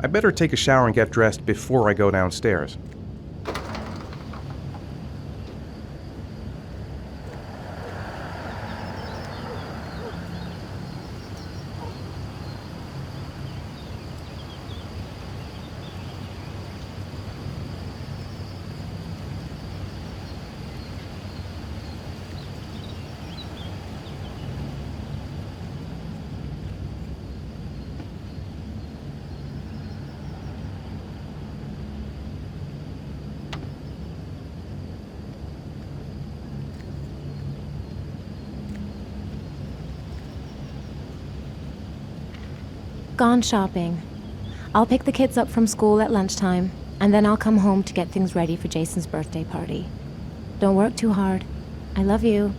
better take a shower and get dressed before I go downstairs. Gone shopping. I'll pick the kids up from school at lunchtime, and then I'll come home to get things ready for Jason's birthday party. Don't work too hard. I love you.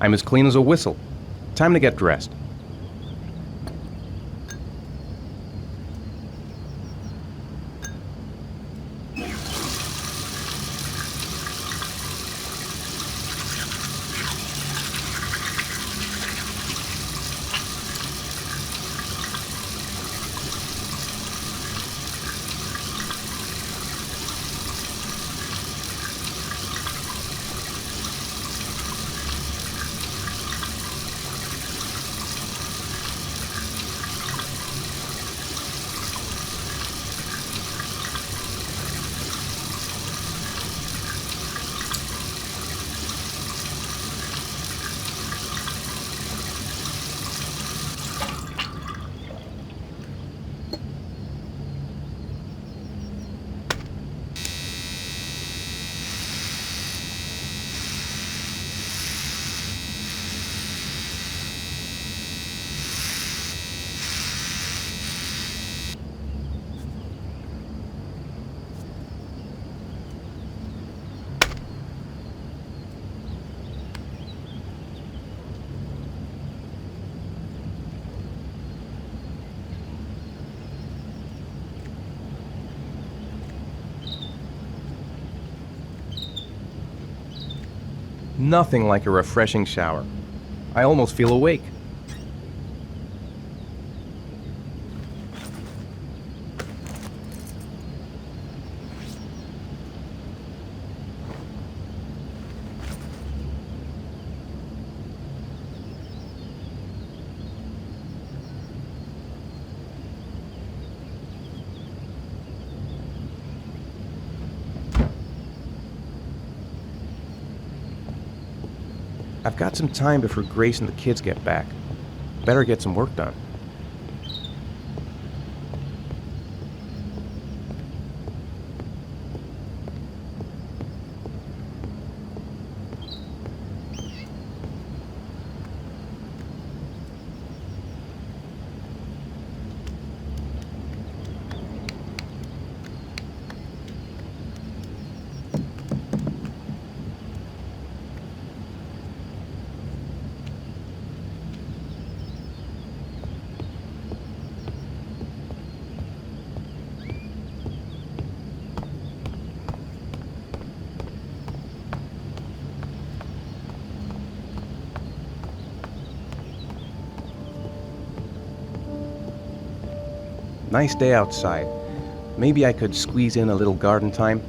I'm as clean as a whistle. Time to get dressed. Nothing like a refreshing shower. I almost feel awake. I've got some time before Grace and the kids get back. Better get some work done. Nice day outside. Maybe I could squeeze in a little garden time.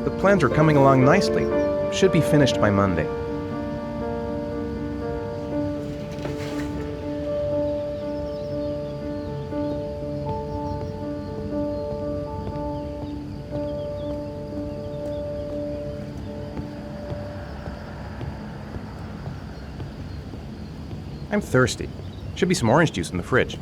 The plans are coming along nicely. Should be finished by Monday. I'm thirsty. Should be some orange juice in the fridge.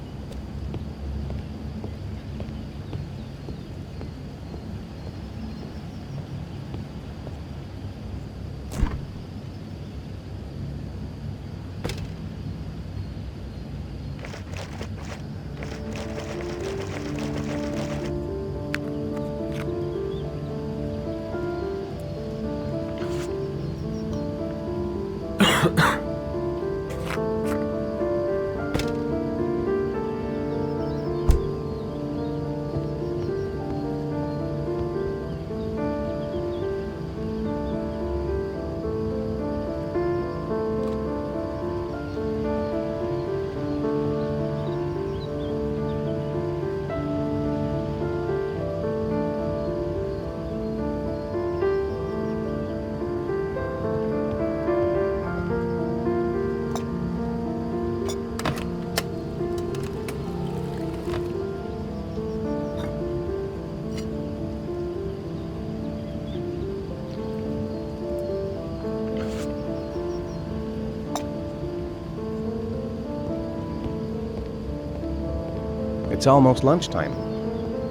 It's almost lunchtime.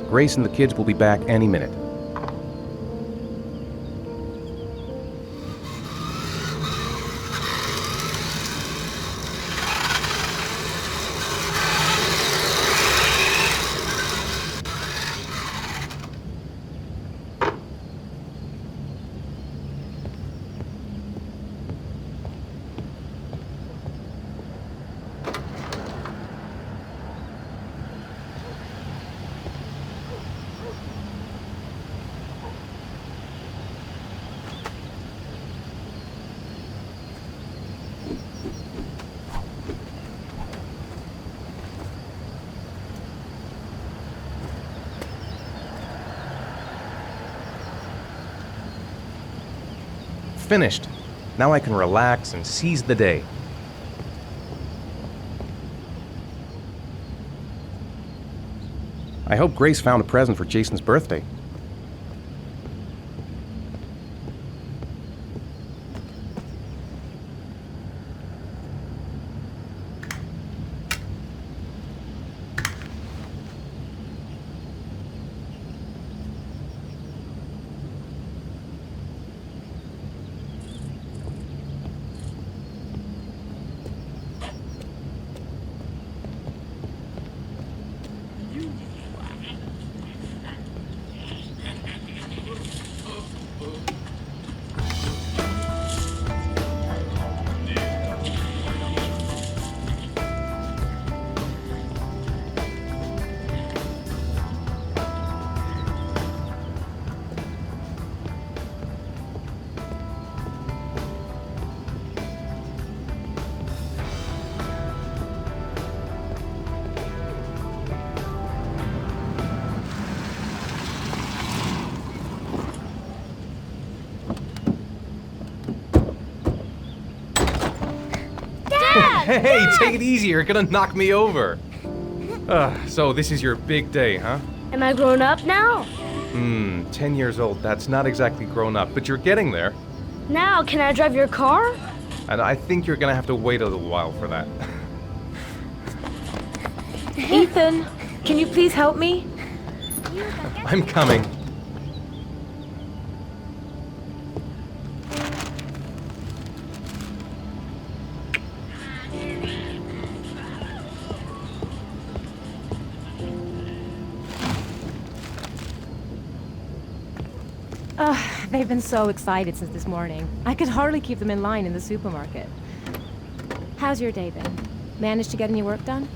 Grace and the kids will be back any minute. Finished. Now I can relax and seize the day. I hope Grace found a present for Jason's birthday. Hey, take it easy, you're gonna knock me over. So this is your big day, huh? Am I grown up now? 10 years old, that's not exactly grown up, but you're getting there. Now, can I drive your car? And I think you're gonna have to wait a little while for that. Ethan, can you please help me? I'm coming. They've been so excited since this morning. I could hardly keep them in line in the supermarket. How's your day been? Managed to get any work done?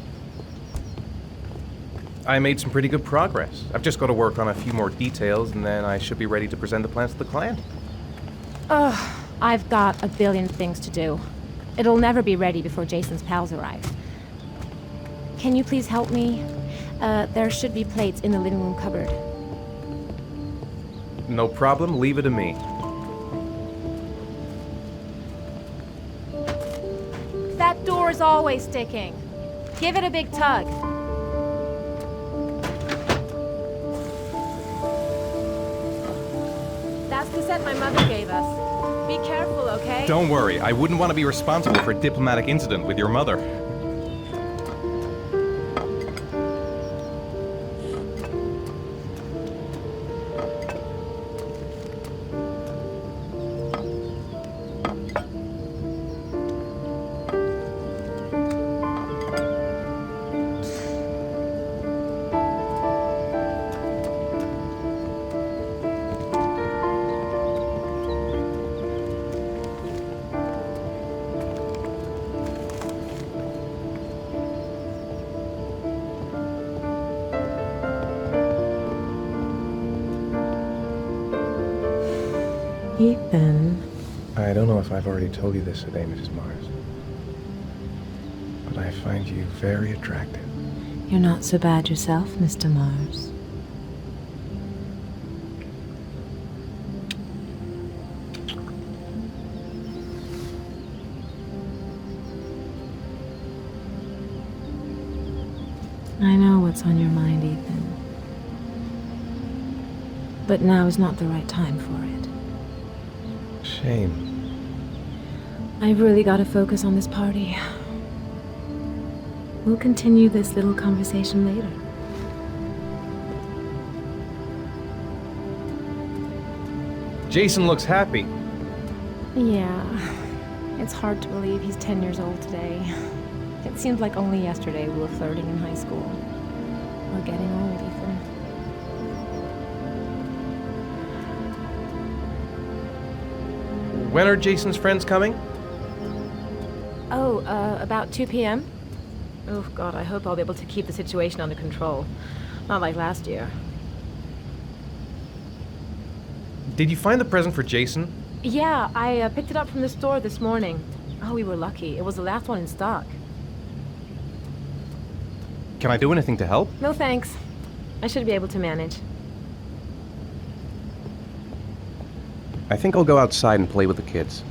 I made some pretty good progress. I've just got to work on a few more details and then I should be ready to present the plans to the client. I've got a billion things to do. It'll never be ready before Jason's pals arrive. Can you please help me? There should be plates in the living room cupboard. No problem, leave it to me. That door is always sticking. Give it a big tug. That's the set my mother gave us. Be careful, okay? Don't worry, I wouldn't want to be responsible for a diplomatic incident with your mother. Ethan. I don't know if I've already told you this today, Mrs. Mars, but I find you very attractive. You're not so bad yourself, Mr. Mars. I know what's on your mind, Ethan. But now is not the right time for it. Shame. I've really got to focus on this party. We'll continue this little conversation later. Jason looks happy. Yeah. It's hard to believe he's 10 years old today. It seems like only yesterday we were flirting in high school. We're getting old, Ethan. When are Jason's friends coming? Oh, about 2 p.m.? Oh, God, I hope I'll be able to keep the situation under control. Not like last year. Did you find the present for Jason? Yeah, I picked it up from the store this morning. Oh, we were lucky. It was the last one in stock. Can I do anything to help? No thanks. I should be able to manage. I think I'll go outside and play with the kids.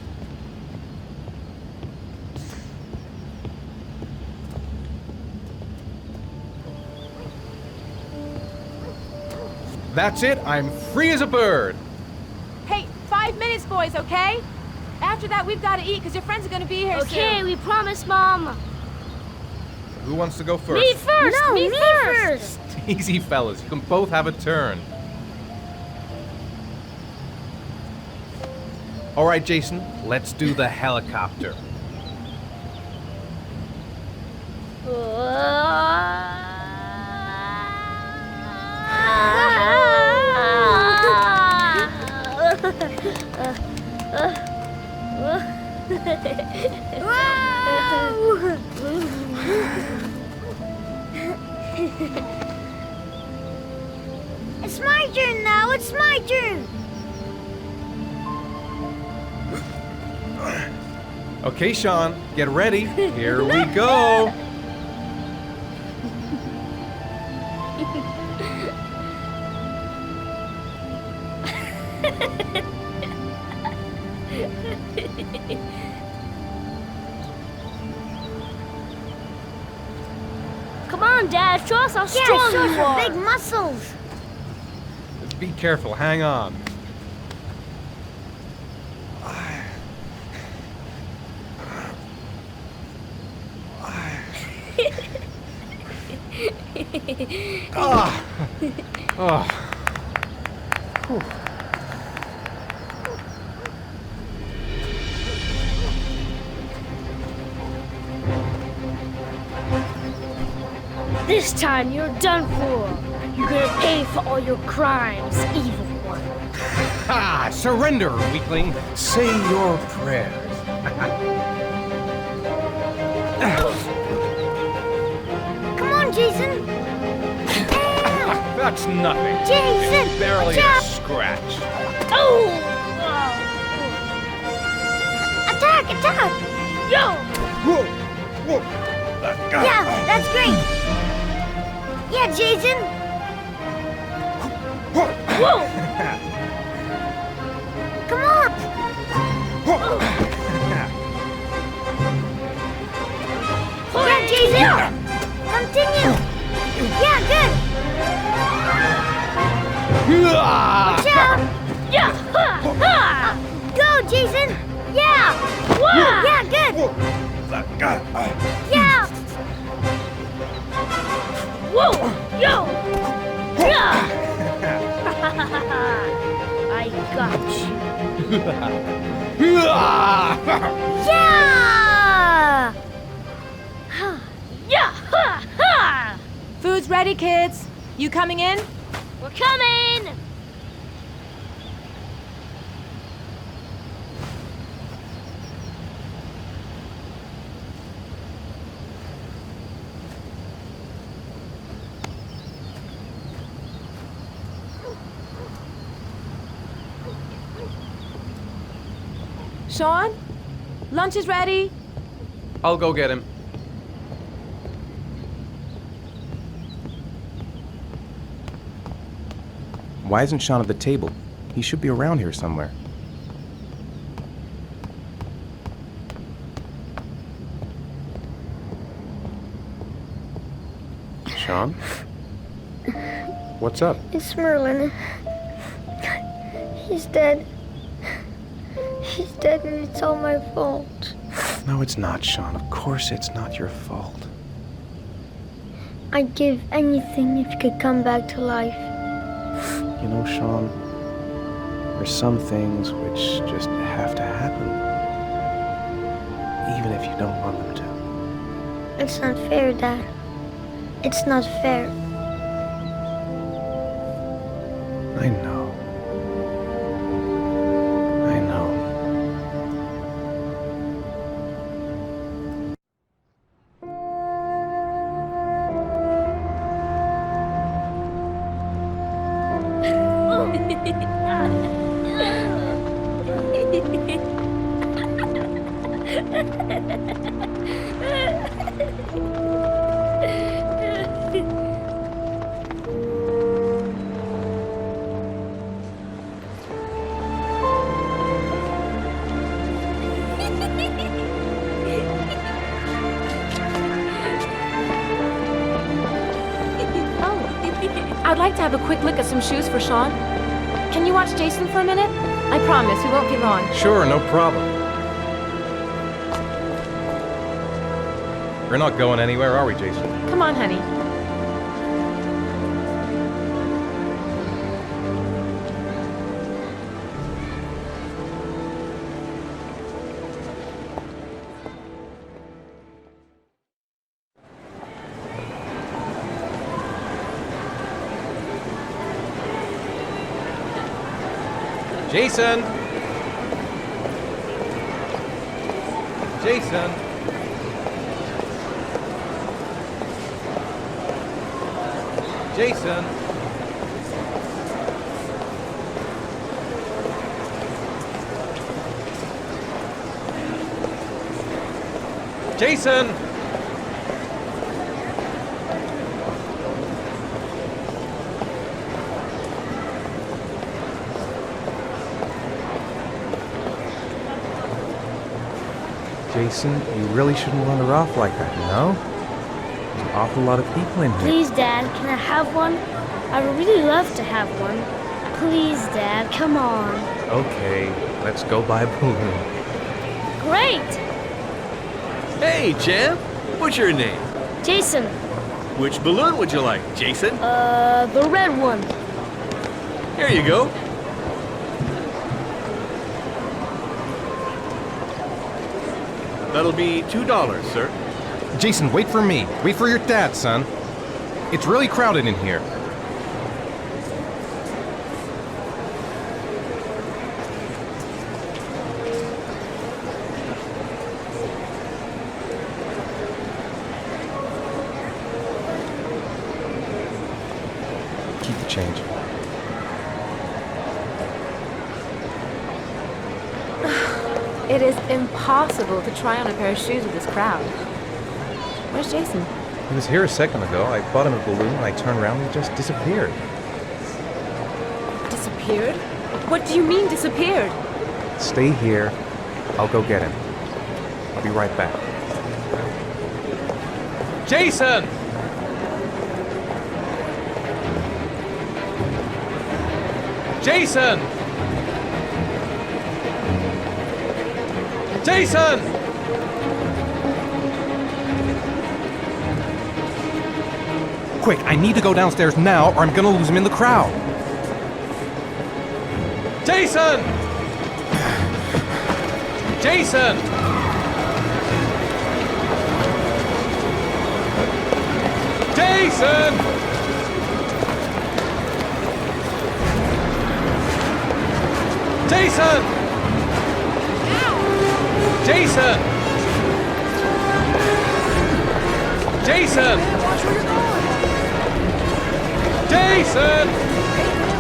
That's it. I'm free as a bird. Hey, 5 minutes, boys, okay? After that, we've got to eat, because your friends are going to be here Okay, soon. we promise, Mom. Who wants to go first? Me first! No, me me first! Easy, fellas. You can both have a turn. All right, Jason. Let's do the helicopter. It's my turn now, it's my turn! Okay, Sean. Get ready. Here we go. Come on, Dad, show us how strong you are! big muscles. Be careful. Hang on. Ah. Oh. Whew. This time you're done for. You're gonna pay for all your crimes, evil one. Ah, surrender, weakling. Say your prayers. Come on, Jason. That's nothing. Jason, It's barely watch a out. scratch. Oh! Attack, attack. Yo! Yeah, that's great. Yeah, Jason. Whoa! Come on. Yeah, Jason. Continue. Yeah, good. Watch out. Yeah! Ha! Ha! Go, Jason. Yeah. Wah! Yeah, good. Yeah. Whoa! Yo! Yeah! I got you. Yeah. Yeah! Ha! Ha! Food's ready, kids. You coming in? We're coming! Sean? Lunch is ready. I'll go get him. Why isn't Sean at the table? He should be around here somewhere. Sean? What's up? It's Merlin. He's dead. He's dead and it's all my fault. No, it's not, Sean. Of course it's not your fault. I'd give anything if you could come back to life. You know, Sean, There's some things which just have to happen, even if you don't want them to. It's not fair, Dad. It's not fair. I know. I know. I'd like to have a quick look at some shoes for Sean. Can you watch Jason for a minute? I promise, we won't be long. Sure, no problem. We're not going anywhere, are we, Jason? Come on, honey. Jason! Jason! Jason! Jason! Jason, you really shouldn't run her off like that, you know? There's an awful lot of people in here. Please, Dad, can I have one? I would really love to have one. Please, Dad, come on. Okay, let's go buy a balloon. Great! Hey, champ. What's your name? Jason, Which balloon would you like, Jason? the red one. Here you go. That'll be $2, sir. Jason, wait for me. Wait for your dad, son. It's really crowded in here. Keep the change. It is impossible to try on a pair of shoes with this crowd. Where's Jason? He was here a second ago. I bought him a balloon, and I turned around and he just disappeared. Disappeared? What do you mean disappeared? Stay here. I'll go get him. I'll be right back. Jason! Jason! Jason! Quick, I need to go downstairs now or I'm gonna lose him in the crowd. Jason! Jason! Jason! Jason! Jason! Jason! Watch where you're going! Jason!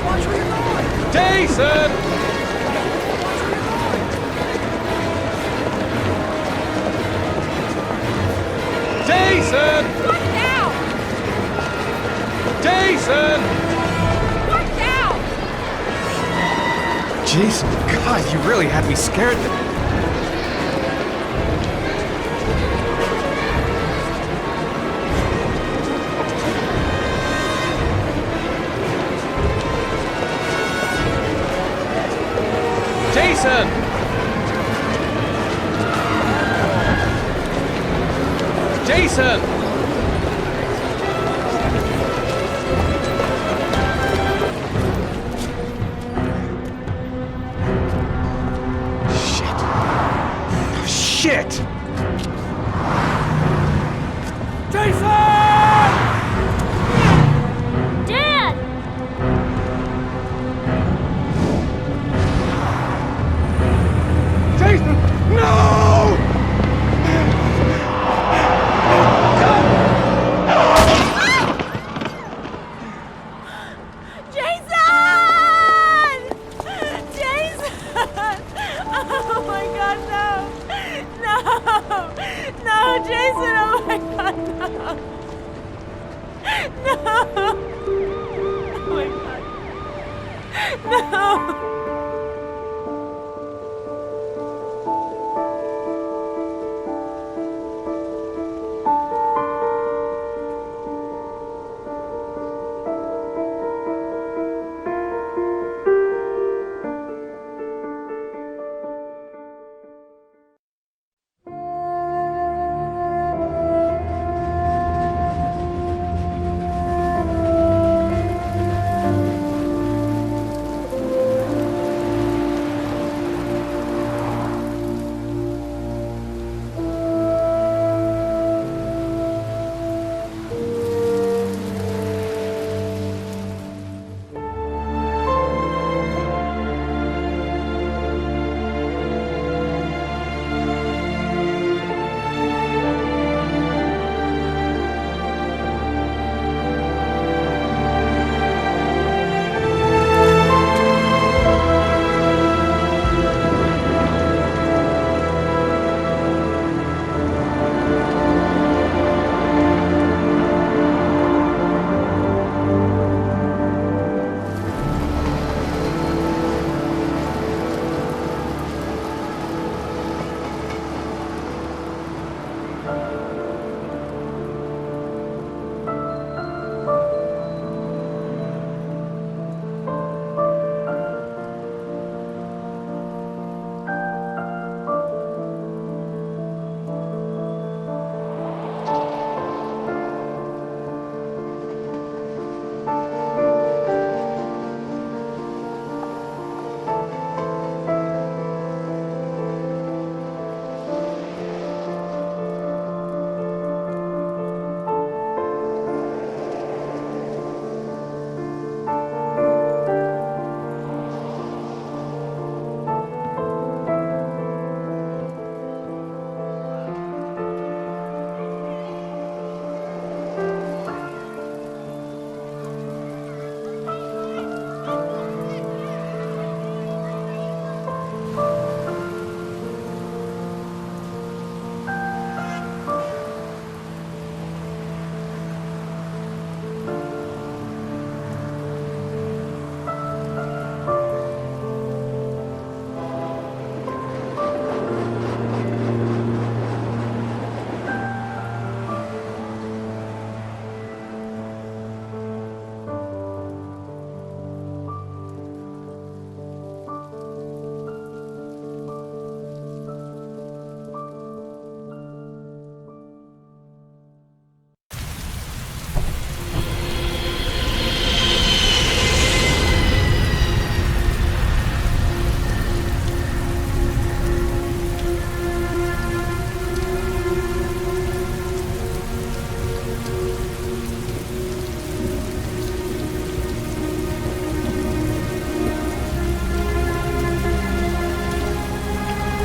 Watch where you're going! Jason! Jason! What now? Jason! What now? Jason, God, you really had me scared there. Jason! Jason! Dad! Jason! Jason! Oh my god, no! No! No, Jason! Oh my god, no! No! Oh my god. No!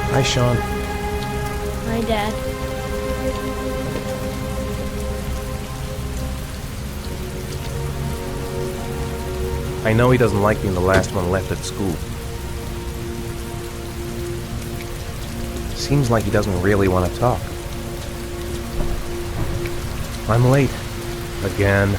Hi, Sean. My dad. I know he doesn't like being the last one left at school. Seems like he doesn't really want to talk. I'm late. Again.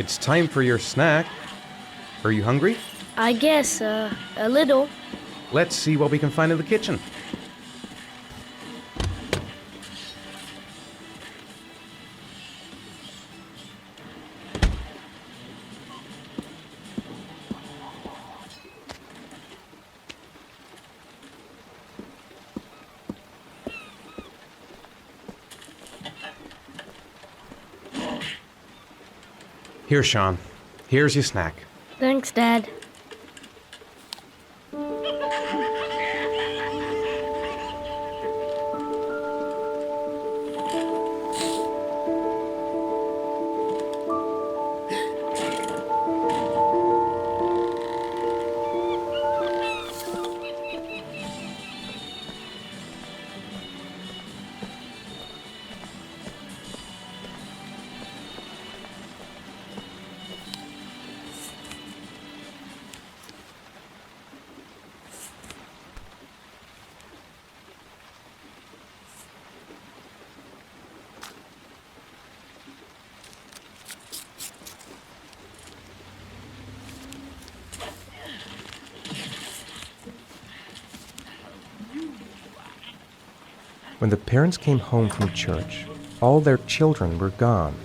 It's time for your snack. Are you hungry? I guess, a little. Let's see what we can find in the kitchen. Here, Sean. Here's your snack. Thanks, Dad. When the parents came home from church, all their children were gone.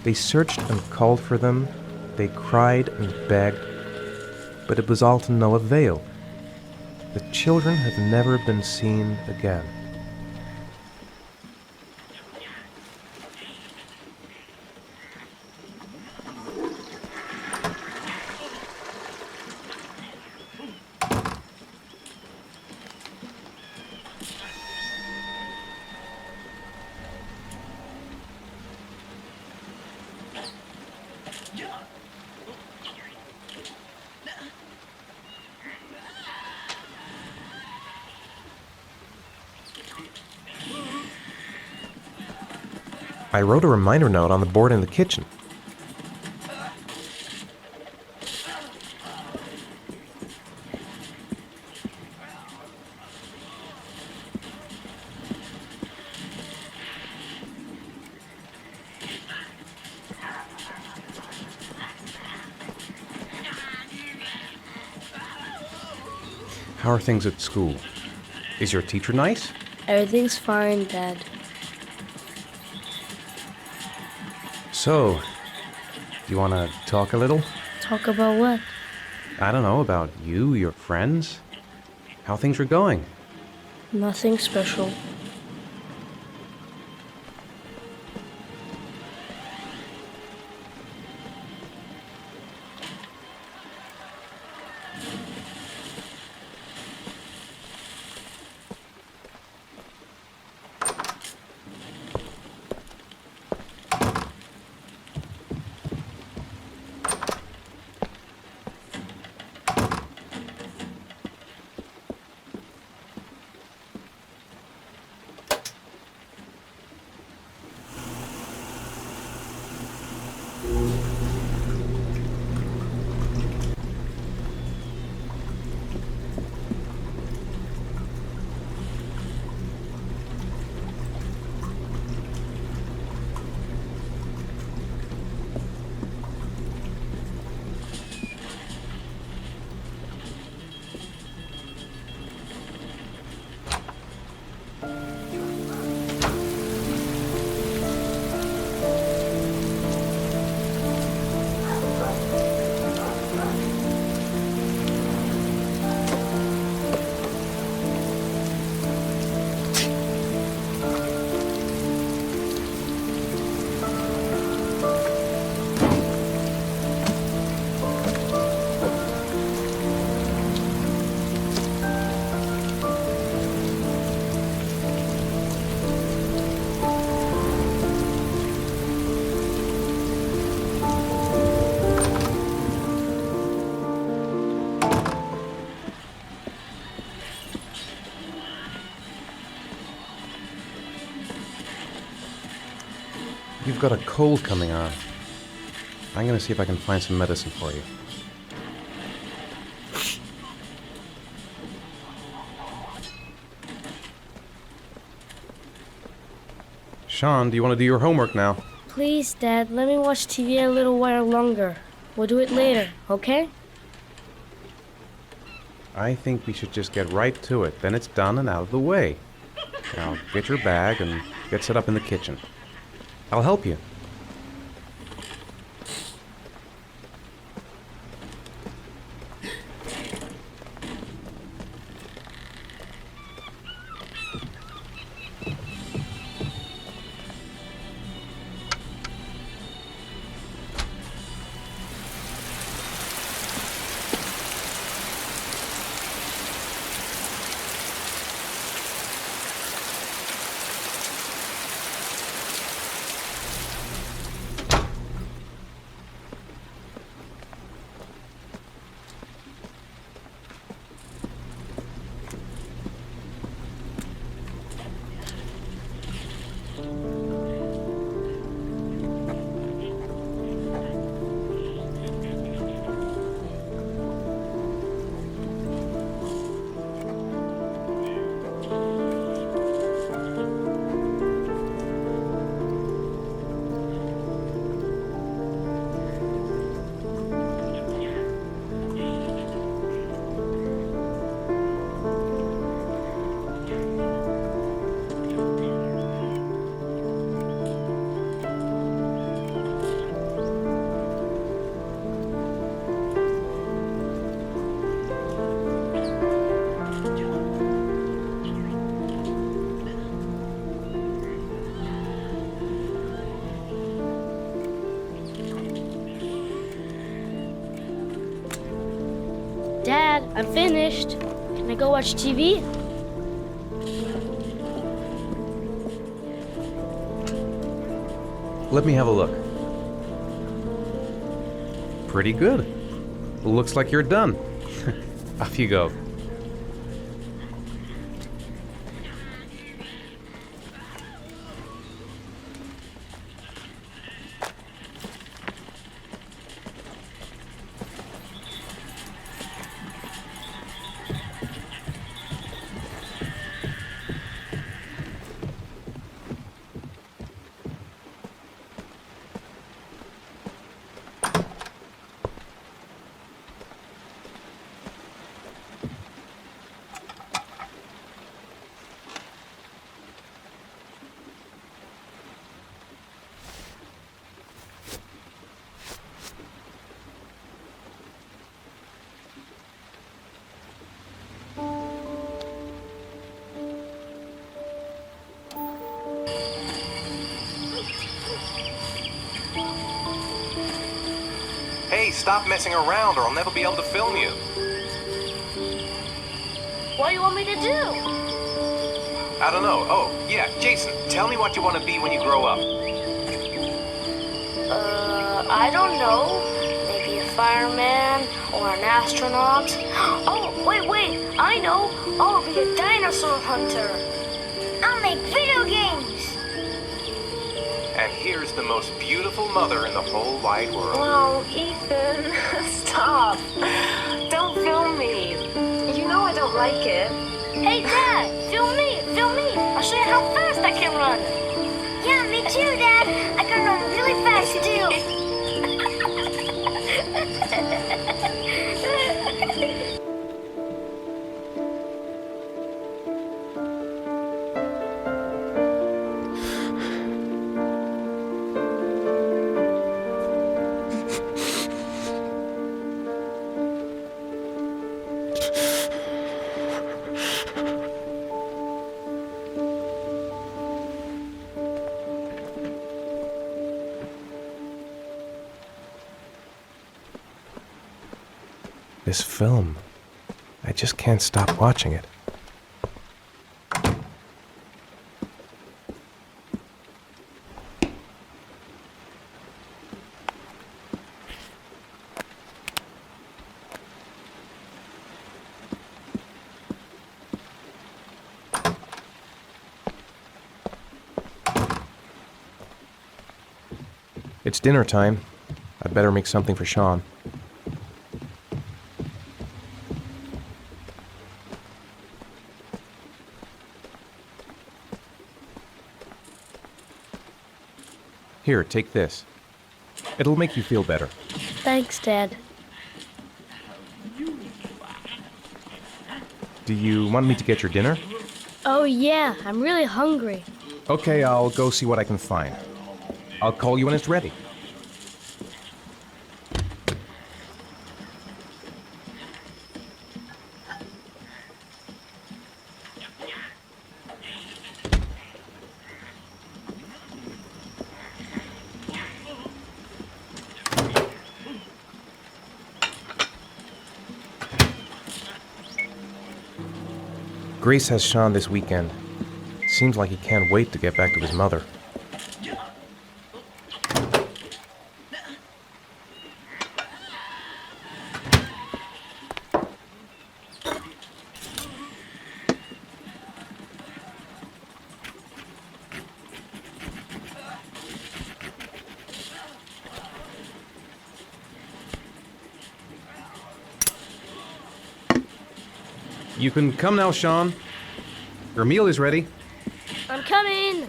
They searched and called for them, they cried and begged, but it was all to no avail. The children had never been seen again. I wrote a reminder note on the board in the kitchen. How are things at school? Is your teacher nice? Everything's fine, Dad. So, do you want to talk a little? Talk about what? I don't know, about you, your friends, how things are going. Nothing special. You've got a cold coming on. I'm gonna see if I can find some medicine for you. Sean, do you want to do your homework now? Please, Dad, let me watch TV a little while longer. We'll do it later, okay? I think we should just get right to it. Then it's done and out of the way. Now, get your bag and get set up in the kitchen. I'll help you. Dad, I'm finished. Can I go watch TV? Let me have a look. Pretty good. Looks like you're done. Off you go. Hey, stop messing around or I'll never be able to film you. What do you want me to do? I don't know. Oh, yeah, Jason, tell me what you want to be when you grow up. I don't know. Maybe a fireman or an astronaut. Oh, wait, I know. I'll be a dinosaur hunter. I'll make video games. And here's the most beautiful mother in the whole wide world. Oh, Ethan, stop. Don't film me. You know I don't like it. Hey, Dad, film me. I'll show you how fast I can run. Yeah, me too, Dad. I can run really fast too. This film. I just can't stop watching it. It's dinner time. I'd better make something for Sean. Here, take this. It'll make you feel better. Thanks, Dad. Do you want me to get your dinner? Oh, yeah, I'm really hungry. Okay, I'll go see what I can find. I'll call you when it's ready. Grace has Sean this weekend. Seems like he can't wait to get back to his mother. You can come now, Sean. Your meal is ready. I'm coming!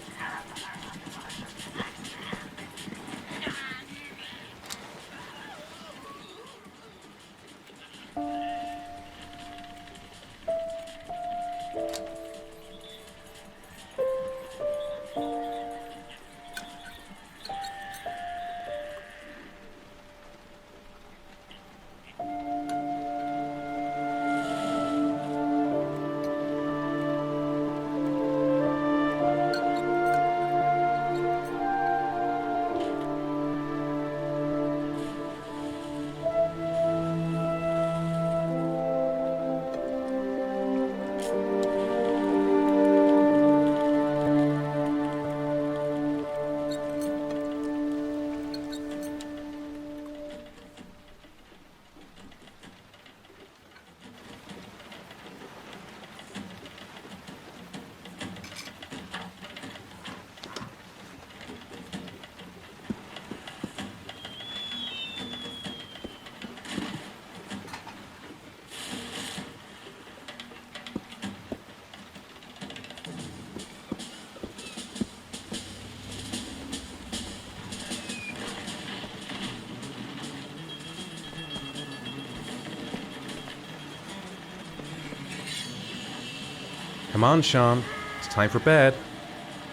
Come on, Sean. It's time for bed.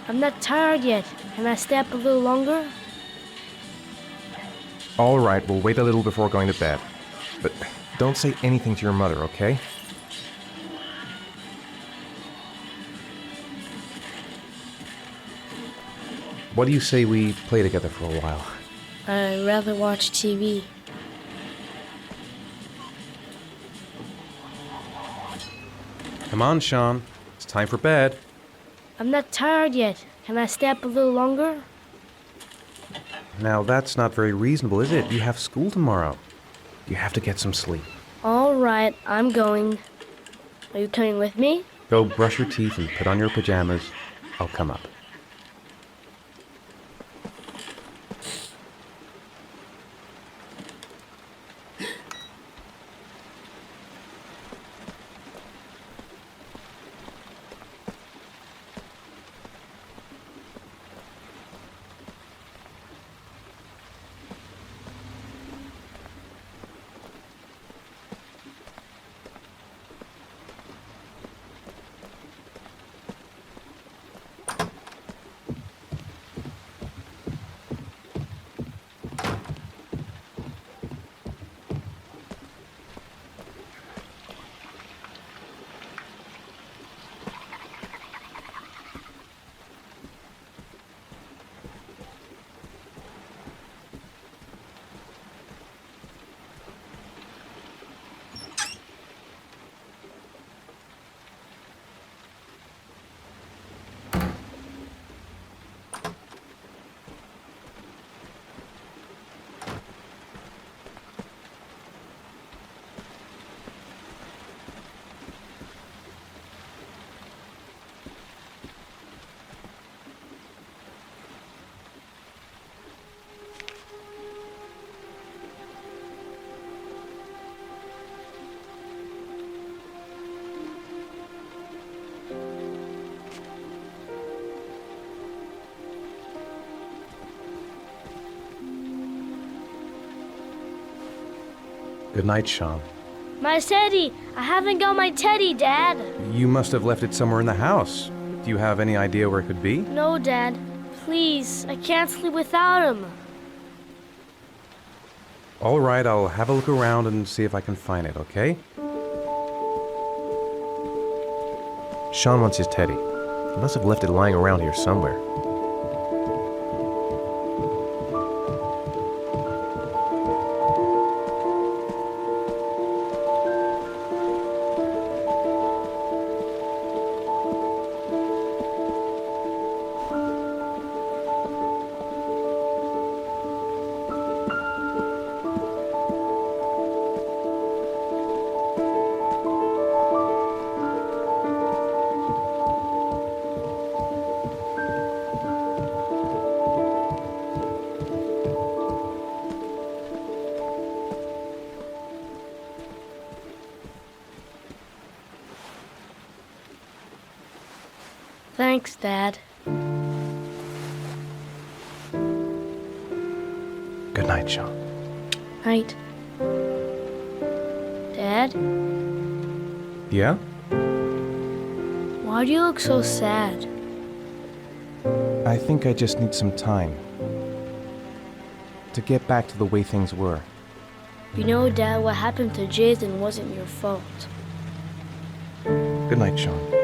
I'm not tired yet. Can I stay up a little longer? All right, we'll wait a little before going to bed. But don't say anything to your mother, okay? What do you say we play together for a while? I'd rather watch TV. Come on, Sean. It's time for bed. I'm not tired yet. Can I stay up a little longer? Now, that's not very reasonable, is it? You have school tomorrow. You have to get some sleep. All right, I'm going. Are you coming with me? Go brush your teeth and put on your pajamas. I'll come up. Good night, Sean. My teddy! I haven't got my teddy, Dad! You must have left it somewhere in the house. Do you have any idea where it could be? No, Dad. Please, I can't sleep without him. All right, I'll have a look around and see if I can find it, okay? Sean wants his teddy. He must have left it lying around here somewhere. Thanks, Dad. Good night, Sean. Night. Dad, Yeah? why do you look so sad? I think I just need some time to get back to the way things were. You know, Dad, what happened to Jason wasn't your fault. Good night, Sean.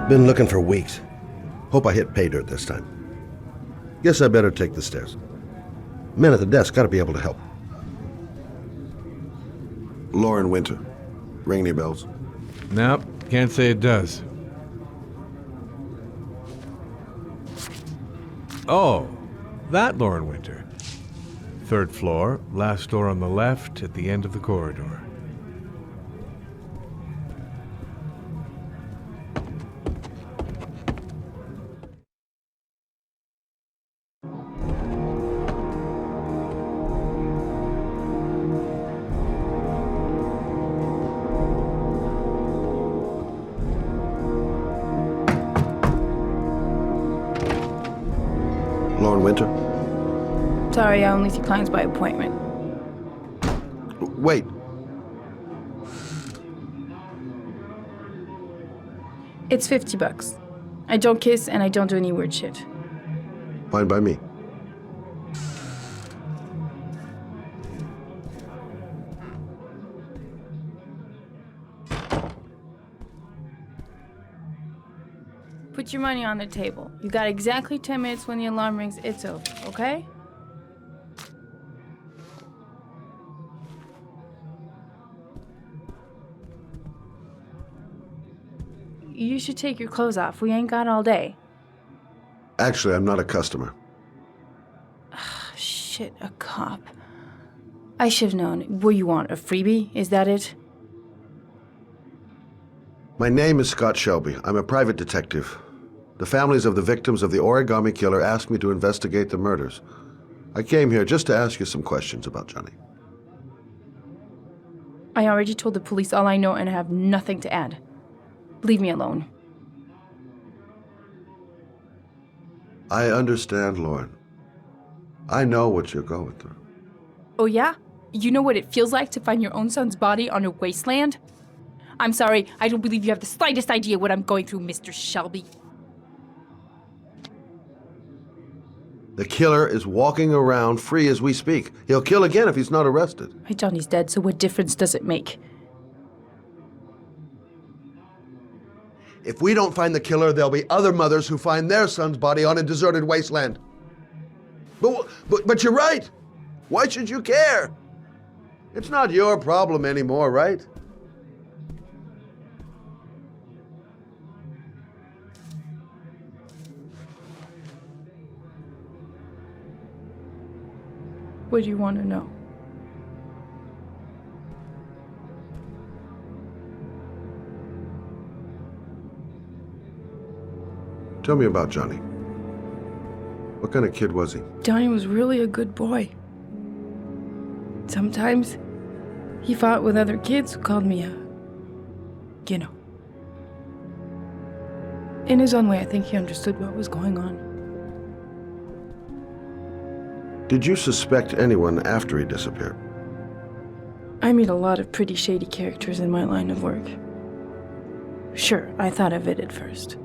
Been looking for weeks. Hope I hit pay dirt this time. Guess I better take the stairs. Men at the desk gotta be able to help. Lauren Winter. Ring any bells? Nope, can't say it does. Oh, that Lauren Winter. 3rd floor, last door on the left at the end of the corridor. Lauren Winter? Sorry, I only see clients by appointment. Wait. It's $50. I don't kiss and I don't do any weird shit. Fine by me. Put your money on the table. You got exactly 10 minutes when the alarm rings. It's over, okay? You should take your clothes off. We ain't got all day. Actually, I'm not a customer. Shit, a cop. I should've known. What do you want, a freebie? Is that it? My name is Scott Shelby. I'm a private detective. The families of the victims of the Origami Killer asked me to investigate the murders. I came here just to ask you some questions about Johnny. I already told the police all I know and I have nothing to add. Leave me alone. I understand, Lauren. I know what you're going through. Oh yeah? You know what it feels like to find your own son's body on a wasteland? I'm sorry, I don't believe you have the slightest idea what I'm going through, Mr. Shelby. The killer is walking around free as we speak. He'll kill again if he's not arrested. My Johnny's dead, so what difference does it make? If we don't find the killer, there'll be other mothers who find their son's body on a deserted wasteland. But you're right. Why should you care? It's not your problem anymore, right? What do you want to know? Tell me about Johnny. What kind of kid was he? Johnny was really a good boy. Sometimes he fought with other kids who called me you know. In his own way, I think he understood what was going on. Did you suspect anyone after he disappeared? I meet a lot of pretty shady characters in my line of work. Sure, I thought of it at first.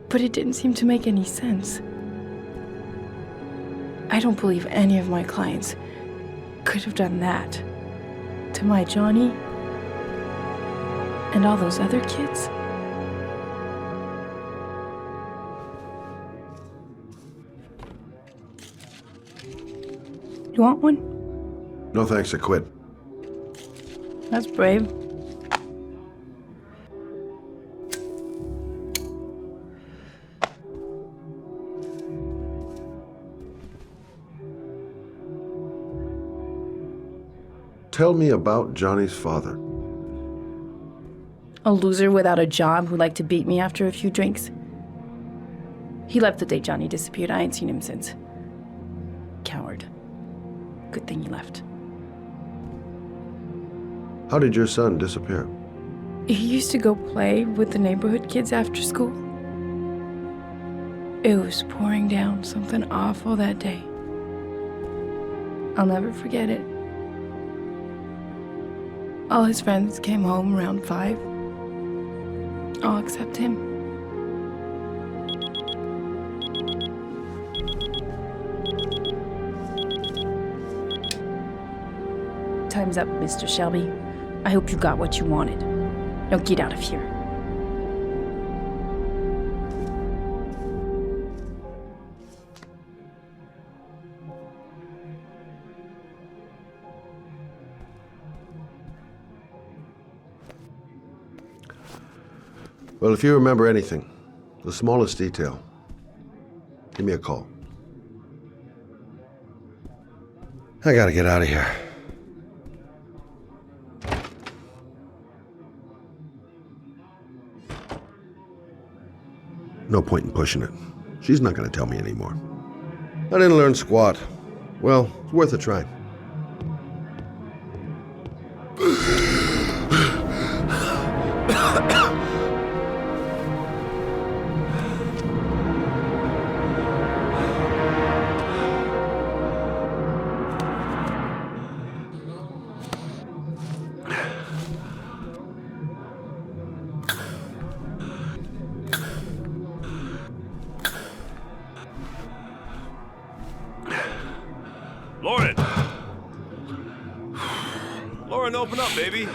But it didn't seem to make any sense. I don't believe any of my clients could have done that to my Johnny and all those other kids. You want one? No thanks, I quit. That's brave. Tell me about Johnny's father. A loser without a job who liked to beat me after a few drinks. He left the day Johnny disappeared. I ain't seen him since. Coward. Good thing he left. How did your son disappear? He used to go play with the neighborhood kids after school. It was pouring down something awful that day. I'll never forget it. All his friends came home around 5. All except him. Time's up, Mr. Shelby. I hope you got what you wanted. Now get out of here. Well, if you remember anything, the smallest detail, give me a call. I gotta get out of here. No point in pushing it. She's not gonna tell me anymore. I didn't learn squat. Well, it's worth a try. Lauren, open up, baby.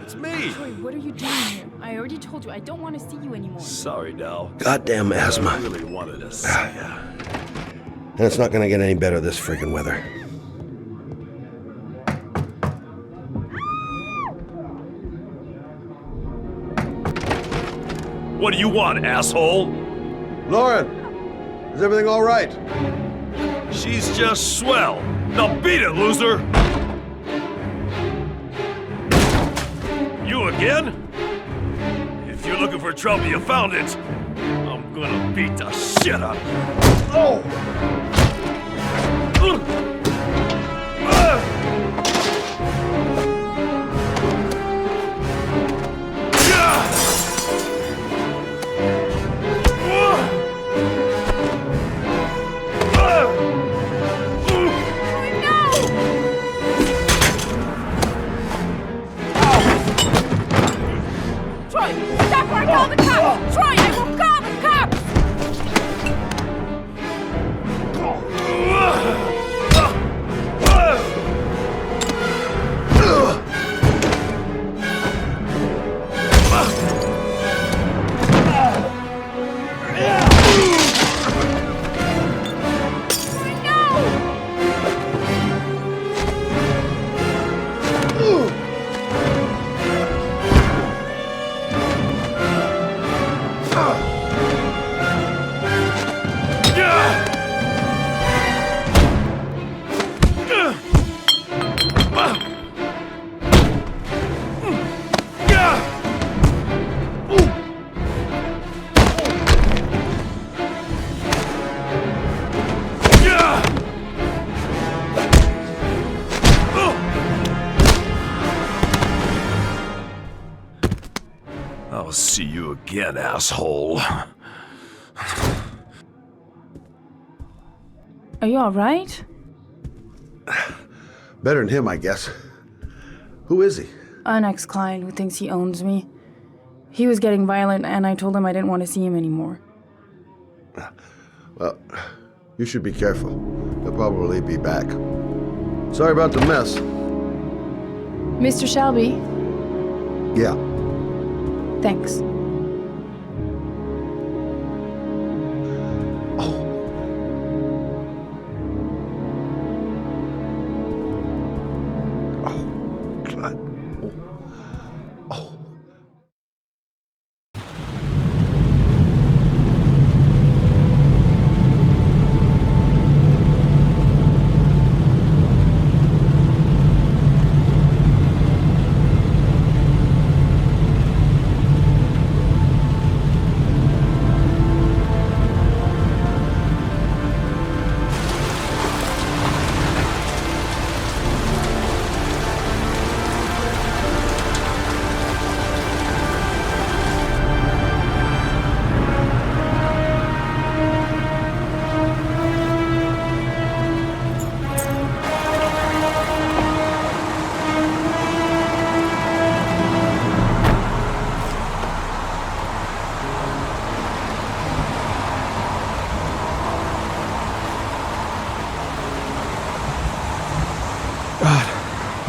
It's me. Troy, what are you doing here? I already told you I don't want to see you anymore. Sorry, Dal. Goddamn asthma. I really wanted to see ya. And it's not gonna get any better this freaking weather. What do you want, asshole? Lauren, is everything all right? She's just swell. Now beat it, loser! You again? If you're looking for trouble, you found it. I'm gonna beat the shit out of you. Oh! Troy, stop or I call the cops! Troy, I will call the cops! I'll see you again, asshole. Are you alright? Better than him, I guess. Who is he? An ex-client who thinks he owns me. He was getting violent, and I told him I didn't want to see him anymore. Well, you should be careful. He'll probably be back. Sorry about the mess. Mr. Shelby, Yeah. thanks.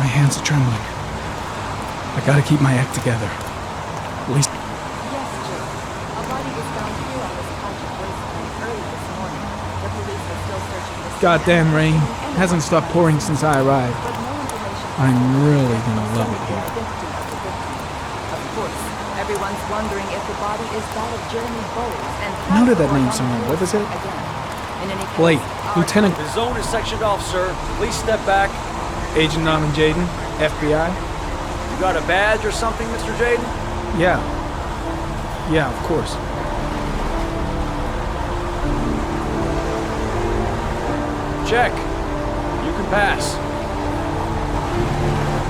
My hands are trembling. I gotta keep my act together. At least. Yes, Joe. A body was found here on this patch of wasteland early this morning. The police are still searching this. Goddamn rain hasn't stopped pouring since I arrived. I'm really gonna love it here. Of course, everyone's wondering if the body is that of Jeremy Bowles and. Noted that name somewhere. What was it? Blake, Lieutenant. The zone is sectioned off, sir. Please step back. Agent Norman Jaden, FBI. You got a badge or something, Mr. Jaden? Yeah. Yeah, of course. Check. You can pass.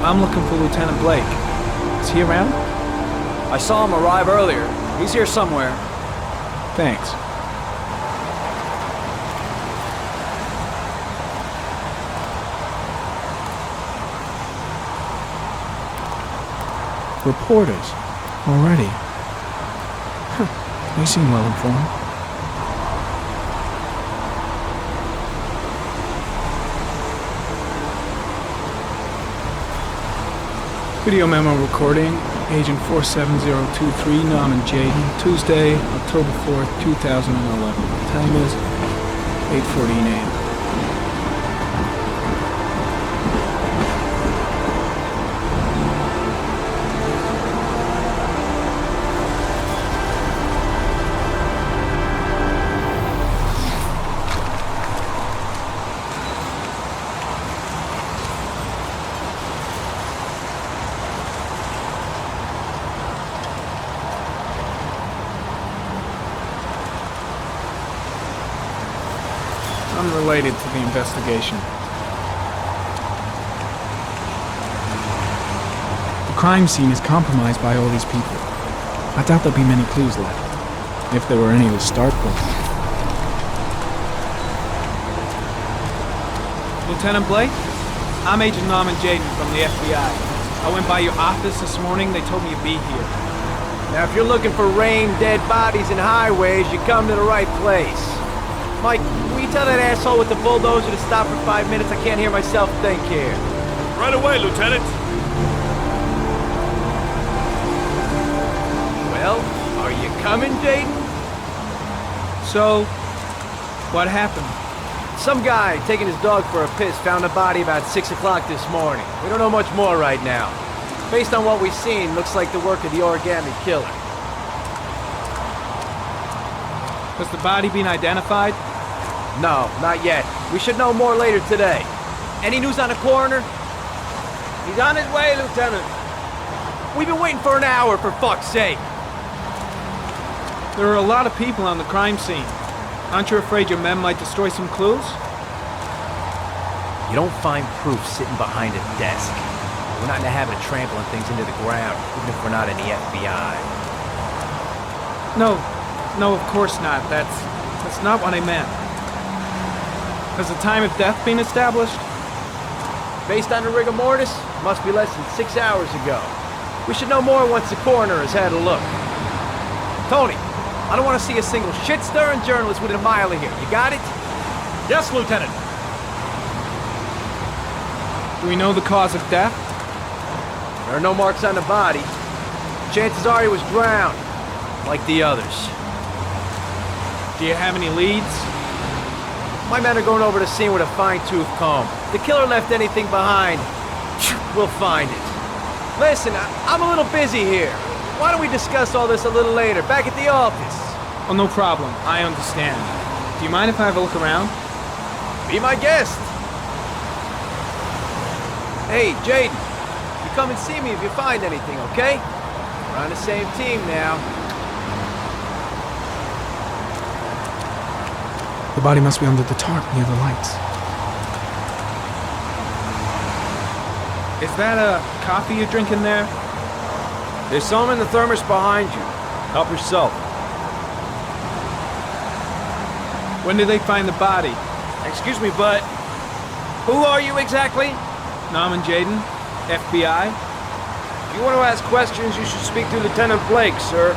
I'm looking for Lieutenant Blake. Is he around? I saw him arrive earlier. He's here somewhere. Thanks. Reporters. Already. Huh. They seem well informed. Video memo recording, Agent 47023, Norman Jaden, Tuesday, October 4th, 2011. Time is 8:14 a.m. Unrelated to the investigation. The crime scene is compromised by all these people. I doubt there'll be many clues left, if there were any to start with. Lieutenant Blake? I'm Agent Norman Jaden from the FBI. I went by your office this morning. They told me you'd be here. Now, if you're looking for rain, dead bodies, and highways, you come to the right place. Mike, will you tell that asshole with the bulldozer to stop for 5 minutes? I can't hear myself think here. Right away, Lieutenant. Well, are you coming, Jaden? So, what happened? Some guy taking his dog for a piss found a body about 6 o'clock this morning. We don't know much more right now. Based on what we've seen, looks like the work of the Origami Killer. Has the body been identified? No, not yet. We should know more later today. Any news on the coroner? He's on his way, Lieutenant. We've been waiting for an hour, for fuck's sake. There are a lot of people on the crime scene. Aren't you afraid your men might destroy some clues? You don't find proof sitting behind a desk. We're not in the habit of trampling things into the ground, even if we're not in the FBI. No, of course not. That's not what I meant. Has the time of death been established? Based on the rigor mortis, must be less than 6 hours ago. We should know more once the coroner has had a look. Tony, I don't want to see a single shit-stirring journalist within a mile of here. You got it? Yes, Lieutenant. Do we know the cause of death? There are no marks on the body. Chances are he was drowned, like the others. Do you have any leads? My men are going over the scene with a fine-tooth comb. If the killer left anything behind, we'll find it. Listen, I'm a little busy here. Why don't we discuss all this a little later, back at the office? Oh, no problem. I understand. Do you mind if I have a look around? Be my guest. Hey, Jaden, you come and see me if you find anything, okay? We're on the same team now. The body must be under the tarp near the lights. Is that a coffee you're drinking there? There's some in the thermos behind you. Help yourself. When did they find the body? Excuse me, but who are you exactly? Norman Jaden, FBI. If you want to ask questions, you should speak to Lieutenant Blake, sir.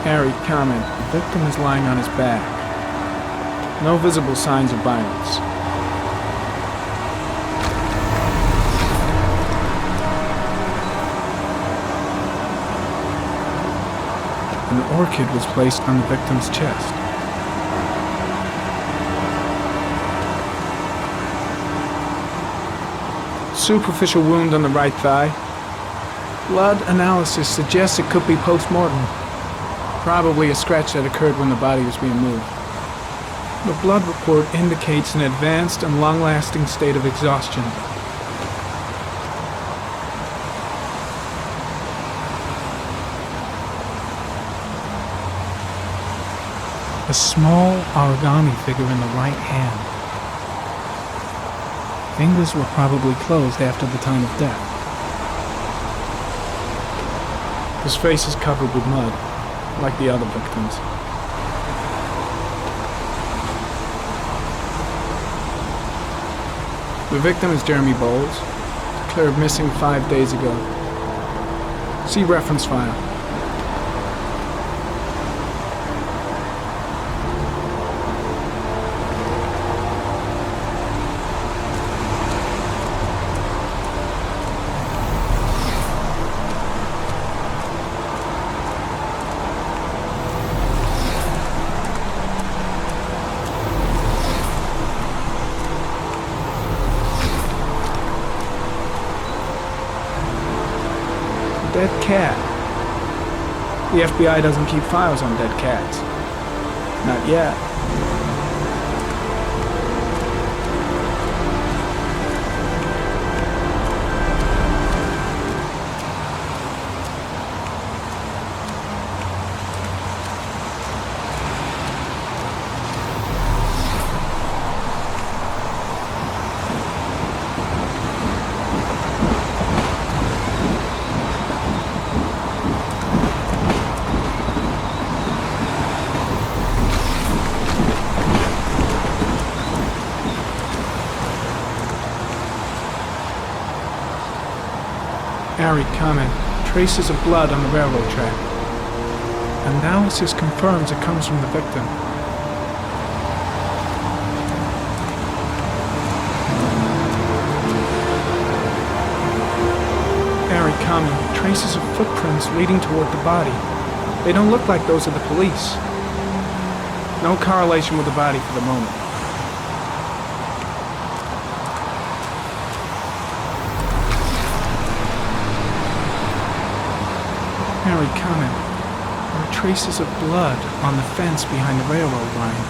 Harry, comment. The victim is lying on his back. No visible signs of violence. An orchid was placed on the victim's chest. Superficial wound on the right thigh. Blood analysis suggests it could be post-mortem. Probably a scratch that occurred when the body was being moved. The blood report indicates an advanced and long-lasting state of exhaustion. A small origami figure in the right hand. Fingers were probably closed after the time of death. His face is covered with mud, like the other victims. The victim is Jeremy Bowles, declared missing 5 days ago. See reference file. Dead cat. The FBI doesn't keep files on dead cats. Not yet. Harry comment, traces of blood on the railroad track. Analysis confirms it comes from the victim. Harry comment, traces of footprints leading toward the body. They don't look like those of the police. No correlation with the body for the moment. Harry comment, there are traces of blood on the fence behind the railroad line.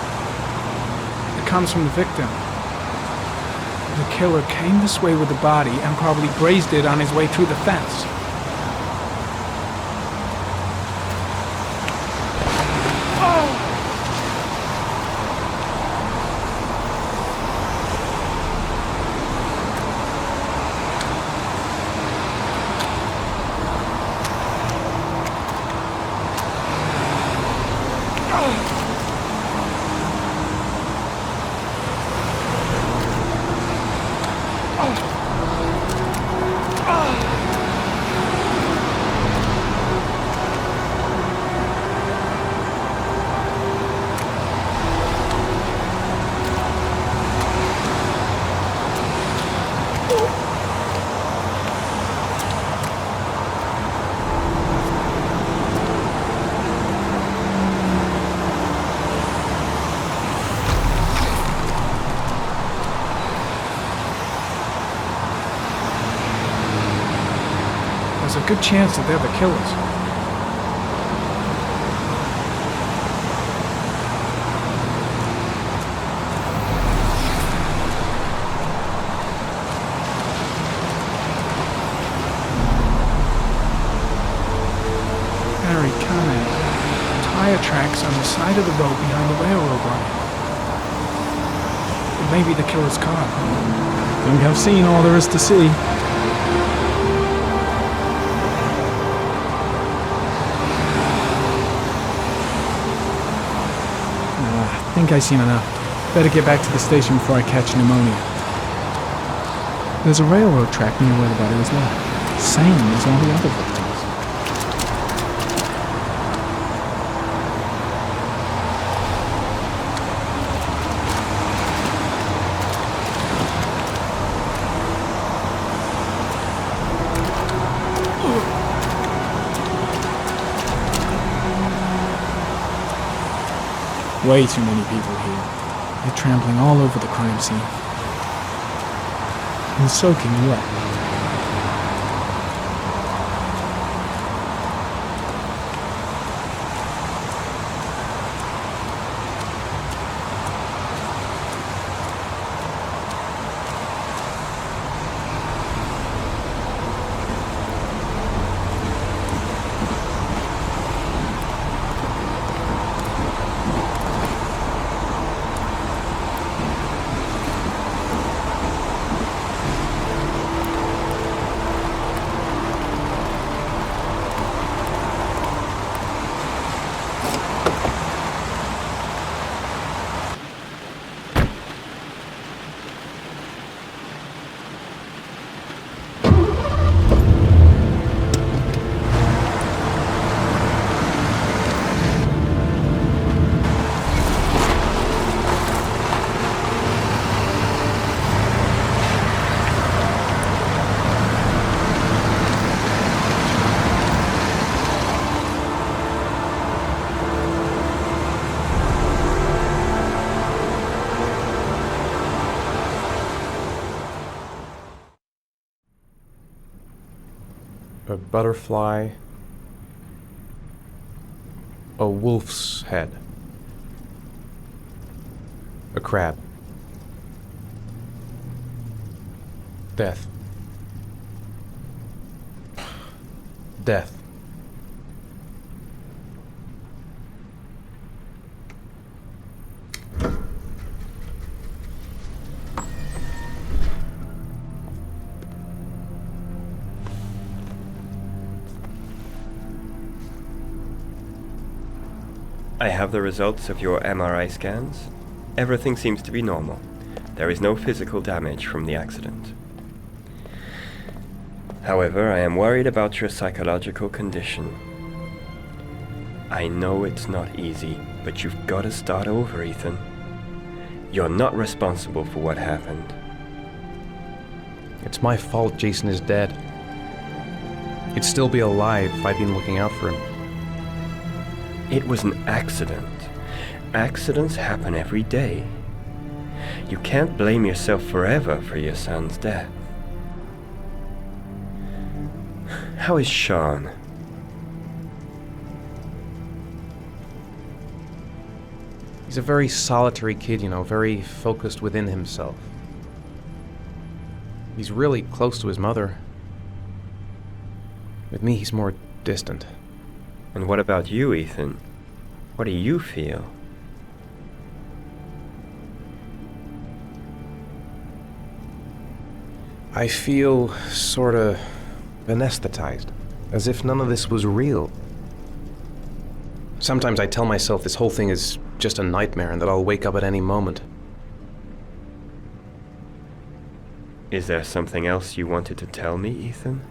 It comes from the victim. The killer came this way with the body and probably grazed it on his way through the fence. There's a good chance that they're the killers. Harry comment, tire tracks on the side of the road behind the railroad line. It may be the killer's car. Think I've seen all there is to see. I think I've seen enough. Better get back to the station before I catch pneumonia. There's a railroad track near where the body was left. Same as all the other victims. Way too many people here. They're trampling all over the crime scene. And soaking wet. A butterfly. A wolf's head. A crab. Death. Death. I have the results of your MRI scans. Everything seems to be normal. There is no physical damage from the accident. However, I am worried about your psychological condition. I know it's not easy, but you've got to start over, Ethan. You're not responsible for what happened. It's my fault Jason is dead. He'd still be alive if I'd been looking out for him. It was an accident. Accidents happen every day. You can't blame yourself forever for your son's death. How is Sean? He's a very solitary kid, very focused within himself. He's really close to his mother. With me, he's more distant. And what about you, Ethan? What do you feel? I feel sorta anesthetized, as if none of this was real. Sometimes I tell myself this whole thing is just a nightmare and that I'll wake up at any moment. Is there something else you wanted to tell me, Ethan?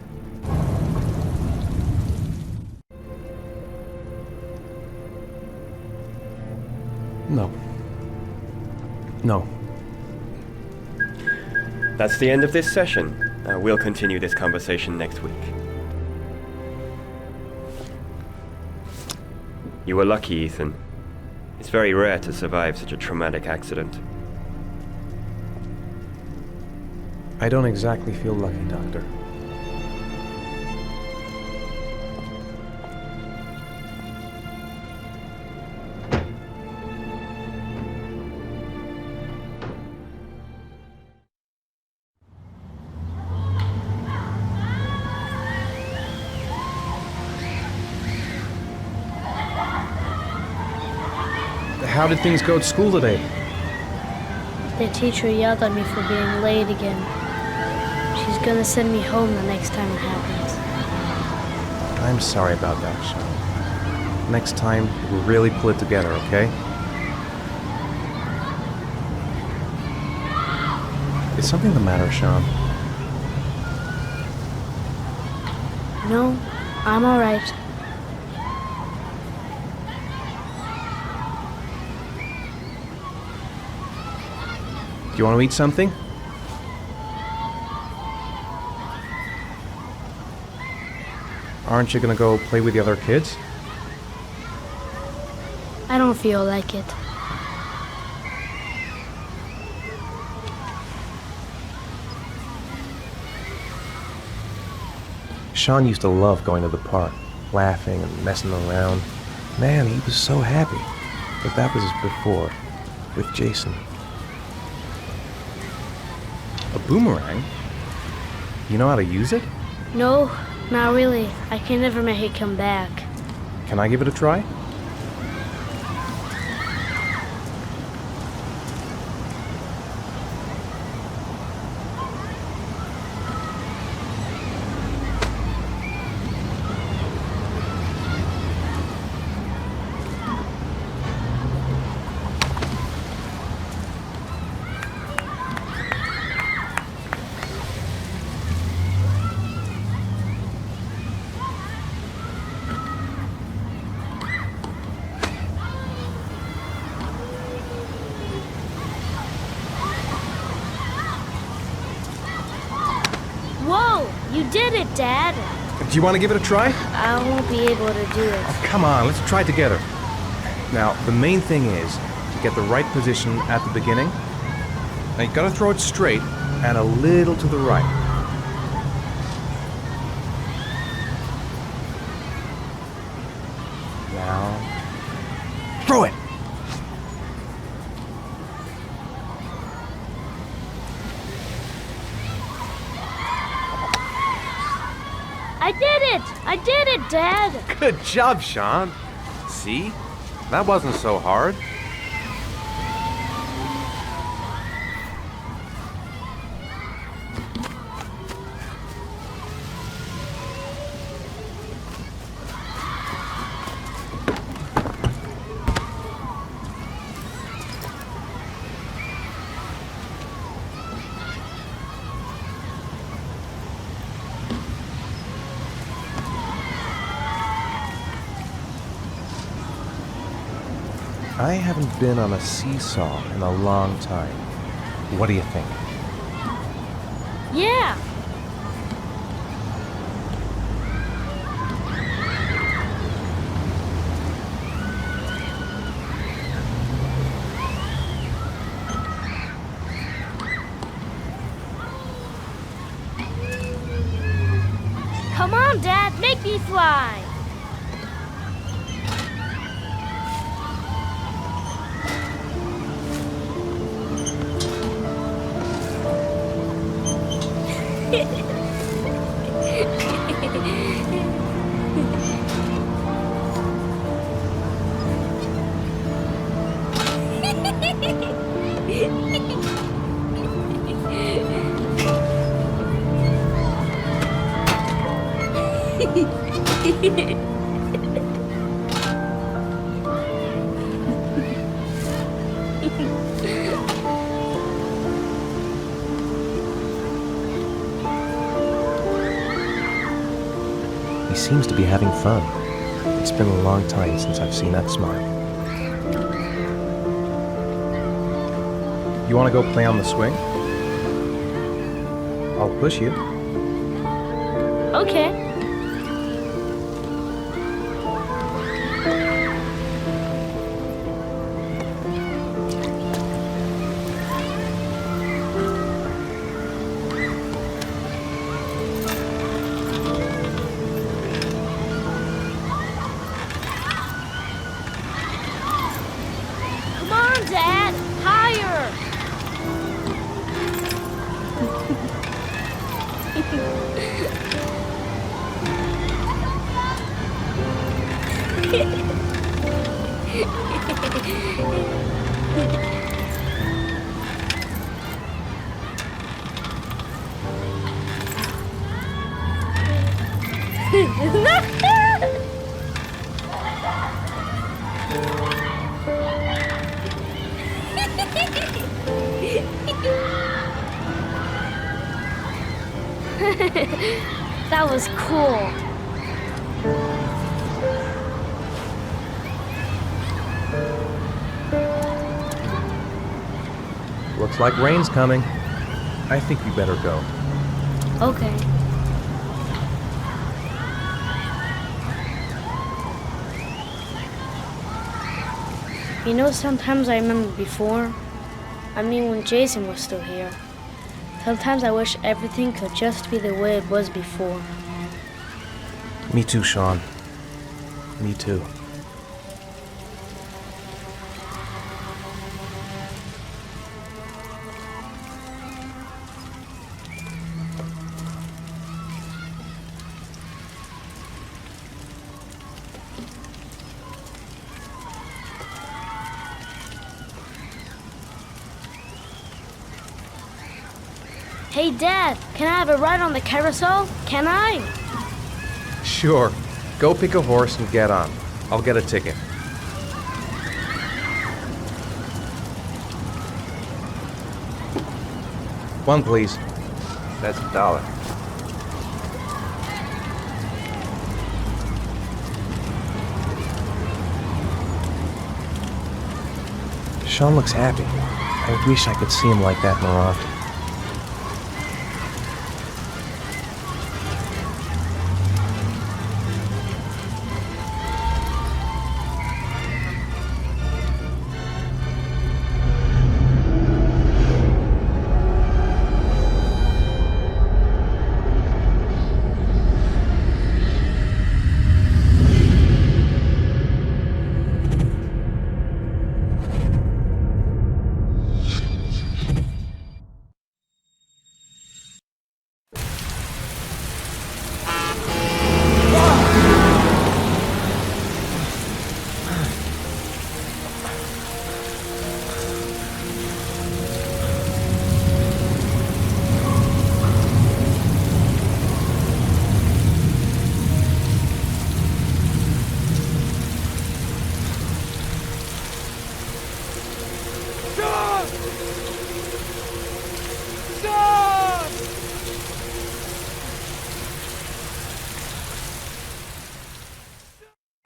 No. No. That's the end of this session. We'll continue this conversation next week. You were lucky, Ethan. It's very rare to survive such a traumatic accident. I don't exactly feel lucky, Doctor. How did things go at school today? The teacher yelled at me for being late again. She's gonna send me home the next time it happens. I'm sorry about that, Sean. Next time, we'll really pull it together, okay? Is something the matter, Sean? No, I'm alright. Do you want to eat something? Aren't you gonna go play with the other kids? I don't feel like it. Sean used to love going to the park, laughing and messing around. Man, he was so happy. But that was before, with Jason. A boomerang? You know how to use it? No, not really. I can never make it come back. Can I give it a try? Whoa! You did it, Dad! Do you want to give it a try? I won't be able to do it. Oh, come on, let's try it together. Now, the main thing is to get the right position at the beginning. Now, you gotta throw it straight and a little to the right. I did it, Dad! Good job, Sean. See? That wasn't so hard. I haven't been on a seesaw in a long time. What do you think? Yeah! Come on, Dad, make me fly! He seems to be having fun. It's been a long time since I've seen that smile. You want to go play on the swing? I'll push you. Okay. Come on, Dad! Higher! That was cool. Looks like rain's coming. I think we better go. Okay. You know, sometimes I remember before. I mean, when Jason was still here. Sometimes I wish everything could just be the way it was before. Me too, Sean. Me too. Hey, Dad, can I have a ride on the carousel? Can I? Sure. Go pick a horse and get on. I'll get a ticket. One, please. That's $1. Sean looks happy. I wish I could see him like that more often.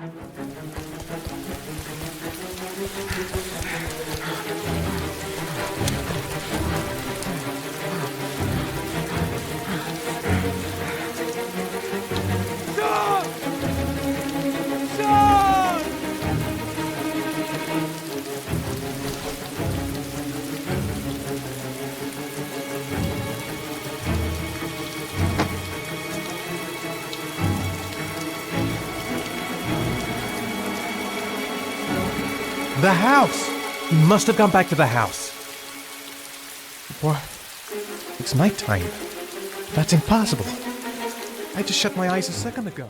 The house! He must have gone back to the house. What? It's nighttime. That's impossible. I just shut my eyes a second ago.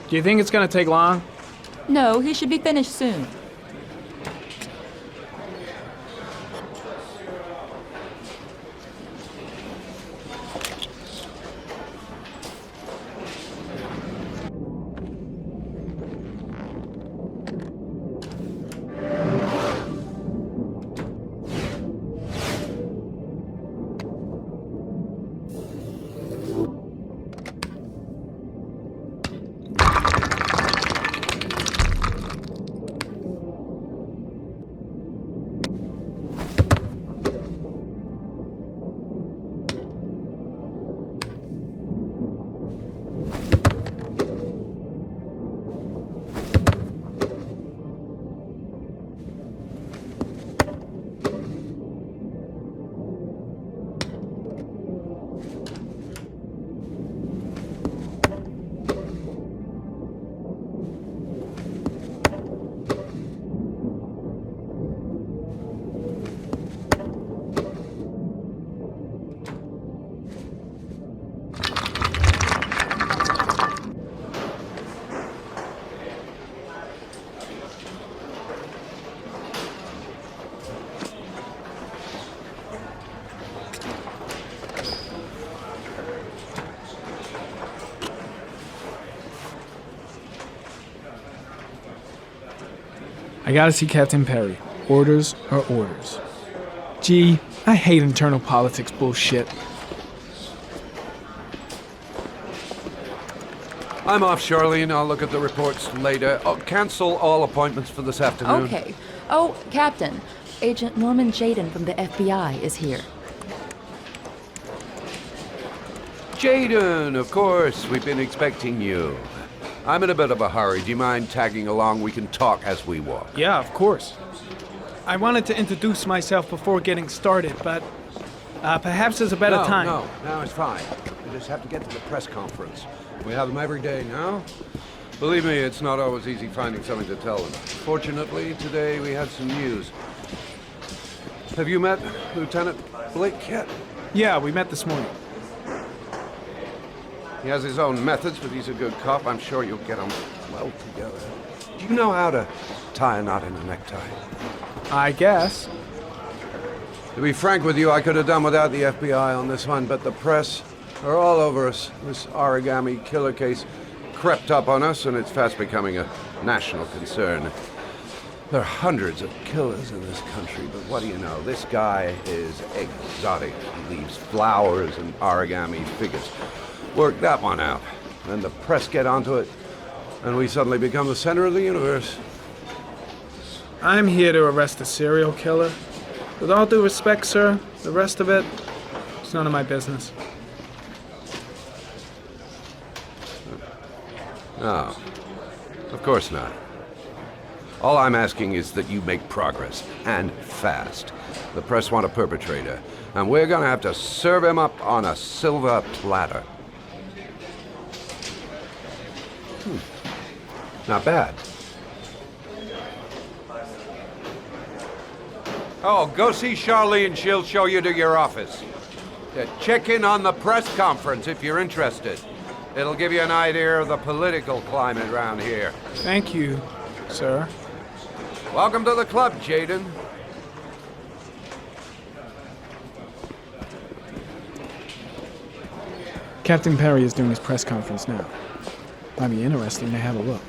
Do you think it's gonna take long? No, he should be finished soon. I gotta see Captain Perry. Orders are orders. Gee, I hate internal politics bullshit. I'm off, Charlene. I'll look at the reports later. Oh, cancel all appointments for this afternoon. Okay. Oh, Captain. Agent Norman Jaden from the FBI is here. Jaden, of course. We've been expecting you. I'm in a bit of a hurry. Do you mind tagging along? We can talk as we walk. Yeah, of course. I wanted to introduce myself before getting started, but perhaps there's a better time. No, it's fine. We just have to get to the press conference. We have them every day now. Believe me, it's not always easy finding something to tell them. Fortunately, today we had some news. Have you met Lieutenant Blake yet? Yeah, we met this morning. He has his own methods, but he's a good cop. I'm sure you'll get them well together. Do you know how to tie a knot in a necktie? I guess. To be frank with you, I could have done without the FBI on this one, but the press are all over us. This Origami Killer case crept up on us, and it's fast becoming a national concern. There are hundreds of killers in this country, but what do you know? This guy is exotic. He leaves flowers and origami figures. Work that one out. Then the press get onto it, and we suddenly become the center of the universe. I'm here to arrest a serial killer. With all due respect, sir, the rest of it, it's none of my business. No, of course not. All I'm asking is that you make progress, and fast. The press want a perpetrator, and we're gonna have to serve him up on a silver platter. Not bad. Oh, go see Charlie and she'll show you to your office. Check in on the press conference if you're interested. It'll give you an idea of the political climate around here. Thank you, sir. Welcome to the club, Jaden. Captain Perry is doing his press conference now. Might be interesting to have a look.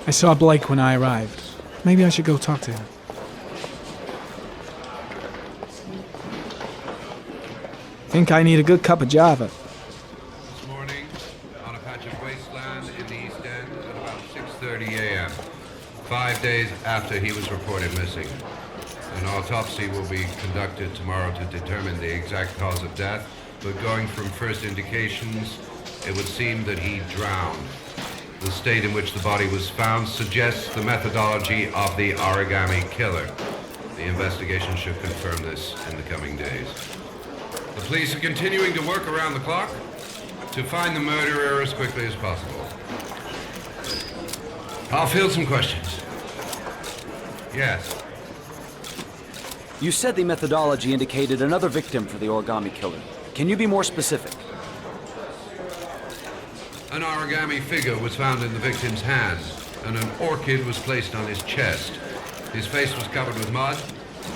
I saw Blake when I arrived. Maybe I should go talk to him. Think I need a good cup of Java. This morning, on a patch of wasteland in the East End at about 6:30 a.m., 5 days after he was reported missing. An autopsy will be conducted tomorrow to determine the exact cause of death, but going from first indications, it would seem that he drowned. The state in which the body was found suggests the methodology of the Origami Killer. The investigation should confirm this in the coming days. The police are continuing to work around the clock to find the murderer as quickly as possible. I'll field some questions. Yes. You said the methodology indicated another victim for the Origami Killer. Can you be more specific? An origami figure was found in the victim's hand, and an orchid was placed on his chest. His face was covered with mud,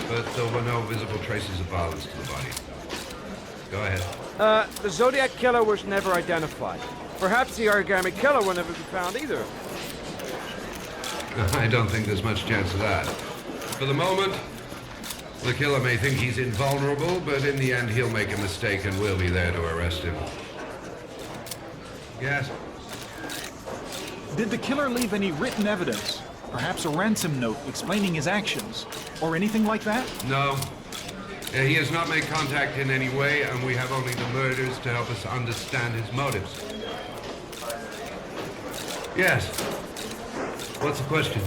but there were no visible traces of violence to the body. Go ahead. The Zodiac Killer was never identified. Perhaps the Origami Killer will never be found either. I don't think there's much chance of that. For the moment, the killer may think he's invulnerable, but in the end he'll make a mistake and we'll be there to arrest him. Yes? Did the killer leave any written evidence? Perhaps a ransom note explaining his actions? Or anything like that? No. He has not made contact in any way, and we have only the murders to help us understand his motives. Yes. What's the question?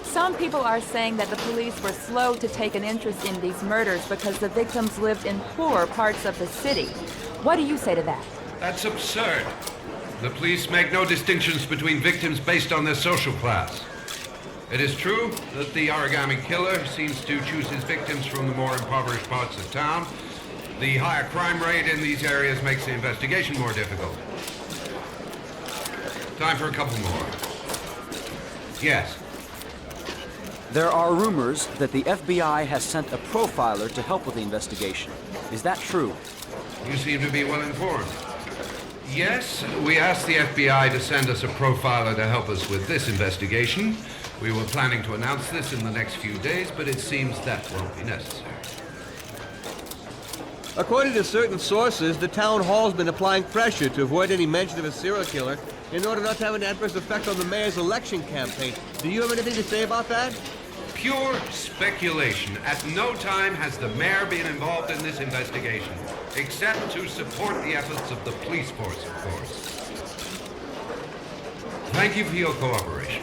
Some people are saying that the police were slow to take an interest in these murders because the victims lived in poorer parts of the city. What do you say to that? That's absurd. The police make no distinctions between victims based on their social class. It is true that the Origami Killer seems to choose his victims from the more impoverished parts of town. The higher crime rate in these areas makes the investigation more difficult. Time for a couple more. Yes. There are rumors that the FBI has sent a profiler to help with the investigation. Is that true? You seem to be well informed. Yes, we asked the FBI to send us a profiler to help us with this investigation. We were planning to announce this in the next few days, but it seems that won't be necessary. According to certain sources, the town hall's been applying pressure to avoid any mention of a serial killer in order not to have an adverse effect on the mayor's election campaign. Do you have anything to say about that? Pure speculation. At no time has the mayor been involved in this investigation, except to support the efforts of the police force, of course. Thank you for your cooperation.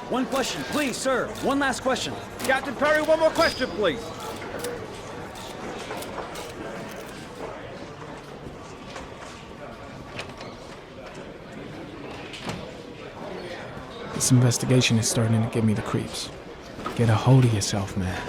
One question, please, sir. One last question. Captain Perry, one more question, please. This investigation is starting to give me the creeps. Get a hold of yourself, man.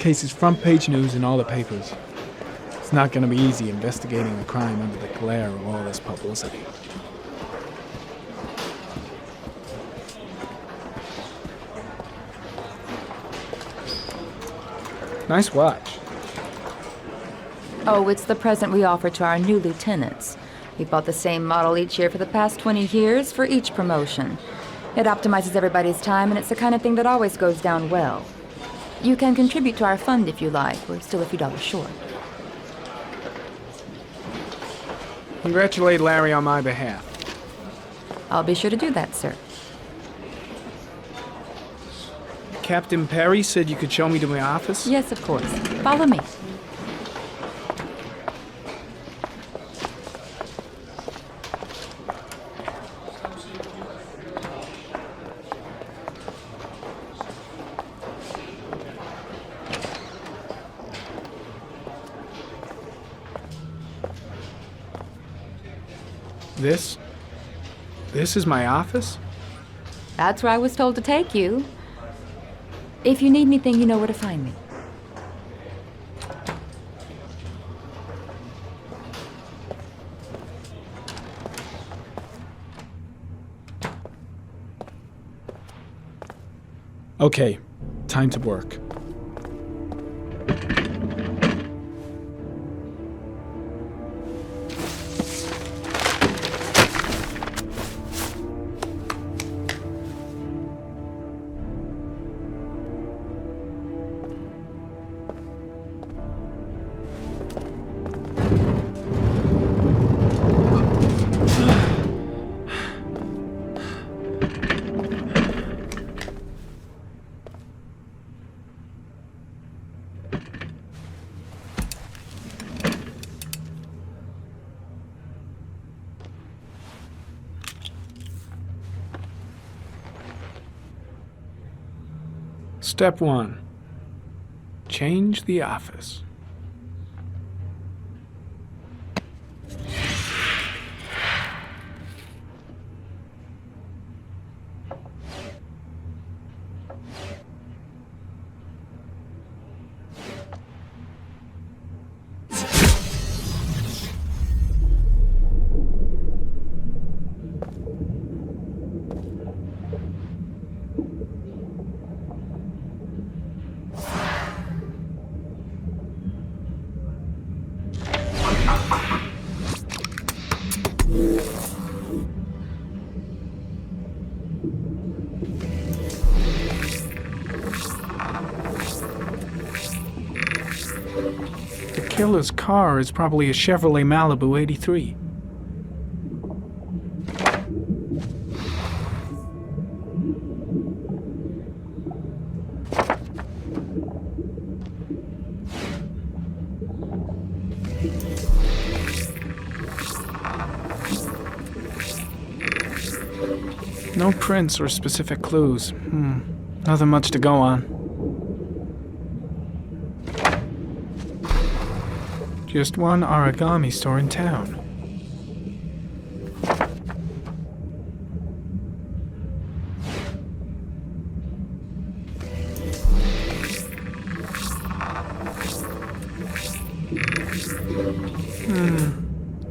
Case is front page news in all the papers. It's not going to be easy investigating a crime under the glare of all this publicity. Nice watch. Oh, it's the present we offer to our new lieutenants. We bought the same model each year for the past 20 years for each promotion. It optimizes everybody's time, and it's the kind of thing that always goes down well. You can contribute to our fund if you like. We're still a few dollars short. Congratulate Larry on my behalf. I'll be sure to do that, sir. Captain Perry said you could show me to my office? Yes, of course. Follow me. This is my office? That's where I was told to take you. If you need anything, you know where to find me. Okay, time to work. Step 1. Change the office. The killer's car is probably a Chevrolet Malibu 83. No prints or specific clues. Nothing much to go on. Just one origami store in town.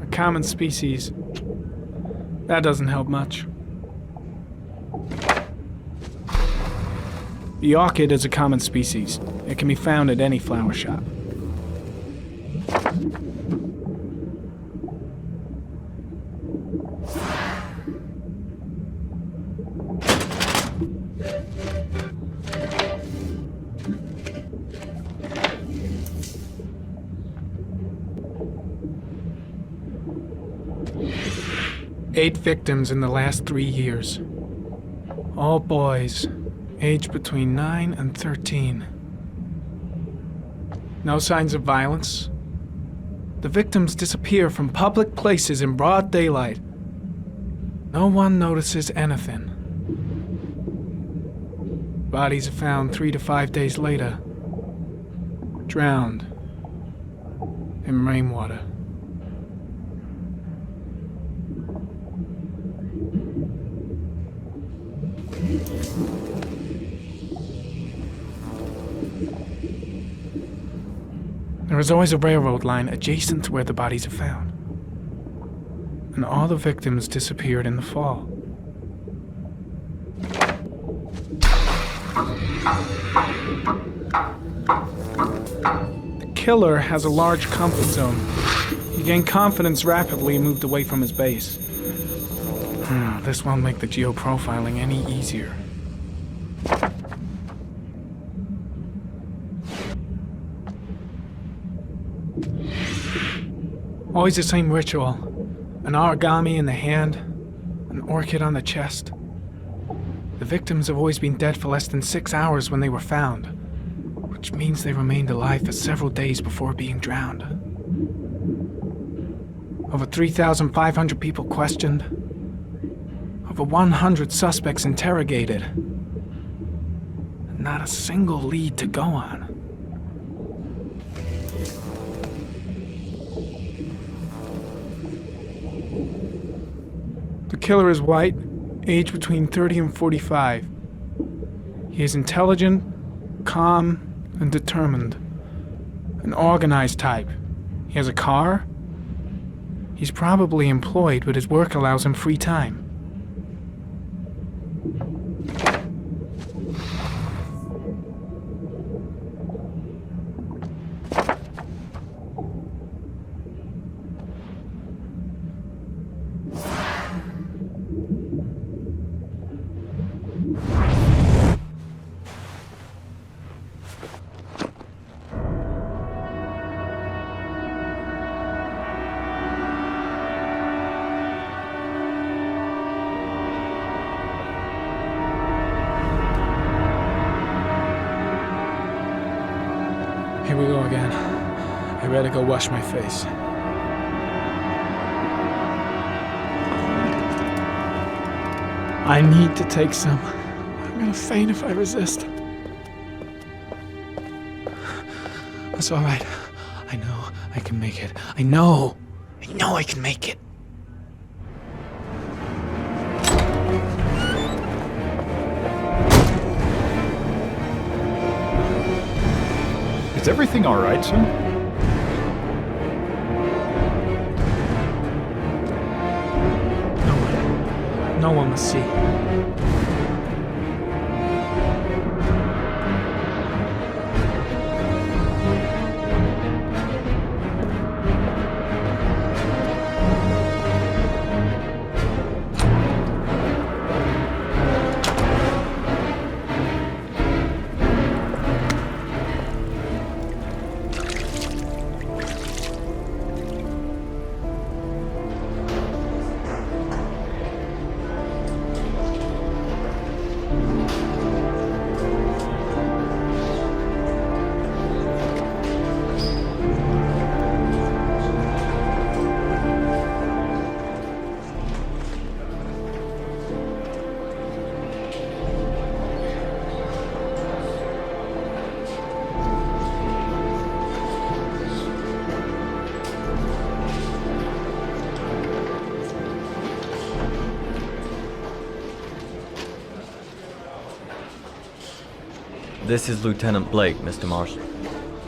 A common species. That doesn't help much. The orchid is a common species. It can be found at any flower shop. Eight victims in the last 3 years. All boys, aged between 9 and 13. No signs of violence. The victims disappear from public places in broad daylight. No one notices anything. Bodies are found 3 to 5 days later, drowned in rainwater. There is always a railroad line adjacent to where the bodies are found. And all the victims disappeared in the fall. The killer has a large comfort zone. He gained confidence rapidly and moved away from his base. This won't make the geoprofiling any easier. Always the same ritual. An origami in the hand, an orchid on the chest. The victims have always been dead for less than 6 hours when they were found, which means they remained alive for several days before being drowned. Over 3,500 people questioned. Over 100 suspects interrogated. Not a single lead to go on. The killer is white, aged between 30 and 45. He is intelligent, calm, and determined. An organized type. He has a car. He's probably employed, but his work allows him free time. Here we go again. I better go wash my face. I need to take some. I'm gonna faint if I resist. That's all right. I know I can make it. I know I can make it. Is everything all right, son? No one must see. This is Lieutenant Blake, Mr. Marshall.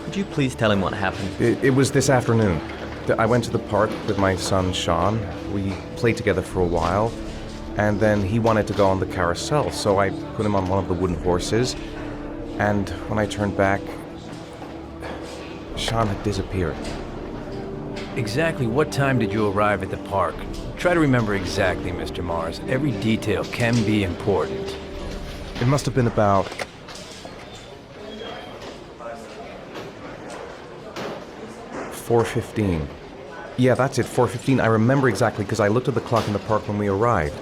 Could you please tell him what happened? It was this afternoon. I went to the park with my son, Sean. We played together for a while, and then he wanted to go on the carousel, so I put him on one of the wooden horses, and when I turned back, Sean had disappeared. Exactly what time did you arrive at the park? Try to remember exactly, Mr. Mars. Every detail can be important. It must have been about 4:15. Yeah, that's it, 4:15. I remember exactly because I looked at the clock in the park when we arrived.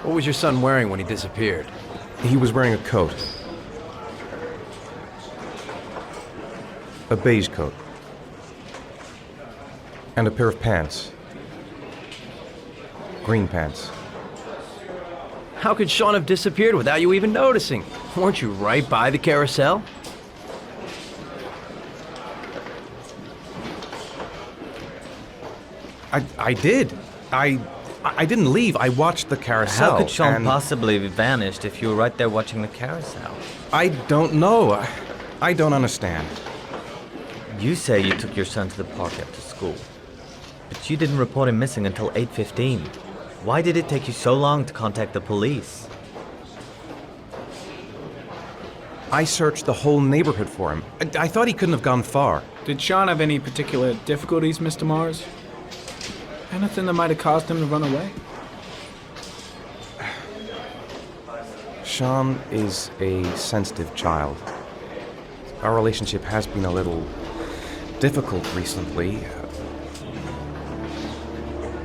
What was your son wearing when he disappeared? He was wearing a coat. A beige coat. And a pair of pants. Green pants. How could Sean have disappeared without you even noticing? Weren't you right by the carousel? I did. I didn't leave. I watched the carousel. How could Sean possibly have vanished if you were right there watching the carousel? I don't know. I don't understand. You say you took your son to the park after school, but you didn't report him missing until 8:15. Why did it take you so long to contact the police? I searched the whole neighborhood for him. I thought he couldn't have gone far. Did Sean have any particular difficulties, Mr. Mars? Anything that might have caused him to run away? Sean is a sensitive child. Our relationship has been a little difficult recently.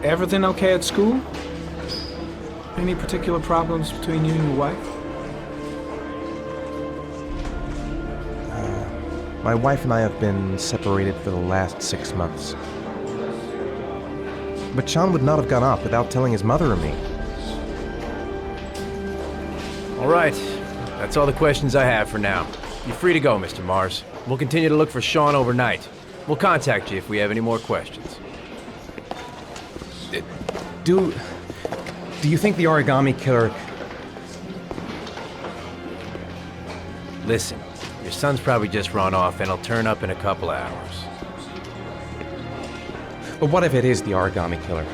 Everything okay at school? Any particular problems between you and your wife? My wife and I have been separated for the last 6 months. But Sean would not have gone off without telling his mother or me. All right. That's all the questions I have for now. You're free to go, Mr. Mars. We'll continue to look for Sean overnight. We'll contact you if we have any more questions. Do you think the Origami Killer... Listen, your son's probably just run off and he'll turn up in a couple hours. But what if it is the Origami Killer?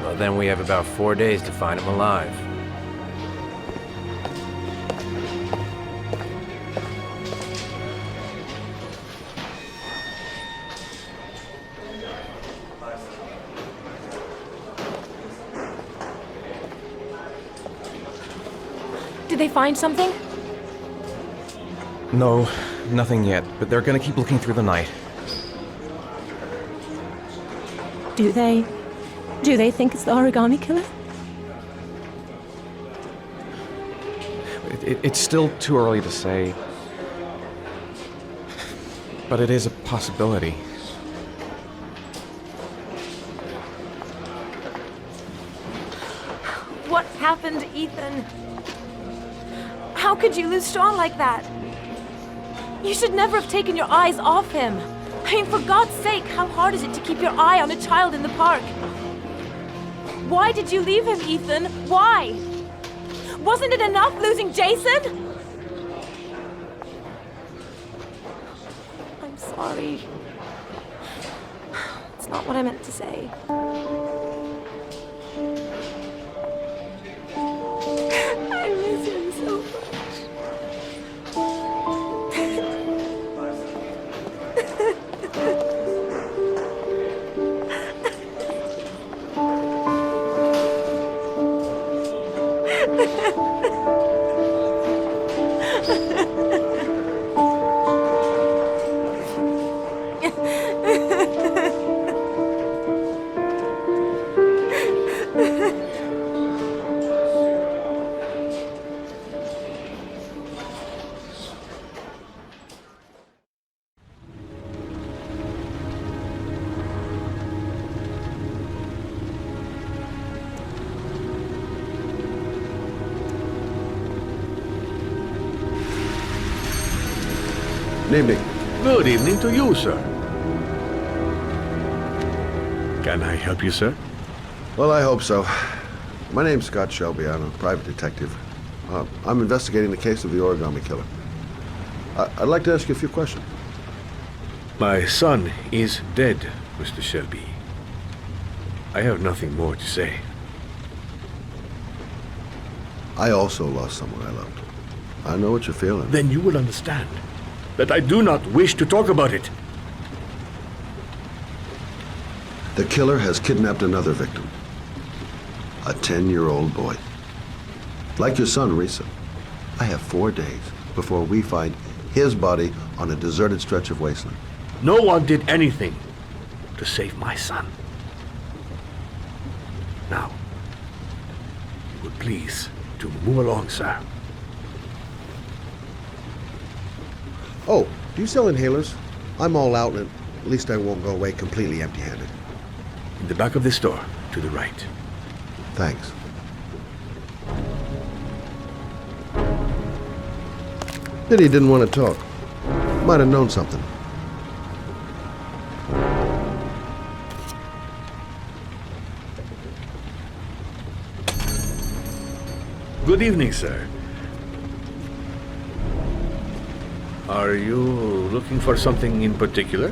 Well, then we have about 4 days to find him alive. Did they find something? No, nothing yet, but they're gonna keep looking through the night. Do they think it's the Origami Killer? It's still too early to say. But it is a possibility. What happened, Ethan? How could you lose Sean like that? You should never have taken your eyes off him. I mean, for God's sake, how hard is it to keep your eye on a child in the park? Why did you leave him, Ethan? Why? Wasn't it enough losing Jason? I'm sorry. It's not what I meant to say. I miss him so much. Good evening. Good evening to you, sir. Can I help you, sir? Well, I hope so. My name's Scott Shelby. I'm a private detective. I'm investigating the case of the Origami Killer. I'd like to ask you a few questions. My son is dead, Mr. Shelby. I have nothing more to say. I also lost someone I loved. I know what you're feeling. Then you will understand that I do not wish to talk about it. The killer has kidnapped another victim. A 10-year-old boy. Like your son, Risa. I have 4 days before we find his body on a deserted stretch of wasteland. No one did anything to save my son. Now, you would please to move along, sir. Oh, do you sell inhalers? I'm all out, and at least I won't go away completely empty-handed. In the back of this store, to the right. Thanks. Pity he didn't want to talk. Might have known something. Good evening, sir. Are you looking for something in particular?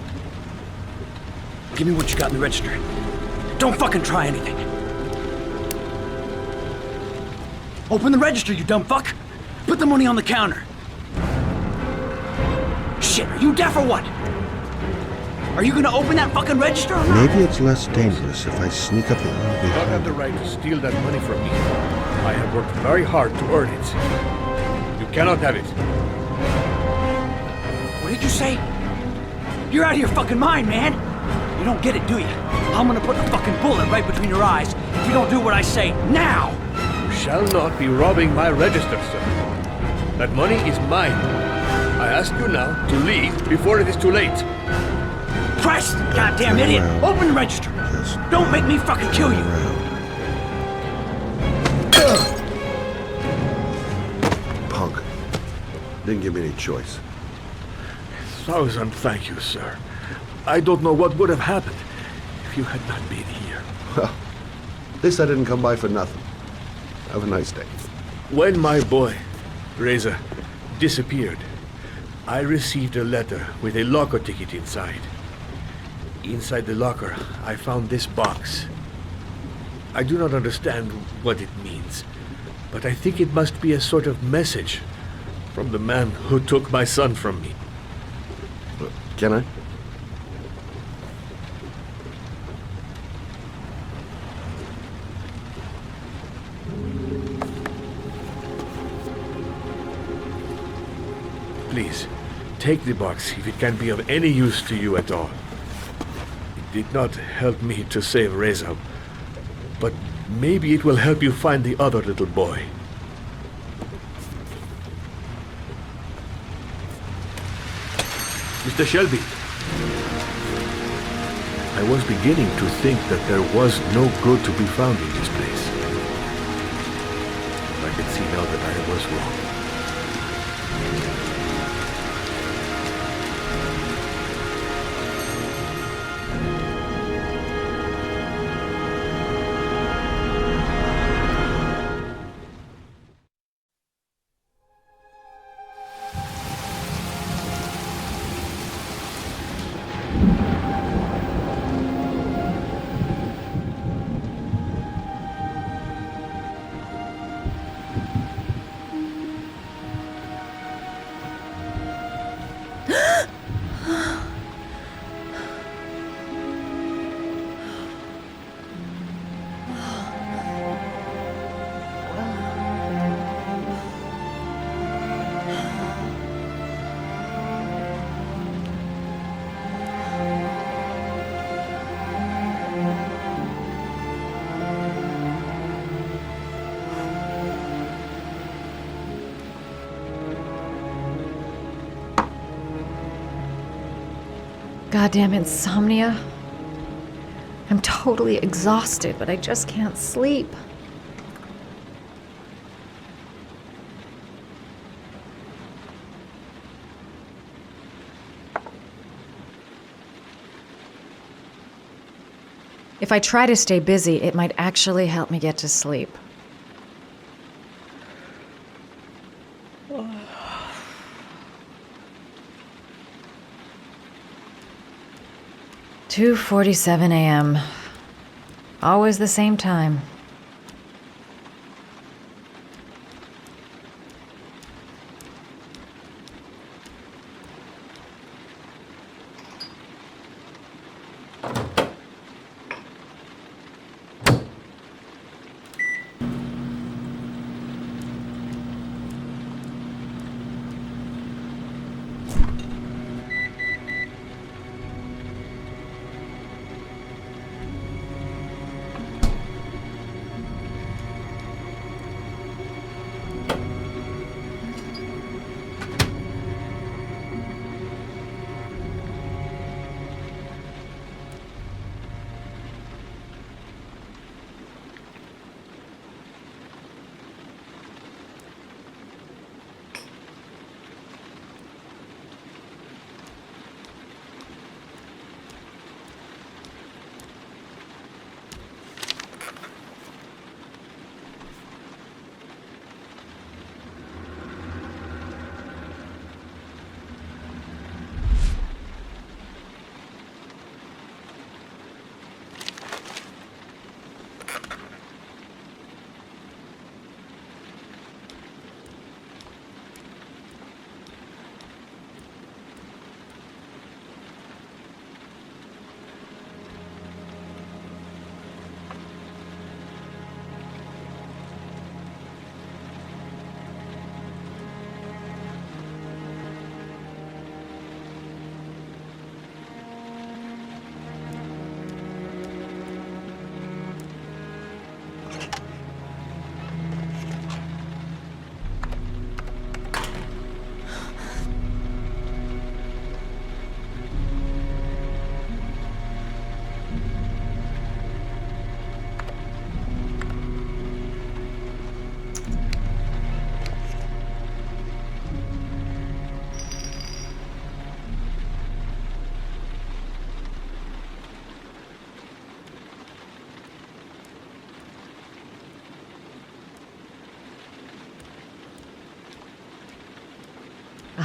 Give me what you got in the register. Don't fucking try anything. Open the register, you dumb fuck! Put the money on the counter! Shit, are you deaf or what? Are you gonna open that fucking register or not? Maybe it's less dangerous if I sneak up the You don't have the right to steal that money from me. I have worked very hard to earn it. You cannot have it. What did you say? You're out of your fucking mind, man! You don't get it, do you? I'm gonna put a fucking bullet right between your eyes if you don't do what I say now! You shall not be robbing my register, sir. That money is mine. I ask you now to leave before it is too late. Christ, goddamn idiot! Open the register! Don't make me fucking kill you! Punk. Didn't give me any choice. 1,000 thank you, sir. I don't know what would have happened if you had not been here. Well, at least I didn't come by for nothing. Have a nice day. When my boy, Reza, disappeared, I received a letter with a locker ticket inside. Inside the locker, I found this box. I do not understand what it means, but I think it must be a sort of message from the man who took my son from me. Can I? Please, take the box if it can be of any use to you at all. It did not help me to save Reza, but maybe it will help you find the other little boy. Mr. Shelby, I was beginning to think that there was no good to be found in this place. I can see now that I was wrong. Goddamn insomnia. I'm totally exhausted, but I just can't sleep. If I try to stay busy, it might actually help me get to sleep. Oh. 2:47 a.m. Always the same time.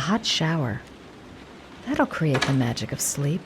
hot shower. That'll create the magic of sleep.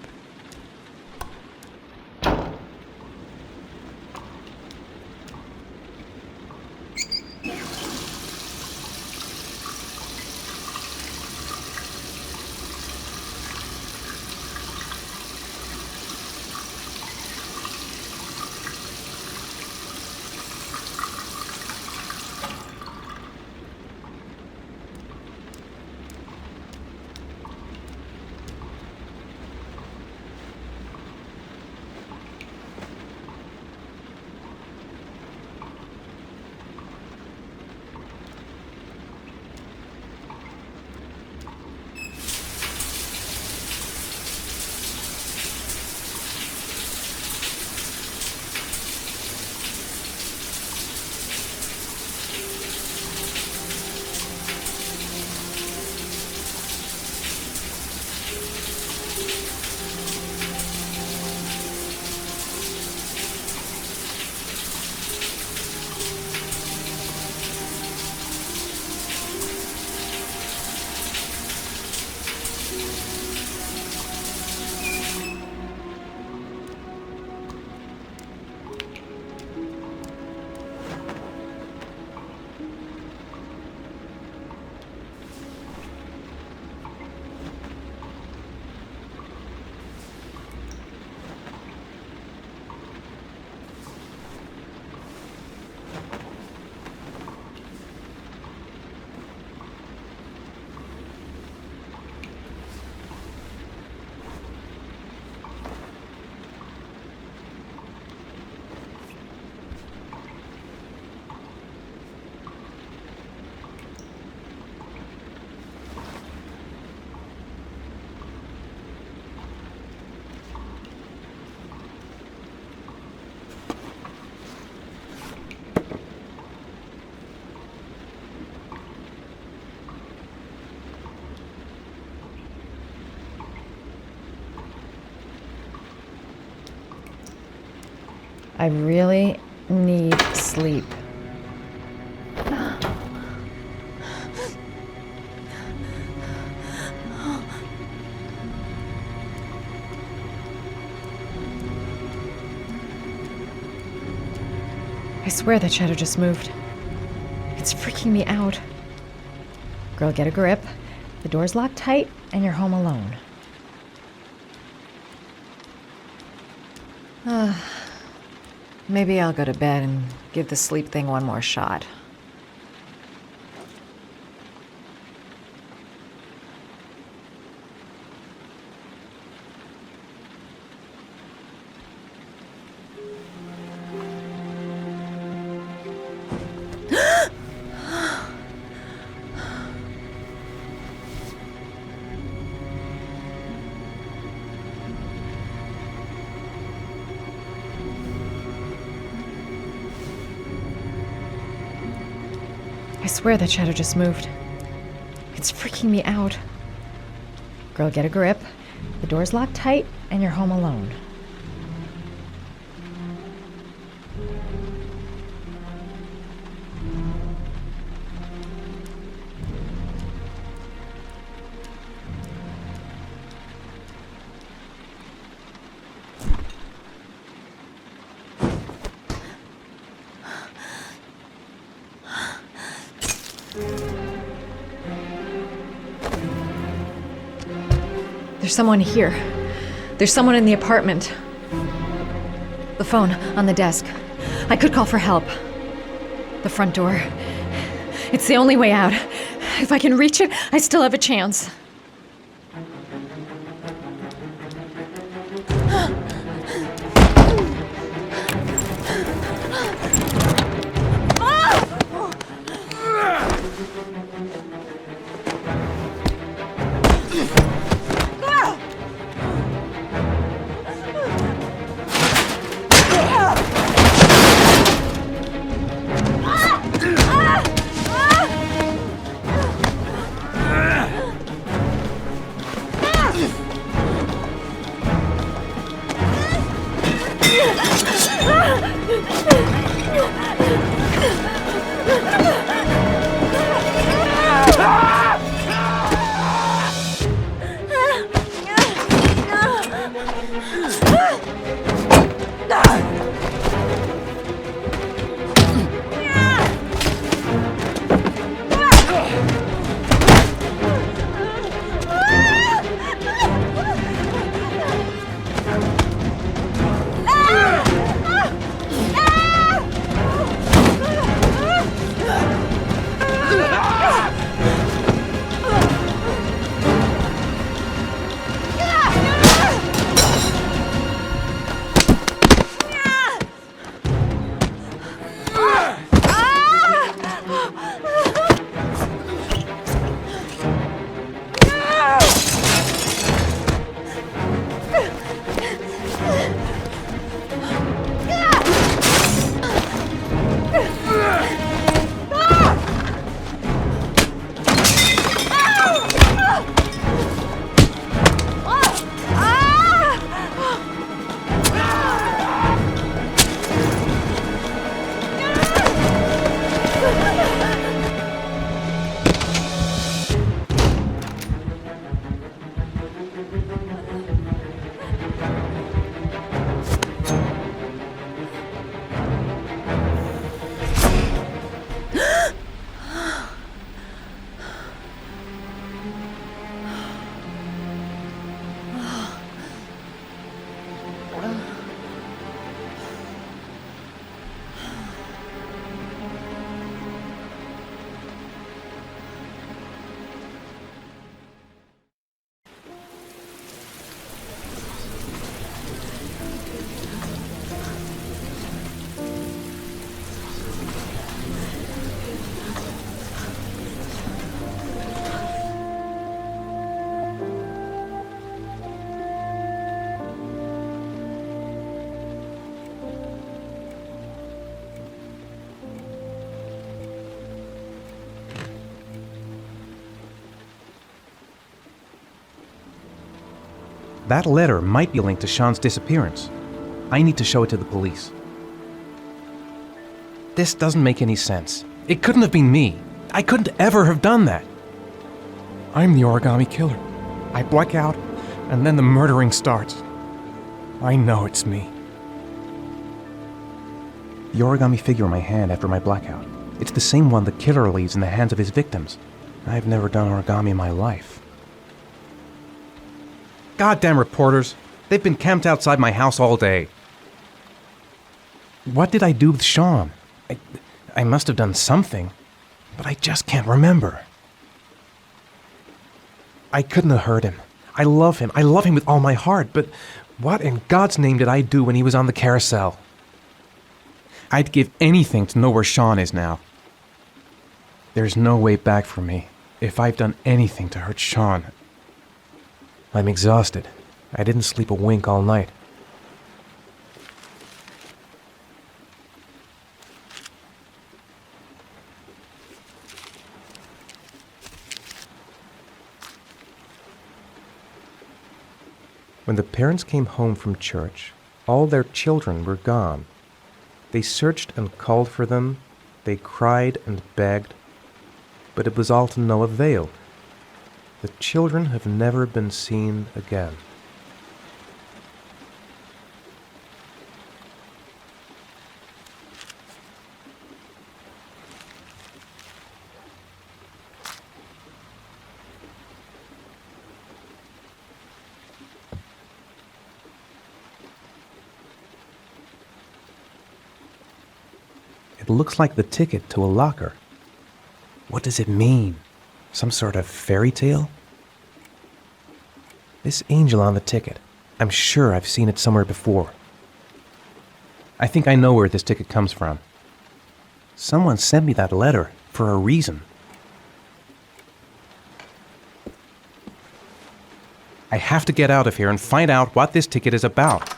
I really need sleep. I swear that shadow just moved. It's freaking me out. Girl, get a grip. The door's locked tight, and you're home alone. Maybe I'll go to bed and give the sleep thing one more shot. I swear that shadow just moved. It's freaking me out. Girl, get a grip. The door's locked tight, and you're home alone. There's someone here. There's someone in the apartment. The phone on the desk. I could call for help. The front door. It's the only way out. If I can reach it, I still have a chance. That letter might be linked to Sean's disappearance. I need to show it to the police. This doesn't make any sense. It couldn't have been me. I couldn't ever have done that. I'm the Origami Killer. I black out, and then the murdering starts. I know it's me. The origami figure in my hand after my blackout. It's the same one the killer leaves in the hands of his victims. I've never done origami in my life. Goddamn reporters. They've been camped outside my house all day. What did I do with Sean? I must have done something, but I just can't remember. I couldn't have hurt him. I love him. I love him with all my heart, but what in God's name did I do when he was on the carousel? I'd give anything to know where Sean is now. There's no way back for me if I've done anything to hurt Sean. I'm exhausted. I didn't sleep a wink all night. When the parents came home from church, all their children were gone. They searched and called for them. They cried and begged, but it was all to no avail. The children have never been seen again. It looks like the ticket to a locker. What does it mean? Some sort of fairy tale? This angel on the ticket, I'm sure I've seen it somewhere before. I think I know where this ticket comes from. Someone sent me that letter for a reason. I have to get out of here and find out what this ticket is about.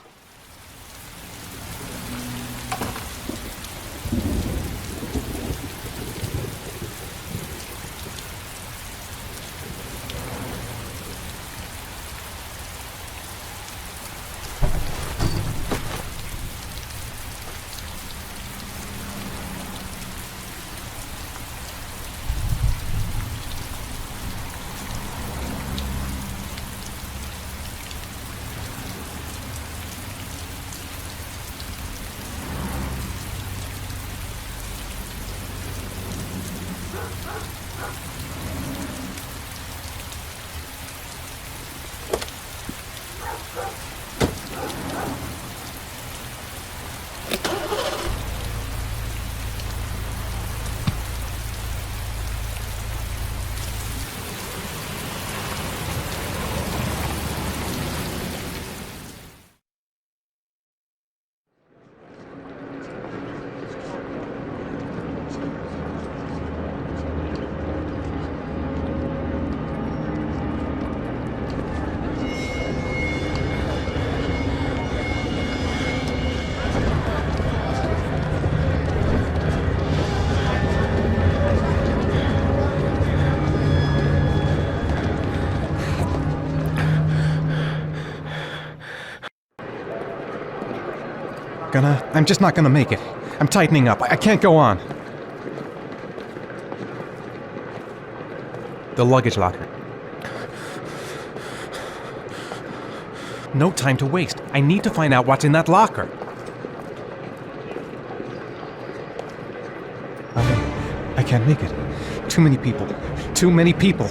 I'm just not gonna make it. I'm tightening up. I can't go on. The luggage locker. No time to waste. I need to find out what's in that locker. I can't make it. Too many people. Too many people.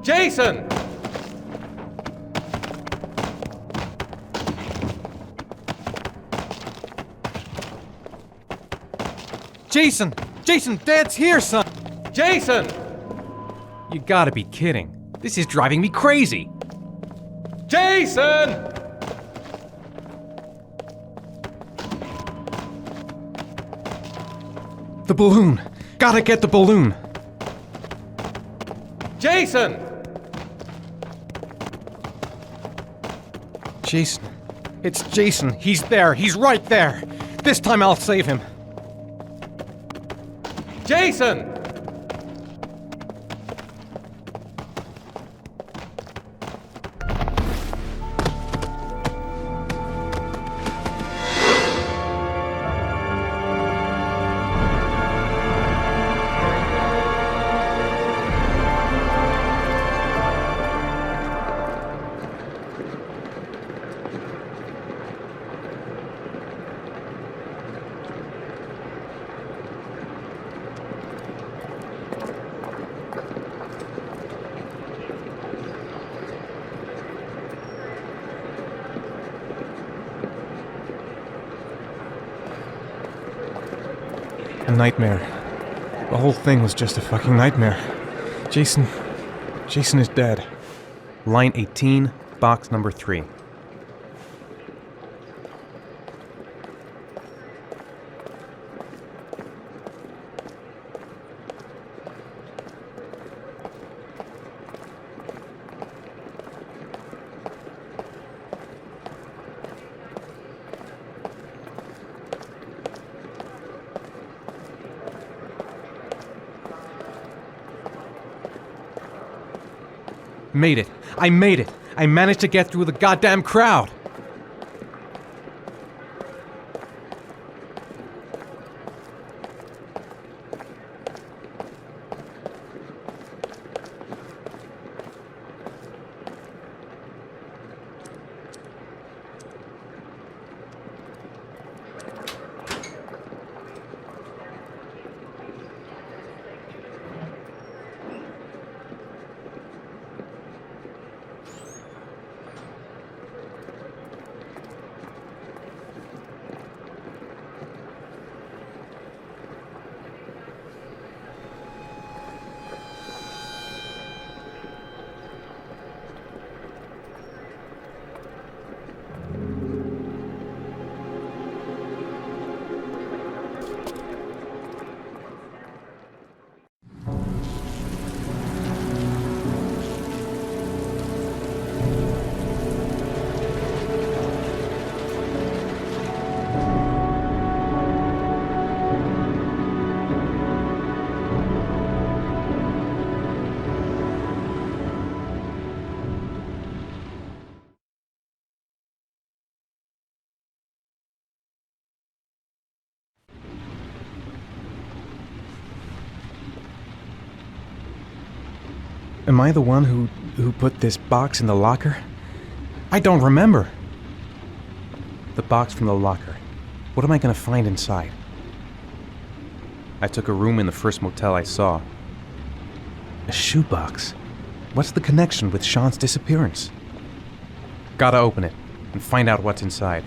Jason! Jason! Jason, Dad's here, son! Jason! You gotta be kidding. This is driving me crazy. Jason! The balloon! Gotta get the balloon! Jason! Jason. It's Jason. He's there. He's right there. This time I'll save him. Jason! A nightmare. The whole thing was just a fucking nightmare. Jason is dead. Line 18, box number 3. Made it. I made it. I managed to get through the goddamn crowd. Am I the one who put this box in the locker? I don't remember. The box from the locker. What am I going to find inside? I took a room in the first motel I saw. A shoebox. What's the connection with Sean's disappearance? Gotta open it and find out what's inside.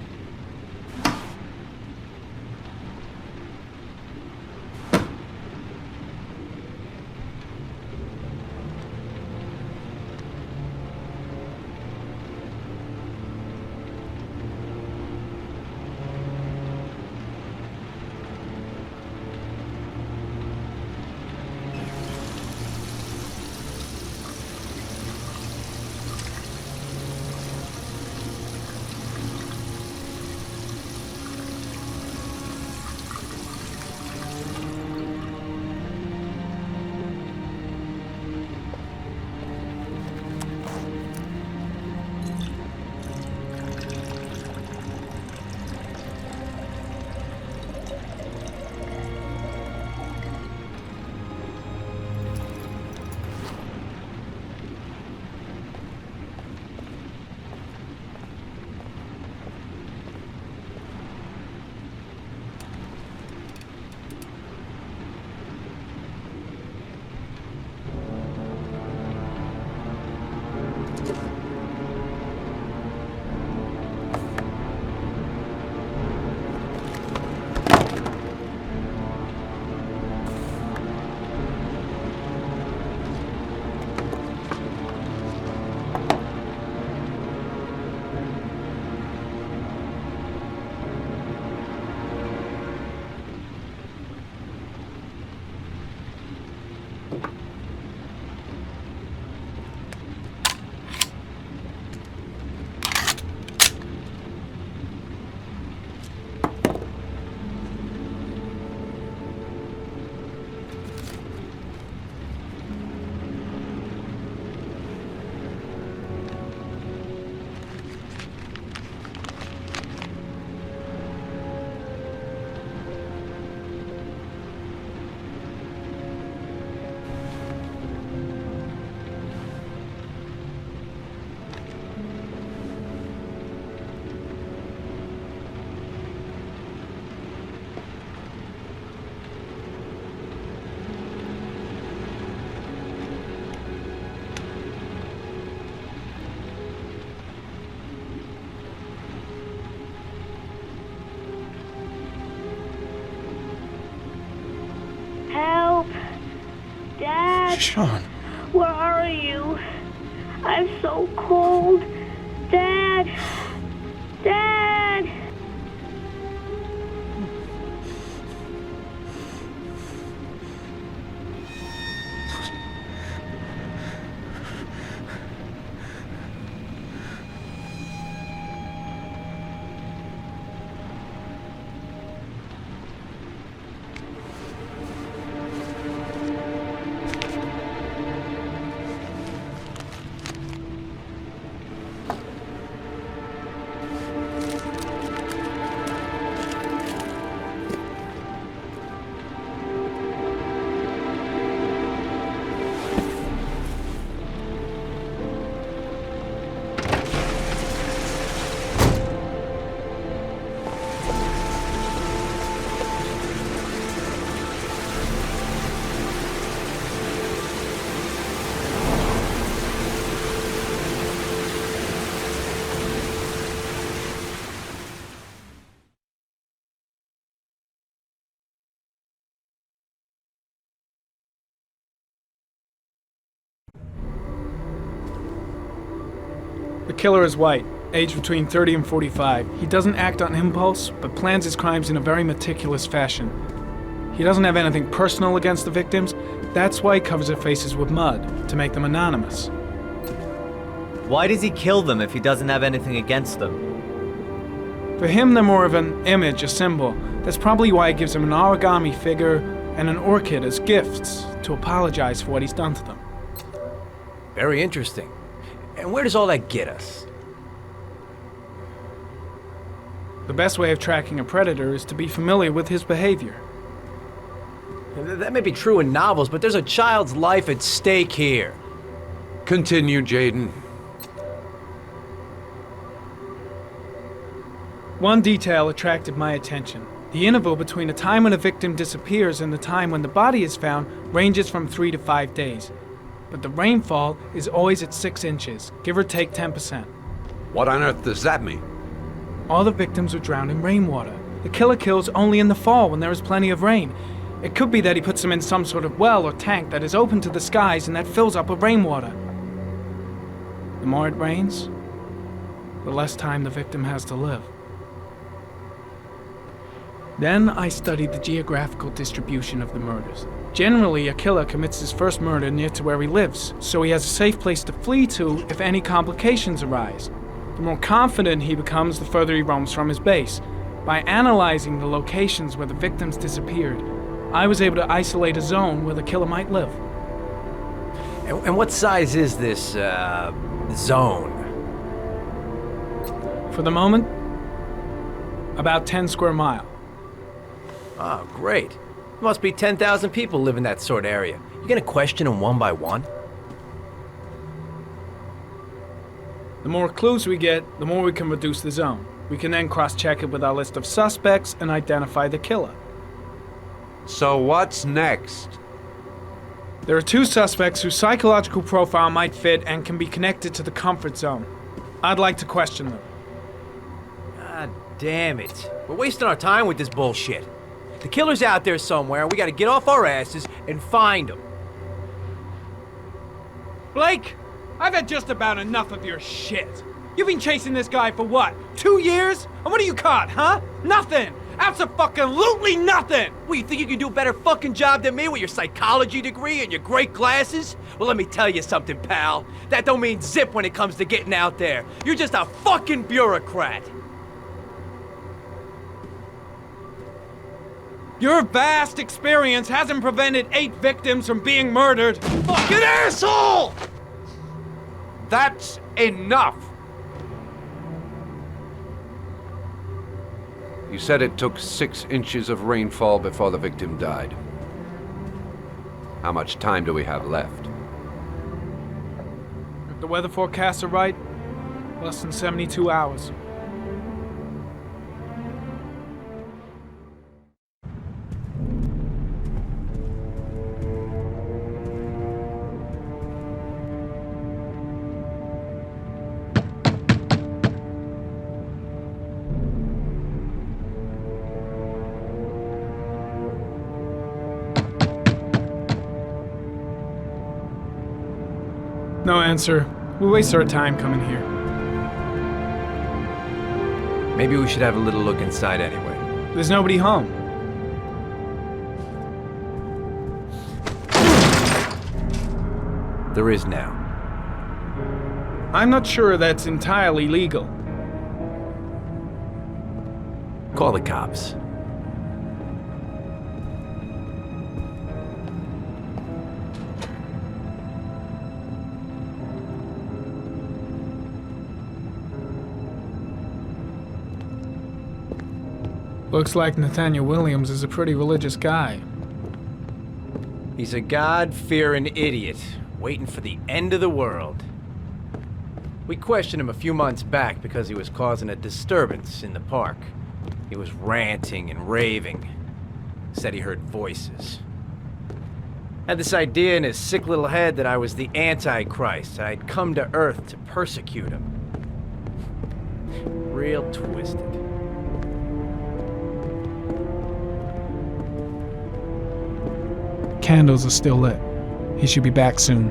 Help! Dad! Sean! Where are you? I'm so cold. Dad! Dad! The killer is white, aged between 30 and 45. He doesn't act on impulse, but plans his crimes in a very meticulous fashion. He doesn't have anything personal against the victims. That's why he covers their faces with mud, to make them anonymous. Why does he kill them if he doesn't have anything against them? For him, they're more of an image, a symbol. That's probably why he gives them an origami figure and an orchid as gifts to apologize for what he's done to them. Very interesting. And where does all that get us? The best way of tracking a predator is to be familiar with his behavior. That may be true in novels, but there's a child's life at stake here. Continue, Jaden. One detail attracted my attention. The interval between the time when a victim disappears and the time when the body is found ranges from 3 to 5 days. But the rainfall is always at 6 inches, give or take 10%. What on earth does that mean? All the victims were drowned in rainwater. The killer kills only in the fall when there is plenty of rain. It could be that he puts them in some sort of well or tank that is open to the skies and that fills up with rainwater. The more it rains, the less time the victim has to live. Then I studied the geographical distribution of the murders. Generally, a killer commits his first murder near to where he lives, so he has a safe place to flee to if any complications arise. The more confident he becomes, the further he roams from his base. By analyzing the locations where the victims disappeared, I was able to isolate a zone where the killer might live. And what size is this, zone? For the moment, about 10 square miles. Oh, great. Must be 10,000 people live in that sort of area. You gonna question them one by one? The more clues we get, the more we can reduce the zone. We can then cross-check it with our list of suspects and identify the killer. So what's next? There are 2 suspects whose psychological profile might fit and can be connected to the comfort zone. I'd like to question them. God damn it. We're wasting our time with this bullshit. The killer's out there somewhere, and we gotta get off our asses and find him. Blake, I've had just about enough of your shit. You've been chasing this guy for what, 2 years? And what are you caught, huh? Nothing! Abso-fucking-lutely nothing! What, you think you can do a better fucking job than me with your psychology degree and your great glasses? Well, let me tell you something, pal. That don't mean zip when it comes to getting out there. You're just a fucking bureaucrat. Your vast experience hasn't prevented 8 victims from being murdered. Fucking asshole! That's enough! You said it took 6 inches of rainfall before the victim died. How much time do we have left? If the weather forecasts are right, less than 72 hours. No answer. We waste our time coming here. Maybe we should have a little look inside anyway. There's nobody home. There is now. I'm not sure that's entirely legal. Call the cops. Looks like Nathaniel Williams is a pretty religious guy. He's a God-fearing idiot, waiting for the end of the world. We questioned him a few months back because he was causing a disturbance in the park. He was ranting and raving. Said he heard voices. Had this idea in his sick little head that I was the Antichrist. I'd come to Earth to persecute him. Real twisted. Candles are still lit. He should be back soon.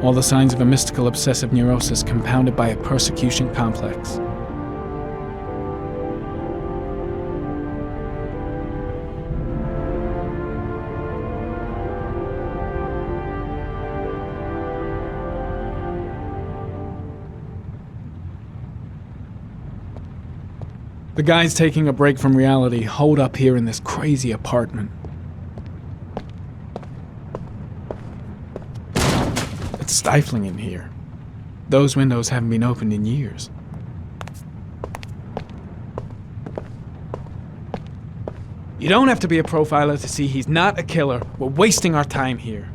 All the signs of a mystical obsessive neurosis compounded by a persecution complex. The guy's taking a break from reality, holed up here in this crazy apartment. It's stifling in here. Those windows haven't been opened in years. You don't have to be a profiler to see he's not a killer. We're wasting our time here.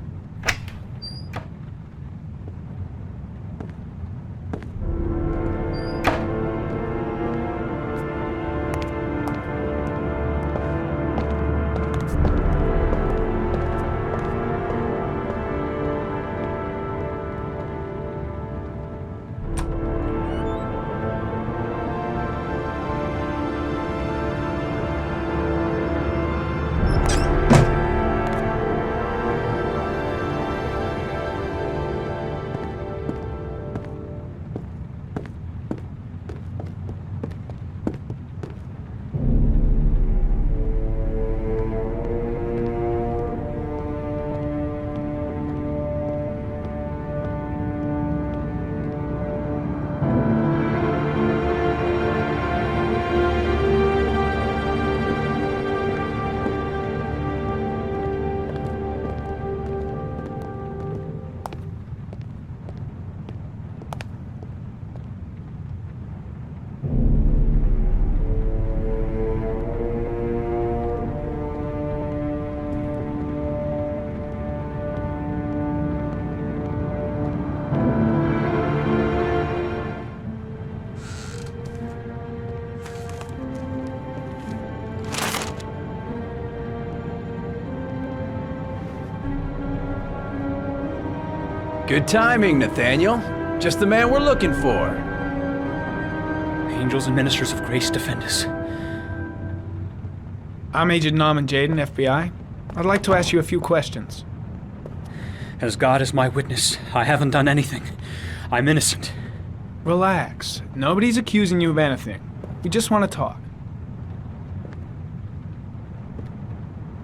Good timing, Nathaniel. Just the man we're looking for. Angels and ministers of grace defend us. I'm Agent Norman Jaden, FBI. I'd like to ask you a few questions. As God is my witness, I haven't done anything. I'm innocent. Relax. Nobody's accusing you of anything. We just want to talk.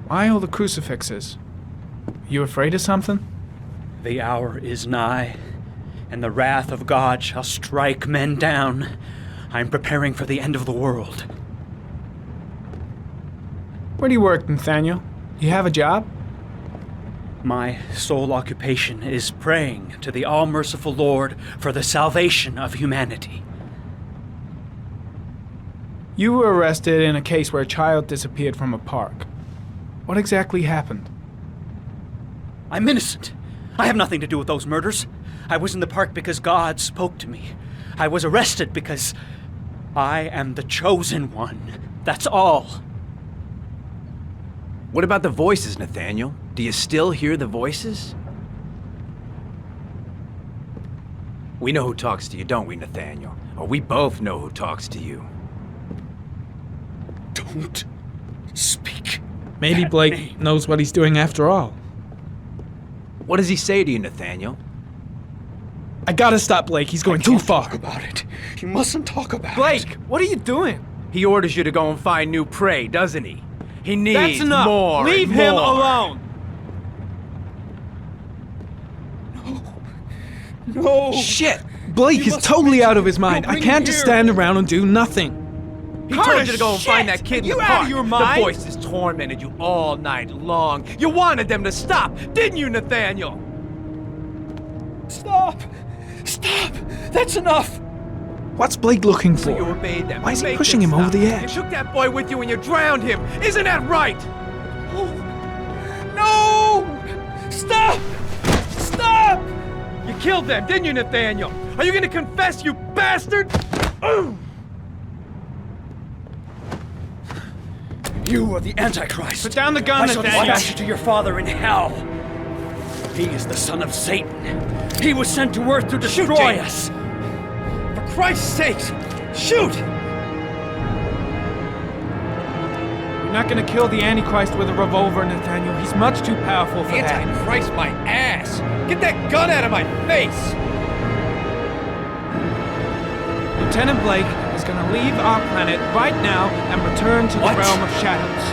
Why all the crucifixes? You afraid of something? The hour is nigh, and the wrath of God shall strike men down. I'm preparing for the end of the world. Where do you work, Nathaniel? You have a job? My sole occupation is praying to the all-merciful Lord for the salvation of humanity. You were arrested in a case where a child disappeared from a park. What exactly happened? I'm innocent. I have nothing to do with those murders. I was in the park because God spoke to me. I was arrested because I am the chosen one. That's all. What about the voices, Nathaniel? Do you still hear the voices? We know who talks to you, don't we, Nathaniel? Or we both know who talks to you. Don't speak. Maybe Blake knows what he's doing after all. What does he say to you, Nathaniel? I gotta stop Blake. He's going too far. Talk about it. You mustn't talk about Blake, it. what are you doing? He orders you to go and find new prey, doesn't he? He needs That's enough. more. Leave and him more. alone. No. Shit! Blake is totally out of his mind. I can't just stand around and do nothing. He told you to go and find that kid in You the out park. of your mind? The voices tormented you all night long. You wanted them to stop, didn't you, Nathaniel? Stop! Stop! That's enough! What's Blake looking for? So you obeyed them. Why is You he made pushing them him over stop. the edge? You took that boy with you and you drowned him. Isn't that right? No! Stop! Stop! You killed them, didn't you, Nathaniel? Are you gonna confess, you bastard? You are the Antichrist. Put down the gun, I shall Nathaniel. dispatch you to your father in hell. He is the son of Satan. He was sent to earth to destroy us. For Christ's sake, shoot! You're not gonna kill the Antichrist with a revolver, Nathaniel. He's much too powerful for that. Antichrist, my ass! Get that gun out of my face! Lieutenant Blake is gonna leave our planet right now and return to the realm of shadows.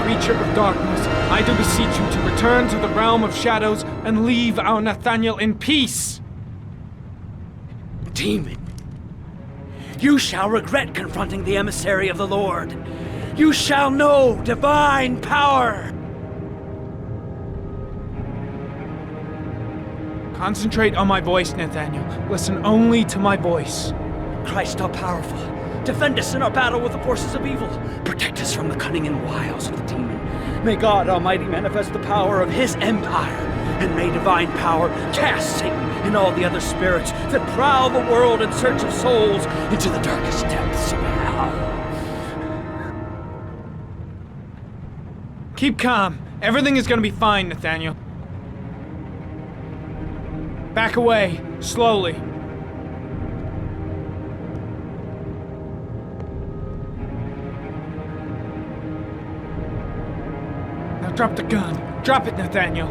Creature of darkness, I do beseech you to return to the realm of shadows and leave our Nathaniel in peace. Demon, you shall regret confronting the emissary of the Lord. You shall know divine power. Concentrate on my voice, Nathaniel. Listen only to my voice. Christ, all powerful, defend us in our battle with the forces of evil. Protect us from the cunning and wiles of the demon. May God Almighty manifest the power of his empire, and may divine power cast Satan and all the other spirits that prowl the world in search of souls into the darkest depths of hell. Keep calm. Everything is gonna be fine, Nathaniel. Back away, slowly. Now drop the gun. Drop it, Nathaniel.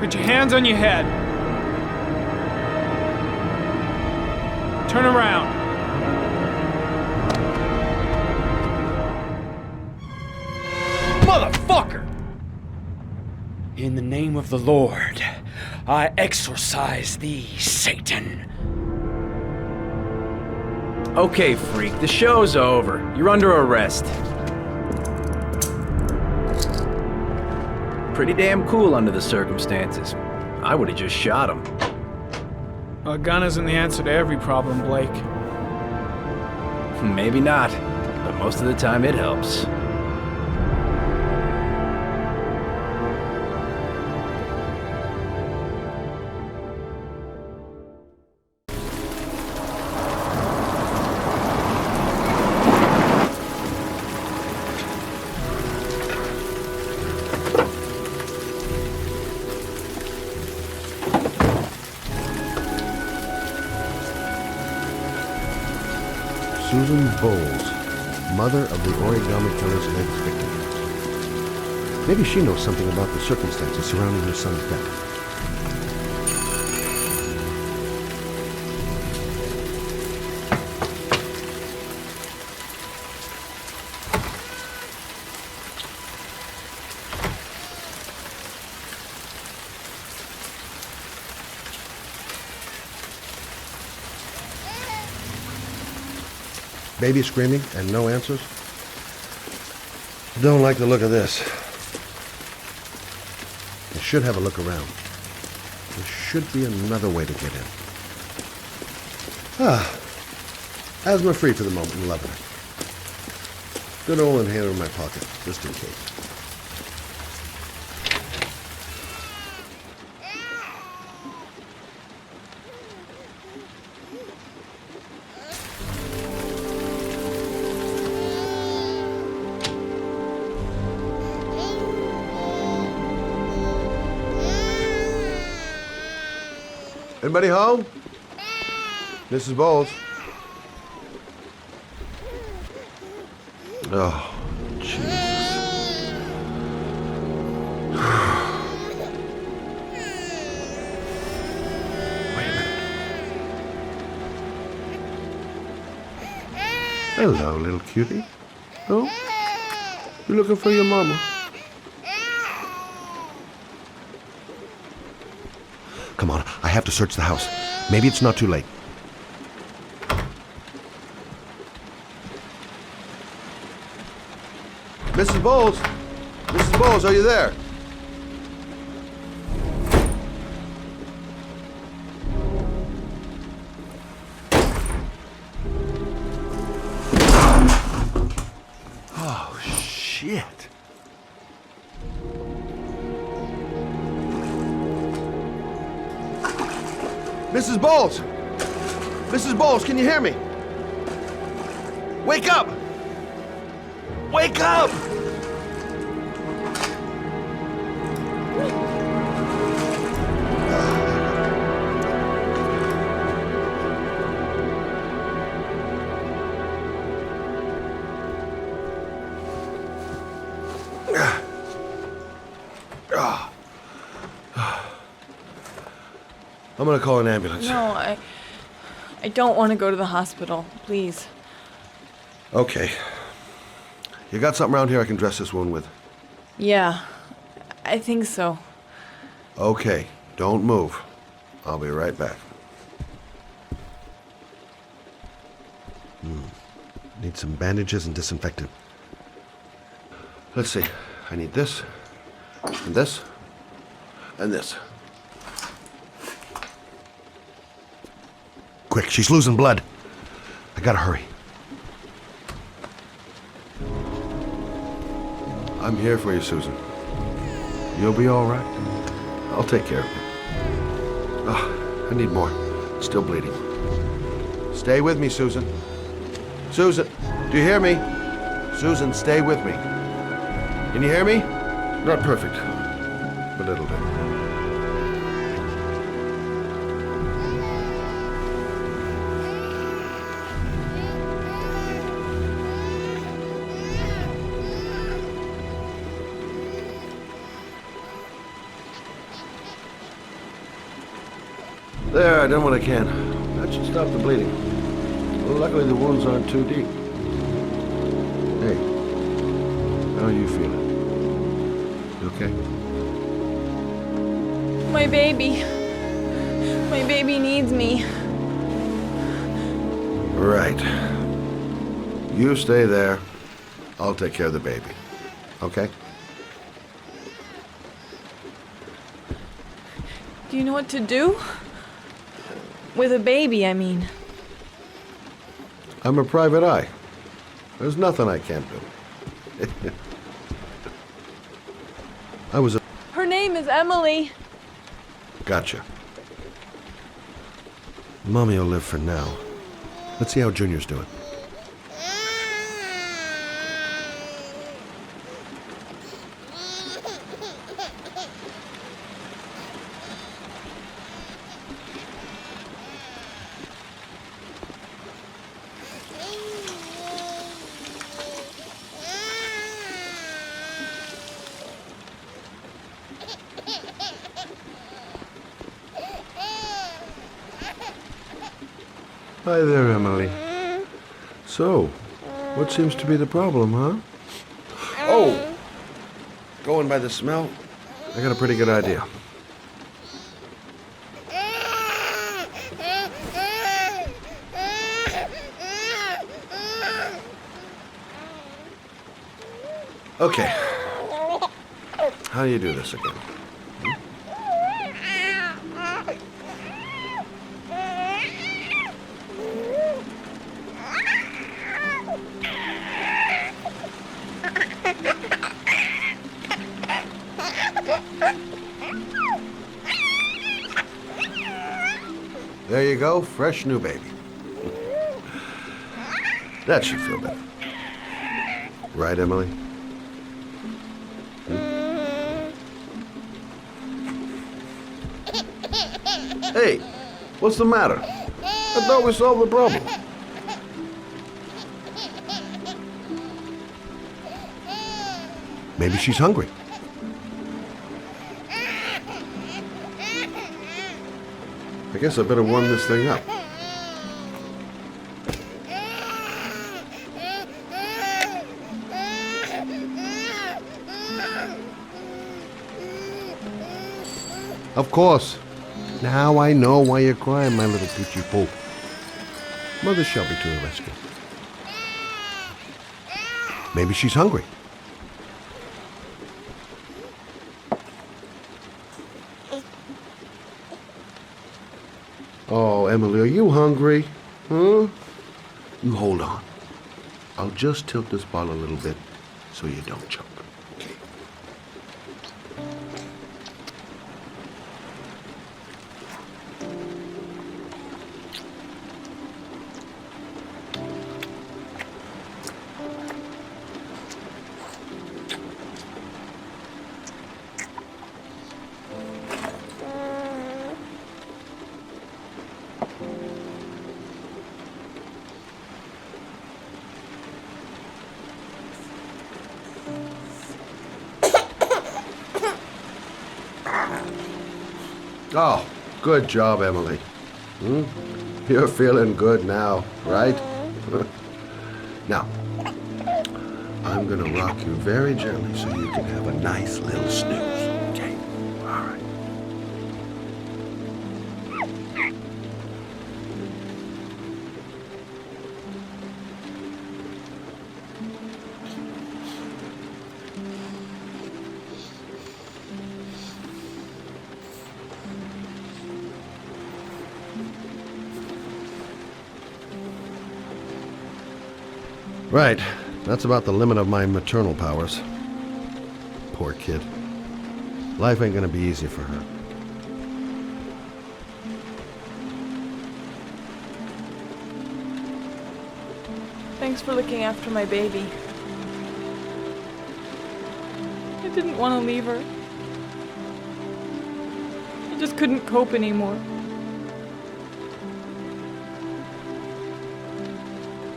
Put your hands on your head. Turn around. Motherfucker! In the name of the Lord, I exorcise thee, Satan. Okay, freak, the show's over. You're under arrest. Pretty damn cool under the circumstances. I would've just shot him. A gun isn't the answer to every problem, Blake. Maybe not, but most of the time it helps. Susan Bowles, mother of the Origami Killer's latest victim. Maybe she knows something about the circumstances surrounding her son's death. Baby screaming and no answers? Don't like the look of this. You should have a look around. There should be another way to get in. Asthma-free for the moment and loving it. Good old inhaler in my pocket, just in case. Anybody home? Mrs. Bowles. Oh, Jesus. Wait a minute. Hello, little cutie. Oh? You looking for your mama? Come on, I have to search the house. Maybe it's not too late. Mrs. Bowles! Mrs. Bowles, are you there? Oh, shit. Mrs. Bowles! Mrs. Bowles, can you hear me? Wake up! Wake up! I'm gonna call an ambulance. No, I don't want to go to the hospital. Please. Okay. You got something around here I can dress this wound with? Yeah, I think so. Okay, don't move. I'll be right back. Need some bandages and disinfectant. Let's see. I need this, and this, and this. Quick, she's losing blood. I gotta hurry. I'm here for you, Susan. You'll be all right. I'll take care of you. Oh, I need more. It's still bleeding. Stay with me, Susan. Susan, do you hear me? Susan, stay with me. Can you hear me? Not perfect, but it'll do. There, I done what I can. That should stop the bleeding. Well, luckily the wounds aren't too deep. Hey, how are you feeling? You okay? My baby. My baby needs me. Right. You stay there. I'll take care of the baby. Okay? Do you know what to do? With a baby, I mean. I'm a private eye. There's nothing I can't do. I was a... Her name is Emily. Gotcha. Mommy will live for now. Let's see how Junior's doing. Hi there, Emily. So, what seems to be the problem, huh? Oh! Going by the smell, I got a pretty good idea. Okay. How do you do this again? There you go, fresh new baby. That should feel better. Right, Emily? Hey, what's the matter? I thought we solved the problem. Maybe she's hungry. I guess I better warm this thing up. Of course. Now I know why you're crying, my little peachy poo. Mother Shelby to the rescue. Maybe she's hungry. Oh, Emily, are you hungry? Huh? You hold on. I'll just tilt this bottle a little bit so you don't choke. Okay. Oh, good job, Emily. You're feeling good now, right? Now, I'm gonna rock you very gently so you can have a nice little snooze. Okay? All right. Right. That's about the limit of my maternal powers. Poor kid. Life ain't gonna be easy for her. Thanks for looking after my baby. I didn't want to leave her. I just couldn't cope anymore.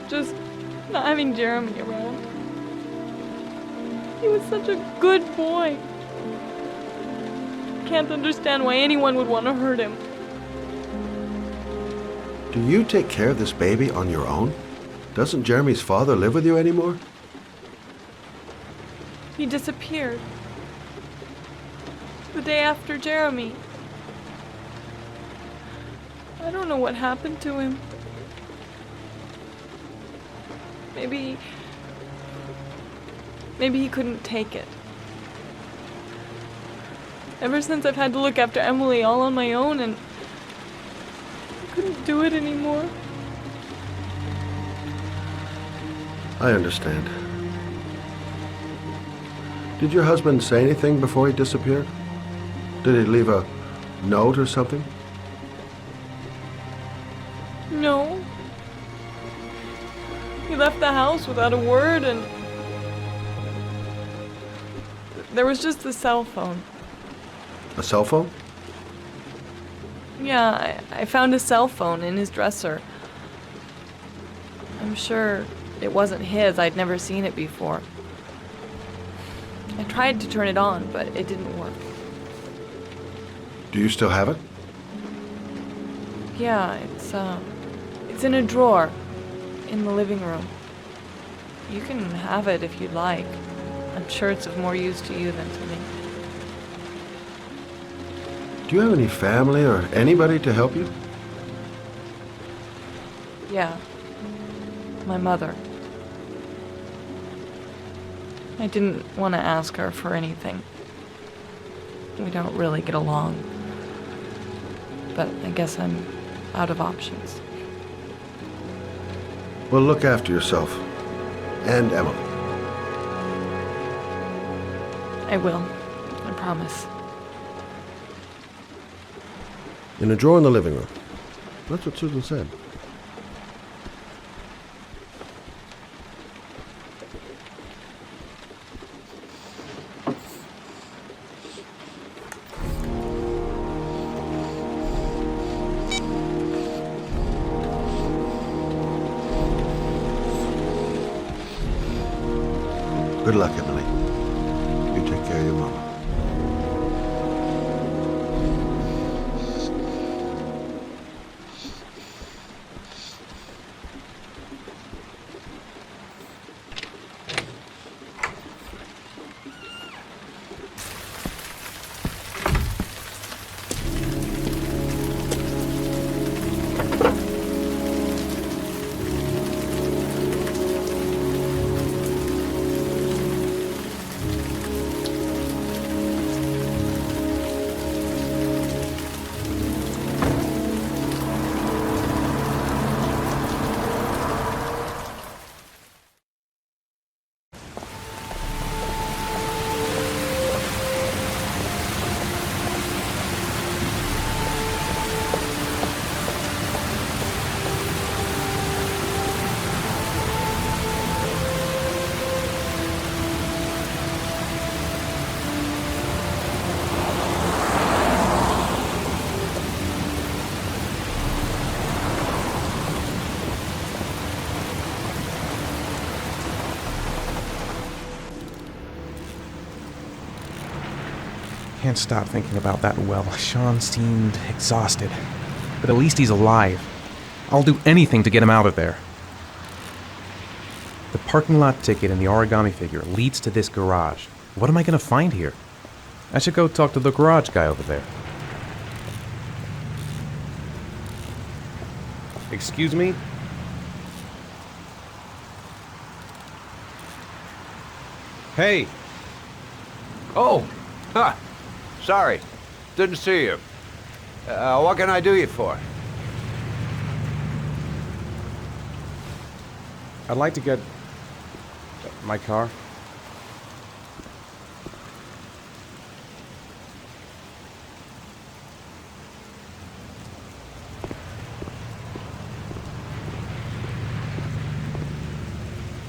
Just not having Jeremy around. He was such a good boy. Can't understand why anyone would want to hurt him. Do you take care of this baby on your own? Doesn't Jeremy's father live with you anymore? He disappeared. The day after Jeremy. I don't know what happened to him. Maybe he couldn't take it. Ever since I've had to look after Emily all on my own, and I couldn't do it anymore. I understand. Did your husband say anything before he disappeared? Did he leave a note or something? No. He left the house without a word, and there was just the cell phone. A cell phone? Yeah, I found a cell phone in his dresser. I'm sure it wasn't his. I'd never seen it before. I tried to turn it on, but it didn't work. Do you still have it? Yeah, it's in a drawer in the living room. You can have it if you'd like. I'm sure it's of more use to you than to me. Do you have any family or anybody to help you? Yeah. My mother. I didn't want to ask her for anything. We don't really get along. But I guess I'm out of options. Well, look after yourself. And Emily. I will. I promise. In a drawer in the living room. That's what Susan said. Good luck, Emily. You take care of your mama. Can't stop thinking about that well. Sean seemed exhausted. But at least he's alive. I'll do anything to get him out of there. The parking lot ticket and the origami figure leads to this garage. What am I going to find here? I should go talk to the garage guy over there. Excuse me? Hey! Oh! Ha! Sorry. Didn't see you. What can I do you for? I'd like to get My car?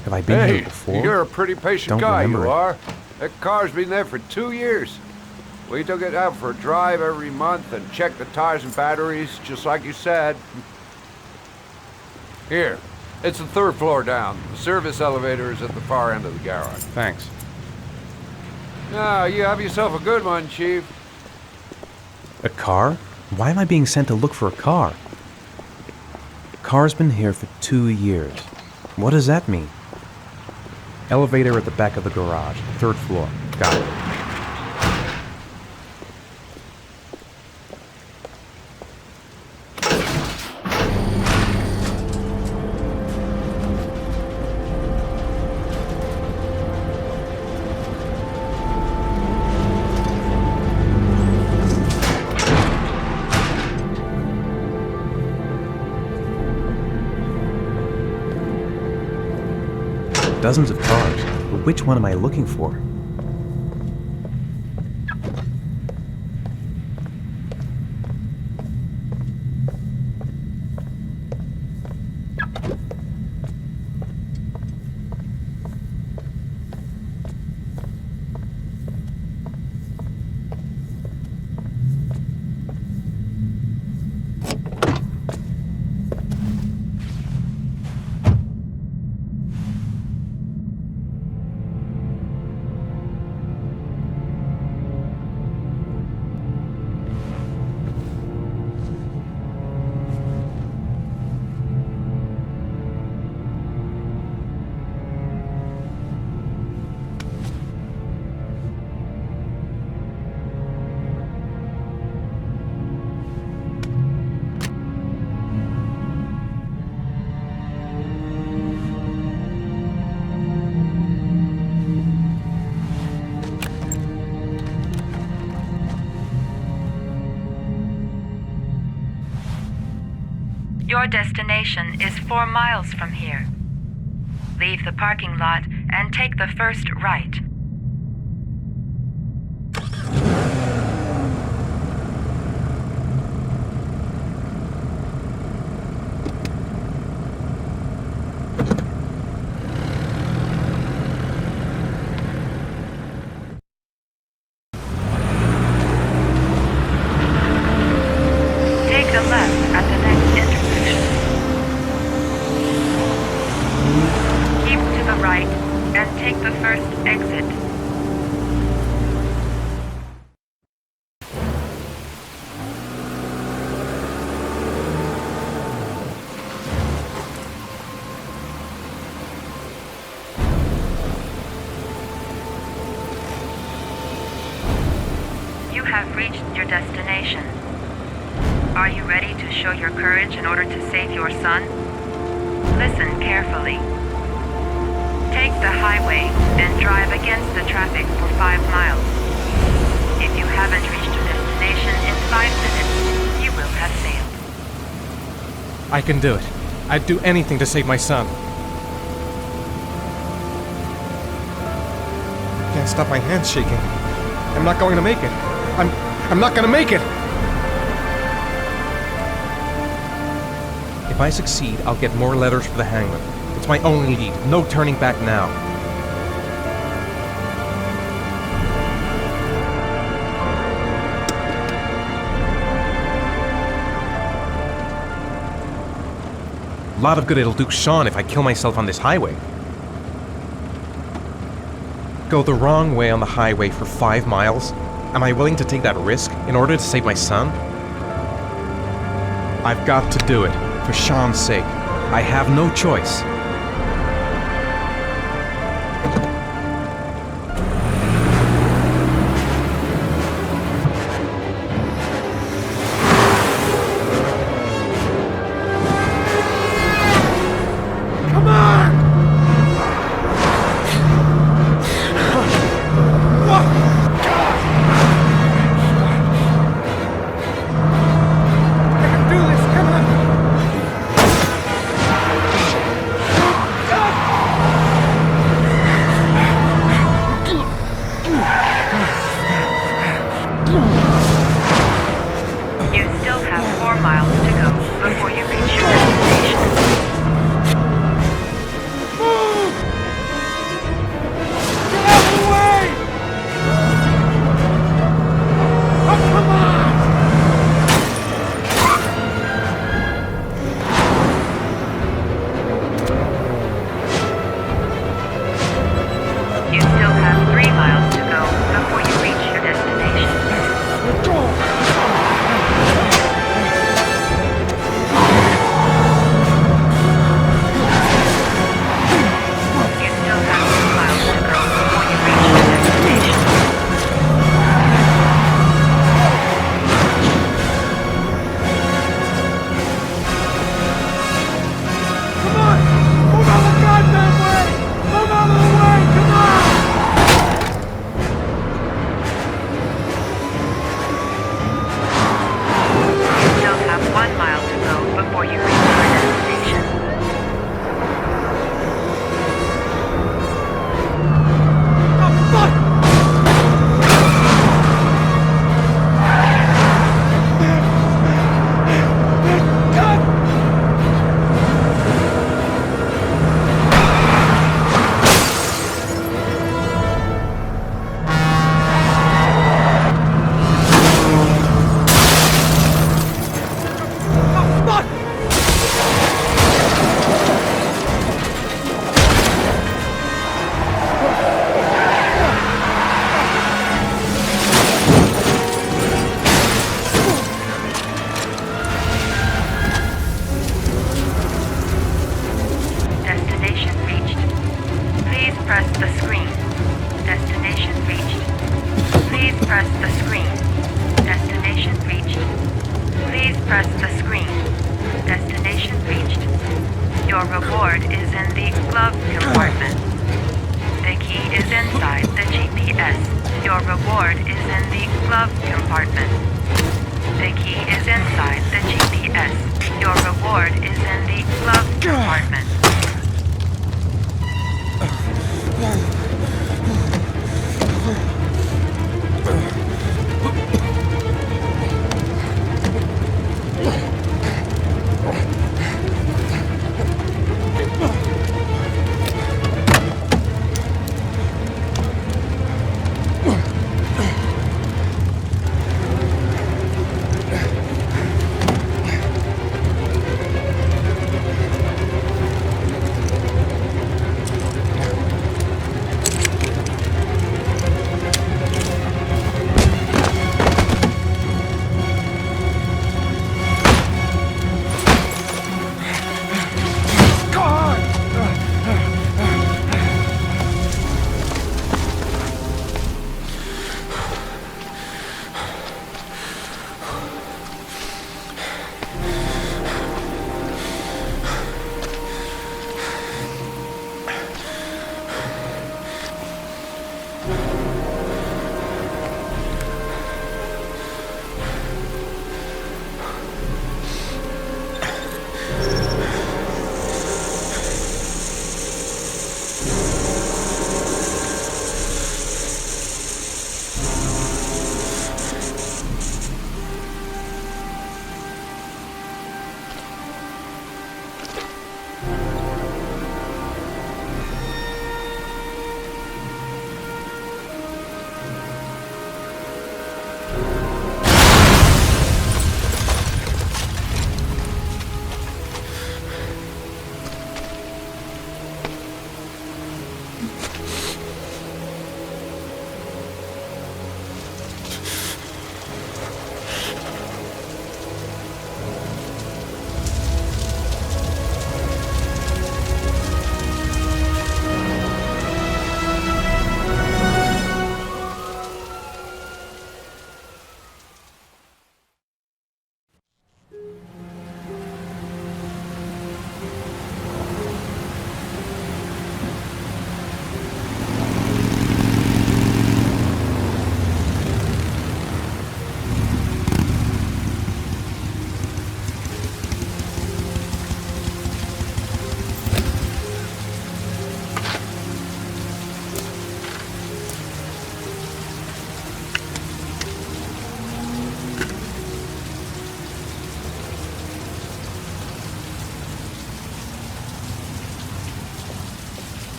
Have I been here before? You're a pretty patient Don't guy, remember you it. are. That car's been there for 2 years. We took it out for a drive every month and checked the tires and batteries, just like you said. Here, it's the 3rd floor down. The service elevator is at the far end of the garage. Thanks. Now, you have yourself a good one, Chief. A car? Why am I being sent to look for a car? Car's been here for 2 years. What does that mean? Elevator at the back of the garage, 3rd floor. Got it. Dozens of cars, but which one am I looking for? Your destination is 4 miles from here. Leave the parking lot and take the first right. Take a left at the next intersection. Keep to the right and take the first exit. You have reached your destination. Are you ready to show your courage in order to save your son? Listen carefully. Take the highway and drive against the traffic for 5 miles. If you haven't reached your destination in 5 minutes, you will have failed. I can do it. I'd do anything to save my son. Can't stop my hands shaking. I'm not going to make it. I'm not going to make it! If I succeed, I'll get more letters for the hangman. It's my only lead. No turning back now. A lot of good it'll do Sean if I kill myself on this highway. Go the wrong way on the highway for 5 miles? Am I willing to take that risk in order to save my son? I've got to do it, for Sean's sake. I have no choice. Come on! I can do this, come on! compartment. The key is inside the GPS. Your reward is in the glove compartment.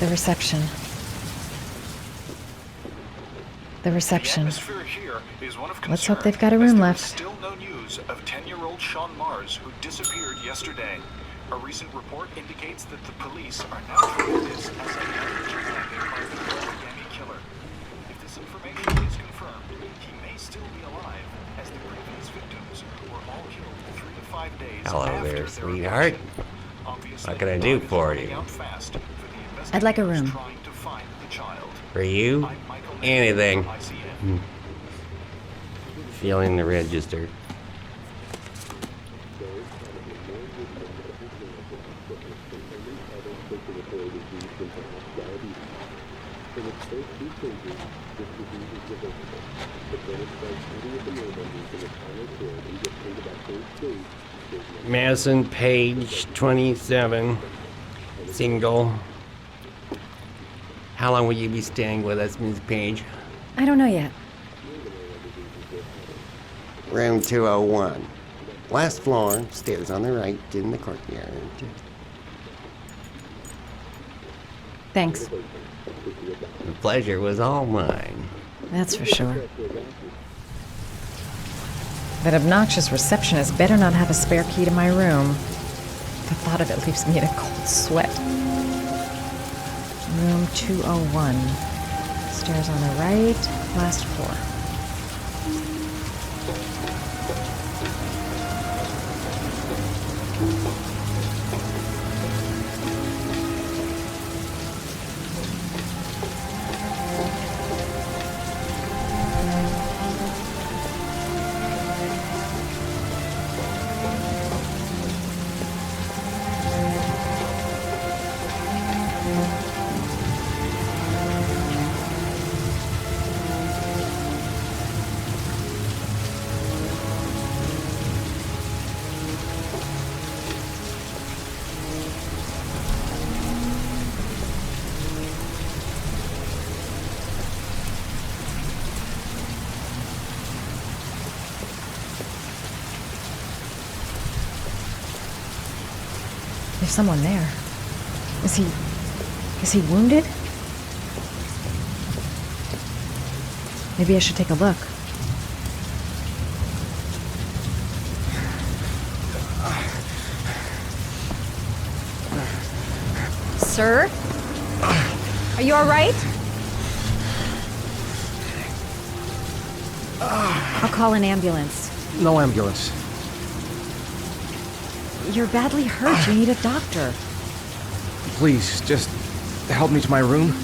The reception. The reception. Let's hope they've got a room left. Still no news of 10-year-old Sean Mars, who disappeared yesterday. A recent report indicates that the police are now treating this as a kidnapping by the Origami Killer. If this information is confirmed, he may still be alive, as the previous victims were all killed 3 to 5 days Hello after there, their sweetheart. What can I do for you? I'd like a room. For you? Anything. Feeling the register. Madison, page 27, single. How long will you be staying with us, Ms. Page? I don't know yet. Room 201. Last floor, stairs on the right, in the courtyard. Thanks. The pleasure was all mine. That's for sure. That obnoxious receptionist better not have a spare key to my room. The thought of it leaves me in a cold sweat. Room 201. Stairs on the right, last floor. There's someone there. Is he wounded? Maybe I should take a look. Sir? Are you all right? I'll call an ambulance. No ambulance. You're badly hurt. You need a doctor. Please, just help me to my room.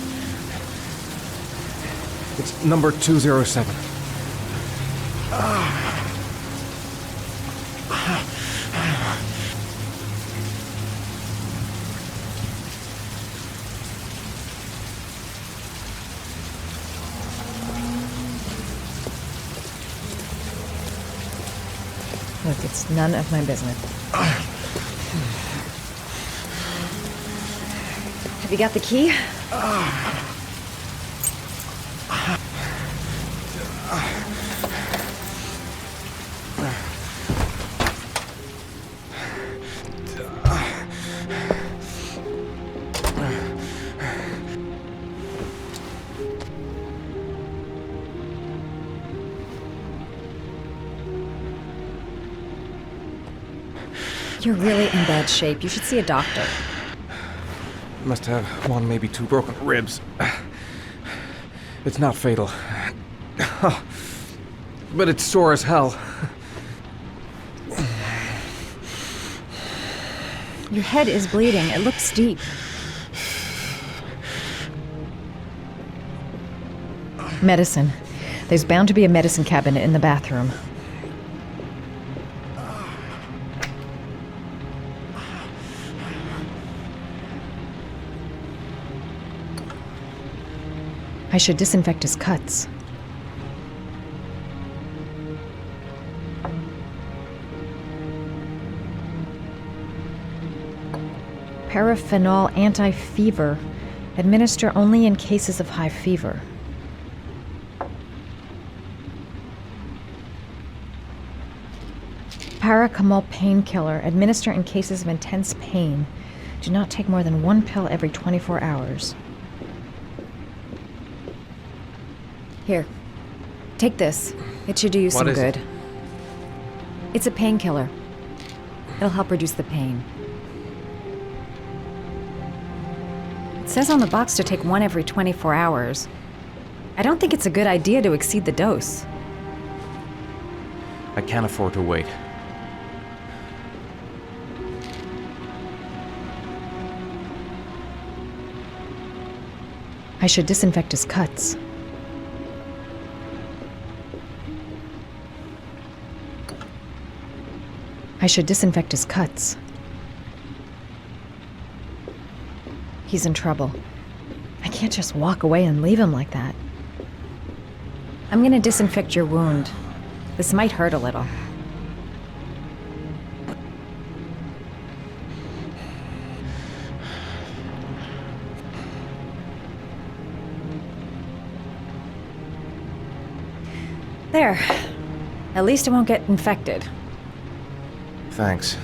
It's number 207. Look, it's none of my business. Have you got the key? You're really in bad shape. You should see a doctor. Must have one, maybe two broken ribs. It's not fatal. But it's sore as hell. Your head is bleeding. It looks deep. Medicine. There's bound to be a medicine cabinet in the bathroom. I should disinfect his cuts. Paraphenol anti-fever. Administer only in cases of high fever. Paracetamol painkiller. Administer in cases of intense pain. Do not take more than 1 pill every 24 hours. Here. Take this. It should do you some good. It's a painkiller. It'll help reduce the pain. It says on the box to take 1 every 24 hours. I don't think it's a good idea to exceed the dose. I can't afford to wait. I should disinfect his cuts. I should disinfect his cuts. He's in trouble. I can't just walk away and leave him like that. I'm gonna disinfect your wound. This might hurt a little. There. At least it won't get infected. Thanks.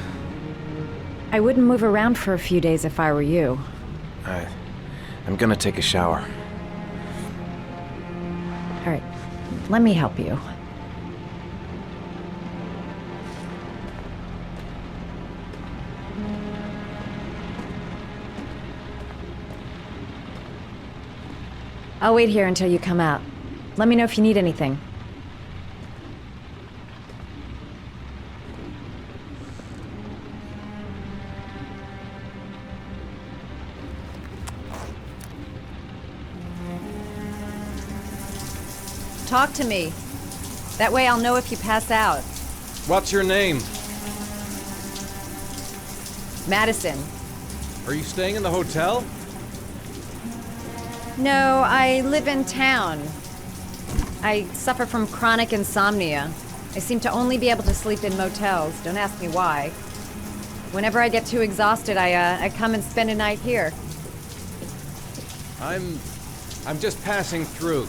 I wouldn't move around for a few days if I were you. I'm gonna take a shower. All right, let me help you. I'll wait here until you come out. Let me know if you need anything. Talk to me. That way I'll know if you pass out. What's your name? Madison. Are you staying in the hotel? No, I live in town. I suffer from chronic insomnia. I seem to only be able to sleep in motels. Don't ask me why. Whenever I get too exhausted, I come and spend a night here. I'm just passing through.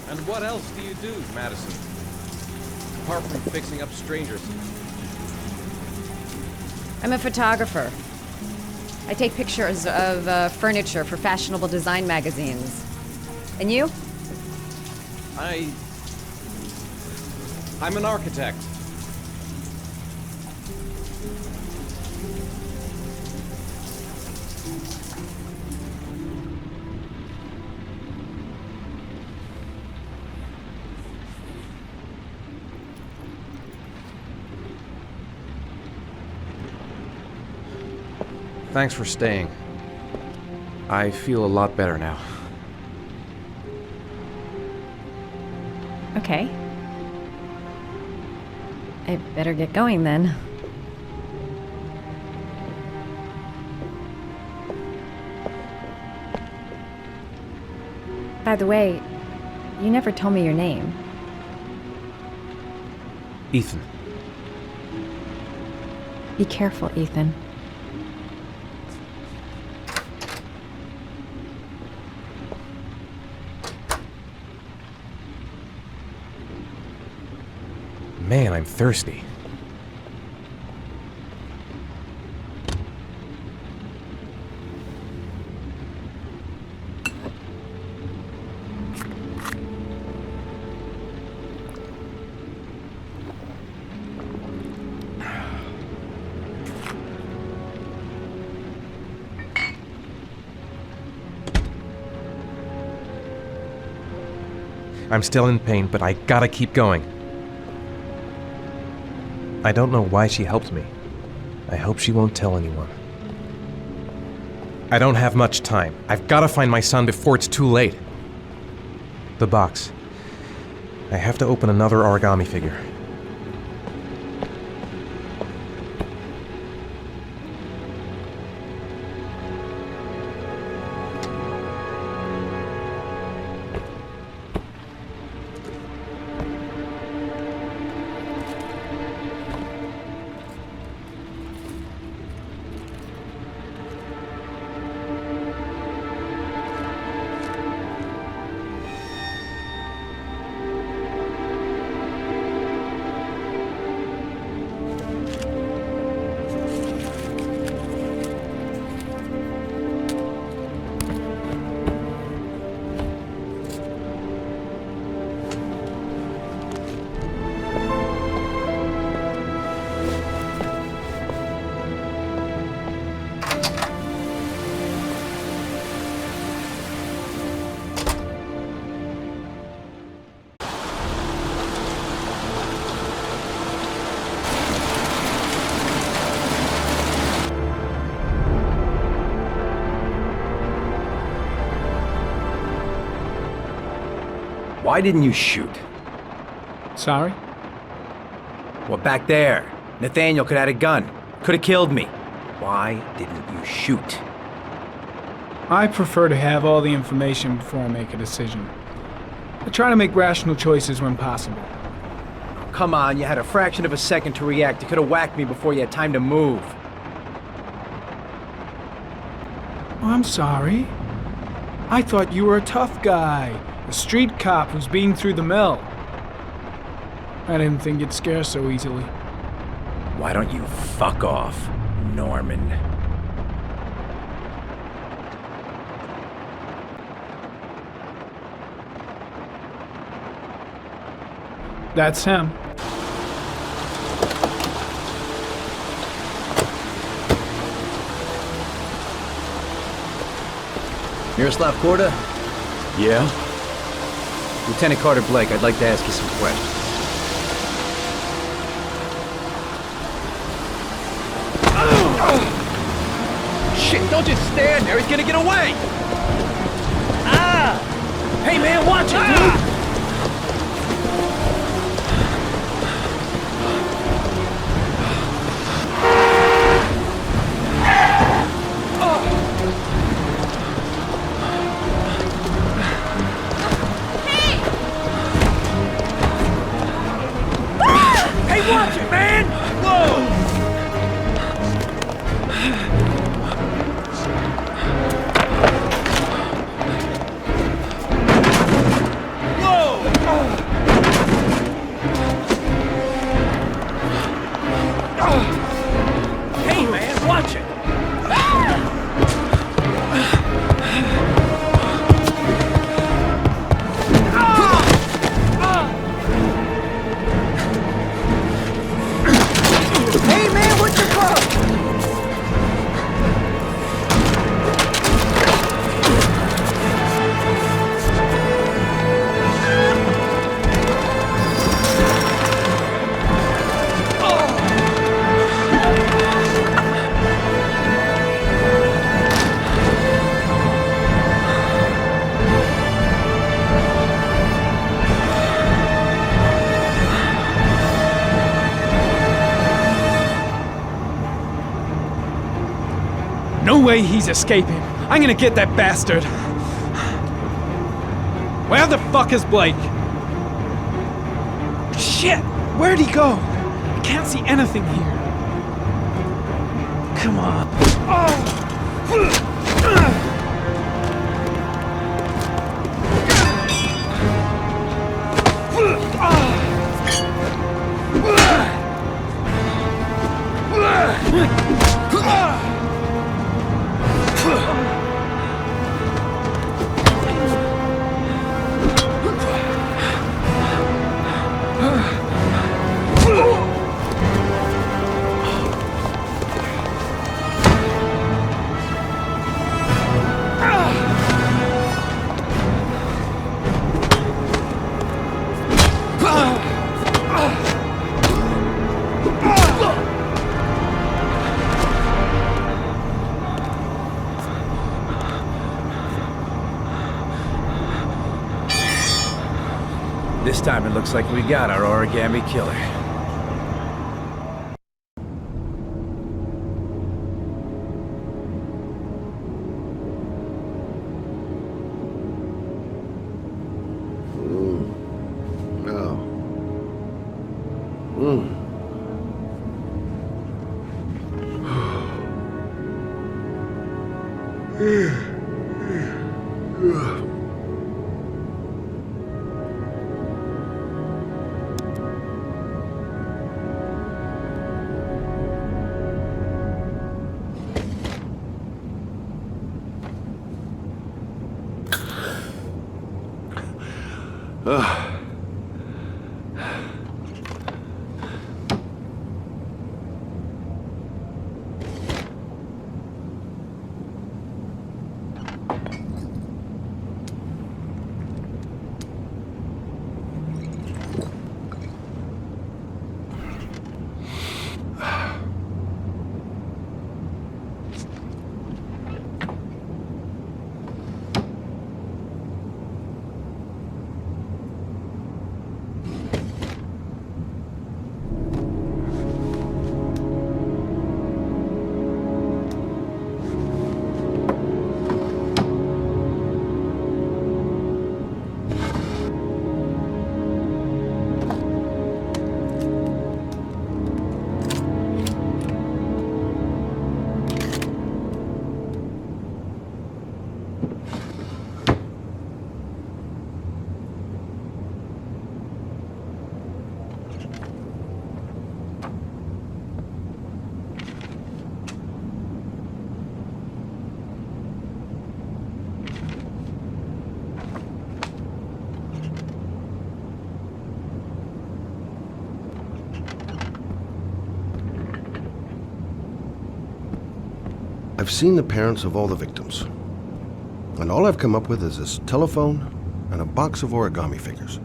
And what else do you do, Madison? Apart from fixing up strangers. I'm a photographer. I take pictures of furniture for fashionable design magazines. And you? I'm an architect. Thanks for staying. I feel a lot better now. Okay. I better get going then. By the way, you never told me your name. Ethan. Be careful, Ethan. Man, I'm thirsty. I'm still in pain, but I gotta keep going. I don't know why she helped me. I hope she won't tell anyone. I don't have much time. I've gotta find my son before it's too late. The box. I have to open another origami figure. Why didn't you shoot? Sorry? Well, back there. Nathaniel could have had a gun. Could have killed me. Why didn't you shoot? I prefer to have all the information before I make a decision. I try to make rational choices when possible. Come on, you had a fraction of a second to react. You could have whacked me before you had time to move. I'm sorry. I thought you were a tough guy. A street cop who's been through the mill. I didn't think you'd scare so easily. Why don't you fuck off, Norman? That's him. Miroslav Korda? Yeah? Lieutenant Carter Blake, I'd like to ask you some questions. Shit, don't just stand there, he's gonna get away! Ah! Hey man, watch it, dude! Watch it, man! Whoa! No way he's escaping. I'm gonna get that bastard. Where the fuck is Blake? Shit! Where'd he go? I can't see anything here. Come on. This time it looks like we got our Origami Killer. I've seen the parents of all the victims, and all I've come up with is this telephone and a box of origami figures.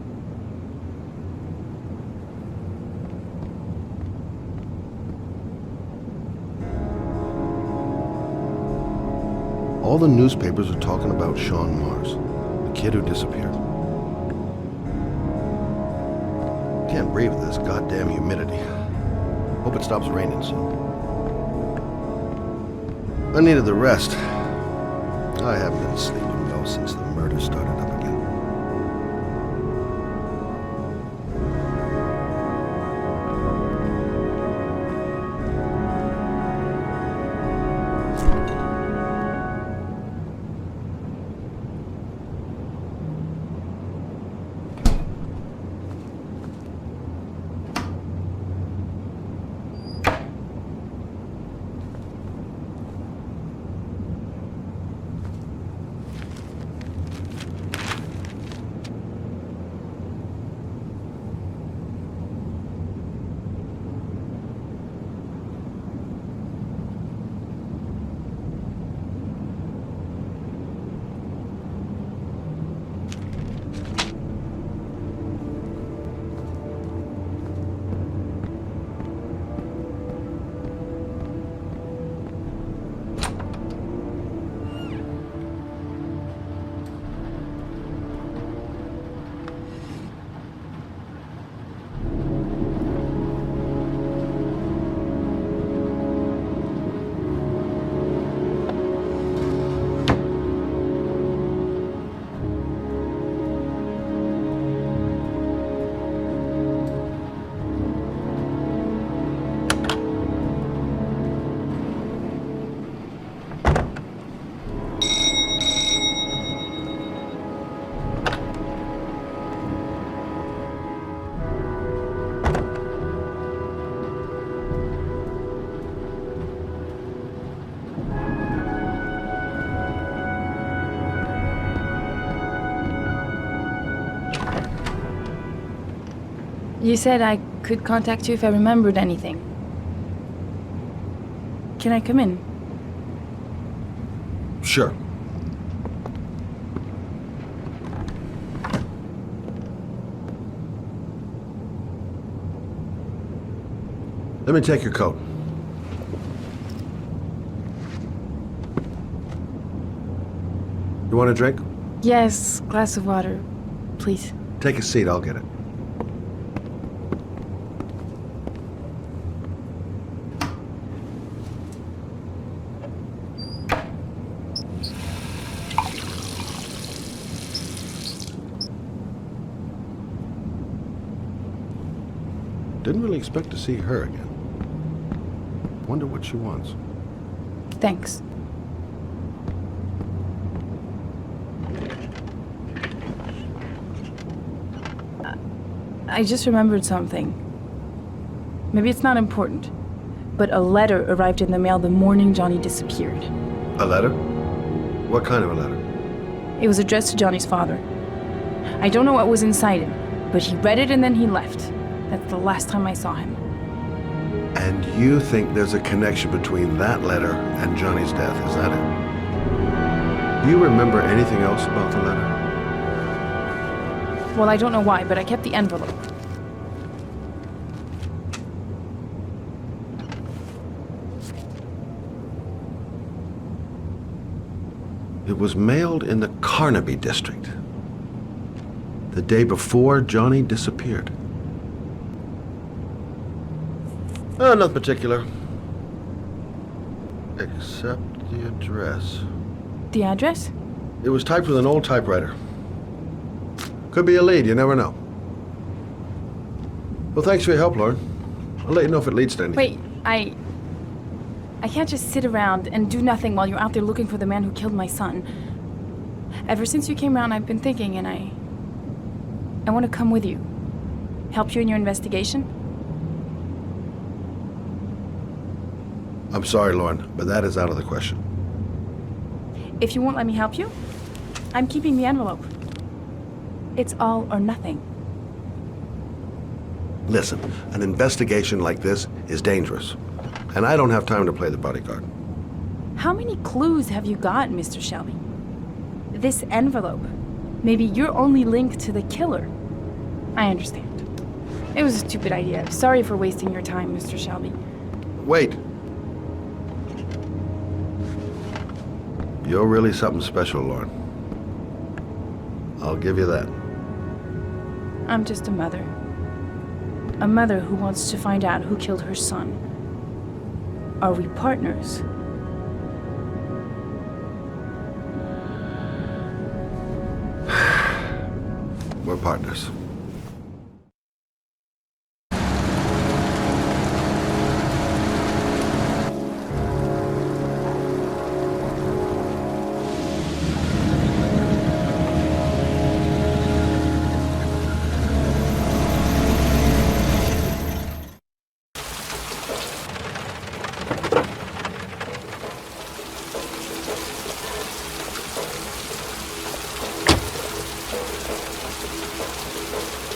All the newspapers are talking about Sean Mars, the kid who disappeared. Can't breathe with this goddamn humidity. Hope it stops raining soon. I needed the rest. I haven't been sleeping well since the murder started up again. You said I could contact you if I remembered anything. Can I come in? Sure. Let me take your coat. You want a drink? Yes, glass of water, please. Take a seat, I'll get it. Didn't really expect to see her again. Wonder what she wants. Thanks. I just remembered something. Maybe it's not important, but a letter arrived in the mail the morning Johnny disappeared. A letter? What kind of a letter? It was addressed to Johnny's father. I don't know what was inside it, but he read it and then he left. That's the last time I saw him. And you think there's a connection between that letter and Johnny's death, is that it? Do you remember anything else about the letter? Well, I don't know why, but I kept the envelope. It was mailed in the Carnaby district, the day before Johnny disappeared. Oh, nothing particular. Except the address. The address? It was typed with an old typewriter. Could be a lead, you never know. Well, thanks for your help, Lauren. I'll let you know if it leads to anything. Wait, I can't just sit around and do nothing while you're out there looking for the man who killed my son. Ever since you came around, I've been thinking, and I want to come with you. Help you in your investigation? I'm sorry, Lauren, but that is out of the question. If you won't let me help you, I'm keeping the envelope. It's all or nothing. Listen, an investigation like this is dangerous, and I don't have time to play the bodyguard. How many clues have you got, Mr. Shelby? This envelope. Maybe your only link to the killer. I understand. It was a stupid idea. Sorry for wasting your time, Mr. Shelby. Wait. You're really something special, Lauren. I'll give you that. I'm just a mother. A mother who wants to find out who killed her son. Are we partners? We're partners.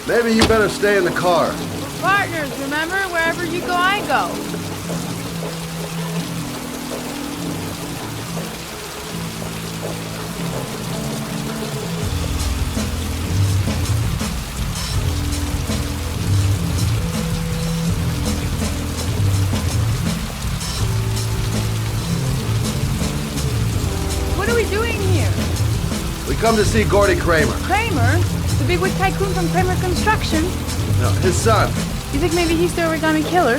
Maybe you better stay in the car. We're partners, remember? Wherever you go, I go. What are we doing here? We come to see Gordy Kramer. Kramer? The bigwig tycoon from Kramer Construction? No, his son. You think maybe he's the Origami Killer?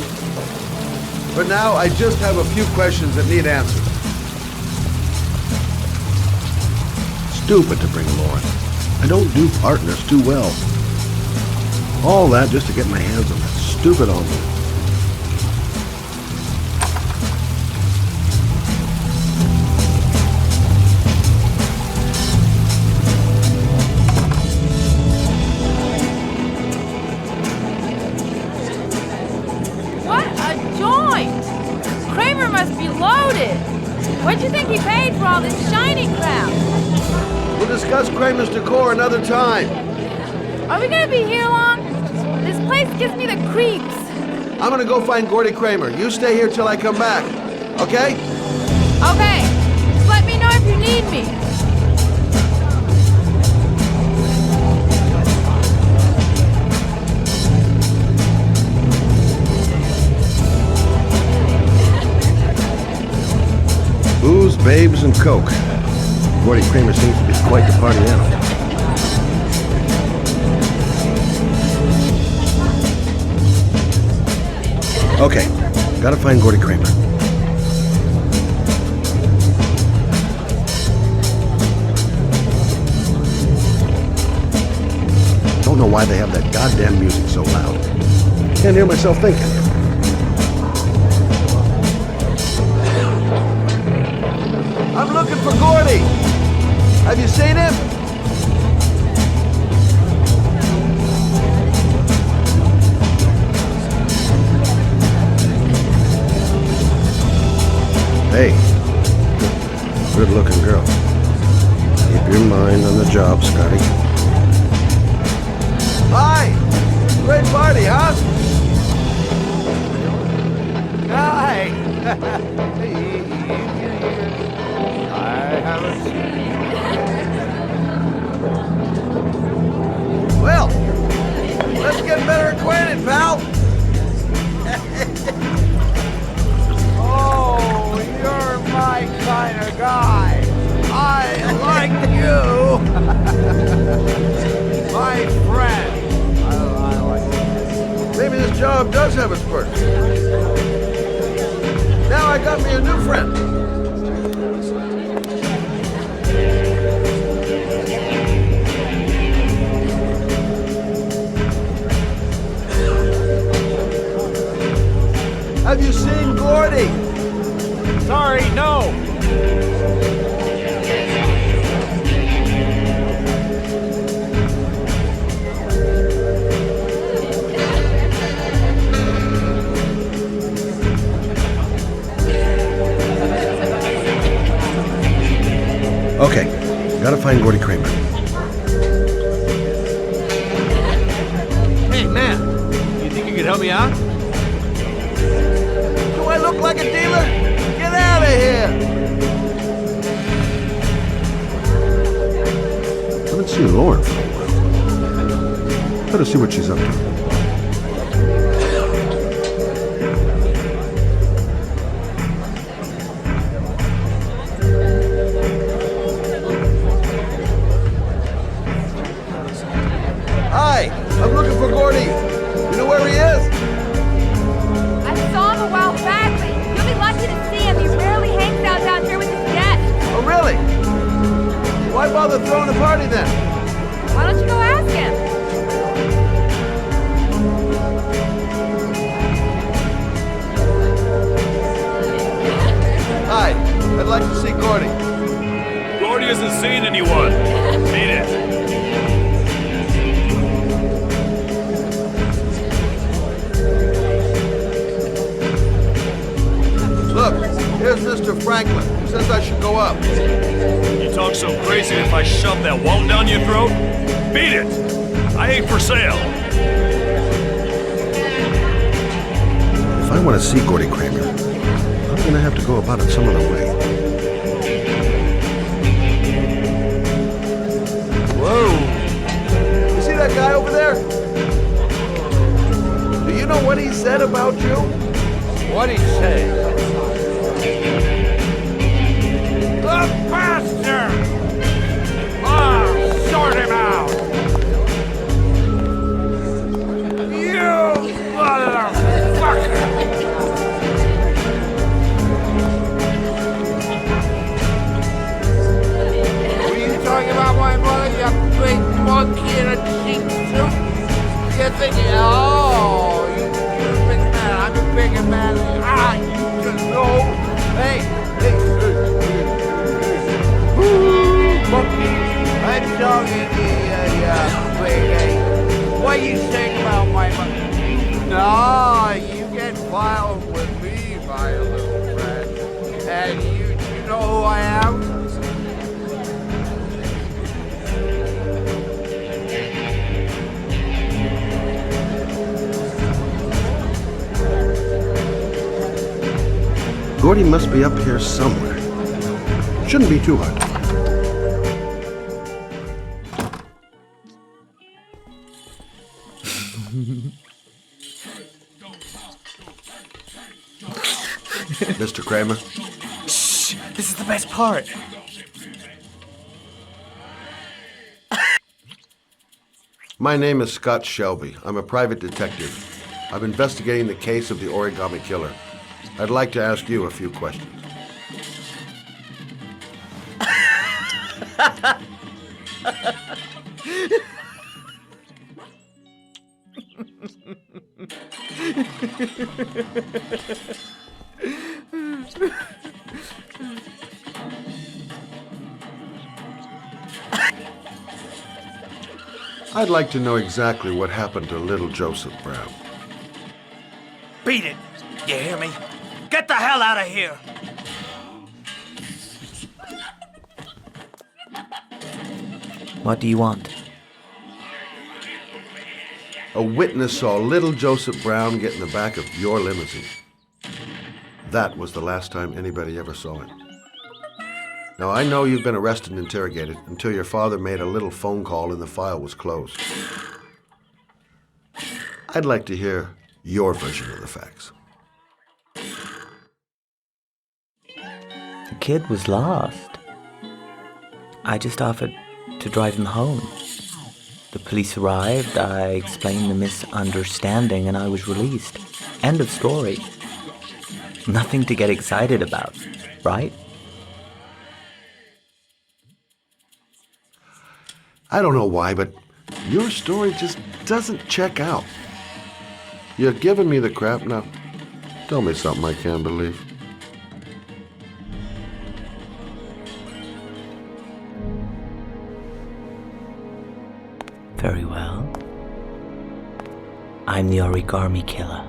For now, I just have a few questions that need answers. Stupid to bring Lauren. I don't do partners too well. All that just to get my hands on that stupid envelope. What'd you think he paid for all this shiny crap? We'll discuss Kramer's decor another time. Are we gonna be here long? This place gives me the creeps. I'm gonna go find Gordy Kramer. You stay here till I come back. Okay? Okay. Just let me know if you need me. Booze, babes, and coke. Gordy Kramer seems to be quite the party animal. Okay, gotta find Gordy Kramer. Don't know why they have that goddamn music so loud. Can't hear myself thinking. I'm looking for Gordy. Have you seen him? Hey, good-looking girl. Keep your mind on the job, Scotty. Hi! Great party, huh? Hi! I haven't seen you. Well, let's get better acquainted, pal. Oh, you're my kind of guy. I like you. My friend. I like you. Maybe this job does have its perks. Now I got me a new friend. Have you seen Gordy? Sorry, no. Okay, gotta find Gordy Kramer. Hey, man. You think you could help me out? Do I look like a dealer? Get out of here! Haven't seen Lauren for a while. Better see what she's up to. Hi, I'm looking for Gordy. You know where he is? I saw him a while back, but you'll be lucky to see him. He rarely hangs out down here with his guests. Oh, really? Why bother throwing a party then? Why don't you go ask him? Hi, I'd like to see Gordy. Gordy hasn't seen anyone. Beat it. Look, here's Mr. Franklin. He says I should go up. You talk so crazy if I shove that wallet down your throat? Beat it! I ain't for sale. If I want to see Gordy Kramer, I'm gonna have to go about it some other way. Whoa! You see that guy over there? Do you know what he said about you? What'd he say? The bastard! Sort him out! You motherfucker! What are you talking about, my mother, you big monkey in a cheap suit? You're thinking, oh, you're a big man, I'm a bigger man. You just know. Hey. Monkey, I'm talking to you, wait, what are you saying about my mother? No, you get violent with me, my little friend. And you know who I am? Shorty must be up here somewhere. Shouldn't be too hard to find. Mr. Kramer? Shh! This is the best part. My name is Scott Shelby. I'm a private detective. I'm investigating the case of the Origami Killer. I'd like to ask you a few questions. I'd like to know exactly what happened to little Joseph Brown. Beat it! You hear me? Get the hell out of here! What do you want? A witness saw little Joseph Brown get in the back of your limousine. That was the last time anybody ever saw him. Now, I know you've been arrested and interrogated until your father made a little phone call and the file was closed. I'd like to hear your version of the facts. The kid was lost. I just offered to drive him home. The police arrived, I explained the misunderstanding, and I was released. End of story. Nothing to get excited about, right? I don't know why, but your story just doesn't check out. You're giving me the crap now. Tell me something I can't believe. Very well. I'm the Origami Killer.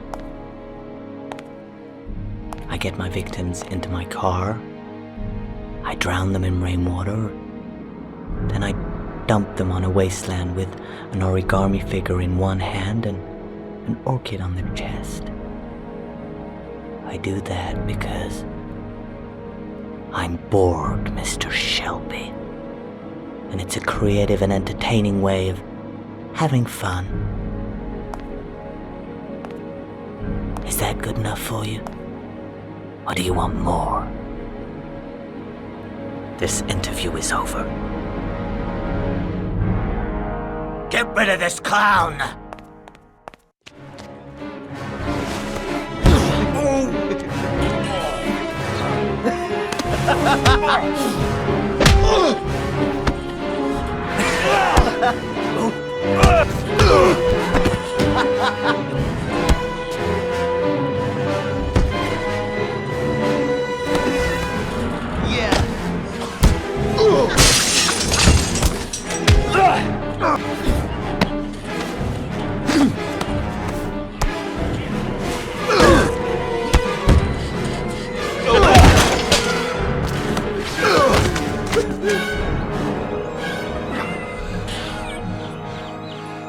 I get my victims into my car. I drown them in rainwater. Then I dump them on a wasteland with an origami figure in one hand and an orchid on their chest. I do that because I'm bored, Mr. Shelby. And it's a creative and entertaining way of having fun. Is that good enough for you? Or do you want more? This interview is over. Get rid of this clown!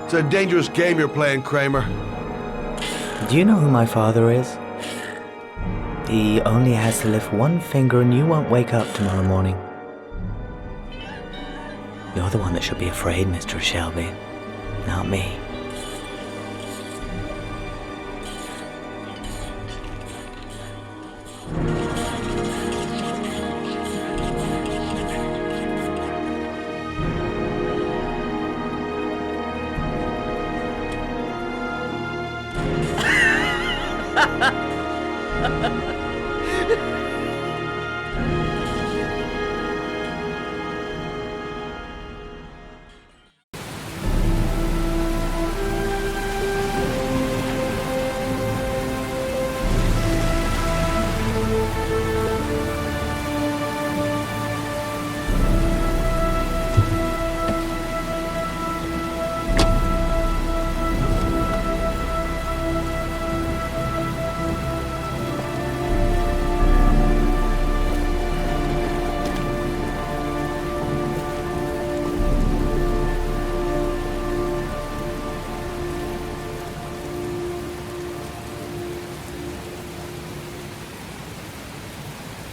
It's a dangerous game you're playing, Kramer. Do you know who my father is? He only has to lift one finger and you won't wake up tomorrow morning. You're the one that should be afraid, Mr. Shelby, not me.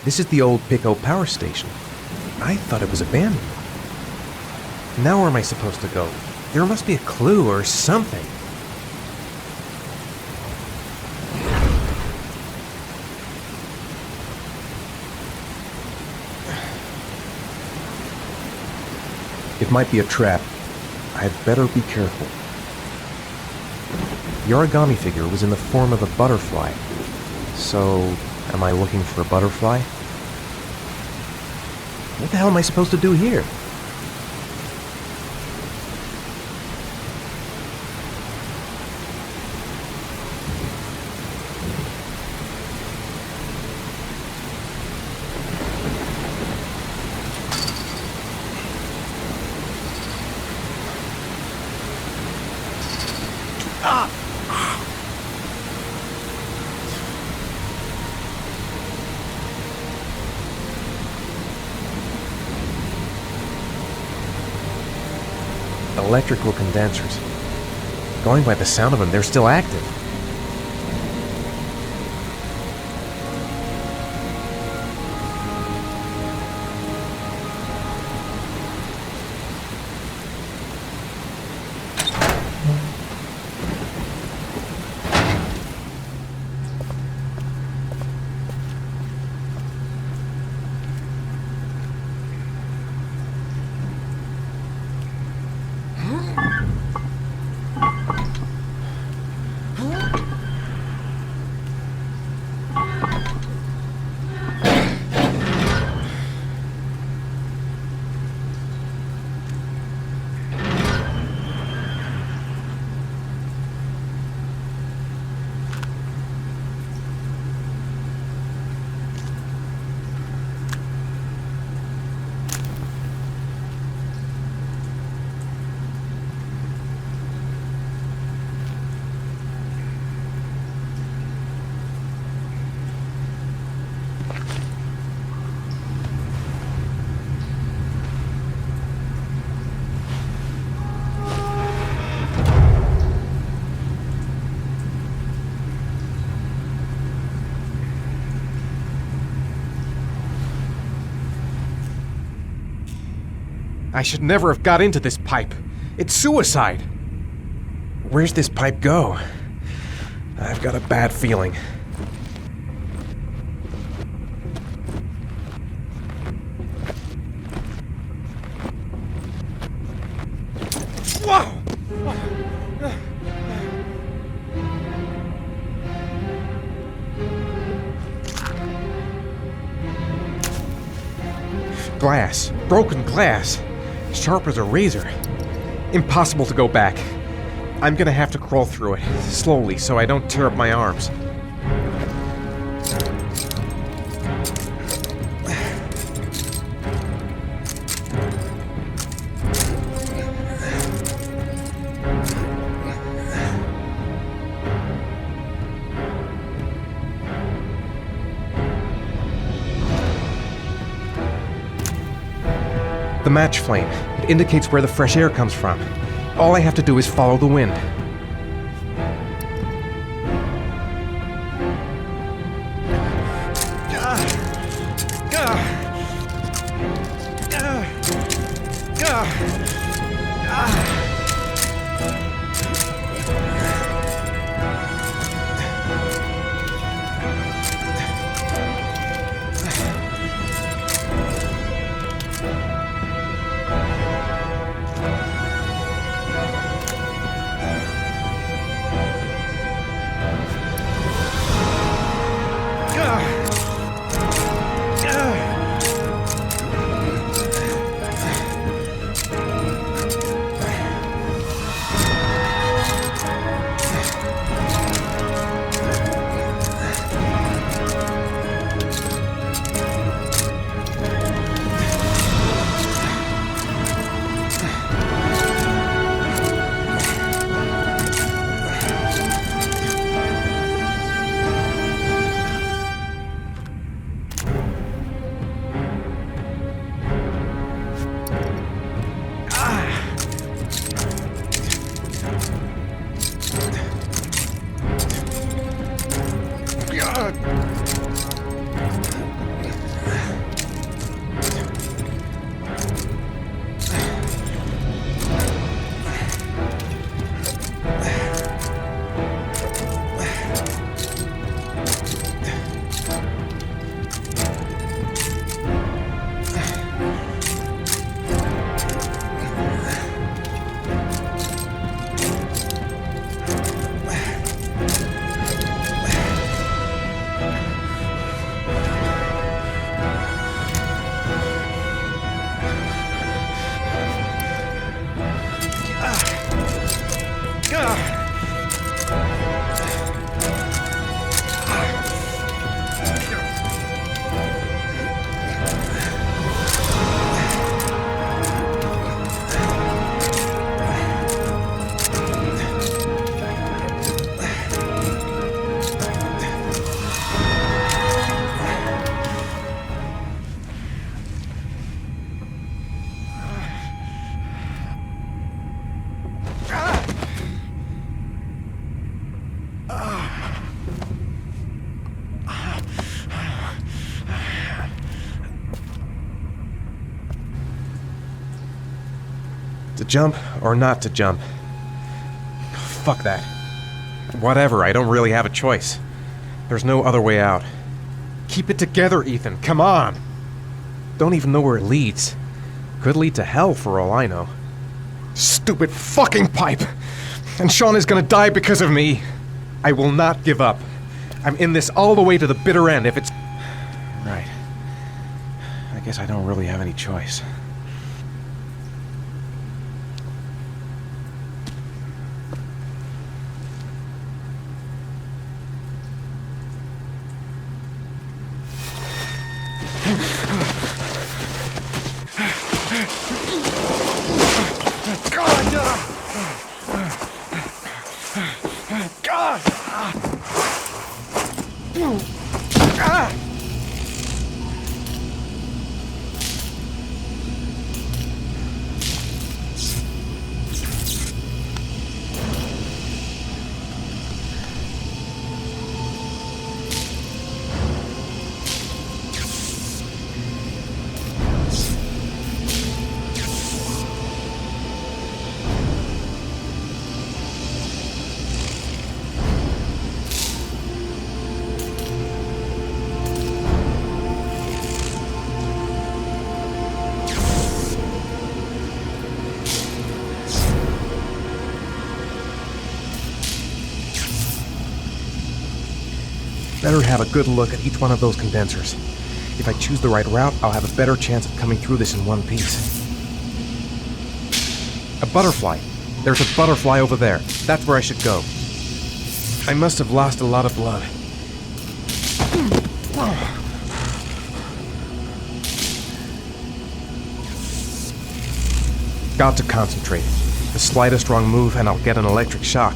This is the old Pico power station. I thought it was abandoned. Now where am I supposed to go? There must be a clue or something. It might be a trap. I'd better be careful. The origami figure was in the form of a butterfly. So, am I looking for a butterfly? What the hell am I supposed to do here? Electrical condensers. Going by the sound of them, they're still active. I should never have got into this pipe. It's suicide. Where's this pipe go? I've got a bad feeling. Whoa! Glass. Broken glass. Sharp as a razor. Impossible to go back. I'm gonna have to crawl through it, slowly, so I don't tear up my arms. The match flame. It indicates where the fresh air comes from. All I have to do is follow the wind. To jump or not to jump? Fuck that. Whatever, I don't really have a choice. There's no other way out. Keep it together, Ethan, come on! Don't even know where it leads. Could lead to hell for all I know. Stupid fucking pipe! And Sean is gonna die because of me! I will not give up. I'm in this all the way to the bitter end if it's... Right. I guess I don't really have any choice. Better have a good look at each one of those condensers. If I choose the right route, I'll have a better chance of coming through this in one piece. A butterfly. There's a butterfly over there. That's where I should go. I must have lost a lot of blood. Got to concentrate. The slightest wrong move and I'll get an electric shock.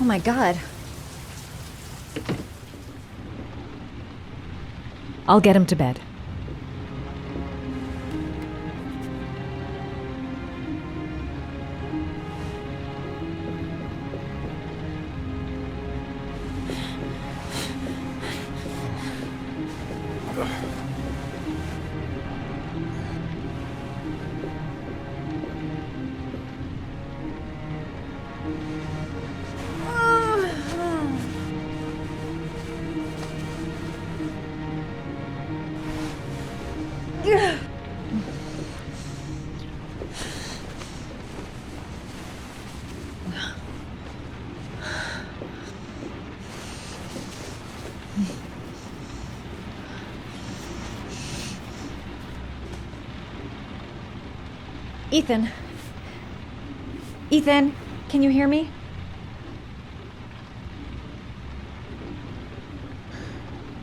Oh my God. I'll get him to bed. Ethan. Ethan, can you hear me?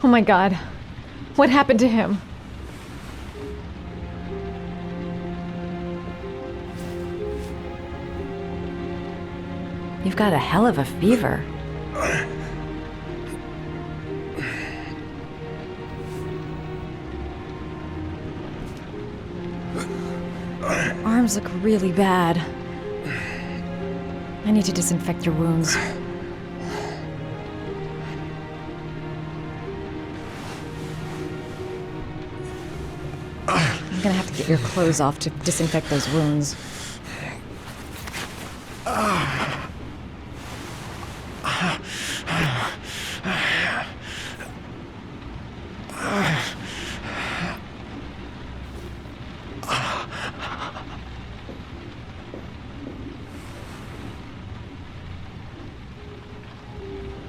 Oh my God. What happened to him? You've got a hell of a fever. Arms look really bad. I need to disinfect your wounds. I'm gonna have to get your clothes off to disinfect those wounds.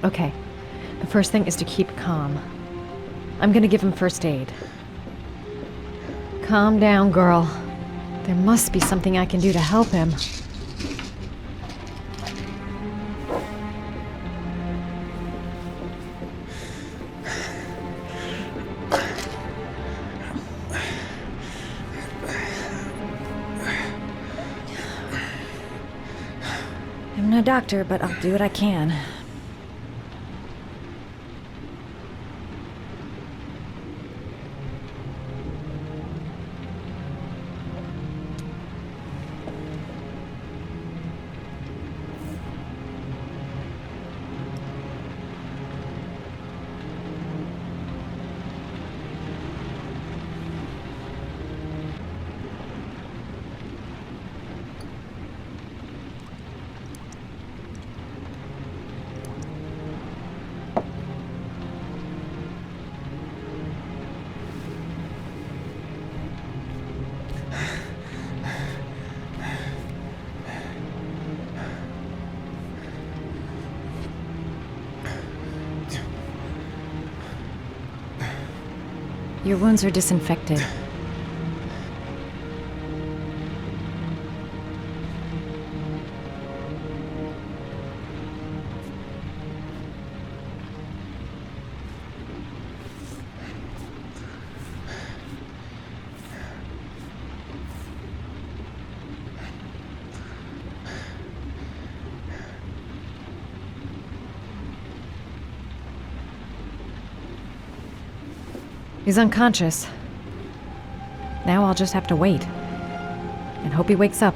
Okay, the first thing is to keep calm. I'm gonna give him first aid. Calm down, girl. There must be something I can do to help him. I'm no doctor, but I'll do what I can. Your wounds are disinfected. He's unconscious. Now I'll just have to wait. And hope he wakes up.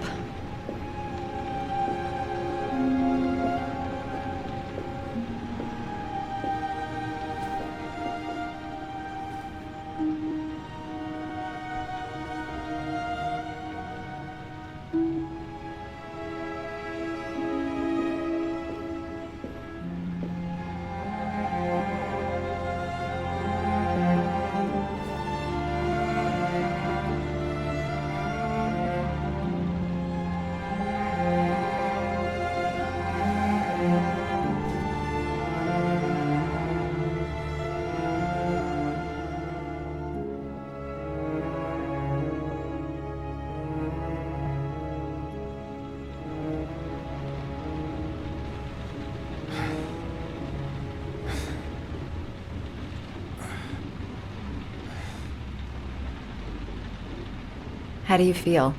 How do you feel?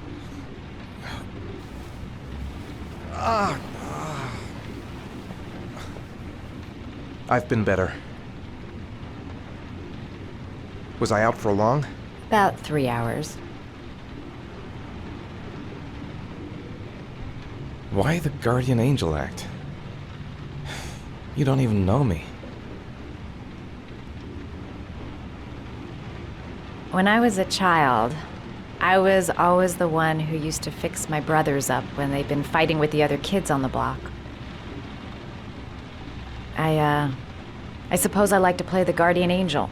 I've been better. Was I out for long? About 3 hours. Why the guardian angel act? You don't even know me. When I was a child, I was always the one who used to fix my brothers up when they'd been fighting with the other kids on the block. I suppose I like to play the guardian angel.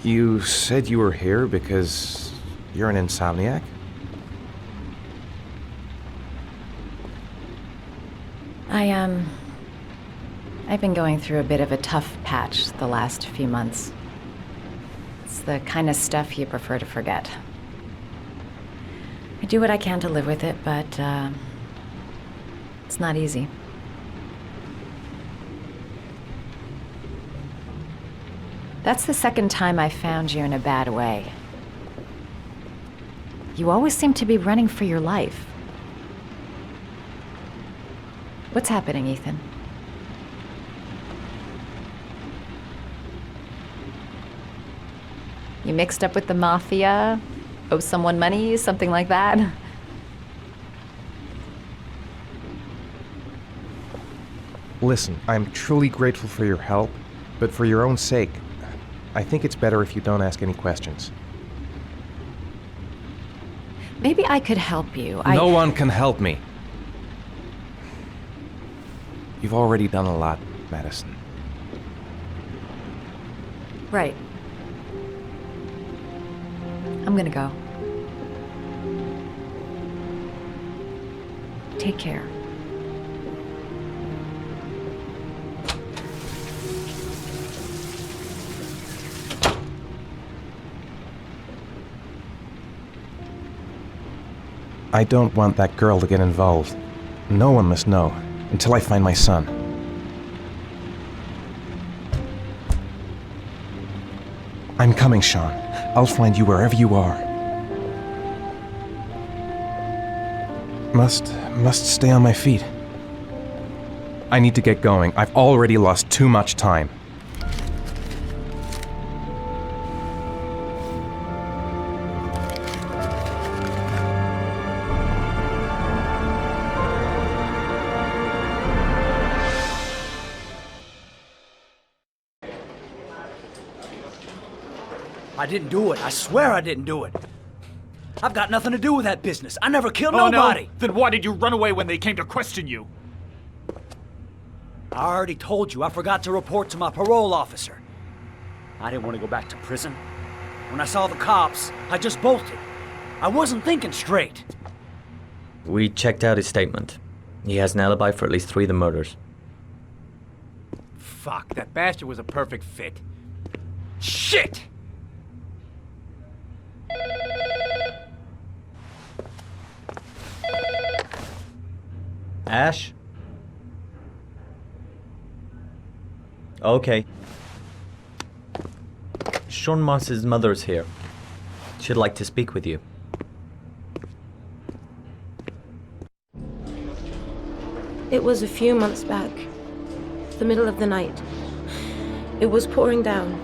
You said you were here because you're an insomniac? I've been going through a bit of a tough patch the last few months. It's the kind of stuff you prefer to forget. I do what I can to live with it, but, it's not easy. That's the second time I found you in a bad way. You always seem to be running for your life. What's happening, Ethan? You mixed up with the mafia? Owe someone money? Something like that? Listen, I'm truly grateful for your help, but for your own sake, I think it's better if you don't ask any questions. Maybe I could help you. No one can help me. You've already done a lot, Madison. Right. I'm gonna go. Take care. I don't want that girl to get involved. No one must know, until I find my son. I'm coming, Sean. I'll find you wherever you are. Must stay on my feet. I need to get going. I've already lost too much time. I didn't do it. I swear I didn't do it. I've got nothing to do with that business. I never killed nobody. No? Then why did you run away when they came to question you? I already told you I forgot to report to my parole officer. I didn't want to go back to prison. When I saw the cops, I just bolted. I wasn't thinking straight. We checked out his statement. He has an alibi for at least 3 of the murders. Fuck, that bastard was a perfect fit. Shit! Ash? Okay. Sean Mars's mother's here. She'd like to speak with you. It was a few months back, the middle of the night. It was pouring down.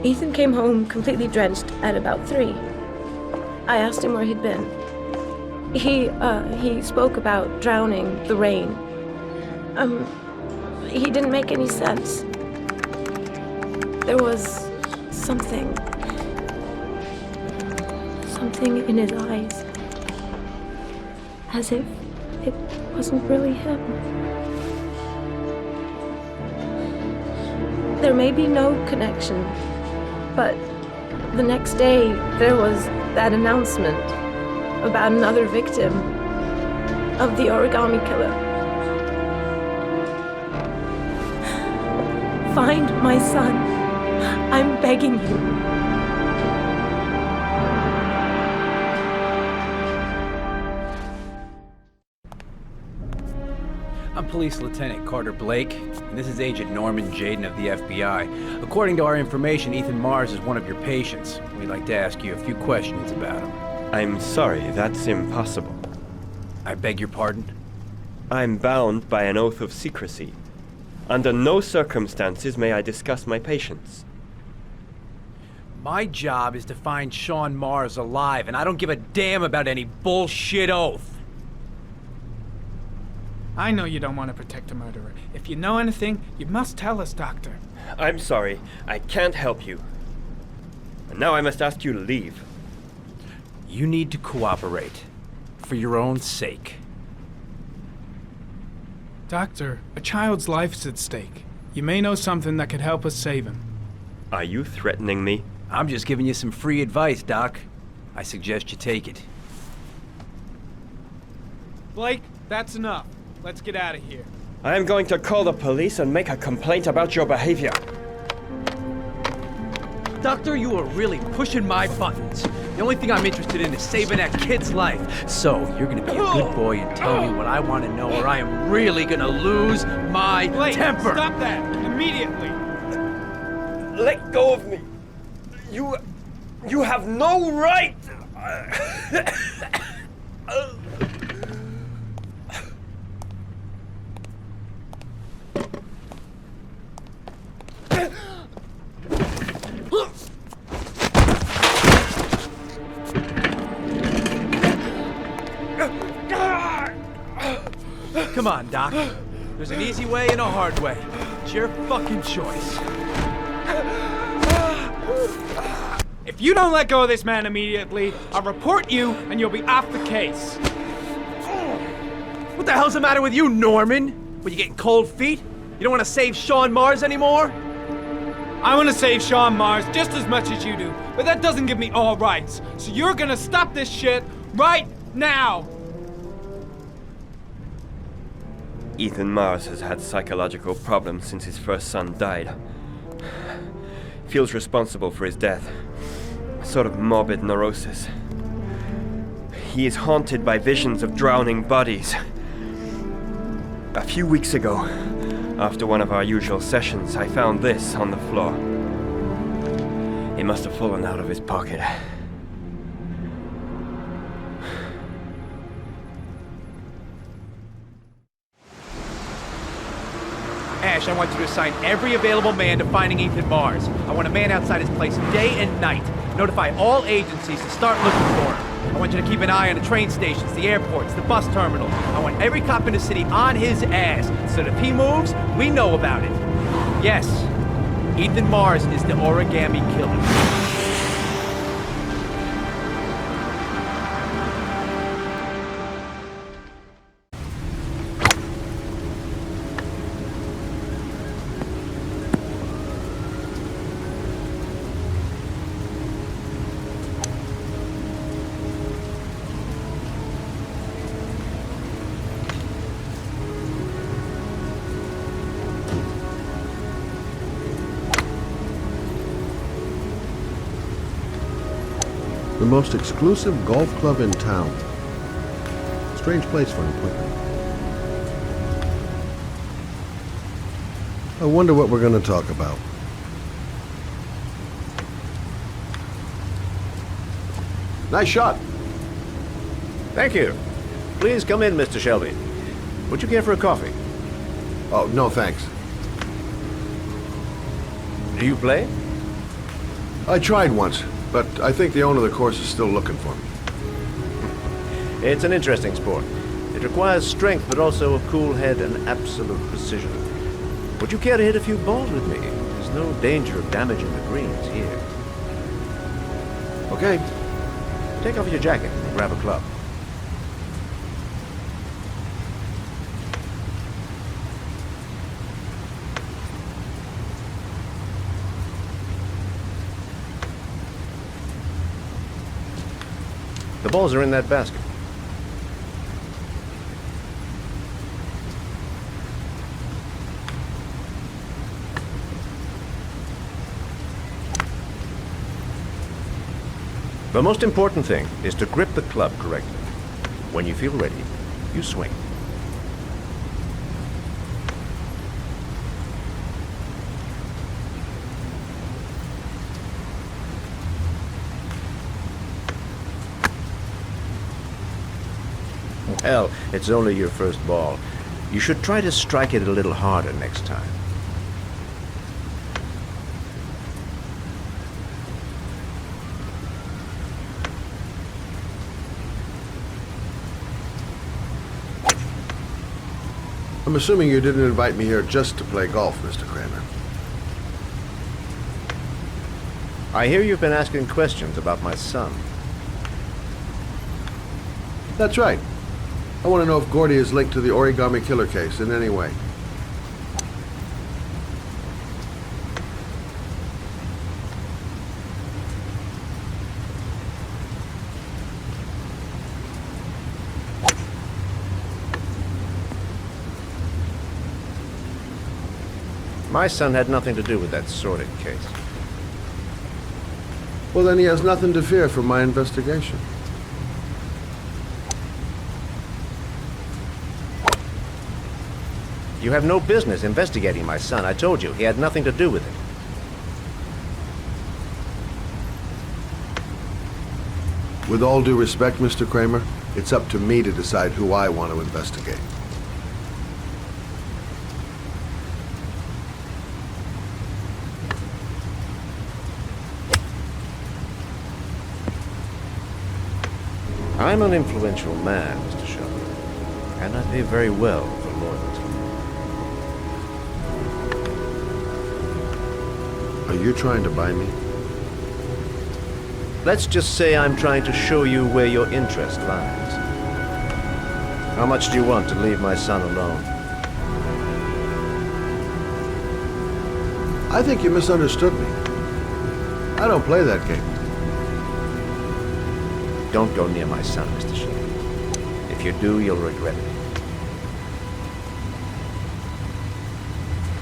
Ethan came home completely drenched at about 3. I asked him where he'd been. He spoke about drowning, the rain. He didn't make any sense. There was something in his eyes. As if it wasn't really him. There may be no connection, but the next day there was that announcement about another victim of the Origami Killer. Find my son. I'm begging you. I'm Police Lieutenant Carter Blake, and this is Agent Norman Jaden of the FBI. According to our information, Ethan Mars is one of your patients. We'd like to ask you a few questions about him. I'm sorry, that's impossible. I beg your pardon? I'm bound by an oath of secrecy. Under no circumstances may I discuss my patients. My job is to find Sean Mars alive, and I don't give a damn about any bullshit oath. I know you don't want to protect a murderer. If you know anything, you must tell us, Doctor. I'm sorry, I can't help you. And now I must ask you to leave. You need to cooperate. For your own sake. Doctor, a child's life's at stake. You may know something that could help us save him. Are you threatening me? I'm just giving you some free advice, Doc. I suggest you take it. Blake, that's enough. Let's get out of here. I am going to call the police and make a complaint about your behavior. Doctor, you are really pushing my buttons. The only thing I'm interested in is saving that kid's life. So, you're gonna be a good boy and tell me what I want to know, or I am really gonna lose my temper. Stop that! Immediately! Let go of me! You have no right! Come on, Doc. There's an easy way and a hard way. It's your fucking choice. If you don't let go of this man immediately, I'll report you and you'll be off the case. What the hell's the matter with you, Norman? What, you getting cold feet? You don't want to save Sean Mars anymore? I want to save Sean Mars just as much as you do, but that doesn't give me all rights. So you're gonna stop this shit right now! Ethan Mars has had psychological problems since his first son died. Feels responsible for his death. A sort of morbid neurosis. He is haunted by visions of drowning bodies. A few weeks ago, after one of our usual sessions, I found this on the floor. It must have fallen out of his pocket. Ash, I want you to assign every available man to finding Ethan Mars. I want a man outside his place day and night. Notify all agencies to start looking for him. I want you to keep an eye on the train stations, the airports, the bus terminals. I want every cop in the city on his ass, so that if he moves, we know about it. Yes, Ethan Mars is the Origami Killer. The most exclusive golf club in town. Strange place for an appointment. I wonder what we're going to talk about. Nice shot. Thank you. Please come in, Mr. Shelby. Would you care for a coffee? Oh, no thanks. Do you play? I tried once, but I think the owner of the course is still looking for me. It's an interesting sport. It requires strength, but also a cool head and absolute precision. Would you care to hit a few balls with me? There's no danger of damaging the greens here. Okay. Take off your jacket and grab a club. The balls are in that basket. The most important thing is to grip the club correctly. When you feel ready, you swing. Hell, it's only your first ball. You should try to strike it a little harder next time. I'm assuming you didn't invite me here just to play golf, Mr. Kramer. I hear you've been asking questions about my son. That's right. I want to know if Gordy is linked to the Origami Killer case in any way. My son had nothing to do with that sordid case. Well, then he has nothing to fear from my investigation. You have no business investigating my son. I told you, he had nothing to do with it. With all due respect, Mr. Kramer, it's up to me to decide who I want to investigate. I'm an influential man, Mr. Shaw, and I pay very well for loyalty. Are you trying to buy me? Let's just say I'm trying to show you where your interest lies. How much do you want to leave my son alone? I think you misunderstood me. I don't play that game. Don't go near my son, Mr. Shaw. If you do, you'll regret it.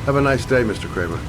Have a nice day, Mr. Kramer.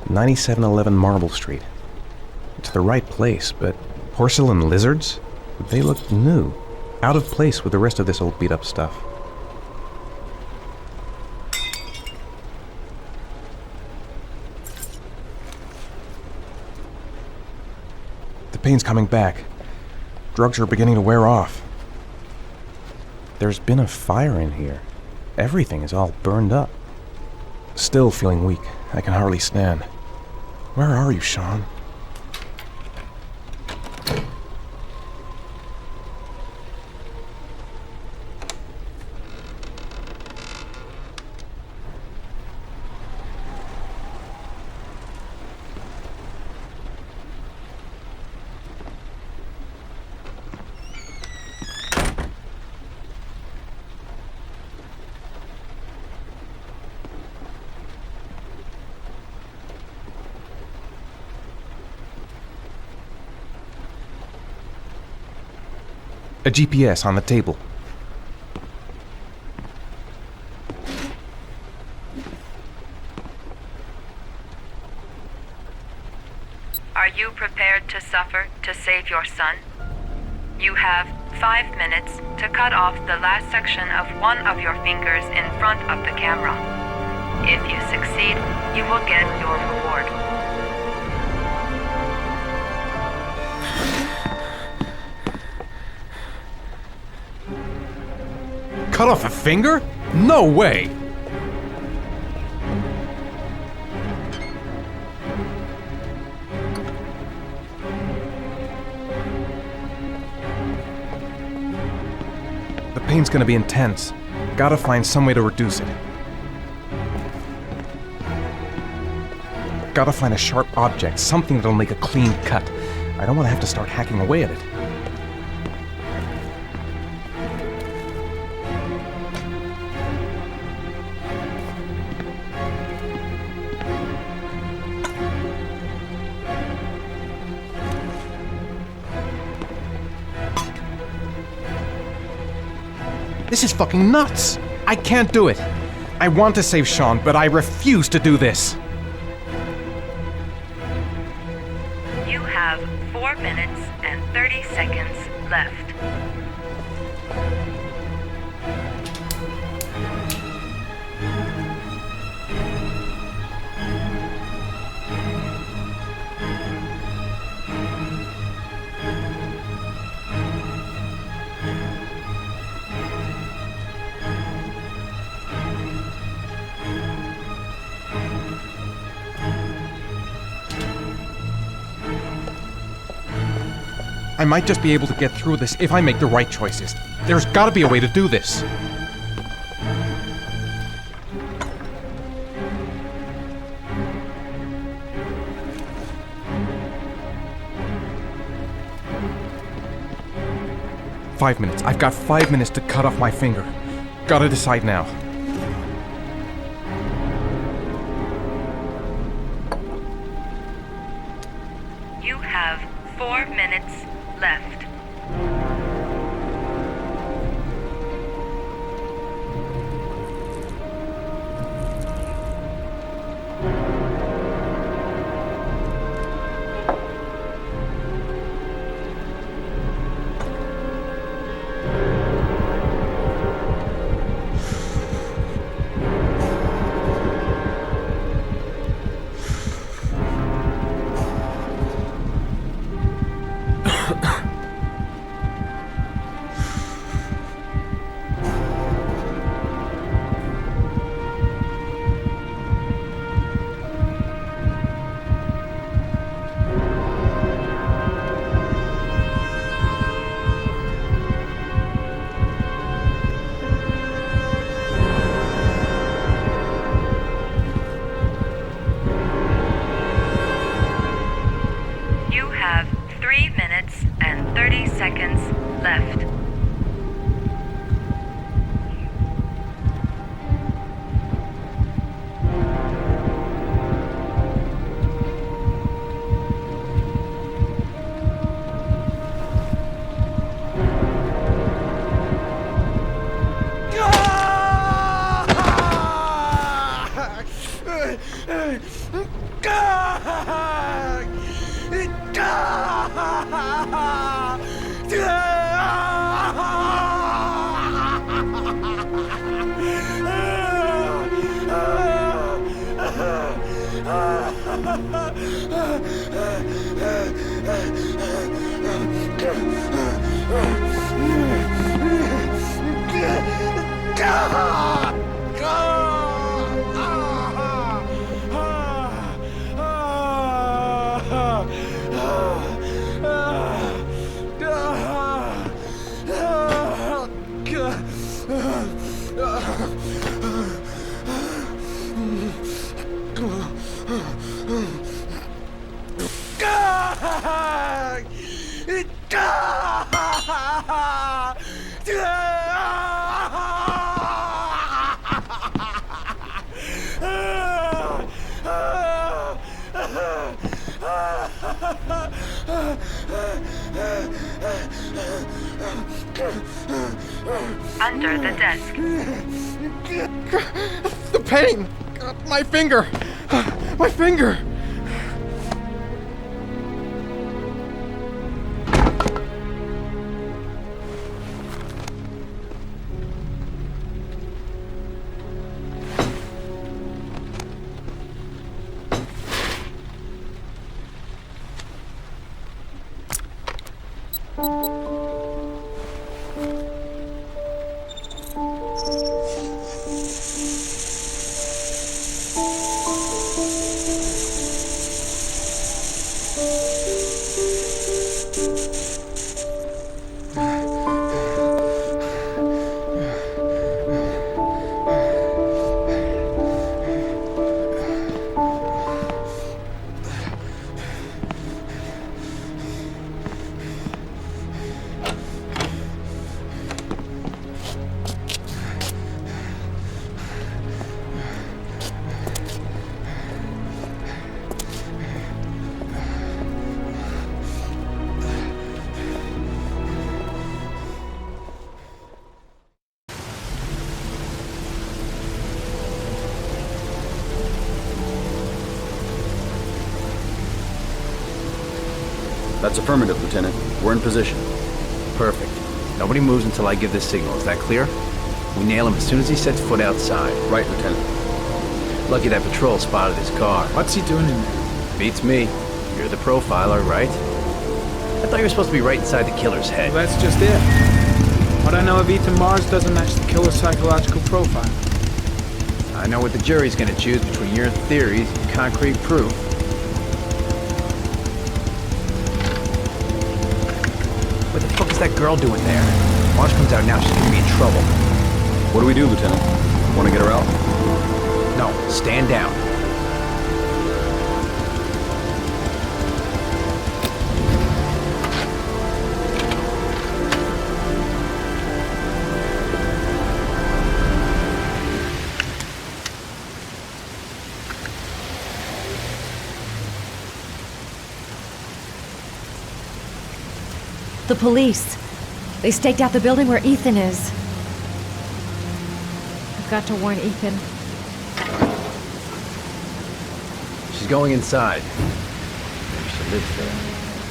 $9711 Marble Street. It's the right place, but porcelain lizards? They look new, out of place with the rest of this old beat-up stuff. The pain's coming back. Drugs are beginning to wear off. There's been a fire in here. Everything is all burned up. Still feeling weak. I can hardly stand. Where are you, Sean? A GPS on the table. Are you prepared to suffer to save your son? You have 5 minutes to cut off the last section of one of your fingers in front of the camera. If you succeed, you will get your reward. Cut off a finger? No way! The pain's gonna be intense. Gotta find some way to reduce it. Gotta find a sharp object, something that'll make a clean cut. I don't want to have to start hacking away at it. This is fucking nuts! I can't do it! I want to save Sean, but I refuse to do this! You have 4 minutes and 30 seconds left. I might just be able to get through this if I make the right choices. There's gotta be a way to do this. Five minutes. I've got 5 minutes to cut off my finger. Gotta decide now. You have 4 minutes left. You have 3 minutes and 30 seconds left. Under the desk. The pain! God, my finger! My finger! That's affirmative, Lieutenant. We're in position. Perfect. Nobody moves until I give the signal. Is that clear? We nail him as soon as he sets foot outside. Right, Lieutenant. Lucky that patrol spotted his car. What's he doing in there? Beats me. You're the profiler, right? I thought you were supposed to be right inside the killer's head. Well, that's just it. What I know of Ethan Mars doesn't match the killer's psychological profile. I know what the jury's gonna choose between your theories and concrete proof. What the fuck is that girl doing there? Marsh comes out now, she's gonna be in trouble. What do we do, Lieutenant? Want to get her out? No, stand down. The police. They staked out the building where Ethan is. I've got to warn Ethan. She's going inside. Maybe she lives there.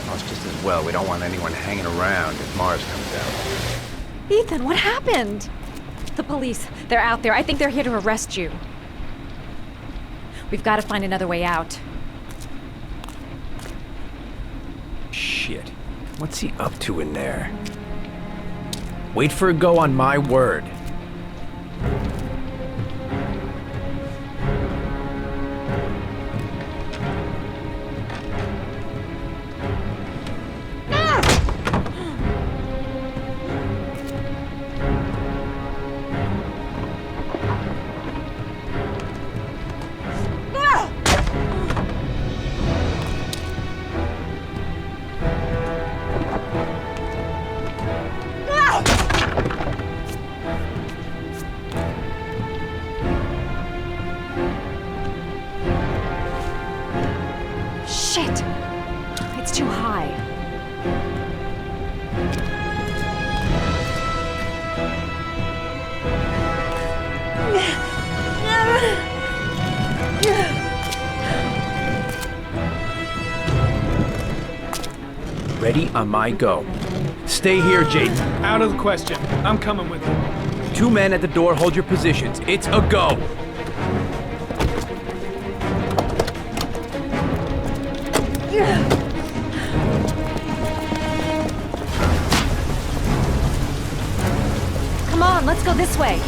Well, it's just as well. We don't want anyone hanging around if Mars comes out. Ethan, what happened? The police. They're out there. I think they're here to arrest you. We've got to find another way out. Shit. What's he up to in there? Wait for a go on my word. Shit! It's too high. Ready on my go. Stay here, Jake. Out of the question. I'm coming with you. 2 men at the door, hold your positions. It's a go. Come on, let's go this way.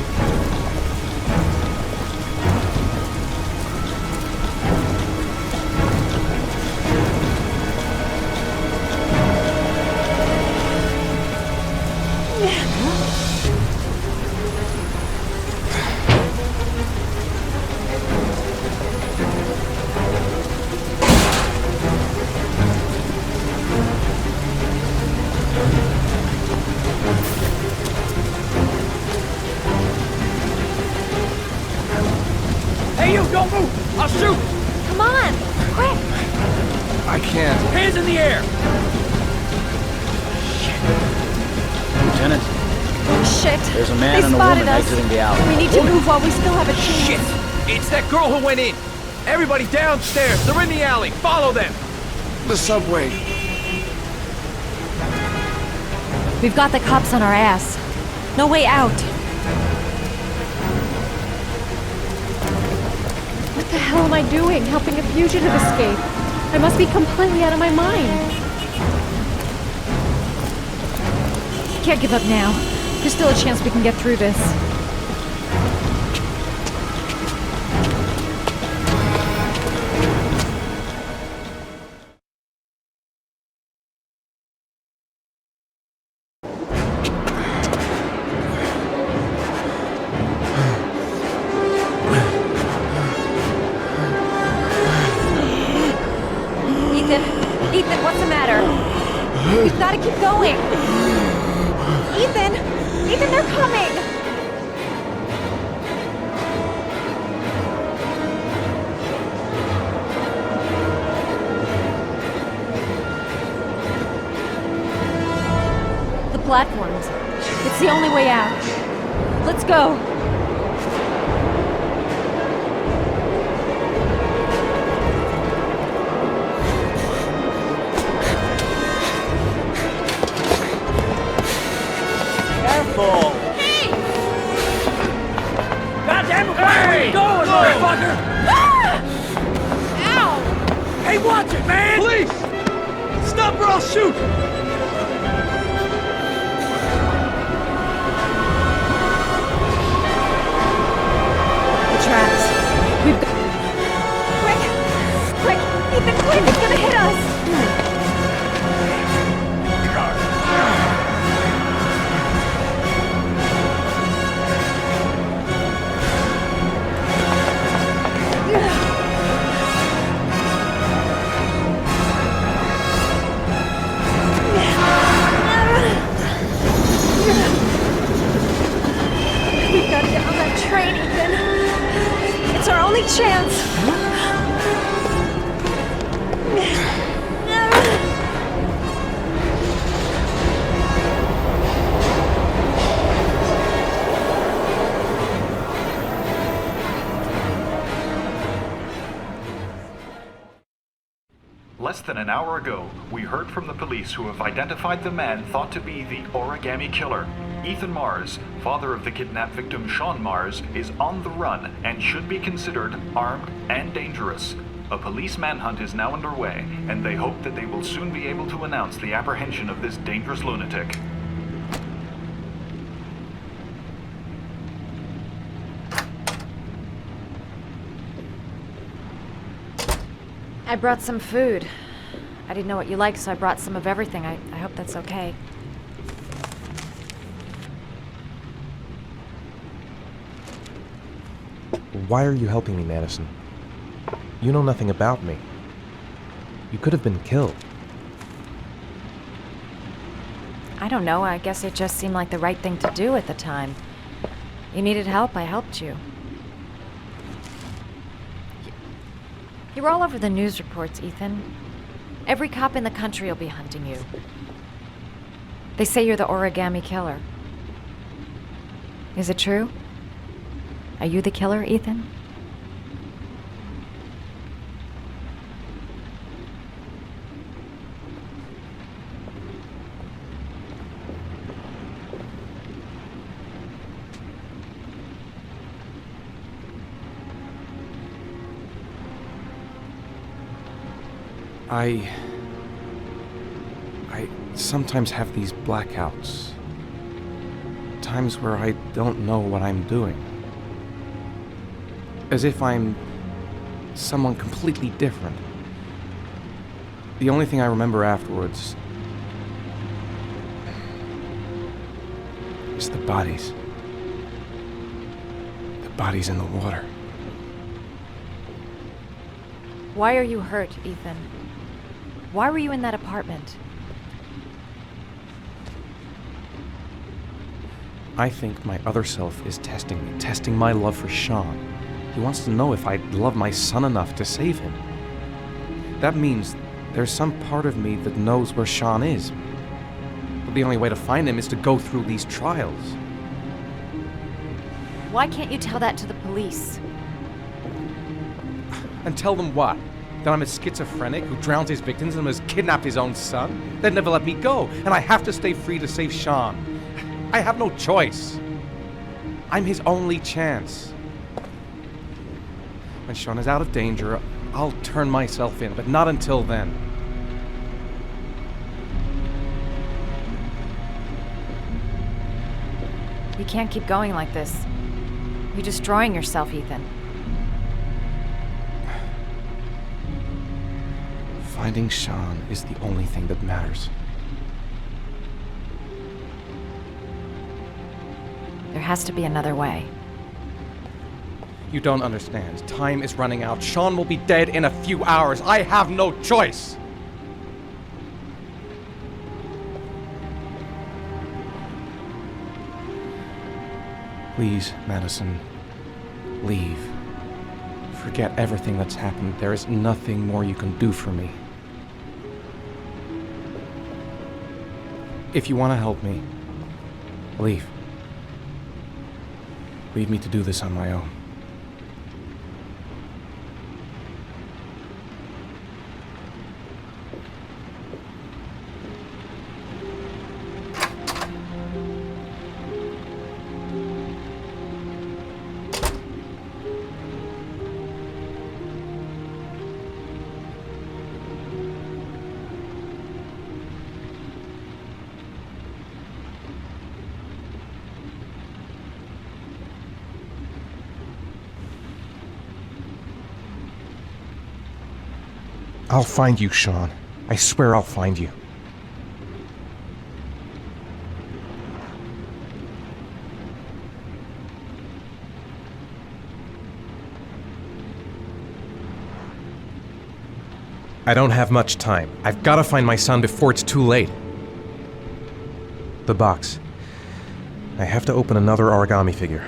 Hey, you, don't move! I'll shoot! Come on, quick! I can't. Hands in the air! Lieutenant, Oh, shit. there's a man They and a spotted woman us. exiting the alley. We need to move while we still have a chance. Shit! It's that girl who went in! Everybody downstairs! They're in the alley! Follow them! The subway. We've got the cops on our ass. No way out. What the hell am I doing? Helping a fugitive escape? I must be completely out of my mind. Can't give up now. There's still a chance we can get through this. Ethan, what's the matter? We've got to keep going. Ethan! Ethan, they're coming! The platforms. It's the only way out. Let's go. Motherfucker! Ow! Hey, watch it, man! Police! Stop or I'll shoot! The tracks. We've got... Quick! Quick! Ethan, quick! It's gonna hit us! We've got to get on that train, Ethan. It's our only chance. Less than an hour ago, we heard from the police who have identified the man thought to be the Origami Killer. Ethan Mars, father of the kidnapped victim Sean Mars, is on the run and should be considered armed and dangerous. A police manhunt is now underway, and they hope that they will soon be able to announce the apprehension of this dangerous lunatic. I brought some food. I didn't know what you liked, so I brought some of everything. I hope that's okay. Why are you helping me, Madison? You know nothing about me. You could have been killed. I don't know. I guess it just seemed like the right thing to do at the time. You needed help, I helped you. You're all over the news reports, Ethan. Every cop in the country will be hunting you. They say you're the Origami Killer. Is it true? Are you the killer, Ethan? I sometimes have these blackouts. Times where I don't know what I'm doing. As if I'm someone completely different. The only thing I remember afterwards is the bodies. The bodies in the water. Why are you hurt, Ethan? Why were you in that apartment? I think my other self is testing me, testing my love for Sean. He wants to know if I love my son enough to save him. That means there's some part of me that knows where Sean is. But the only way to find him is to go through these trials. Why can't you tell that to the police? And tell them what? That I'm a schizophrenic who drowns his victims and has kidnapped his own son? They'd never let me go, and I have to stay free to save Sean. I have no choice. I'm his only chance. When Sean is out of danger, I'll turn myself in, but not until then. You can't keep going like this. You're destroying yourself, Ethan. Finding Sean is the only thing that matters. There has to be another way. You don't understand. Time is running out. Sean will be dead in a few hours. I have no choice. Please, Madison, leave. Forget everything that's happened. There is nothing more you can do for me. If you want to help me, leave. Leave me to do this on my own. I'll find you, Sean. I swear I'll find you. I don't have much time. I've got to find my son before it's too late. The box. I have to open another origami figure.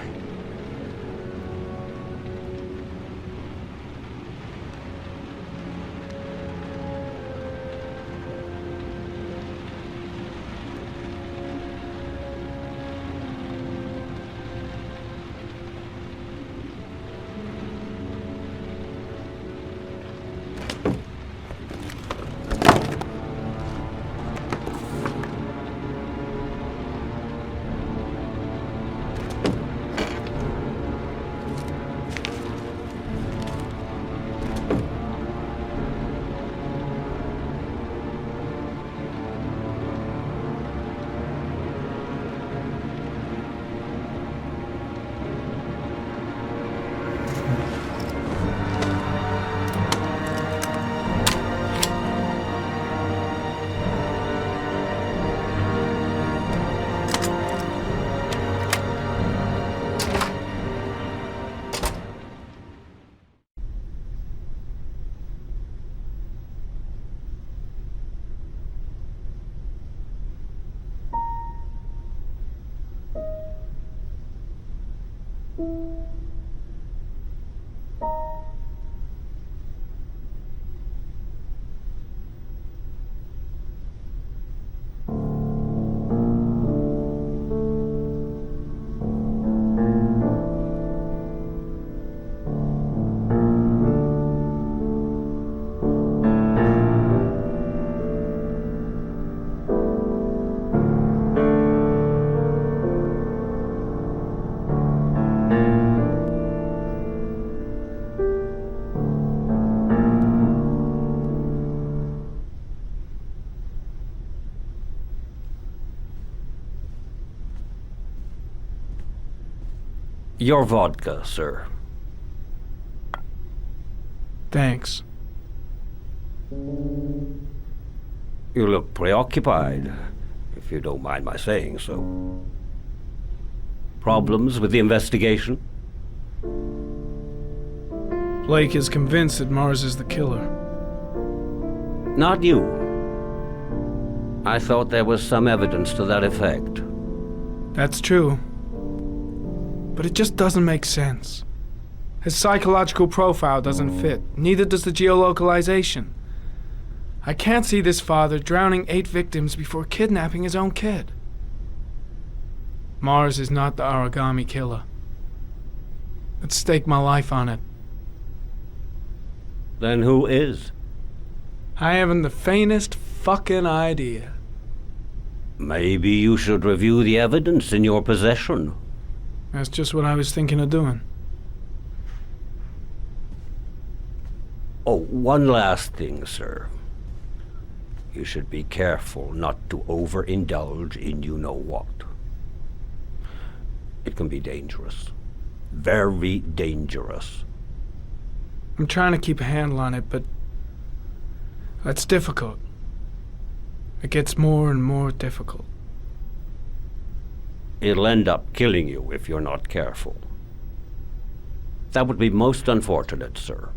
Your vodka, sir. Thanks. You look preoccupied, if you don't mind my saying so. Problems with the investigation? Blake is convinced that Mars is the killer. Not you. I thought there was some evidence to that effect. That's true. But it just doesn't make sense. His psychological profile doesn't fit. Neither does the geolocalization. I can't see this father drowning 8 victims before kidnapping his own kid. Mars is not the Origami Killer. I'd stake my life on it. Then who is? I haven't the faintest fucking idea. Maybe you should review the evidence in your possession. That's just what I was thinking of doing. Oh, one last thing, sir. You should be careful not to overindulge in you-know-what. It can be dangerous. Very dangerous. I'm trying to keep a handle on it, but that's difficult. It gets more and more difficult. It'll end up killing you if you're not careful. That would be most unfortunate, sir.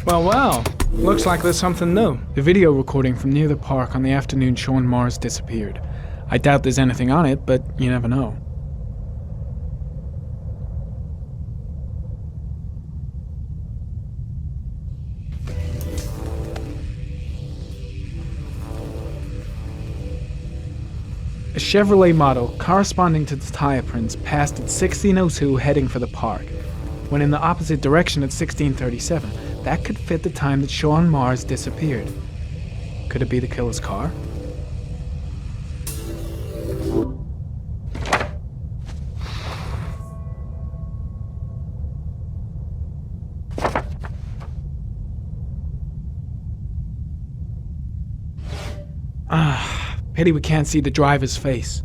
Well, looks like there's something new. The video recording from near the park on the afternoon Sean Mars disappeared. I doubt there's anything on it, but you never know. A Chevrolet model corresponding to the tire prints passed at 16:02 heading for the park, when in the opposite direction at 16:37. That could fit the time that Sean Mars disappeared. Could it be the killer's car? Pity we can't see the driver's face.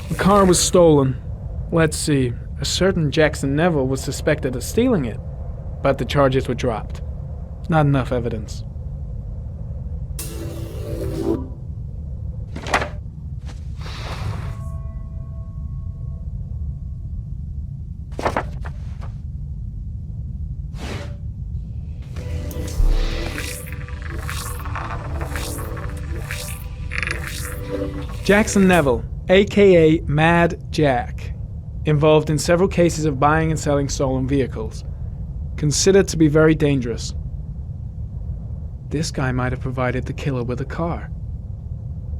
The car was stolen. Let's see. A certain Jackson Neville was suspected of stealing it, but the charges were dropped. Not enough evidence. Jackson Neville, aka Mad Jack, involved in several cases of buying and selling stolen vehicles, considered to be very dangerous. This guy might have provided the killer with a car.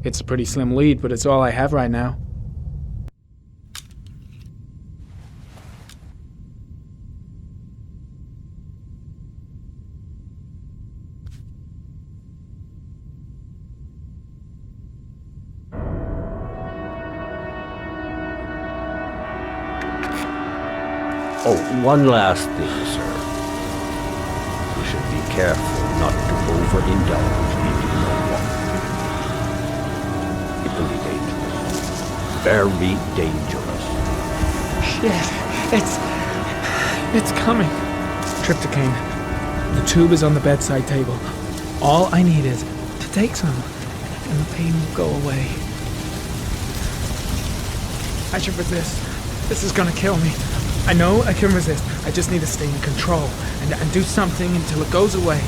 It's a pretty slim lead, but it's all I have right now. Oh, one last thing, sir. You should be careful not to overindulge in your walk. It can be dangerous. Very dangerous. Shit, it's coming. Trypticane. The tube is on the bedside table. All I need is to take some, and the pain will go away. I should resist. This is gonna kill me. I know I can resist. I just need to stay in control and do something until it goes away.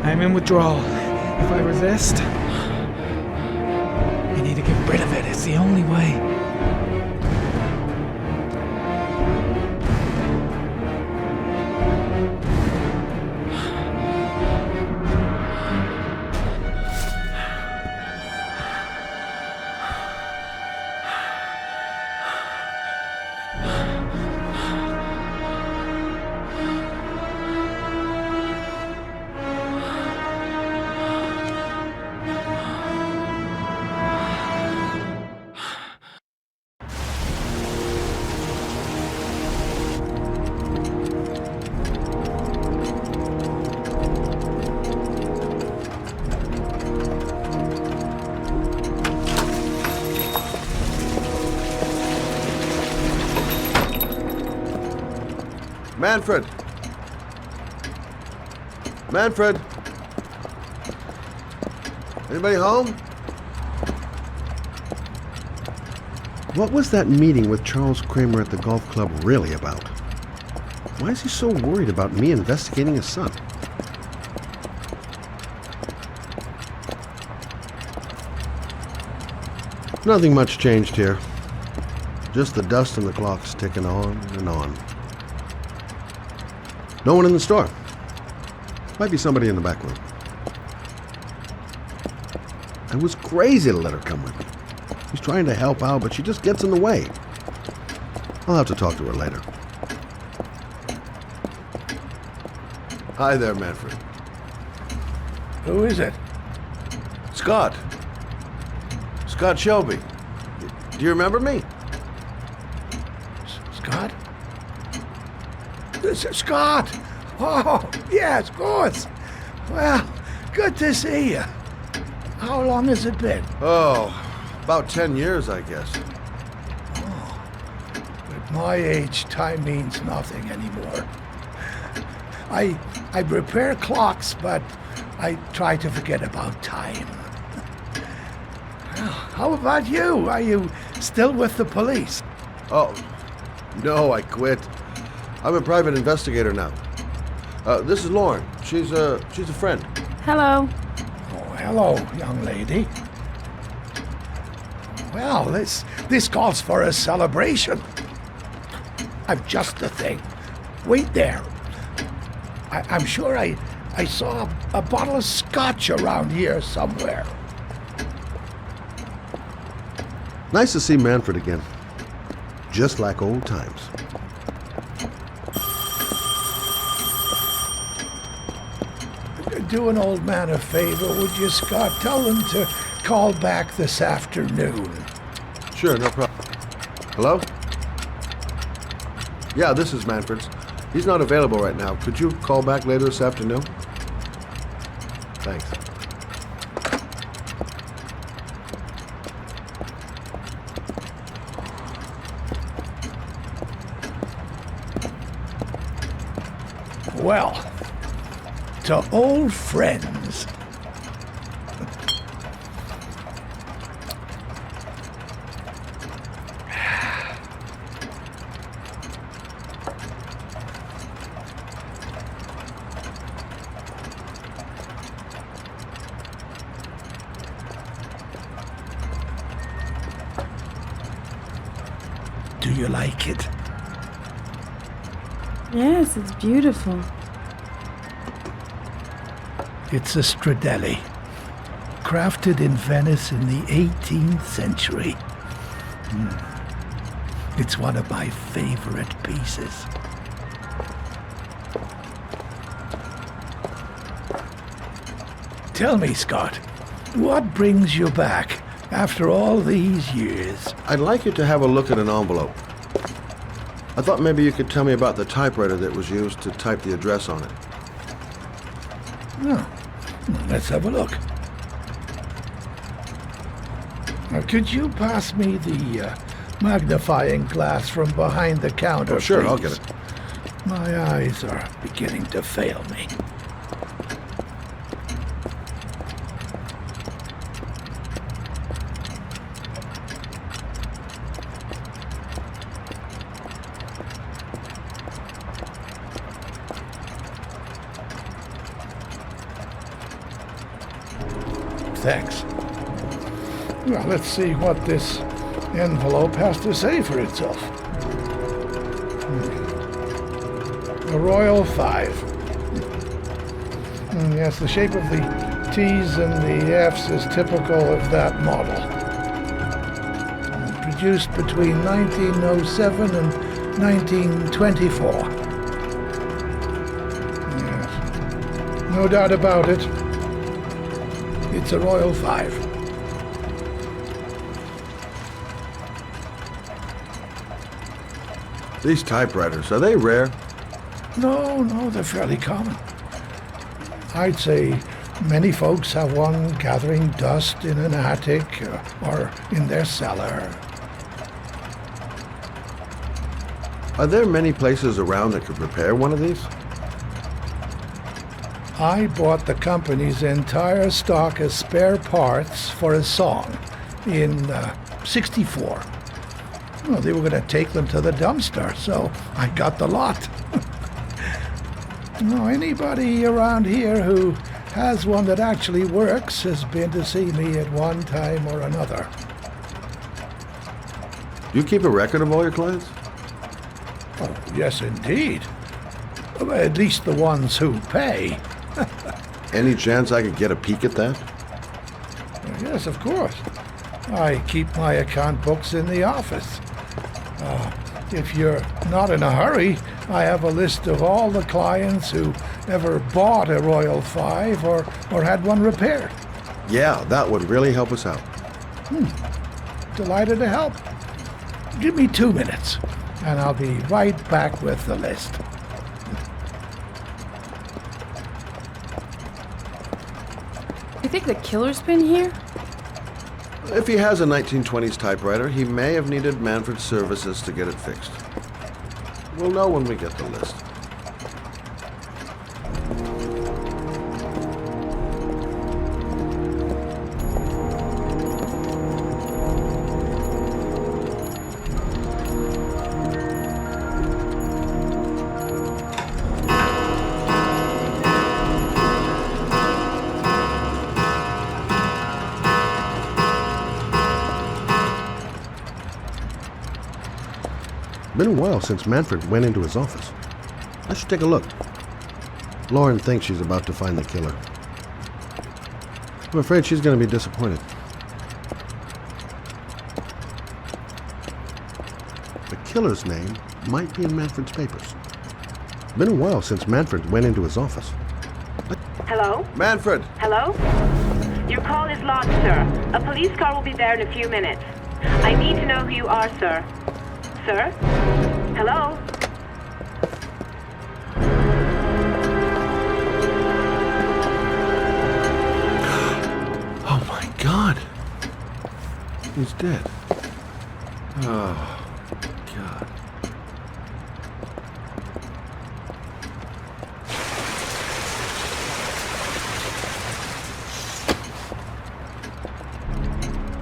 I'm in withdrawal. If I resist, I need to get rid of it. It's the only way. Manfred! Manfred! Anybody home? What was that meeting with Charles Kramer at the golf club really about? Why is he so worried about me investigating his son? Nothing much changed here. Just the dust and the clocks ticking on and on. No one in the store. Might be somebody in the back room. I was crazy to let her come with me. She's trying to help out, but she just gets in the way. I'll have to talk to her later. Hi there, Manfred. Who is it? Scott. Scott Shelby. Do you remember me? Scott? Scott! Oh, yes, of course. Well, good to see you. How long has it been? Oh, about 10 years, I guess. Oh, at my age, time means nothing anymore. I repair clocks, but I try to forget about time. How about you? Are you still with the police? Oh, no, I quit. I'm a private investigator now. This is Lauren. She's a friend. Hello. Oh, hello, young lady. Well, this calls for a celebration. I've just the thing. Wait there. I'm sure I saw a bottle of scotch around here somewhere. Nice to see Manfred again. Just like old times. Do an old man a favor, would you, Scott? Tell them to call back this afternoon. Sure, no problem. Hello? Yeah, this is Manfred's. He's not available right now. Could you call back later this afternoon? Thanks. Well, to old friends. Do you like it? Yes, it's beautiful. It's a Stradelli, crafted in Venice in the 18th century. It's one of my favorite pieces. Tell me, Scott, what brings you back after all these years? I'd like you to have a look at an envelope. I thought maybe you could tell me about the typewriter that was used to type the address on it. Oh, let's have a look. Now, could you pass me the magnifying glass from behind the counter, Sure, please? I'll get it. My eyes are beginning to fail me. Thanks. Well, let's see what this envelope has to say for itself. A Royal 5. Yes, the shape of the T's and the F's is typical of that model. Produced between 1907 and 1924. Yes. No doubt about it. It's a Royal 5. These typewriters, are they rare? No, they're fairly common. I'd say many folks have one gathering dust in an attic or in their cellar. Are there many places around that could repair one of these? I bought the company's entire stock of spare parts for a song in '64. Well, they were going to take them to the dumpster, so I got the lot. No, anybody around here who has one that actually works has been to see me at one time or another. You keep a record of all your clients? Oh, yes, indeed. At least the ones who pay. Any chance I could get a peek at that? Yes, of course. I keep my account books in the office. If you're not in a hurry, I have a list of all the clients who ever bought a Royal 5 or had one repaired. Yeah, that would really help us out. Delighted to help. Give me 2 minutes, and I'll be right back with the list. You think the killer's been here? If he has a 1920s typewriter, he may have needed Manfred's services to get it fixed. We'll know when we get the list. Been a while since Manfred went into his office. I should take a look. Lauren thinks she's about to find the killer. I'm afraid she's going to be disappointed. The killer's name might be in Manfred's papers. Been a while since Manfred went into his office. Hello? Manfred! Hello? Your call is logged, sir. A police car will be there in a few minutes. I need to know who you are, sir. Sir? Hello? Oh my God! He's dead. Oh, God.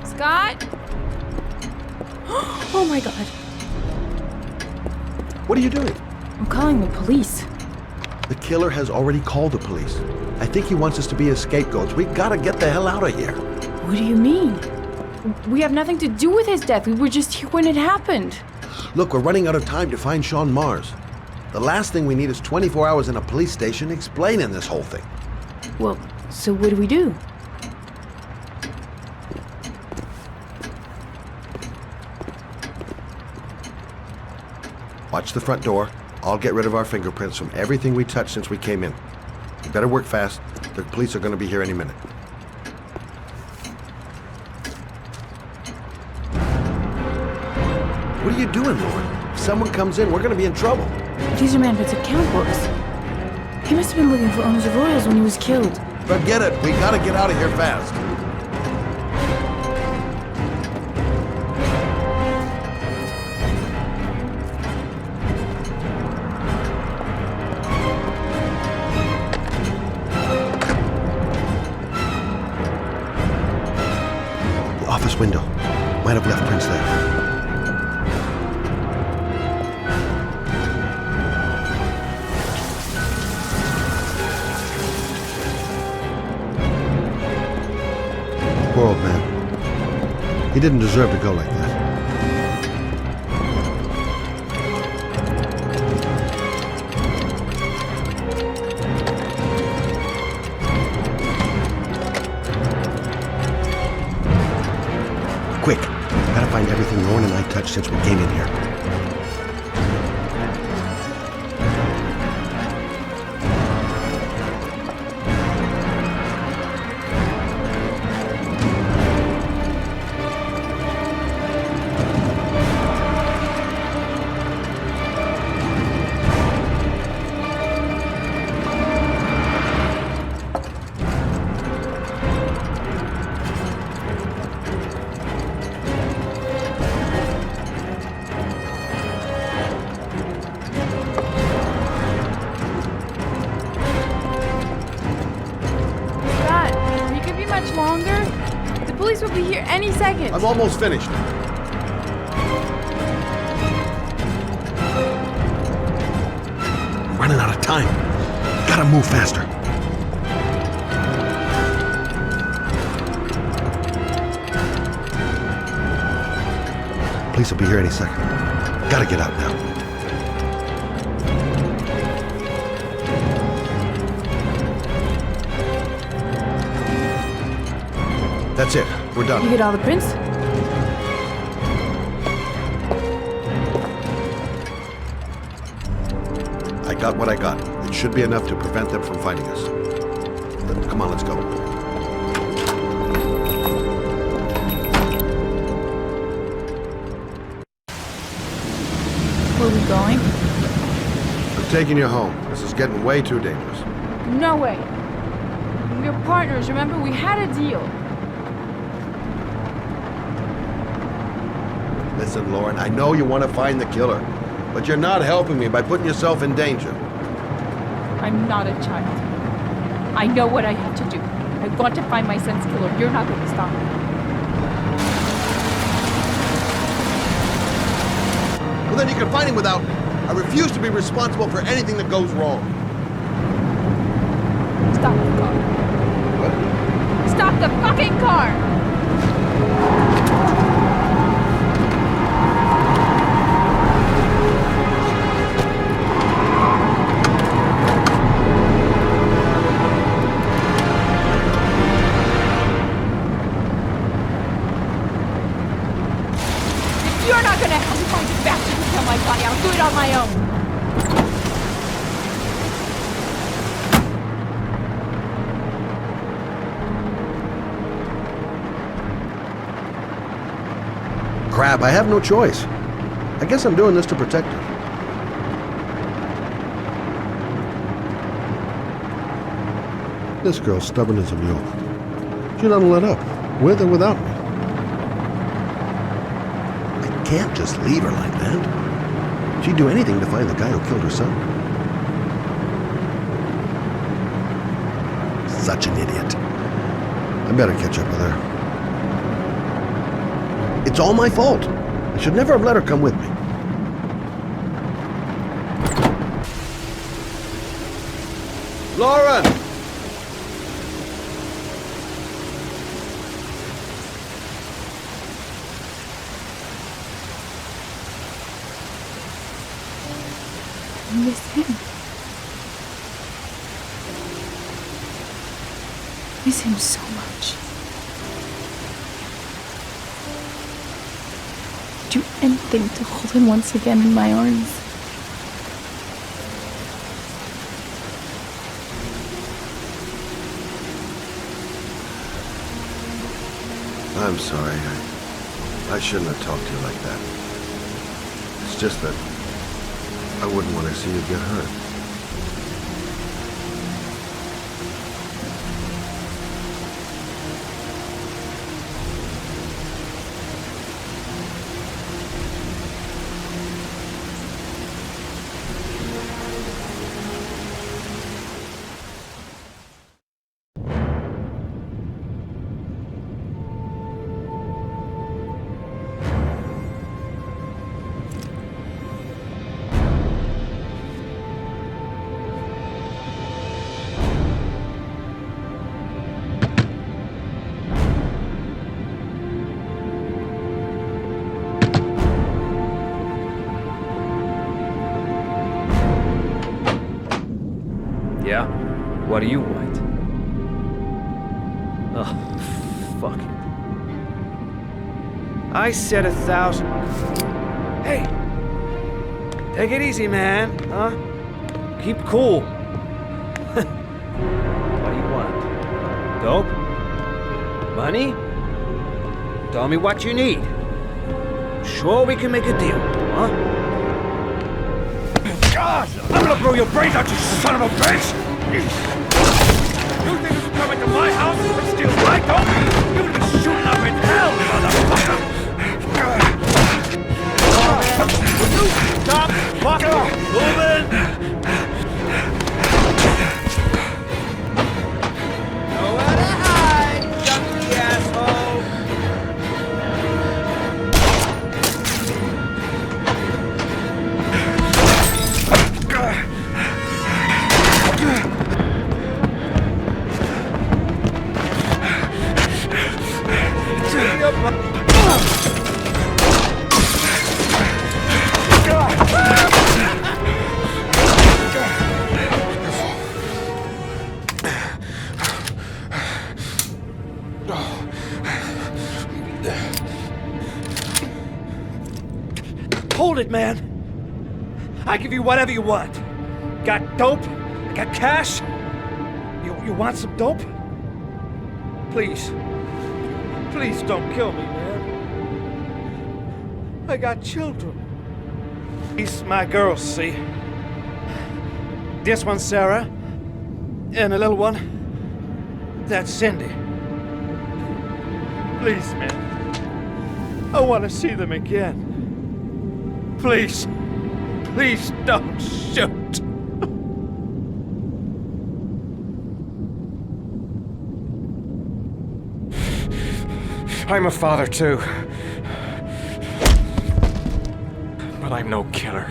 Scott? Oh my God. What are you doing? I'm calling the police. The killer has already called the police. I think he wants us to be his scapegoats. We gotta get the hell out of here. What do you mean? We have nothing to do with his death. We were just here when it happened. Look, we're running out of time to find Sean Mars. The last thing we need is 24 hours in a police station explaining this whole thing. Well, so what do we do? Watch the front door. I'll get rid of our fingerprints from everything we touched since we came in. You better work fast. The police are going to be here any minute. What are you doing, Lauren? If someone comes in, we're going to be in trouble. These are Manfred's account books. He must have been looking for owners of Royals when he was killed. Forget it. We got to get out of here fast. Office window. Might have left prints there. Poor old man. He didn't deserve to go like that. Quick! Gotta find everything Lauren and I touched since we came in here. Longer? The police will be here any second. I'm almost finished. I'm running out of time. Gotta move faster. Police will be here any second. Gotta get out now. That's it. We're done. You get all the prints? I got what I got. It should be enough to prevent them from finding us. Come on, let's go. Where are we going? I'm taking you home. This is getting way too dangerous. No way. We're partners, remember? We had a deal. Listen, Lauren, I know you want to find the killer, but you're not helping me by putting yourself in danger. I'm not a child. I know what I have to do. I want to find my son's killer. You're not going to stop me. Well, then you can find him without me. I refuse to be responsible for anything that goes wrong. Stop the car. What? Stop the fucking car! gonna have to find the bastard who killed my body. I'll do it on my own. Crap, I have no choice. I guess I'm doing this to protect her. This girl's stubborn as a mule. She doesn't let up, with or without me. I can't just leave her like that. She'd do anything to find the guy who killed her son. Such an idiot. I better catch up with her. It's all my fault. I should never have let her come with me. Lauren! I miss him. I miss him so much. Do anything to hold him once again in my arms. I'm sorry. I shouldn't have talked to you like that. It's just that I wouldn't want to see you get hurt. Yeah? What do you want? Oh, fuck it. I said 1,000. Hey! Take it easy, man, huh? Keep cool. What do you want? Dope? Money? Tell me what you need. Sure we can make a deal, huh? I'm gonna blow your brains out, you son of a bitch! You think this is coming to my house and steal my dope? You're gonna be shooting up in hell, motherfucker! Will you stop fucking moving? Nowhere to hide, junkie asshole! Hold it, man. I give you whatever you want. Got dope? Got cash? You want some dope? Please. Please don't kill me, man. I got children. These my girls, see? This one's Sarah. And the little one, that's Cindy. Please, man. I want to see them again. Please. Please don't shoot. I'm a father too. But I'm no killer.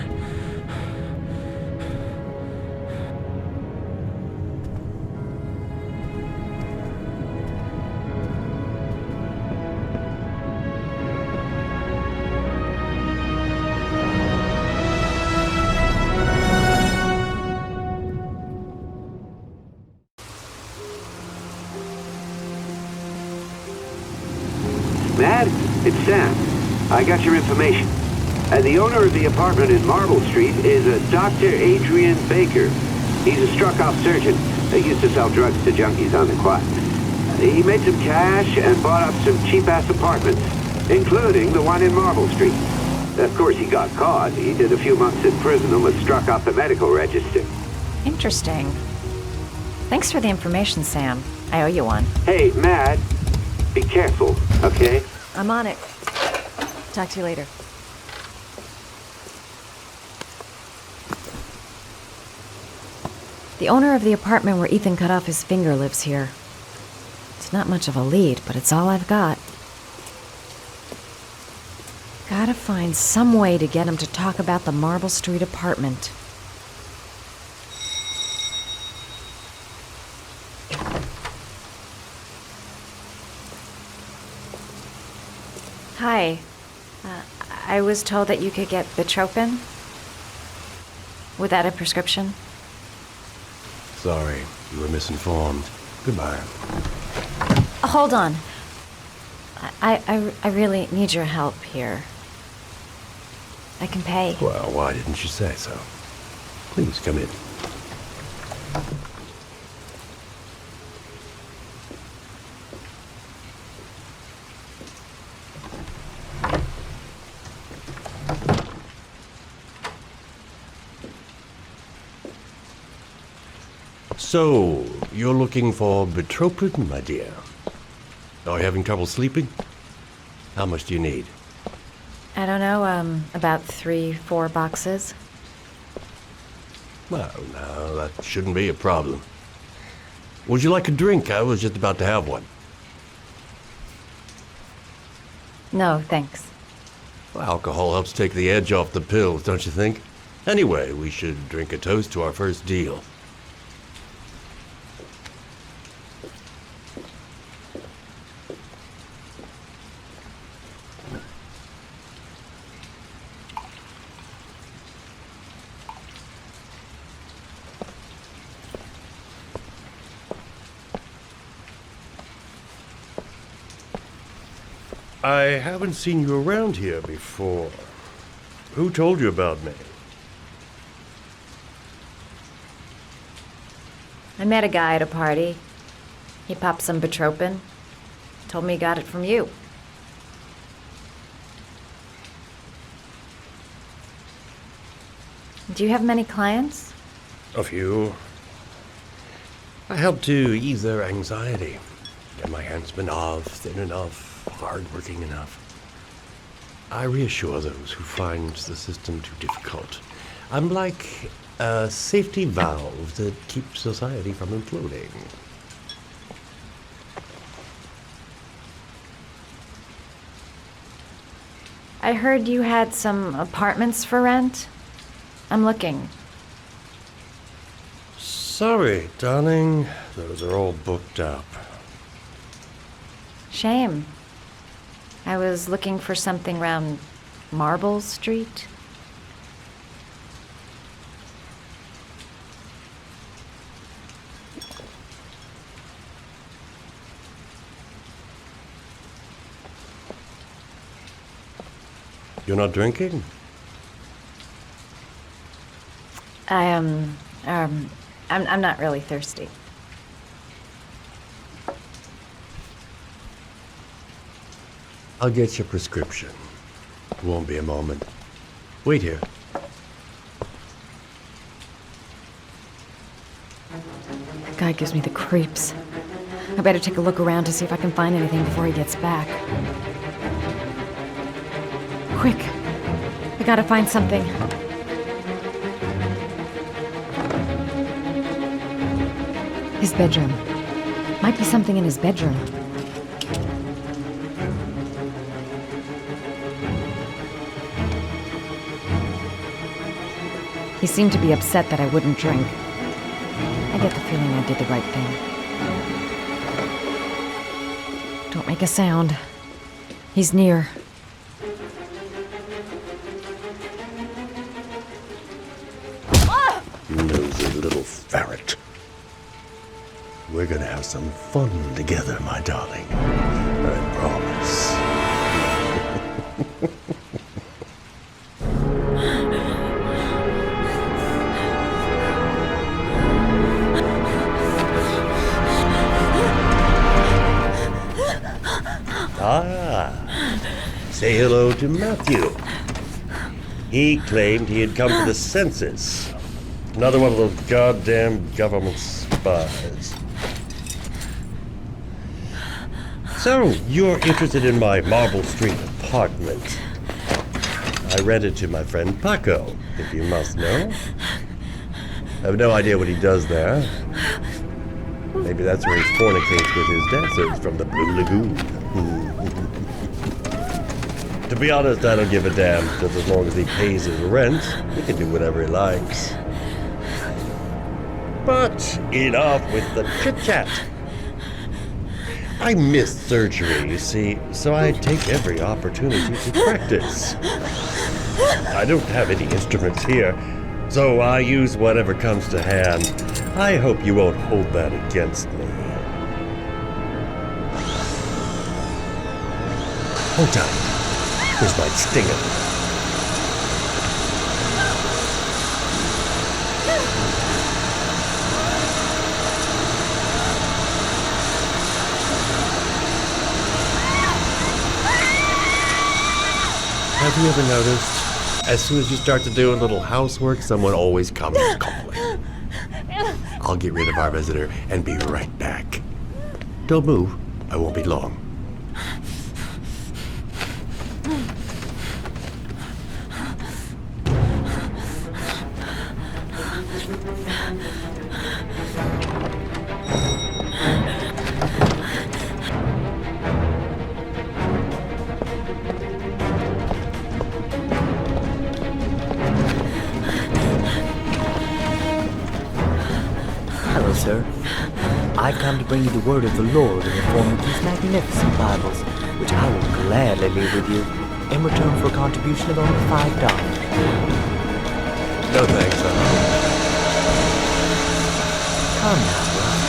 Mad? It's Sam. I got your information. The owner of the apartment in Marble Street is a Dr. Adrian Baker. He's a struck-off surgeon. He used to sell drugs to junkies on the quiet. He made some cash and bought up some cheap-ass apartments, including the one in Marble Street. Of course, he got caught. He did a few months in prison and was struck off the medical register. Interesting. Thanks for the information, Sam. I owe you one. Hey, Matt, be careful, okay? I'm on it. Talk to you later. The owner of the apartment where Ethan cut off his finger lives here. It's not much of a lead, but it's all I've got. Gotta find some way to get him to talk about the Marble Street apartment. Hi. I was told that you could get Bitropin. Without a prescription? Sorry, you were misinformed. Goodbye. Hold on. I really need your help here. I can pay. Well, why didn't you say so? Please come in. So, you're looking for Bitropin, my dear? Are you having trouble sleeping? How much do you need? I don't know, about 3-4 boxes. Well, no, that shouldn't be a problem. Would you like a drink? I was just about to have one. No, thanks. Well, alcohol helps take the edge off the pills, don't you think? Anyway, we should drink a toast to our first deal. I haven't seen you around here before. Who told you about me? I met a guy at a party. He popped some Bitropin. Told me he got it from you. Do you have many clients? A few. I help to ease their anxiety. Get my handsman off, thin enough, hard-working enough. I reassure those who find the system too difficult. I'm like a safety valve that keeps society from imploding. I heard you had some apartments for rent. I'm looking. Sorry, darling. Those are all booked up. Shame. I was looking for something around Marble Street. You're not drinking? I'm not really thirsty. I'll get your prescription. Won't be a moment. Wait here. That guy gives me the creeps. I better take a look around to see if I can find anything before he gets back. Quick! I gotta find something. His bedroom. Might be something in his bedroom. He seemed to be upset that I wouldn't drink. I get the feeling I did the right thing. Don't make a sound. He's near. Nosy little ferret. We're gonna have some fun together, my darling. I promise. Ah, say hello to Matthew. He claimed he had come to the census. Another one of those goddamn government spies. So, you're interested in my Marble Street apartment. I rented to my friend Paco, if you must know. I have no idea what he does there. Maybe that's where he fornicates with his dancers from the Blue Lagoon. To be honest, I don't give a damn, just as long as he pays his rent, he can do whatever he likes. But enough with the chit-chat. I missed surgery, you see, so I take every opportunity to practice. I don't have any instruments here, so I use whatever comes to hand. I hope you won't hold that against me. Hold tight. This might sting him. Have you ever noticed, as soon as you start to do a little housework, someone always comes calling? I'll get rid of our visitor and be right back. Don't move. I won't be long. Hello, sir. I've come to bring you the word of the Lord in the form of these magnificent Bibles, which I will gladly leave with you in return for a contribution of only $5. No thanks, Come now, brother.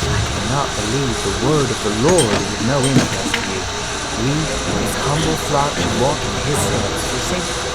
I cannot believe the word of the Lord is of no interest to you. We, his humble flock, should walk in his steps for safety.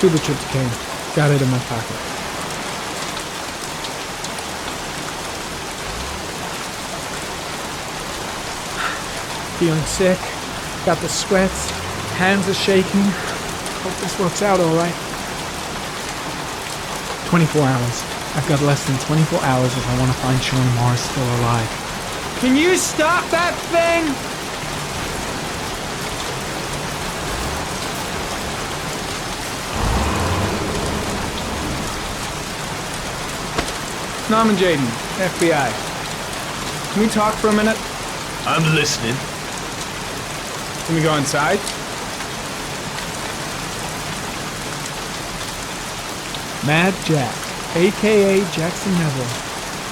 do the trip to Kane. Got it in my pocket. Feeling sick. Got the sweats. Hands are shaking. Hope this works out all right. 24 hours. I've got less than 24 hours if I want to find Sean Mars still alive. Can you stop that thing? Norman Jaden, FBI. Can we talk for a minute? I'm listening. Can we go inside? Mad Jack, a.k.a. Jackson Neville.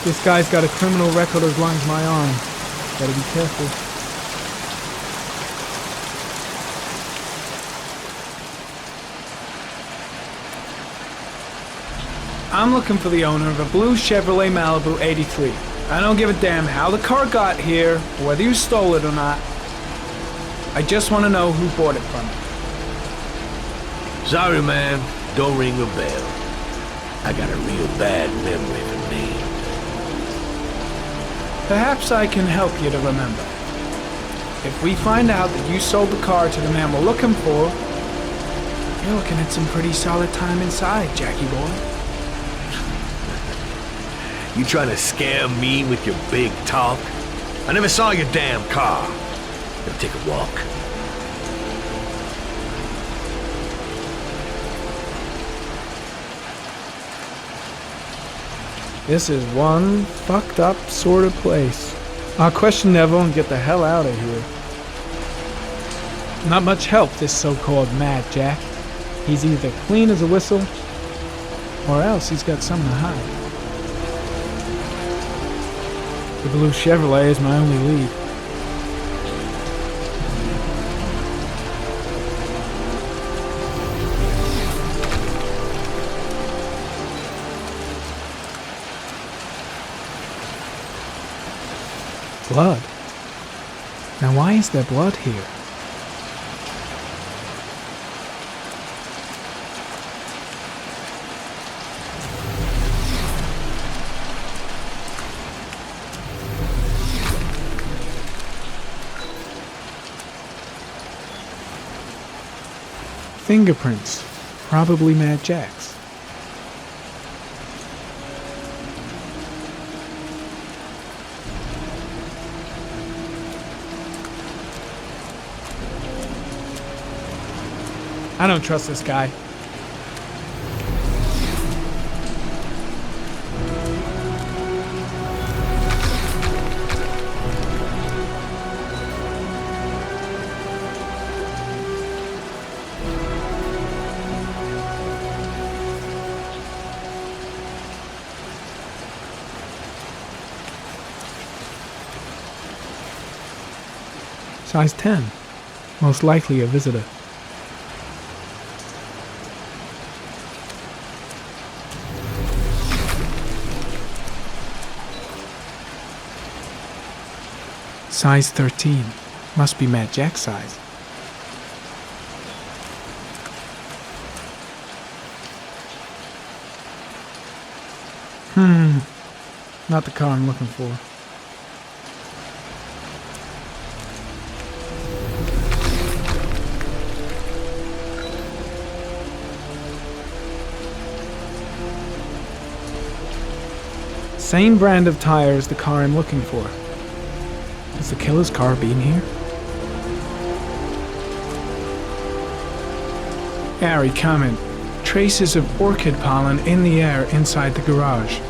This guy's got a criminal record as long as my arm. Better be careful. I'm looking for the owner of a blue Chevrolet Malibu 83. I don't give a damn how the car got here, or whether you stole it or not. I just want to know who bought it from you. Sorry, man. Don't ring a bell. I got a real bad memory for names. Perhaps I can help you to remember. If we find out that you sold the car to the man we're looking for, you're looking at some pretty solid time inside, Jackie boy. You trying to scam me with your big talk? I never saw your damn car. Let's take a walk. This is one fucked up sort of place. I'll question Neville and get the hell out of here. Not much help, this so-called Mad Jack. He's either clean as a whistle, or else he's got something to hide. The blue Chevrolet is my only lead. Blood. Now why is there blood here? Fingerprints. Probably Mad Jack's. I don't trust this guy. Size 10. Most likely a visitor. Size 13. Must be Mad Jack's size. Not the car I'm looking for. Same brand of tire as the car I'm looking for. Is the killer's car being here? Airy comment. Traces of orchid pollen in the air inside the garage.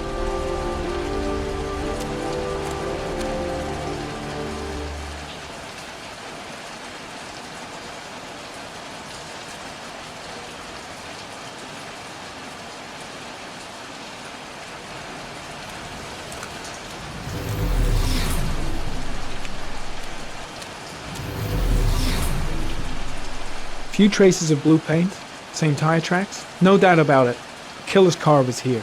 Few traces of blue paint, same tire tracks. No doubt about it. The killer's car was here.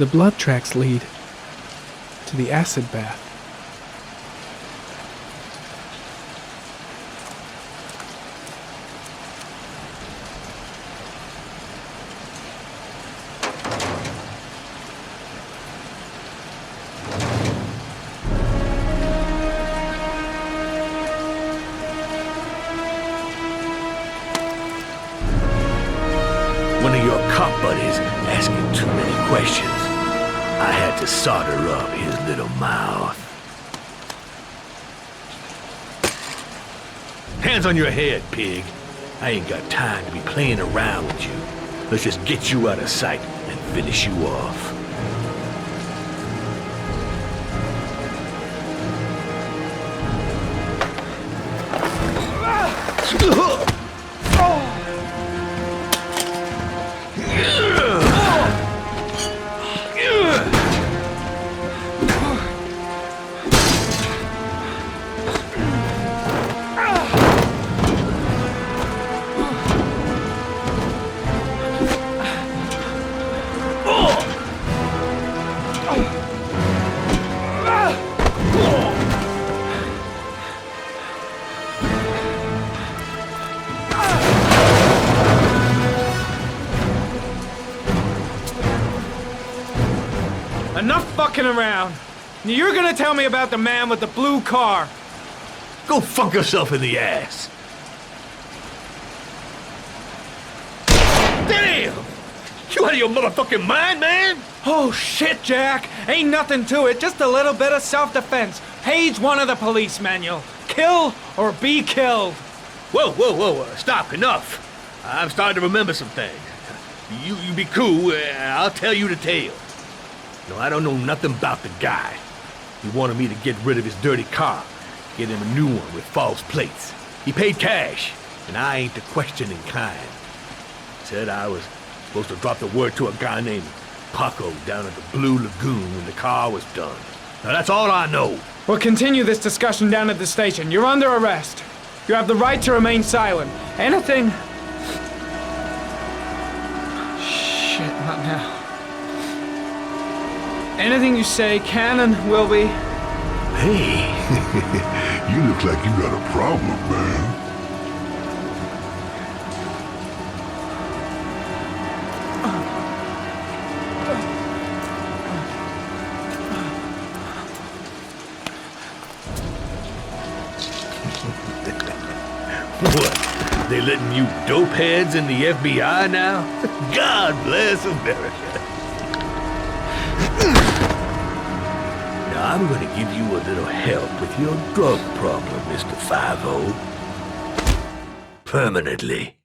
The blood tracks lead to the acid bath. One of your cop buddies asking too many questions. I had to solder up his little mouth. Hands on your head, pig. I ain't got time to be playing around with you. Let's just get you out of sight and finish you off. Enough fucking around. You're gonna tell me about the man with the blue car. Go fuck yourself in the ass. Damn! You out of your motherfucking mind, man? Oh shit, Jack. Ain't nothing to it. Just a little bit of self-defense. Page 1 of the police manual. Kill or be killed. Whoa. Stop, enough. I'm starting to remember some things. You be cool, I'll tell you the tale. No, I don't know nothing about the guy. He wanted me to get rid of his dirty car, get him a new one with false plates. He paid cash, and I ain't the questioning kind. Said I was supposed to drop the word to a guy named Paco down at the Blue Lagoon when the car was done. Now that's all I know. We'll continue this discussion down at the station. You're under arrest. You have the right to remain silent. Anything... Shit, not now. Anything you say can and will be... Hey, you look like you got a problem, man. What? They letting you dope heads in the FBI now? God bless America. Now I'm gonna give you a little help with your drug problem, Mr. 5-0. Permanently.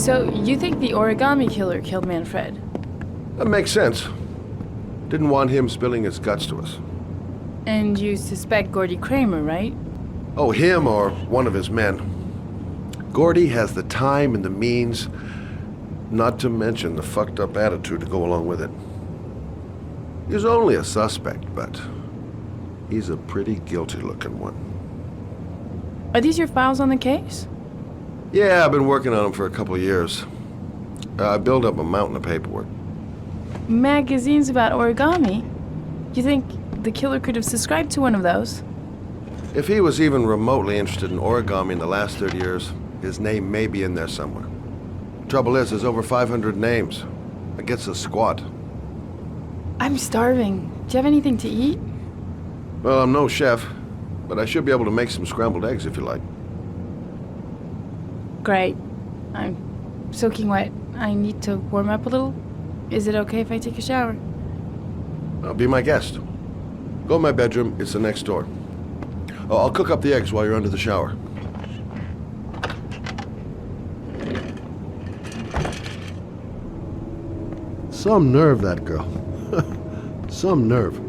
So, you think the Origami Killer killed Manfred? That makes sense. Didn't want him spilling his guts to us. And you suspect Gordy Kramer, right? Oh, him or one of his men. Gordy has the time and the means, not to mention the fucked up attitude to go along with it. He's only a suspect, but he's a pretty guilty looking one. Are these your files on the case? Yeah, I've been working on him for a couple of years. I built up a mountain of paperwork. Magazines about origami? You think the killer could have subscribed to one of those? If he was even remotely interested in origami in the last 30 years, his name may be in there somewhere. Trouble is, there's over 500 names. That gets us squat. I'm starving. Do you have anything to eat? Well, I'm no chef, but I should be able to make some scrambled eggs if you like. Great. I'm soaking wet. I need to warm up a little. Is it okay if I take a shower? Be my guest. Go in my bedroom, it's the next door. Oh, I'll cook up the eggs while you're under the shower. Some nerve, that girl. Some nerve.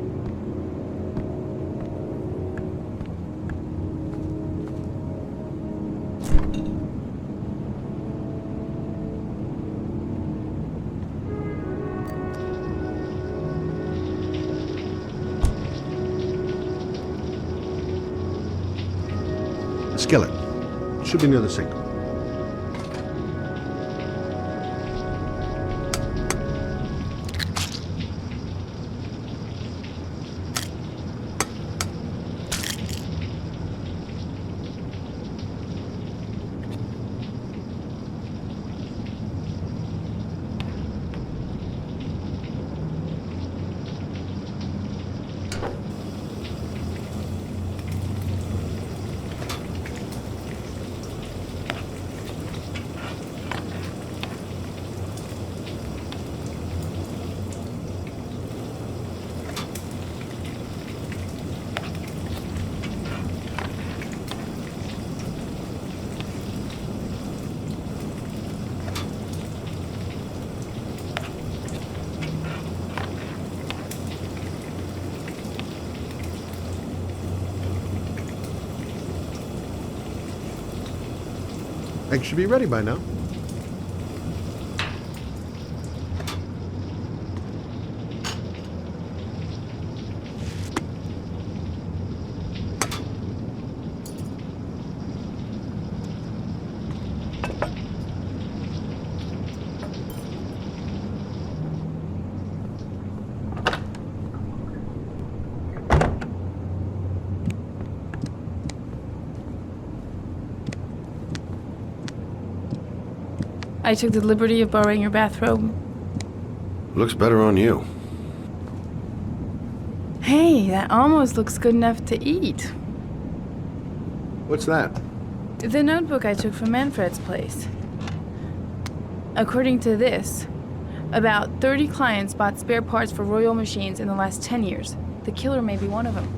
Skillet. Should be near the sink. Eggs should be ready by now. I took the liberty of borrowing your bathrobe. Looks better on you. Hey, that almost looks good enough to eat. What's that? The notebook I took from Manfred's place. According to this, about 30 clients bought spare parts for Royal machines in the last 10 years. The killer may be one of them.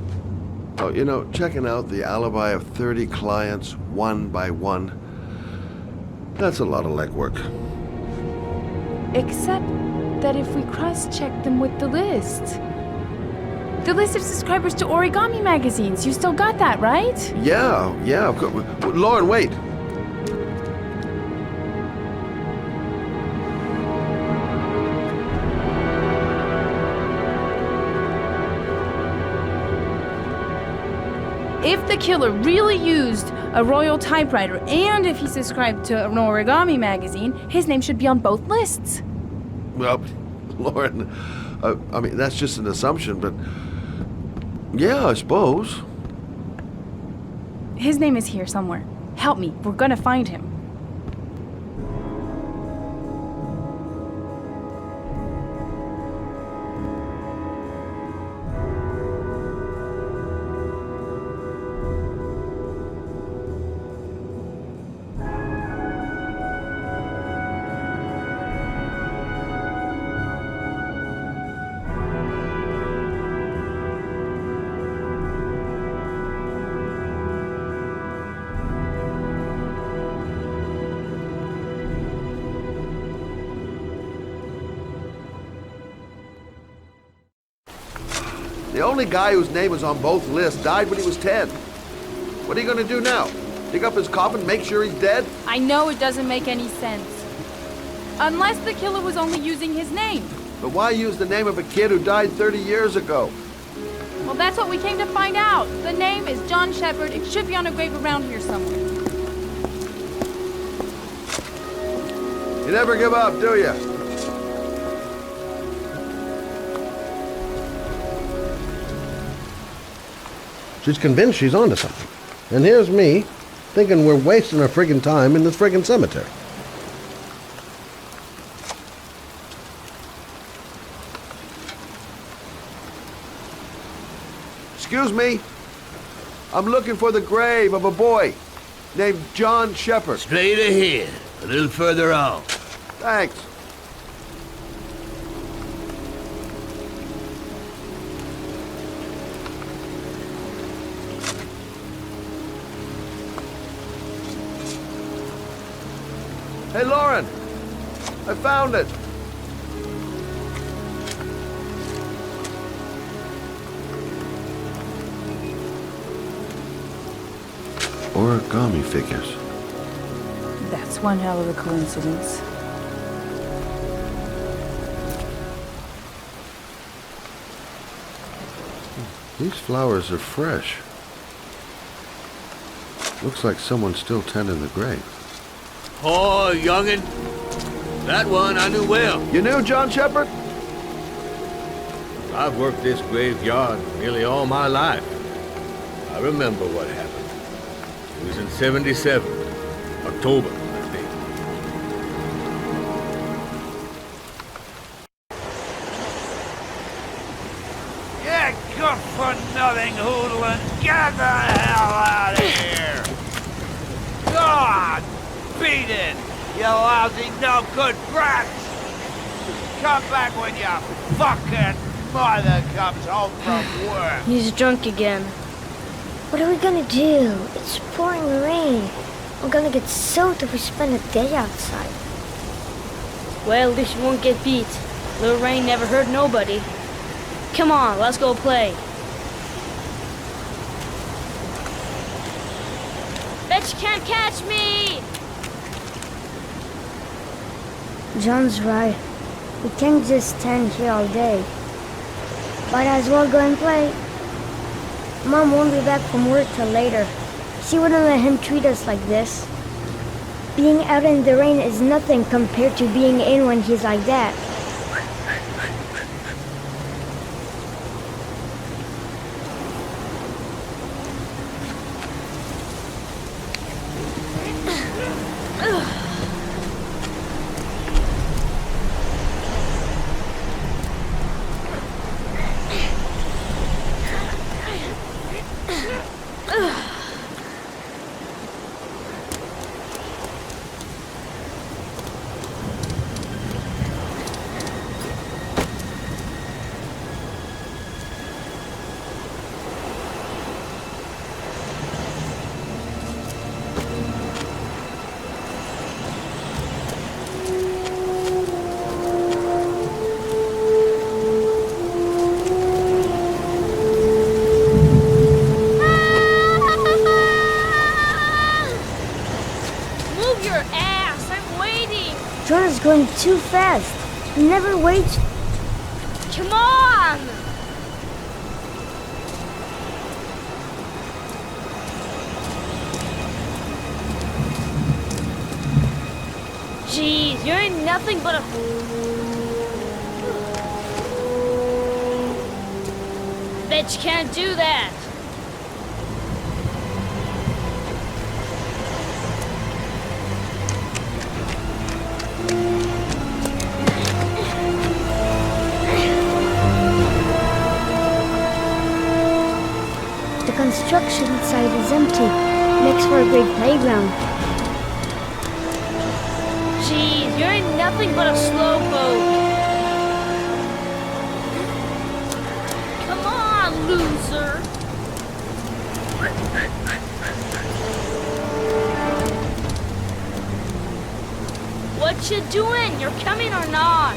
Oh, you know, checking out the alibi of 30 clients one by one, that's a lot of legwork. Except that if we cross-check them with the list of subscribers to Origami magazines, you still got that, right? Yeah, of course. Lauren, wait. If the killer really used a royal typewriter and if he subscribed to an Origami magazine, his name should be on both lists. Well, Lauren, I mean, that's just an assumption, but yeah, I suppose. His name is here somewhere. Help me, we're gonna find him. The only guy whose name was on both lists died when he was 10. What are you gonna do now? Dig up his coffin, make sure he's dead? I know it doesn't make any sense. Unless the killer was only using his name. But why use the name of a kid who died 30 years ago? Well, that's what we came to find out. The name is John Shepard. It should be on a grave around here somewhere. You never give up, do you? She's convinced she's onto something. And here's me, thinking we're wasting our friggin' time in this friggin' cemetery. Excuse me. I'm looking for the grave of a boy named John Shepard. Straight ahead, a little further on. Thanks. Hey, Lauren! I found it! Origami figures. That's one hell of a coincidence. These flowers are fresh. Looks like someone's still tending the grave. Oh, youngin'. That one I knew well. You knew John Shepard? I've worked this graveyard nearly all my life. I remember what happened. It was in 77. October, I think. Yeah, good for nothing hoodlum. Get the hell out of here! God! Beat it! You lousy no good brats! Come back when your fucking mother comes home from work! He's drunk again. What are we gonna do? It's pouring rain. We're gonna get soaked if we spend a day outside. Well, at least you won't get beat. Little rain never hurt nobody. Come on, let's go play. Bet you can't catch me! John's right. We can't just stand here all day. Might as well go and play. Mom won't be back from work till later. She wouldn't let him treat us like this. Being out in the rain is nothing compared to being in when he's like that. John is going too fast. He never waits. Come on! Jeez, you ain't nothing but a... Bet you can't do that. The construction site is empty. Makes for a great playground. Jeez, you ain't nothing but a slowpoke. Come on, loser. What you doing? You're coming or not?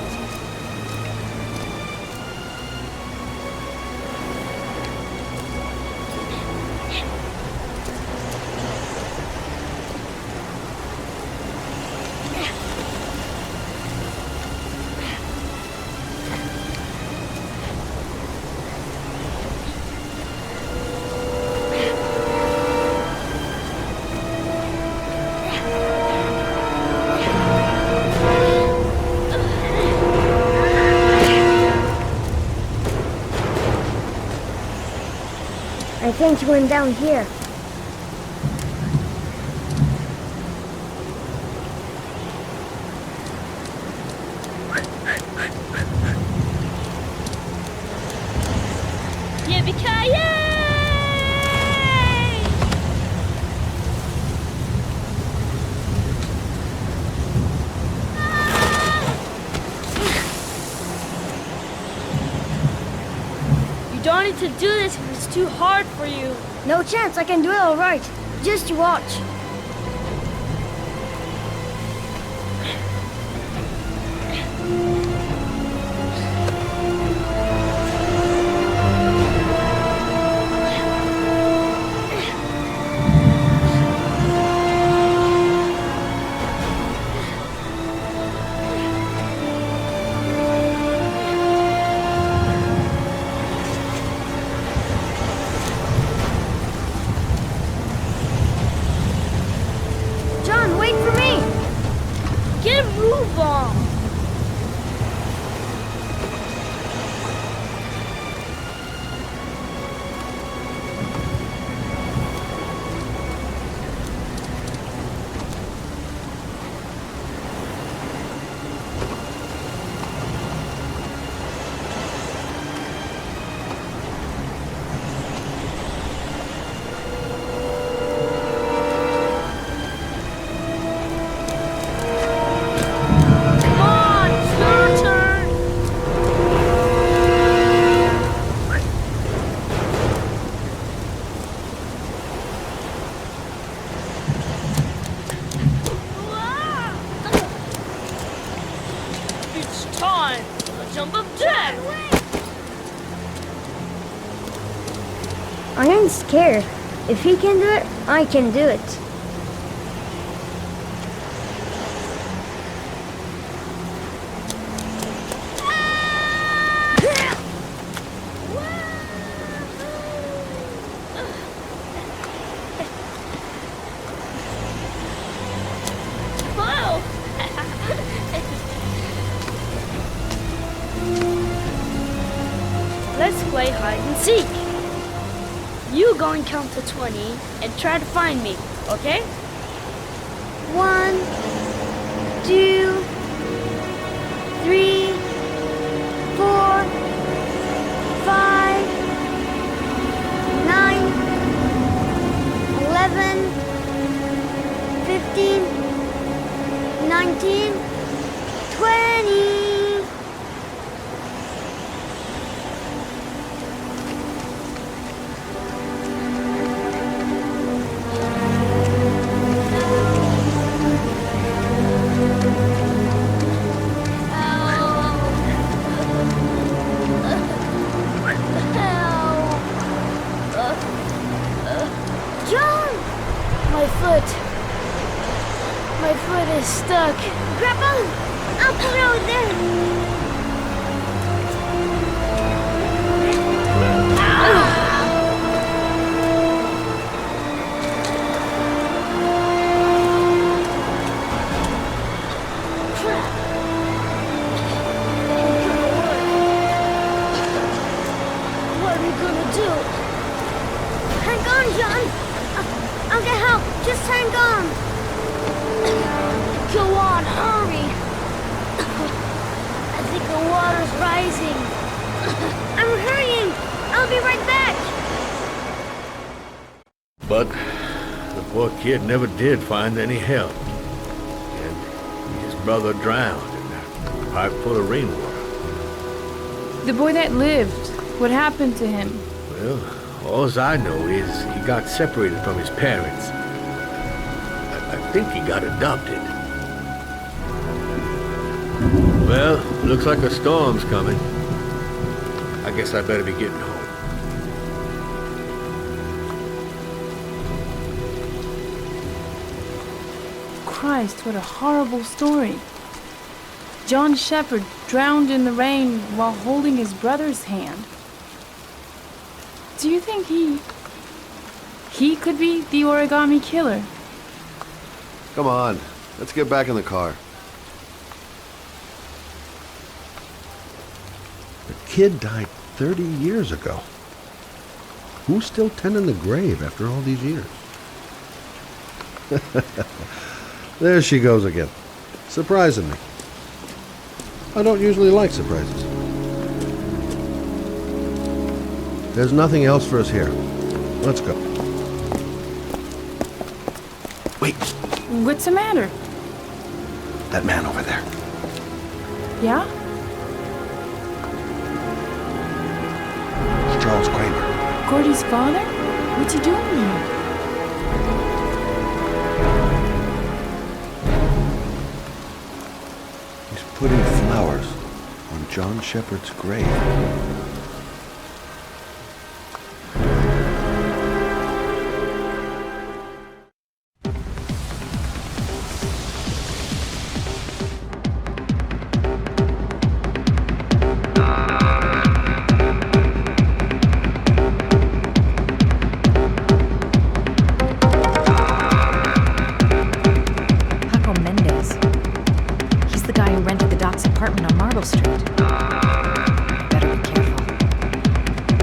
I think he went down here. Yippee-ki-yay! You don't need to do this if it's too hard for you. No chance, I can do it all right. Just you watch. John, wait for me! Get a move on! Come on, it's your turn! It's time for the jump of death! I ain't scared. If he can do it, I can do it. Whoa! Let's play hide and seek. You go and count to 20 and try to find me, okay? 1, 2, 3, 4, 5, 9, 11, 15, 19, 20. John! My foot is stuck. Grab on! I'll put it over there. What are we gonna do? Hang on, John. I'll get help. Just hang on. Go on, hurry! I think the water's rising. I'm hurrying. I'll be right back. But the poor kid never did find any help. And his brother drowned in a pipe full of rainwater. The boy that lived, what happened to him? Well, all I know is he got separated from his parents. I think he got adopted. Well, looks like a storm's coming. I guess I better be getting home. Christ, what a horrible story. John Shepherd drowned in the rain while holding his brother's hand. Do you think he could be the Origami Killer? Come on, let's get back in the car. The kid died 30 years ago. Who's still tending the grave after all these years? There she goes again, surprising me. I don't usually like surprises. There's nothing else for us here. Let's go. Wait, What's the matter? that man over there. Yeah? It's Charles Clevver. Gordy's father? What's he doing here? He's putting flowers on John Shepard's grave. Apartment on Marble Street. Better be careful.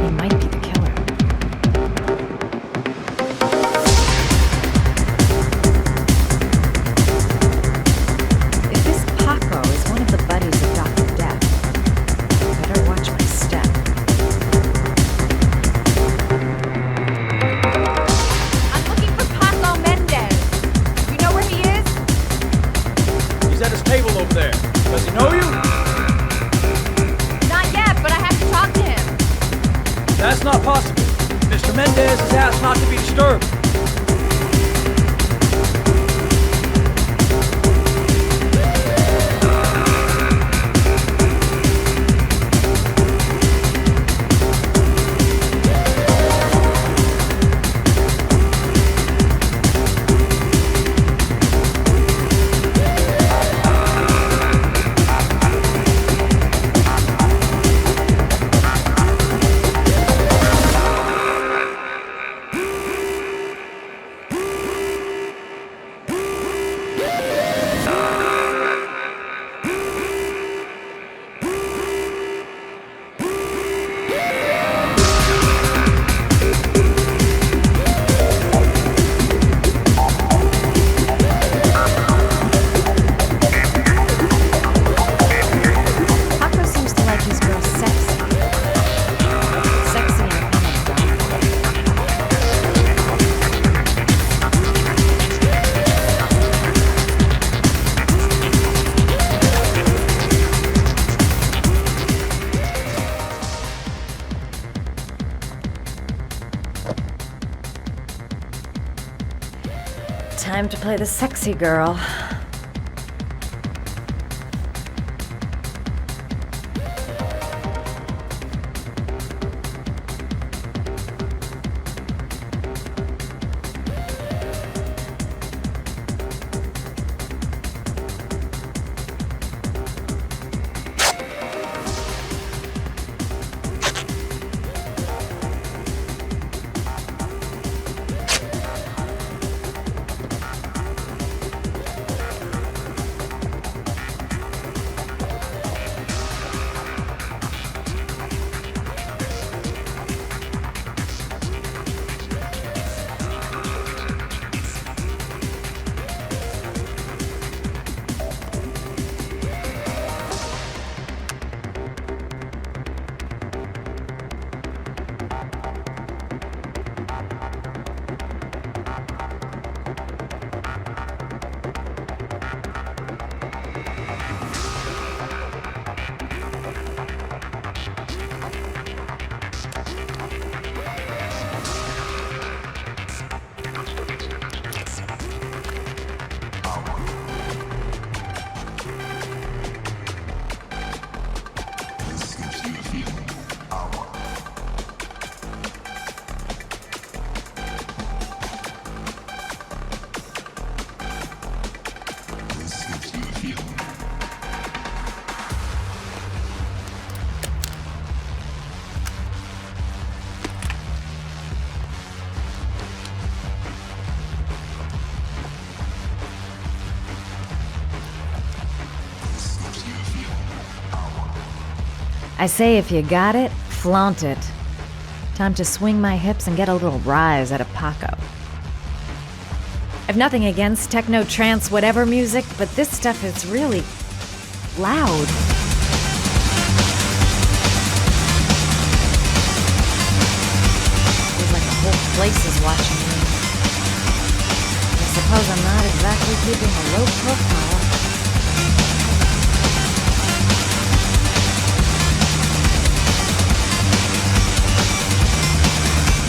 He might be the killer. If this Paco is one of the buddies of Dr. Death, I better watch my step. I'm looking for Paco Mendez. You know where he is? He's at his table over there. Does he know you? Not yet, but I have to talk to him. That's not possible. Mr. Mendez has asked not to be disturbed. Time to play the sexy girl. I say if you got it, flaunt it. Time to swing my hips and get a little rise out of Paco. I've nothing against techno, trance, whatever music, but this stuff is really loud. Feels like the whole place is watching me. I suppose I'm not exactly keeping a low profile.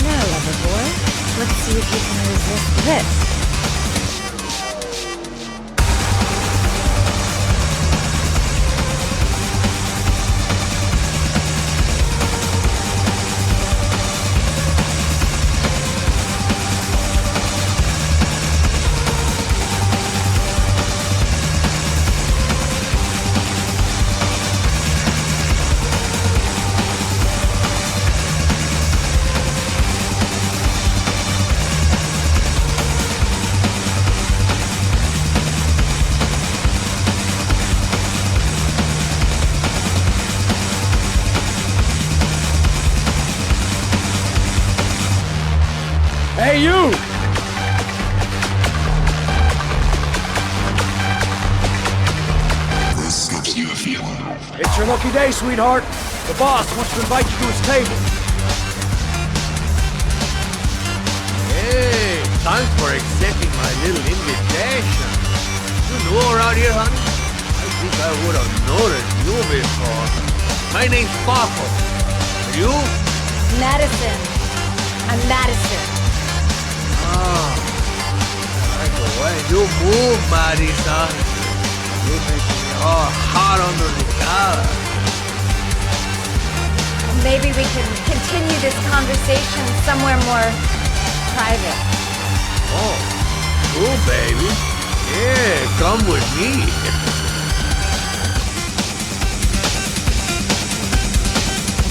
Now, lover boy, let's see if you can resist this. Hey, you! This gives you a feeling. It's your lucky day, sweetheart. The boss wants to invite you to his table. Hey, thanks for accepting my little invitation. You new around here, honey? I think I would have noticed you before. My name's Paco. Are you? Madison. I'm Madison. Oh, I like the way you move, Marisa. You make me all hot under the collar. Maybe we can continue this conversation somewhere more private. Oh, cool, baby. Yeah, come with me.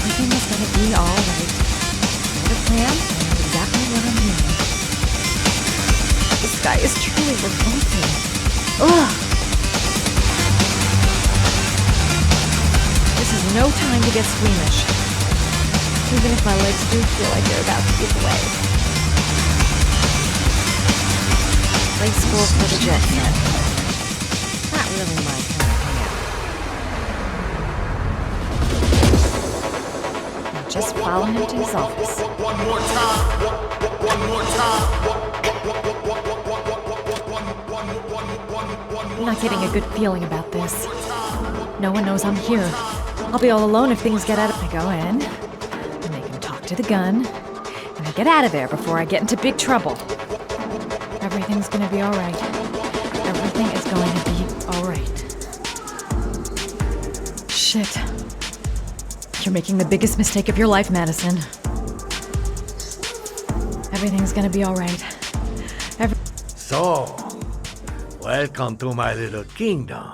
Everything is gonna be alright. The plan, I know exactly what I'm doing. The sky is truly revolting. Ugh! This is no time to get squeamish. Even if my legs do feel like they're about to give way. Play school for the jet set. Not really my kind of thing. Just follow him to his office. One more time. One more time. I'm not getting a good feeling about this. No one knows I'm here. I'll be all alone if things get out of... I go in, and they can talk to the gun, and I get out of there before I get into big trouble. Everything's gonna be alright. Everything is going to be alright. Shit. You're making the biggest mistake of your life, Madison. Everything's gonna be alright. So, welcome to my little kingdom.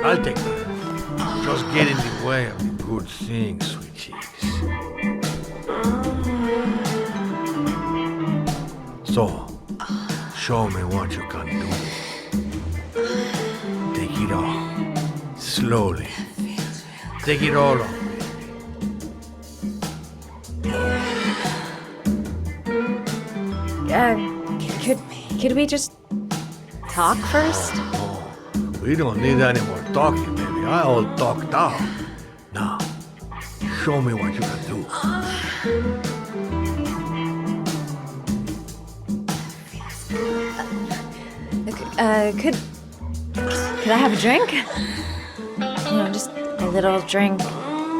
I'll take that. Just get in the way of the good things, sweet cheeks. So, show me what you can do. Take it all. Slowly. Take it all on. Could we just talk first? We don't need any more talking, baby. I all talked out. Now, show me what you can do. Could I have a drink? You know, just a little drink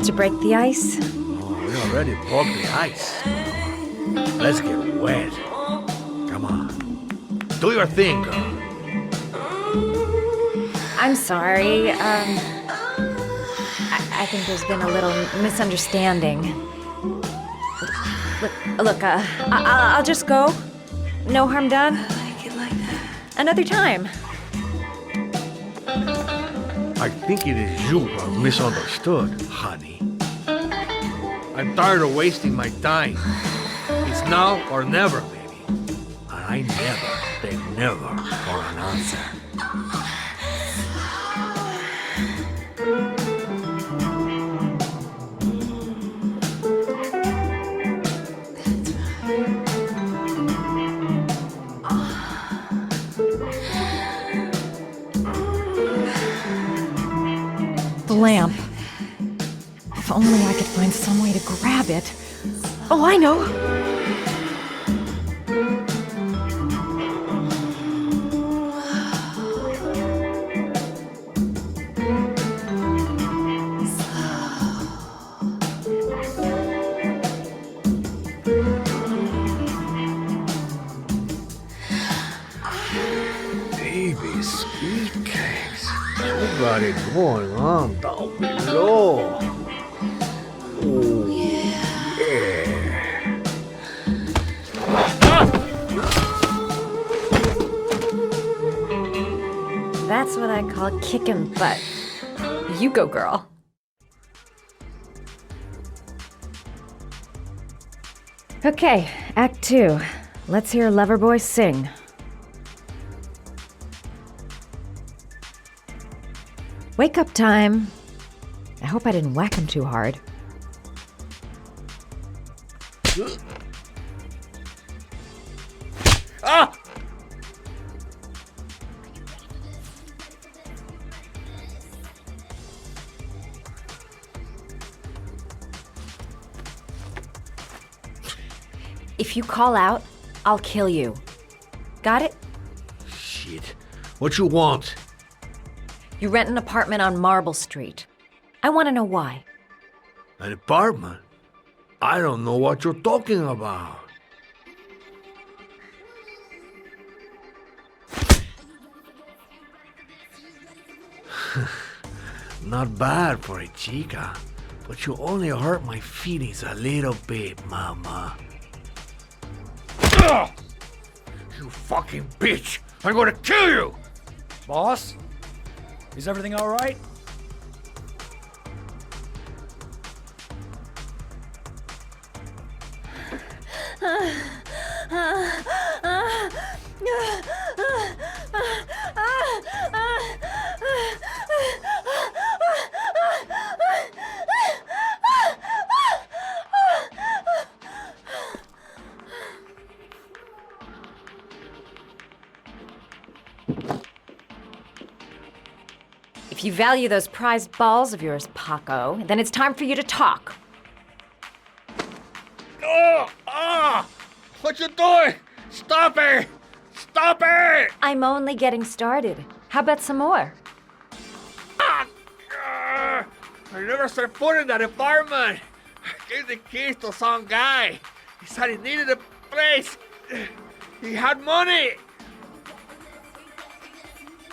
to break the ice. Oh, we already broke the ice. Let's get wet. Come on. Do your thing, girl. I'm sorry. I think there's been a little misunderstanding. Look, I'll just go. No harm done. I like it like that. Another time. I think it is you who are misunderstood, honey. I'm tired of wasting my time. It's now or never, baby. And I never take never for an answer. The lamp. If only I could find some way to grab it. Oh, I know! Baby sweet cakes. Somebody going on down below. Oh, yeah. That's what I call kicking butt. You go, girl. Okay, Act 2. Let's hear Loverboy sing. Wake up time. I hope I didn't whack him too hard. Ah! If you call out, I'll kill you. Got it? Shit. What you want? You rent an apartment on Marble Street. I want to know why. An apartment? I don't know what you're talking about. Not bad for a chica, but you only hurt my feelings a little bit, mama. Ugh! You fucking bitch! I'm gonna kill you! Boss? Is everything all right? If you value those prized balls of yours, Paco, then it's time for you to talk. Oh! Ah! What you doing? Stop it! Stop it! I'm only getting started. How about some more? I never set foot in that apartment. I gave the keys to some guy. He said he needed a place. He had money.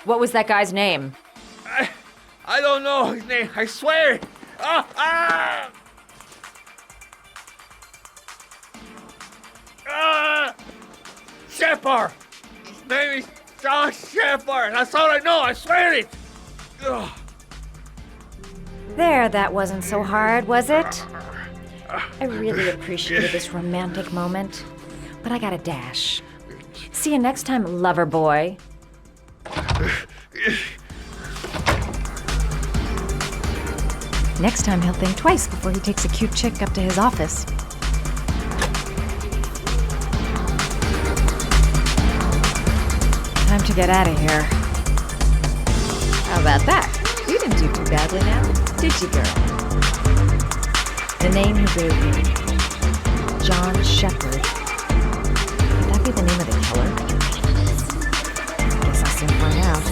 What was that guy's name? I don't know his name. I swear. Ah! Shepard. His name is John Shepard. That's all I know. I swear it. Ugh. There, that wasn't so hard, was it? I really appreciated this romantic moment, but I gotta dash. See you next time, lover boy. Next time he'll think twice before he takes a cute chick up to his office. Time to get out of here. How about that? You didn't do too badly now, did you, girl? The name he gave me, John Shepard. Could that be the name of the killer? Guess I'll soon find out.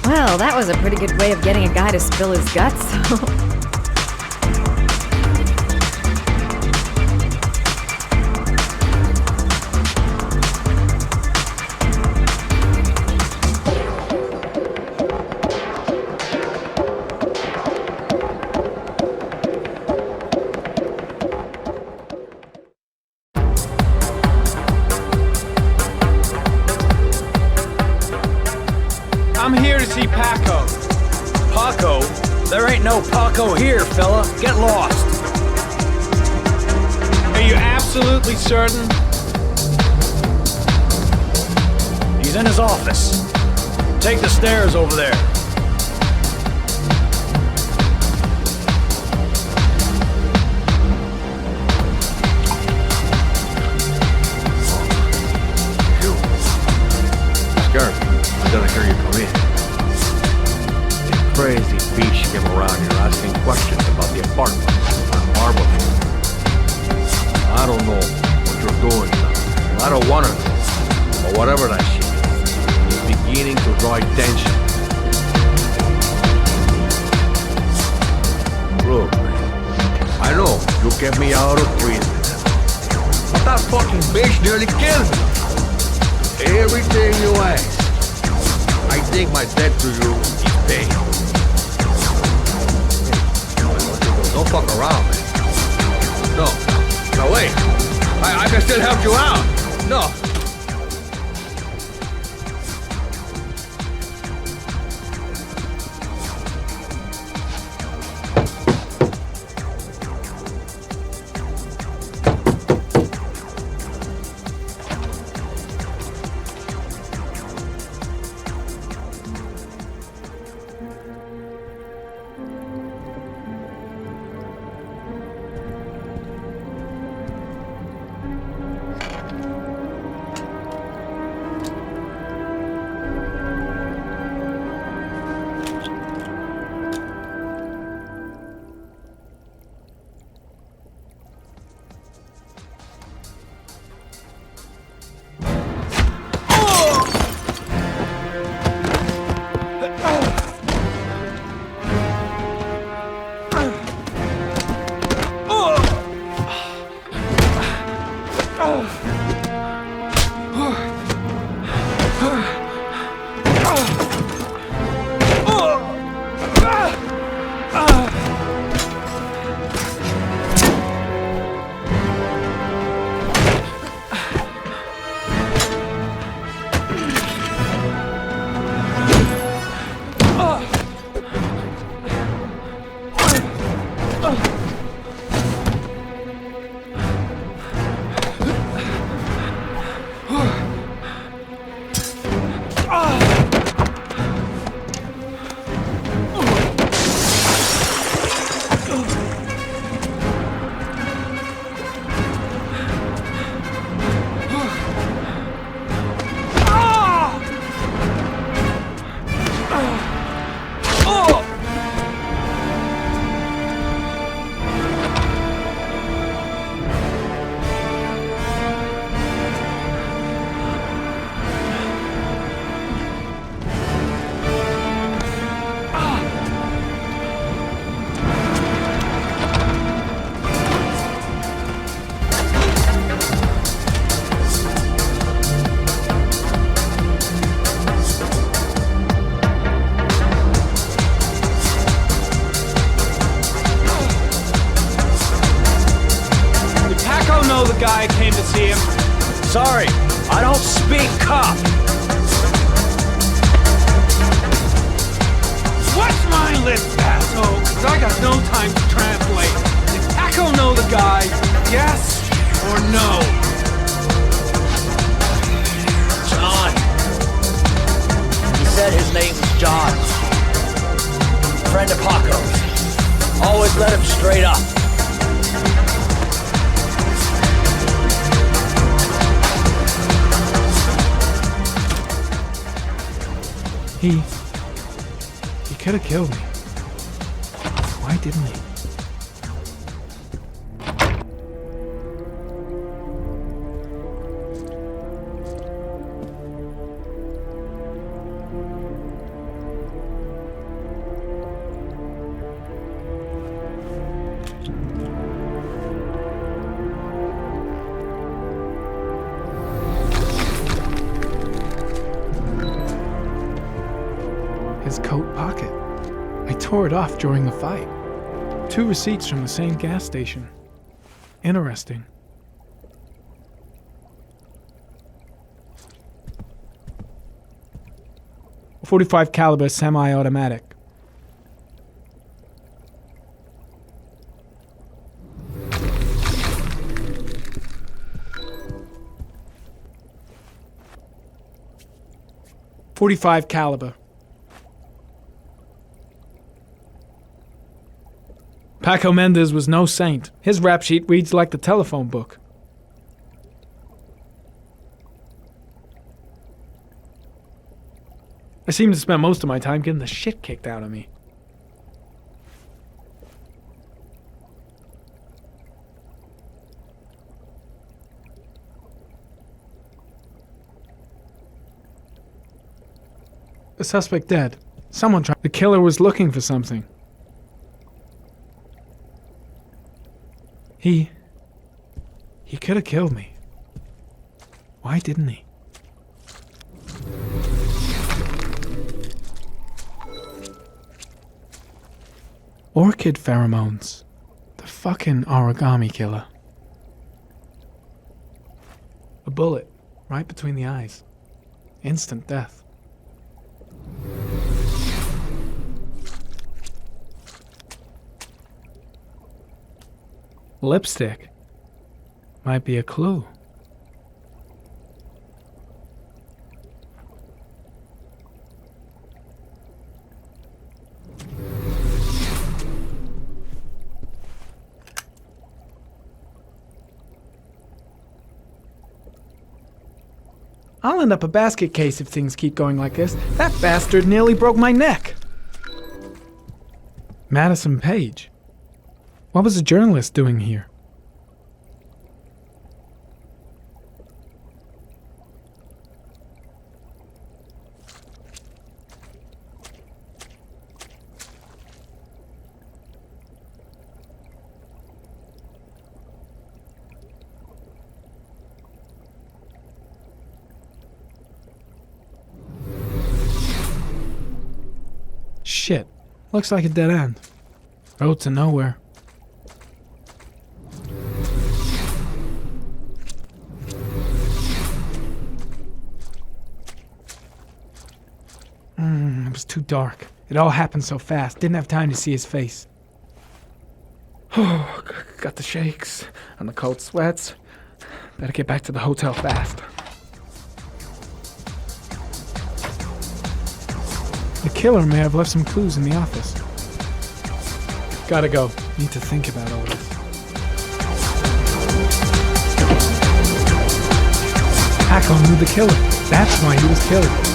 Well, that was a pretty good way of getting a guy to spill his guts. I'm here to see Paco. Paco? There ain't no Paco here, fella. Get lost. Are you absolutely certain? He's in his office. Take the stairs over there. Scarf, I gotta hear you come in. crazy beast came around here asking questions about the apartment on Marble Street. I don't know what you're doing now. I don't want to know. But whatever that shit is, it's beginning to draw attention. Look, I know you get me out of prison. But that fucking bitch nearly killed me. Everything you ask. I think my debt to you is paid. Don't fuck around, man. No, wait. I can still help you out. No. Guy came to see him. Sorry, I don't speak cop. Watch my lips, asshole, because I got no time to translate. Did Taco know the guy? Yes or no? John. He said his name was John. Friend of Paco's. Always let him straight up. He could have killed me. Why didn't he? His coat pocket. I tore it off during the fight. 2 receipts from the same gas station. Interesting. .45 caliber semi-automatic. .45 caliber. Paco Mendez was no saint. His rap sheet reads like the telephone book. I seem to spend most of my time getting the shit kicked out of me. The suspect dead. Someone tried. The killer was looking for something. He could have killed me. Why didn't he? Orchid pheromones. The fucking Origami Killer. A bullet, right between the eyes. Instant death. Lipstick. Might be a clue. I'll end up a basket case if things keep going like this. That bastard nearly broke my neck. Madison Page. What was a journalist doing here? Shit. Looks like a dead end. Road to nowhere. It was too dark. It all happened so fast. Didn't have time to see his face. Oh, got the shakes and the cold sweats. Better get back to the hotel fast. The killer may have left some clues in the office. Gotta go. Need to think about all this. Paco knew the killer. That's why he was killed.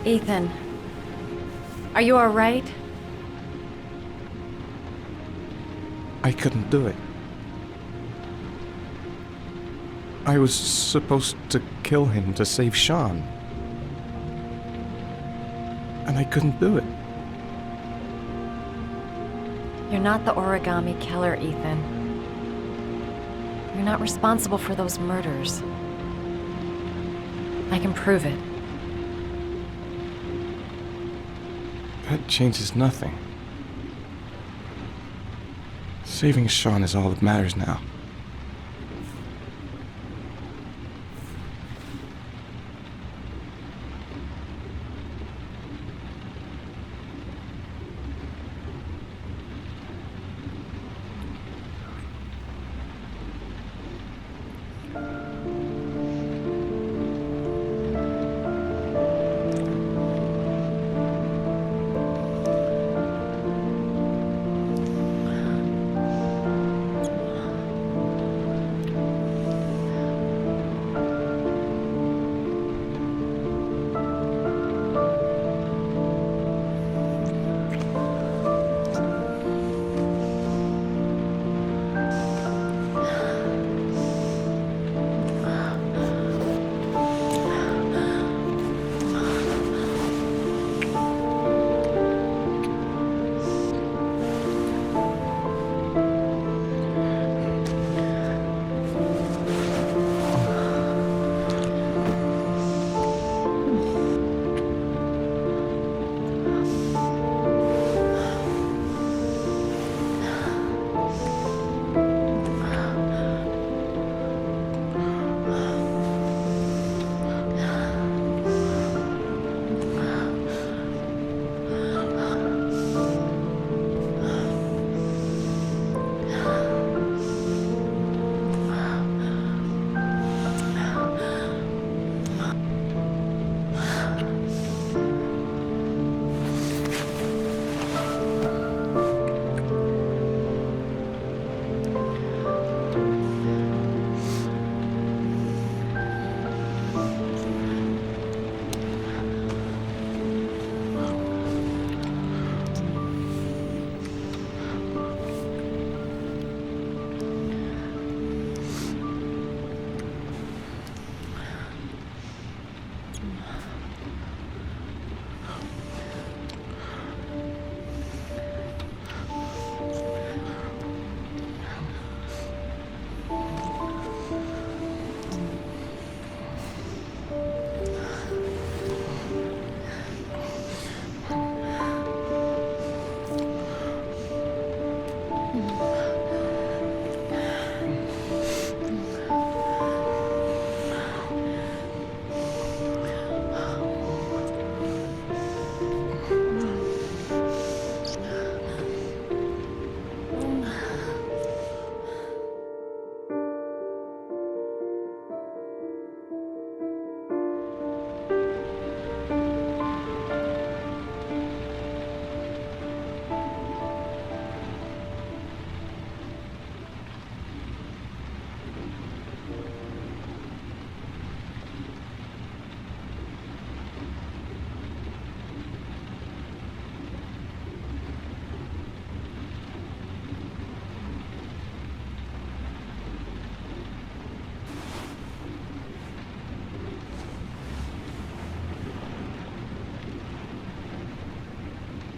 Ethan, are you all right? I couldn't do it. I was supposed to kill him to save Sean. And I couldn't do it. You're not the Origami Killer, Ethan. You're not responsible for those murders. I can prove it. That changes nothing. Saving Sean is all that matters now.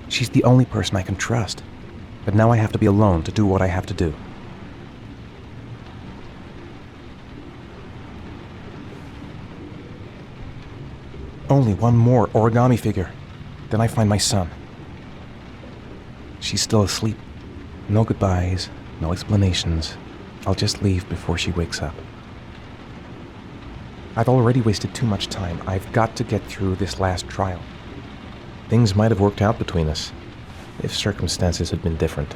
She's the only person I can trust. But now I have to be alone to do what I have to do. Only one more origami figure. Then I find my son. She's still asleep. No goodbyes, no explanations. I'll just leave before she wakes up. I've already wasted too much time. I've got to get through this last trial. Things might have worked out between us, if circumstances had been different.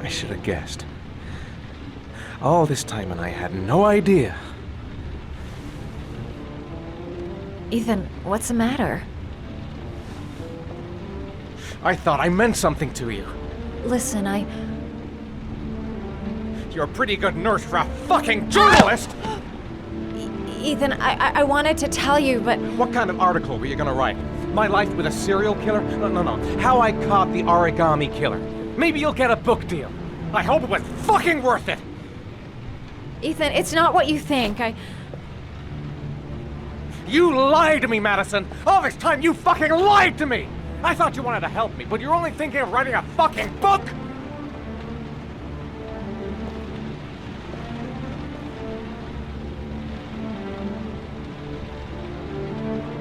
I should have guessed. All this time and I had no idea. Ethan, what's the matter? I thought I meant something to you. Listen, You're a pretty good nurse for a fucking journalist! Ethan, I wanted to tell you, but... What kind of article were you gonna write? My life with a serial killer? No. How I caught the Origami Killer. Maybe you'll get a book deal. I hope it was fucking worth it! Ethan, it's not what you think. You lied to me, Madison! All this time you fucking lied to me! I thought you wanted to help me, but you're only thinking of writing a fucking book!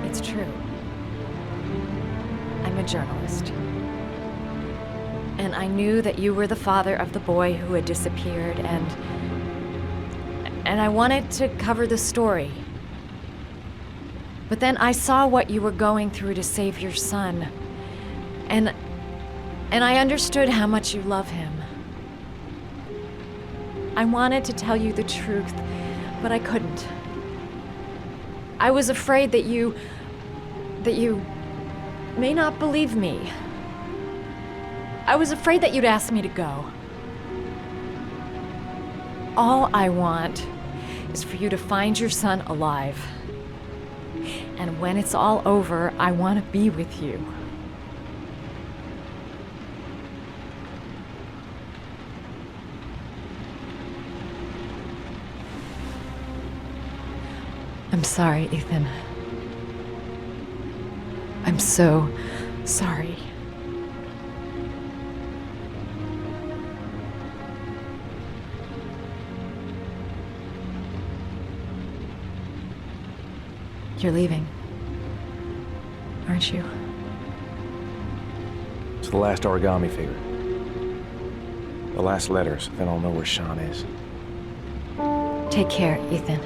It's true. I'm a journalist. And I knew that you were the father of the boy who had disappeared, and I wanted to cover the story. But then I saw what you were going through to save your son. And I understood how much you love him. I wanted to tell you the truth, but I couldn't. I was afraid that you may not believe me. I was afraid that you'd ask me to go. All I want is for you to find your son alive. And when it's all over, I want to be with you. I'm sorry, Ethan. I'm so sorry. You're leaving, aren't you? It's the last origami figure. The last letters, then I'll know where Sean is. Take care, Ethan.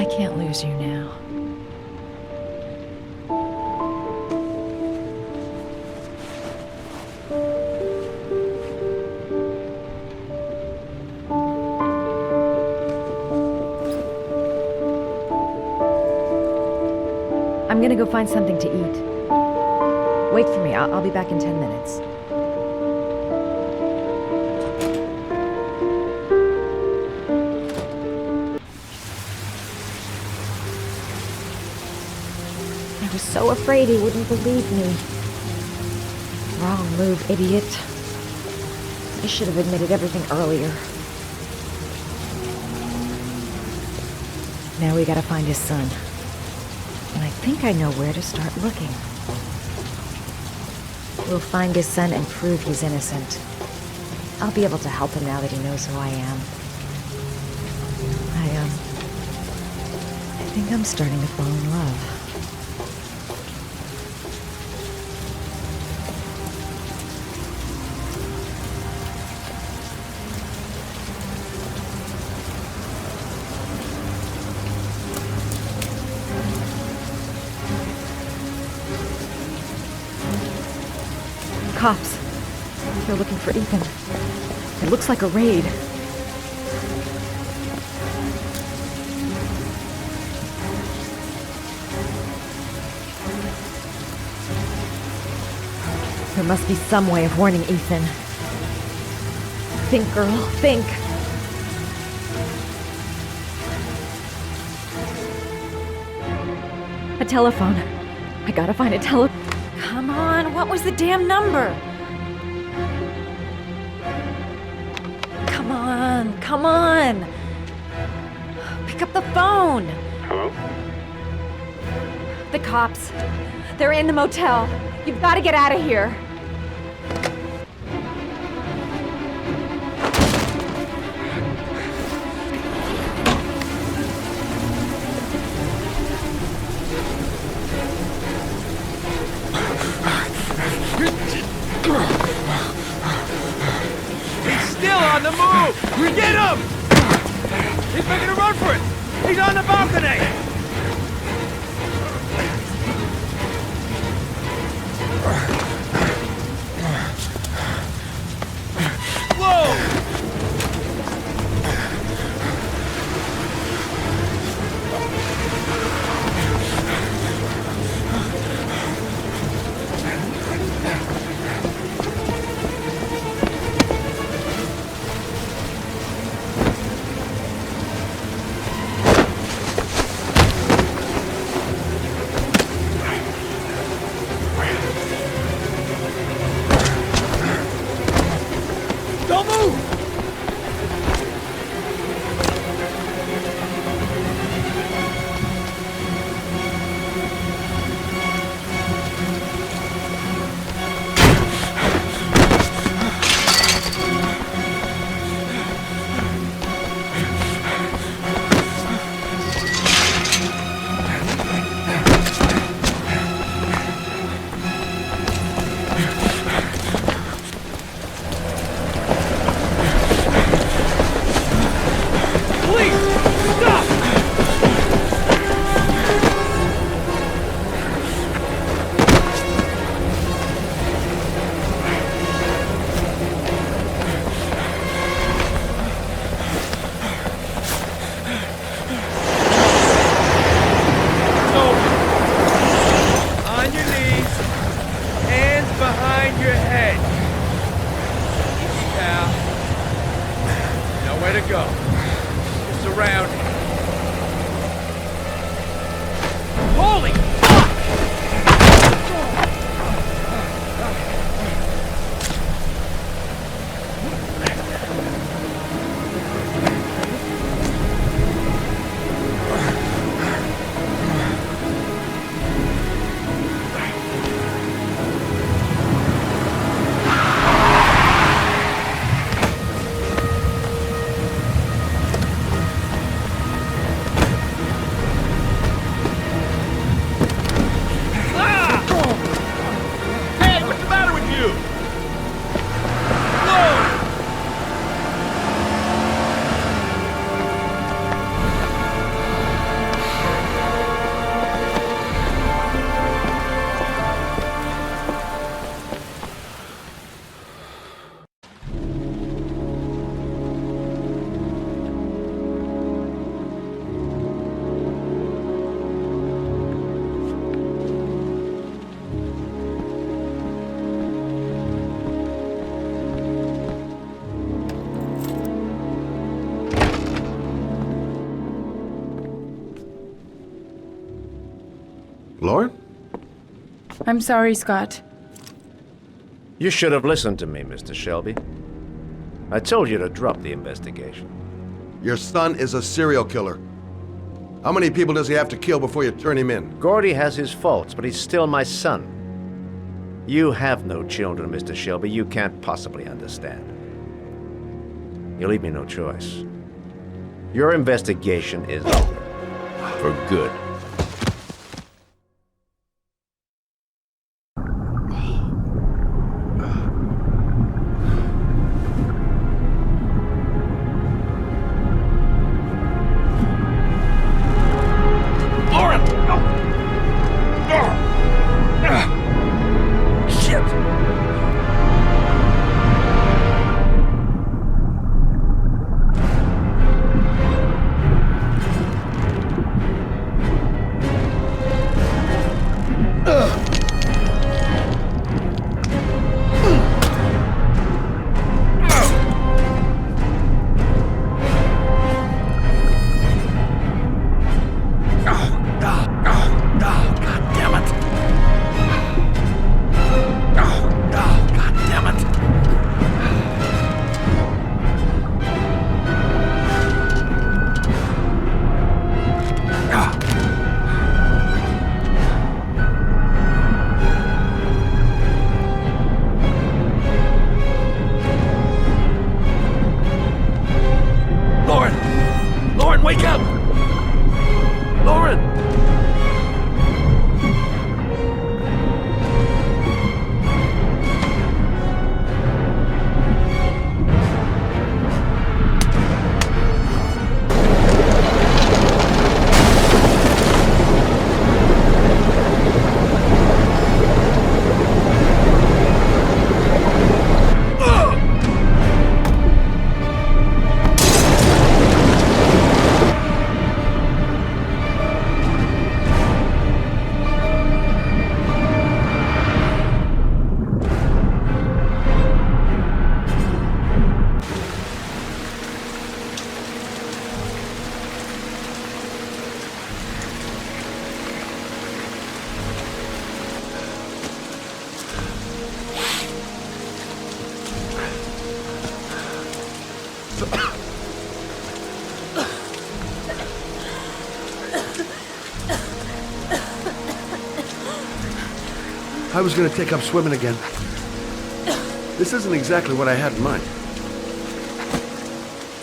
I can't lose you now. I'm gonna go find something to eat. Wait for me. I'll be back in 10 minutes. I was so afraid he wouldn't believe me. Wrong move, idiot. I should have admitted everything earlier. Now we gotta find his son. And I think I know where to start looking. We'll find his son and prove he's innocent. I'll be able to help him now that he knows who I am. I think I'm starting to fall in love. Cops. They're looking for Ethan. It looks like a raid. There must be some way of warning Ethan. Think, girl, think. A telephone. I gotta find a telephone. Come on, what was the damn number? Come on! Pick up the phone! Hello? The cops. They're in the motel. You've got to get out of here. On the move! Get him! He's making a run for it! He's on the balcony! Whoa! Lauren? I'm sorry, Scott. You should have listened to me, Mr. Shelby. I told you to drop the investigation. Your son is a serial killer. How many people does he have to kill before you turn him in? Gordy has his faults, but he's still my son. You have no children, Mr. Shelby. You can't possibly understand. You leave me no choice. Your investigation is over. For good. Wake up! Lauren! I was going to take up swimming again. This isn't exactly what I had in mind.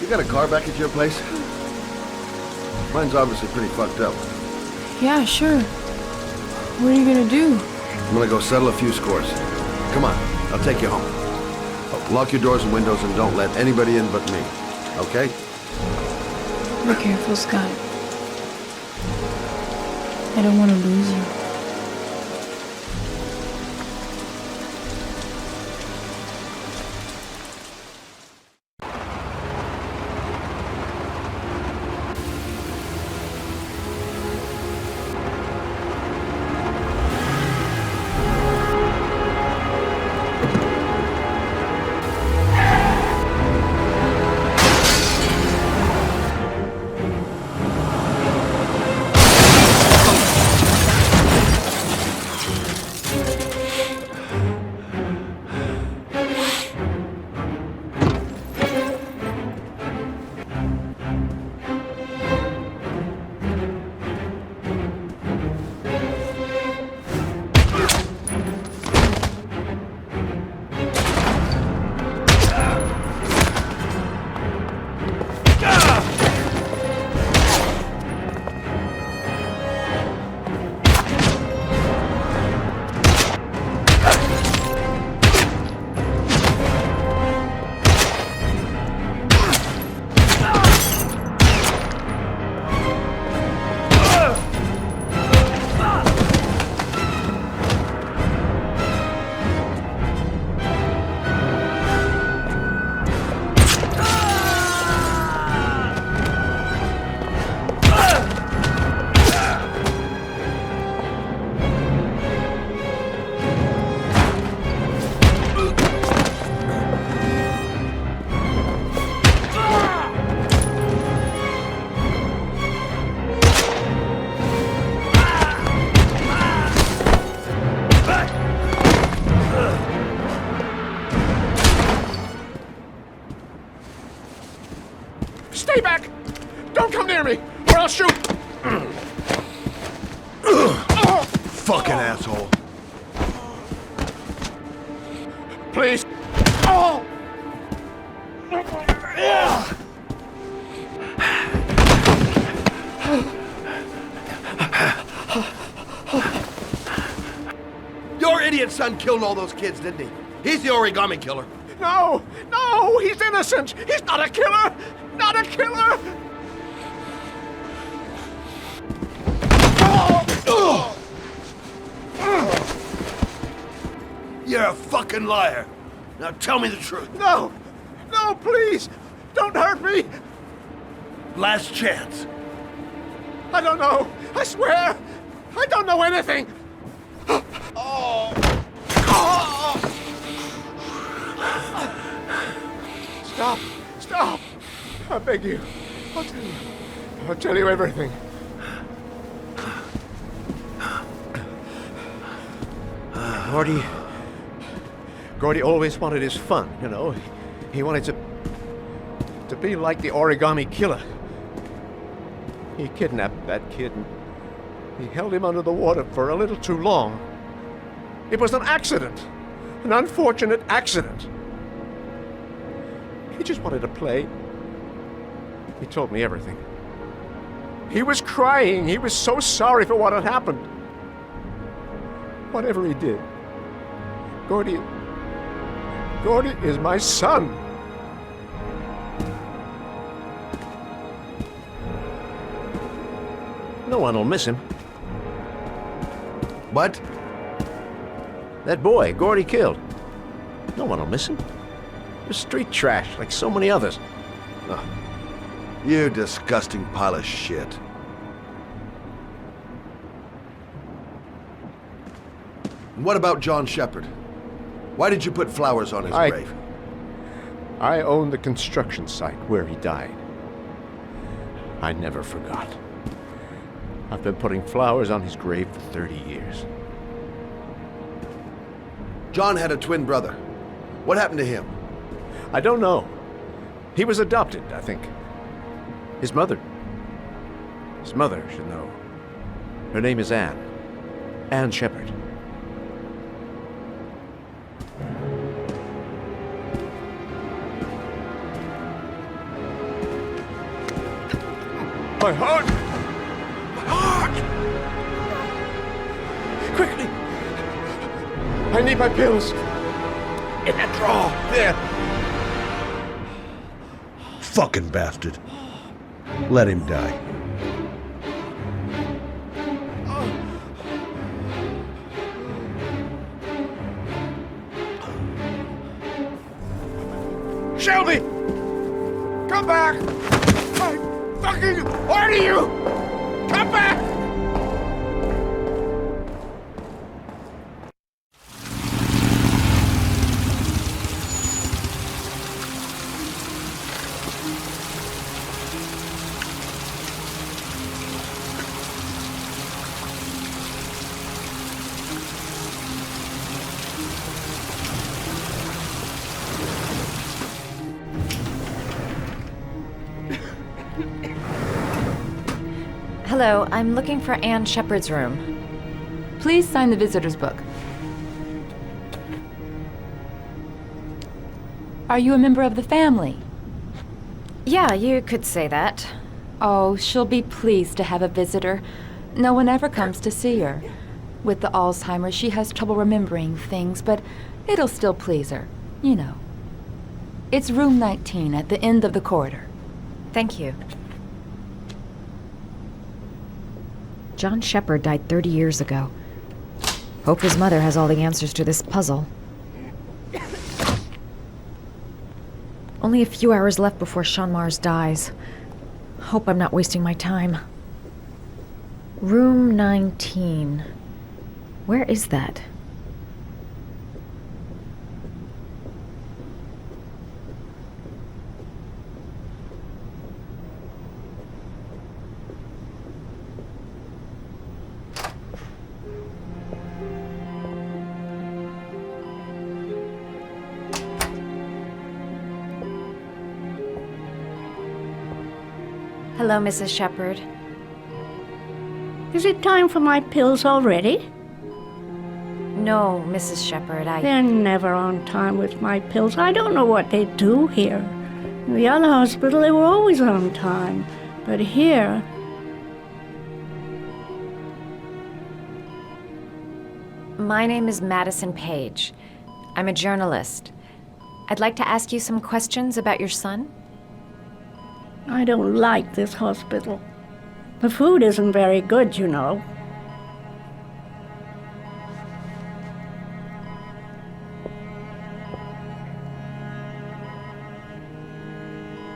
You got a car back at your place? Mine's obviously pretty fucked up. Yeah, sure. What are you gonna do? I'm gonna go settle a few scores. Come on, I'll take you home. Lock your doors and windows and don't let anybody in but me. Okay? Be careful, Scott. I don't want to lose you. I'll shoot! Fucking asshole. Please. Oh! Your idiot son killed all those kids, didn't he? He's the Origami Killer. No! No! He's innocent! He's not a killer! Not a killer! You're a fucking liar. Now tell me the truth. No! No, please! Don't hurt me! Last chance. I don't know! I swear! I don't know anything! Oh! Stop! Stop! I beg you. I'll tell you. I'll tell you everything. Gordy always wanted his fun, you know. He wanted to be like the Origami Killer. He kidnapped that kid and he held him under the water for a little too long. It was an accident. An unfortunate accident. He just wanted to play. He told me everything. He was crying. He was so sorry for what had happened. Whatever he did, Gordy is my son. No one will miss him. What? That boy, Gordy killed. No one will miss him. He was street trash, like so many others. Oh, you disgusting pile of shit. And what about John Shepard? Why did you put flowers on his grave? I own the construction site where he died. I never forgot. I've been putting flowers on his grave for 30 years. John had a twin brother. What happened to him? I don't know. He was adopted, I think. His mother should know. Her name is Anne. Anne Shepard. My heart! My heart! Quickly! I need my pills. In that drawer. There. Fucking bastard. Let him die. Shelby! Come back! I fucking order you! Come back! Hello, I'm looking for Anne Shepard's room. Please sign the visitor's book. Are you a member of the family? Yeah, you could say that. Oh, she'll be pleased to have a visitor. No one ever comes to see her. With the Alzheimer's, she has trouble remembering things, but it'll still please her. You know. It's room 19 at the end of the corridor. Thank you. John Shepard died 30 years ago. Hope his mother has all the answers to this puzzle. Only a few hours left before Sean Mars dies. Hope I'm not wasting my time. Room 19. Where is that? Hello, Mrs. Shepard. Is it time for my pills already? No, Mrs. Shepherd, They're never on time with my pills. I don't know what they do here. In the other hospital, they were always on time. But here... My name is Madison Page. I'm a journalist. I'd like to ask you some questions about your son. I don't like this hospital. The food isn't very good, you know.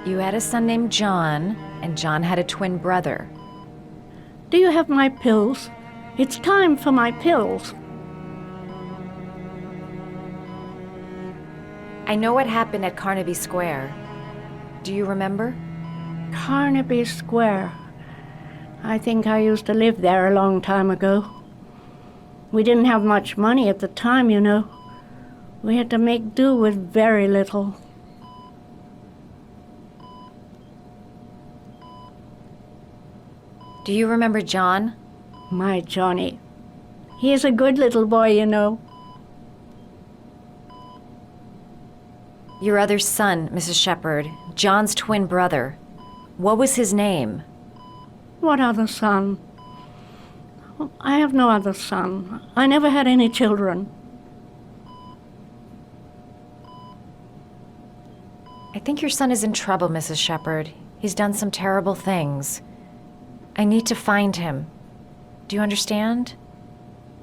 You had a son named John, and John had a twin brother. Do you have my pills? It's time for my pills. I know what happened at Carnaby Square. Do you remember? Carnaby Square. I think I used to live there a long time ago. We didn't have much money at the time, you know. We had to make do with very little. Do you remember John? My Johnny. He is a good little boy, you know. Your other son, Mrs. Shepherd, John's twin brother. What was his name? What other son? I have no other son. I never had any children. I think your son is in trouble, Mrs. Shepherd. He's done some terrible things. I need to find him. Do you understand?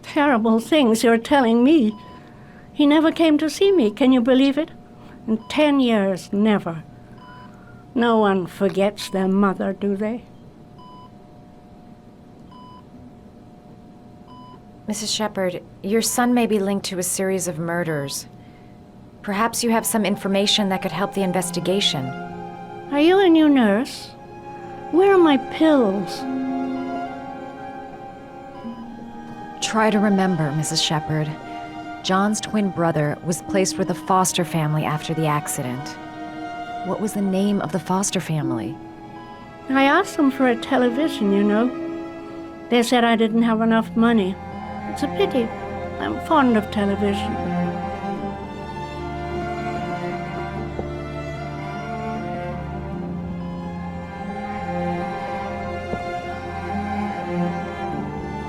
Terrible things you're telling me. He never came to see me, can you believe it? In 10 years, never. No one forgets their mother, do they? Mrs. Shepherd, your son may be linked to a series of murders. Perhaps you have some information that could help the investigation. Are you a new nurse? Where are my pills? Try to remember, Mrs. Shepherd. John's twin brother was placed with a foster family after the accident. What was the name of the foster family? I asked them for a television, you know. They said I didn't have enough money. It's a pity. I'm fond of television.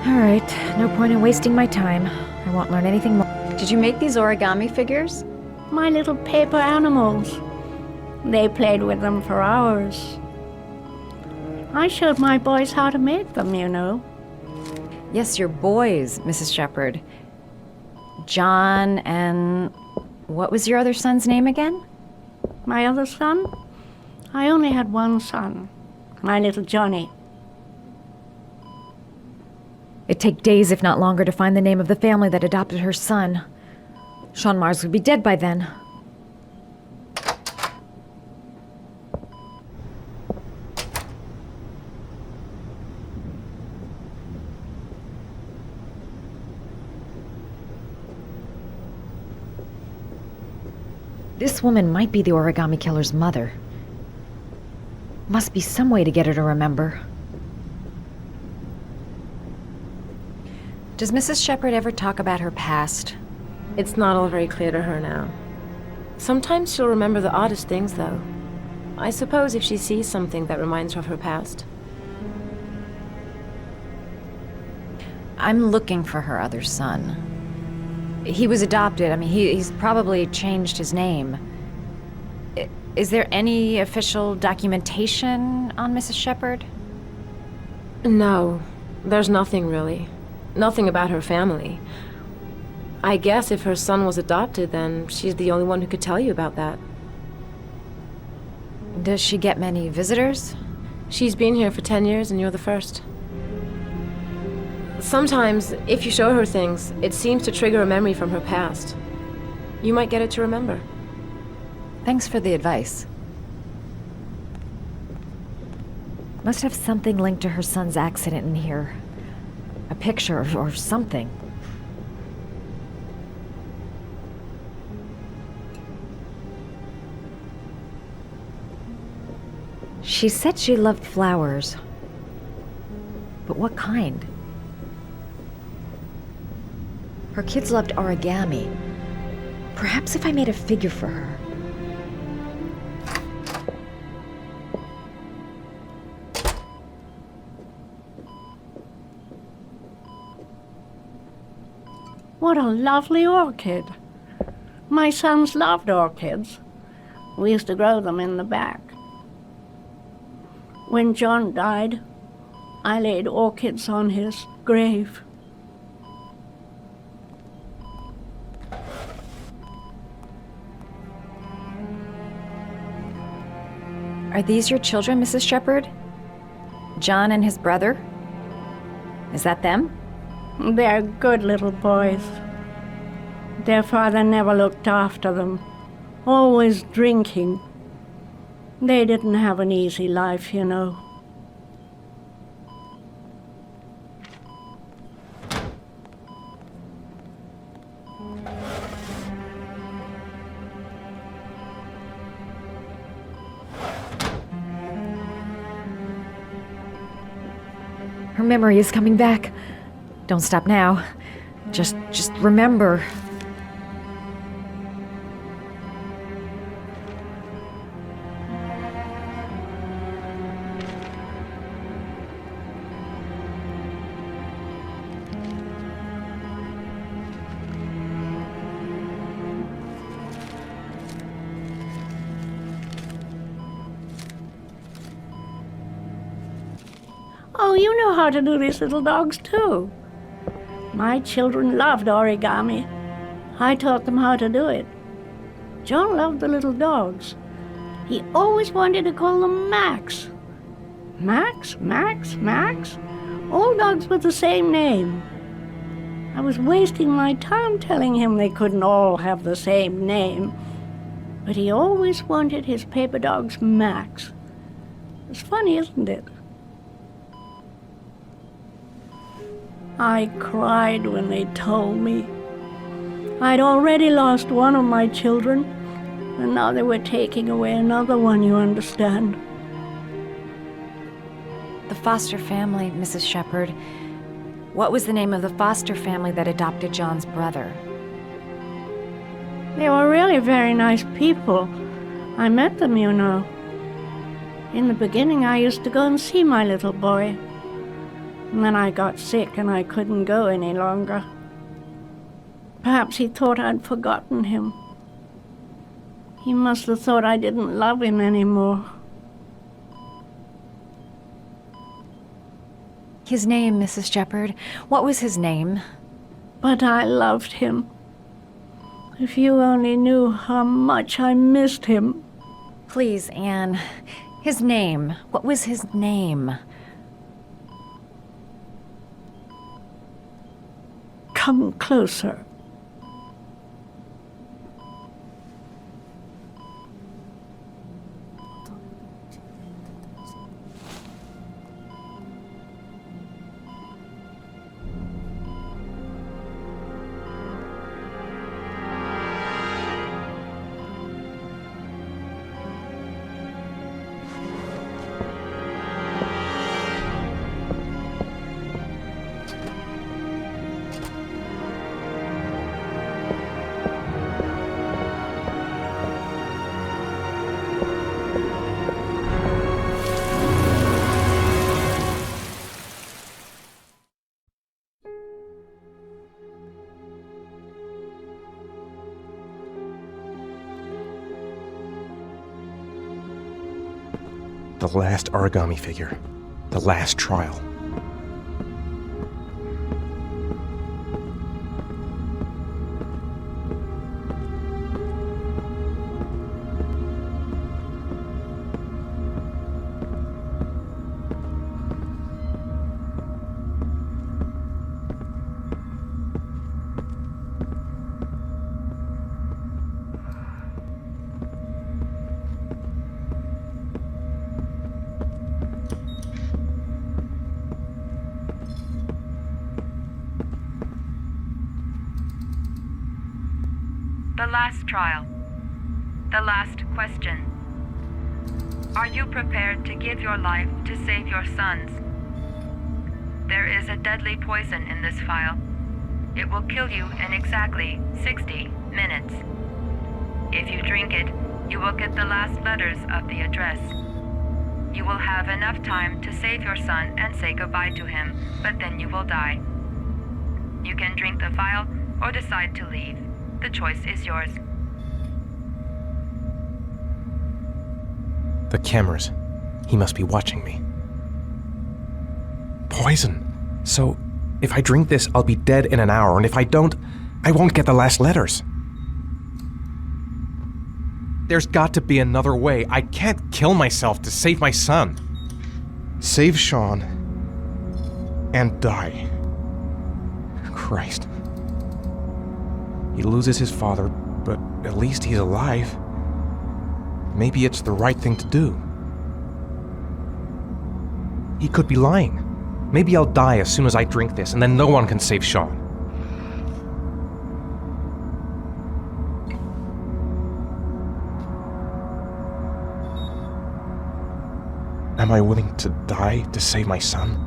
All right, no point in wasting my time. I won't learn anything more. Did you make these origami figures? My little paper animals. They played with them for hours. I showed my boys how to make them, you know. Yes, your boys, Mrs. Shepherd. John and... what was your other son's name again? My other son? I only had one son. My little Johnny. It'd take days, if not longer, to find the name of the family that adopted her son. Sean Mars would be dead by then. This woman might be the Origami Killer's mother. Must be some way to get her to remember. Does Mrs. Shepherd ever talk about her past? It's not all very clear to her now. Sometimes she'll remember the oddest things, though. I suppose if she sees something that reminds her of her past. I'm looking for her other son. He was adopted. I mean, he's probably changed his name. Is there any official documentation on Mrs. Shepherd? No, there's nothing really. Nothing about her family. I guess if her son was adopted, then she's the only one who could tell you about that. Does she get many visitors? She's been here for 10 years and you're the first. Sometimes, if you show her things, it seems to trigger a memory from her past. You might get it to remember. Thanks for the advice. Must have something linked to her son's accident in here. A picture or something. She said she loved flowers. But what kind? Her kids loved origami. Perhaps if I made a figure for her. What a lovely orchid. My sons loved orchids. We used to grow them in the back. When John died, I laid orchids on his grave. Are these your children, Mrs. Shepherd? John and his brother? Is that them? They're good little boys. Their father never looked after them, always drinking. They didn't have an easy life, you know. Her memory is coming back. Don't stop now. Just remember. Oh, you know how to do these little dogs, too. My children loved origami. I taught them how to do it. John loved the little dogs. He always wanted to call them Max. Max, Max, Max. All dogs with the same name. I was wasting my time telling him they couldn't all have the same name. But he always wanted his paper dogs Max. It's funny, isn't it? I cried when they told me. I'd already lost one of my children, and now they were taking away another one, you understand. The foster family, Mrs. Shepherd. What was the name of the foster family that adopted John's brother? They were really very nice people. I met them, you know. In the beginning, I used to go and see my little boy. And then I got sick and I couldn't go any longer. Perhaps he thought I'd forgotten him. He must have thought I didn't love him anymore. His name, Mrs. Shepherd. What was his name? But I loved him. If you only knew how much I missed him. Please, Anne. His name. What was his name? Come closer. The last origami figure. The last trial. The last trial. The last question. Are you prepared to give your life to save your sons? is a deadly poison in this file. It will kill you in exactly 60 minutes. If you drink it, you will get the last letters of the address. You will have enough time to save your son and say goodbye to him, but then you will die. You can drink the file or decide to leave. The choice is yours. The cameras. He must be watching me. Poison. So, if I drink this, I'll be dead in an hour, and if I don't, I won't get the last letters. There's got to be another way. I can't kill myself to save my son. Save Sean and die. Christ. He loses his father, but at least he's alive. Maybe it's the right thing to do. He could be lying. Maybe I'll die as soon as I drink this, and then no one can save Sean. Am I willing to die to save my son?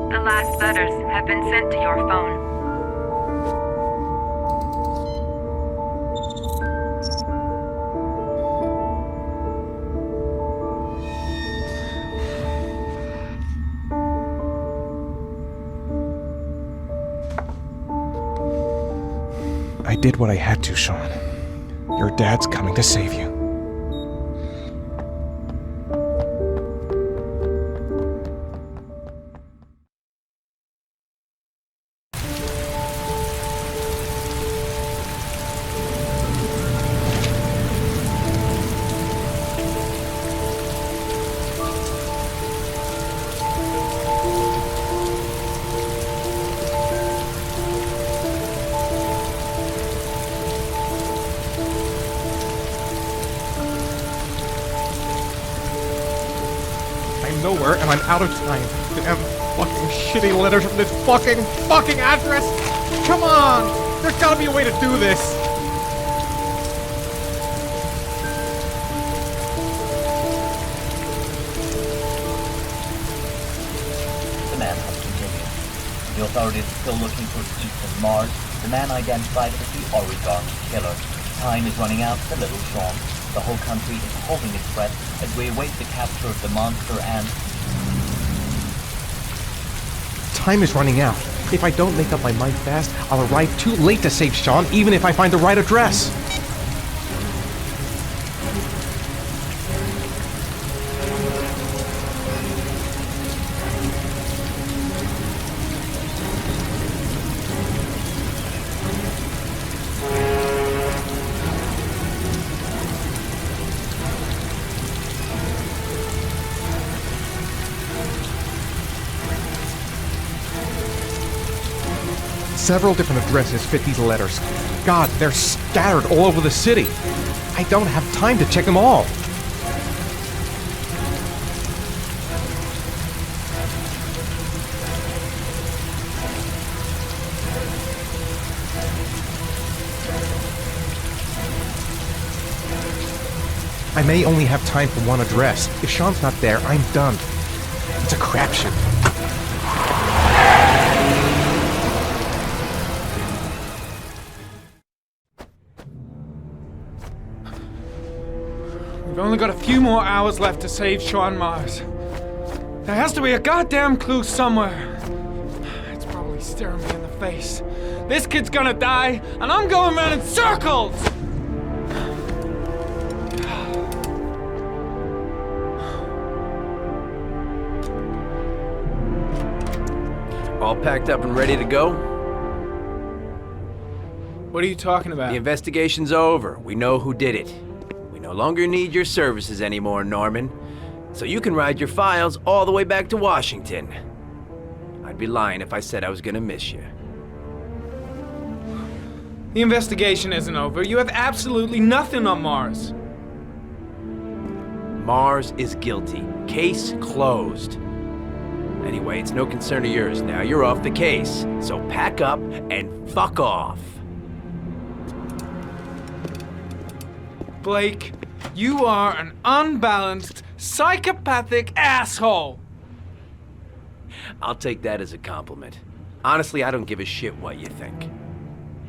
The last letters have been sent to your phone. I did what I had to, Sean. Your dad's coming to save you. Nowhere, and I'm out of time. Damn fucking shitty letters from this fucking address! Come on! There's gotta be a way to do this! The manhunt continues. The authorities are still looking for Ethan Mars, the man identified as the Origami Killer. Time is running out for little Sean. The whole country is holding its breath as we await the capture of the monster and... Time is running out. If I don't make up my mind fast, I'll arrive too late to save Sean, even if I find the right address. Several different addresses fit these letters. God, they're scattered all over the city. I don't have time to check them all. I may only have time for one address. If Sean's not there, I'm done. It's a crapshoot. We've only got a few more hours left to save Sean Mars. There has to be a goddamn clue somewhere. It's probably staring me in the face. This kid's gonna die, and I'm going around in circles! All packed up and ready to go? What are you talking about? The investigation's over. We know who did it. We no longer need your services anymore, Norman. so you can ride your files all the way back to Washington. I'd be lying if I said I was gonna miss you. The investigation isn't over. You have absolutely nothing on Mars. Mars is guilty. Case closed. Anyway, it's no concern of yours now. You're off the case. So pack up and fuck off. Blake, you are an unbalanced, psychopathic asshole. I'll take that as a compliment. Honestly, I don't give a shit what you think.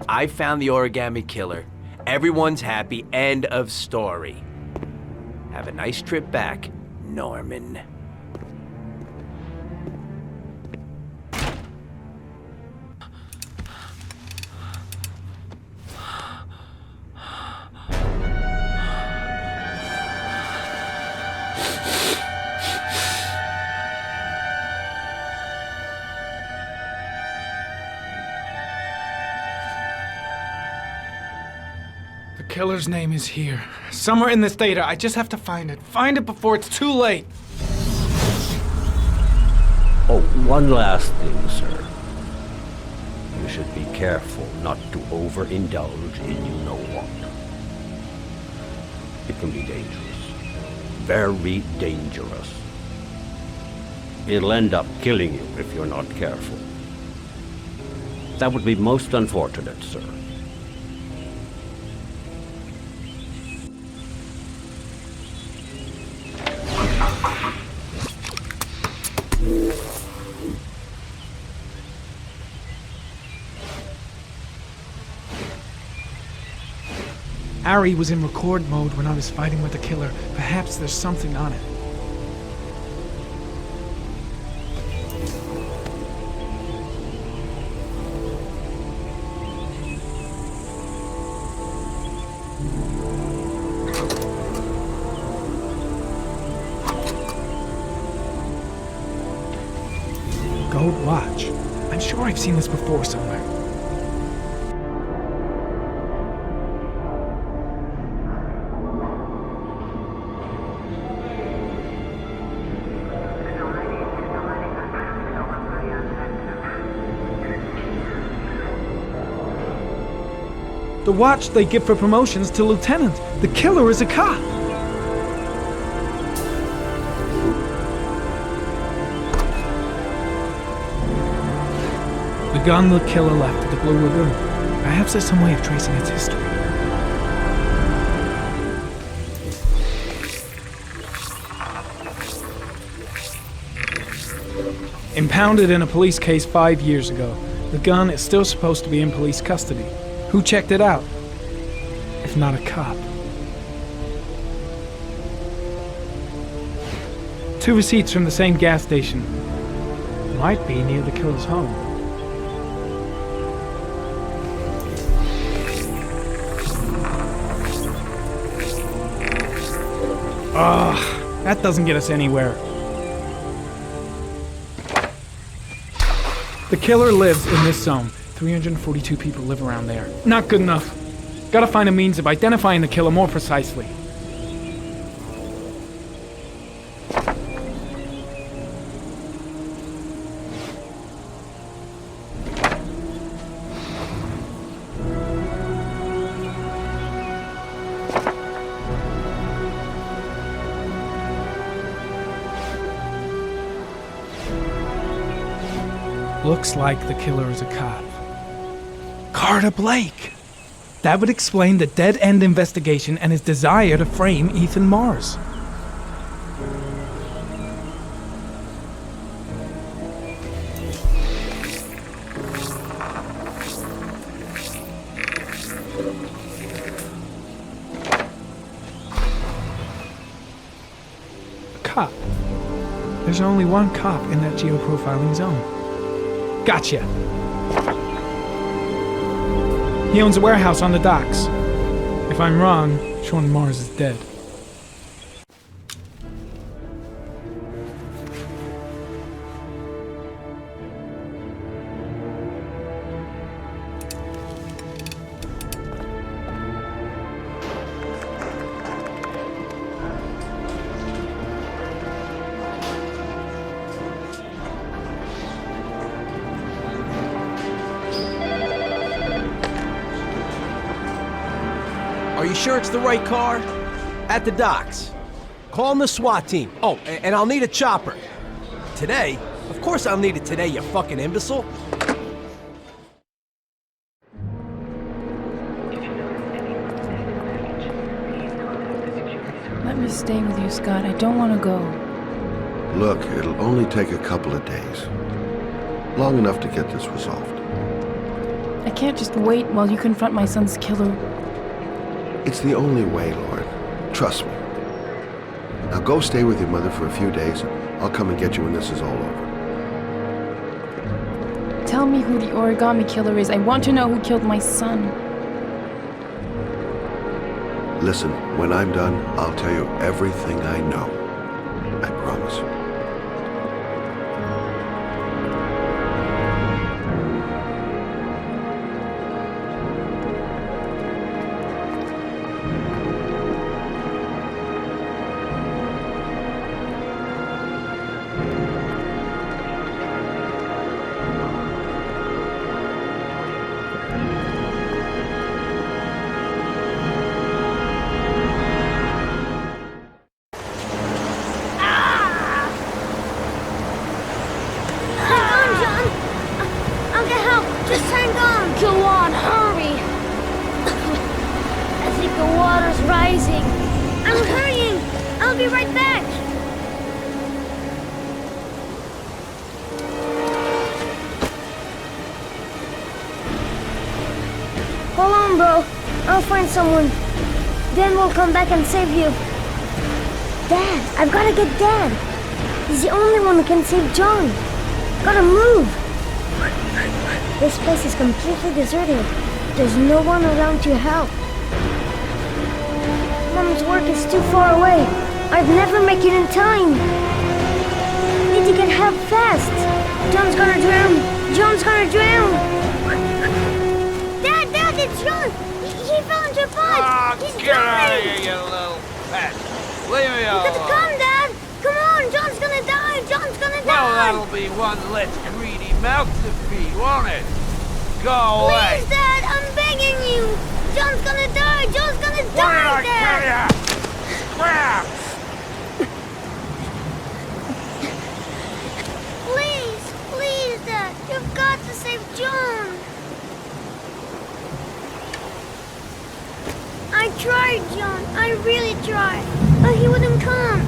I found the Origami Killer. Everyone's happy. End of story. Have a nice trip back, Norman. The killer's name is here. Somewhere in this data. I just have to find it. Find it before it's too late. Oh, one last thing, sir. You should be careful not to overindulge in you-know-what. It can be dangerous. Very dangerous. It'll end up killing you if you're not careful. That would be most unfortunate, sir. Ari was in record mode when I was fighting with the killer. Perhaps there's something on it. Gold watch. I'm sure I've seen this before somewhere. The watch they give for promotions to lieutenant. The killer is a cop. The gun the killer left at the Blue Lagoon. Perhaps there's some way of tracing its history. Impounded in a police case 5 years ago, the gun is still supposed to be in police custody. Who checked it out? If not a cop. 2 receipts from the same gas station. Might be near the killer's home. Ugh, that doesn't get us anywhere. The killer lives in this zone. 342 people live around there. Not good enough. Gotta find a means of identifying the killer more precisely. Looks like the killer is a cop. Carter Blake! That would explain the dead-end investigation and his desire to frame Ethan Mars. A cop. There's only one cop in that geoprofiling zone. Gotcha! He owns a warehouse on the docks. If I'm wrong, Sean Mars is dead. you sure it's the right car? At the docks. Calling the SWAT team. Oh, and I'll need a chopper. Today? Of course I'll need it today, you fucking imbecile. Let me stay with you, Scott. I don't want to go. Look, it'll only take a couple of days. Long enough to get this resolved. I can't just wait while you confront my son's killer. It's the only way, Lord. Trust me. Now go stay with your mother for a few days. I'll come and get you when this is all over. Tell me who the Origami Killer is. I want to know who killed my son. Listen, when I'm done, I'll tell you everything I know. I promise. Hold on, bro. I'll find someone. Then we'll come back and save you. Dad, I've gotta get Dad. He's the only one who can save John. Gotta move. This place is completely deserted. There's no one around to help. Mom's work is too far away. I'd never make it in time. Need to get help fast. John's gonna drown. John's gonna drown. Dad, it's John. He fell into a pond. He's Get out of dying. here, you little pet. Leave me You alone. gotta come, Dad. Come on, John's gonna die. John's gonna Well, die. that'll be one less greedy mouth to feed, won't it? Go away. Please, Dad, I'm begging you. John's gonna die. John's gonna die, Dad. Grab! Please, Dad. You've got to save John. I tried, John. I really tried. But he wouldn't come.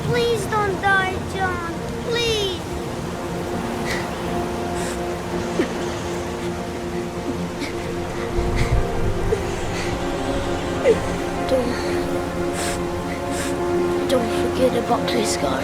Please don't die, John. Please. Don't forget about this guy.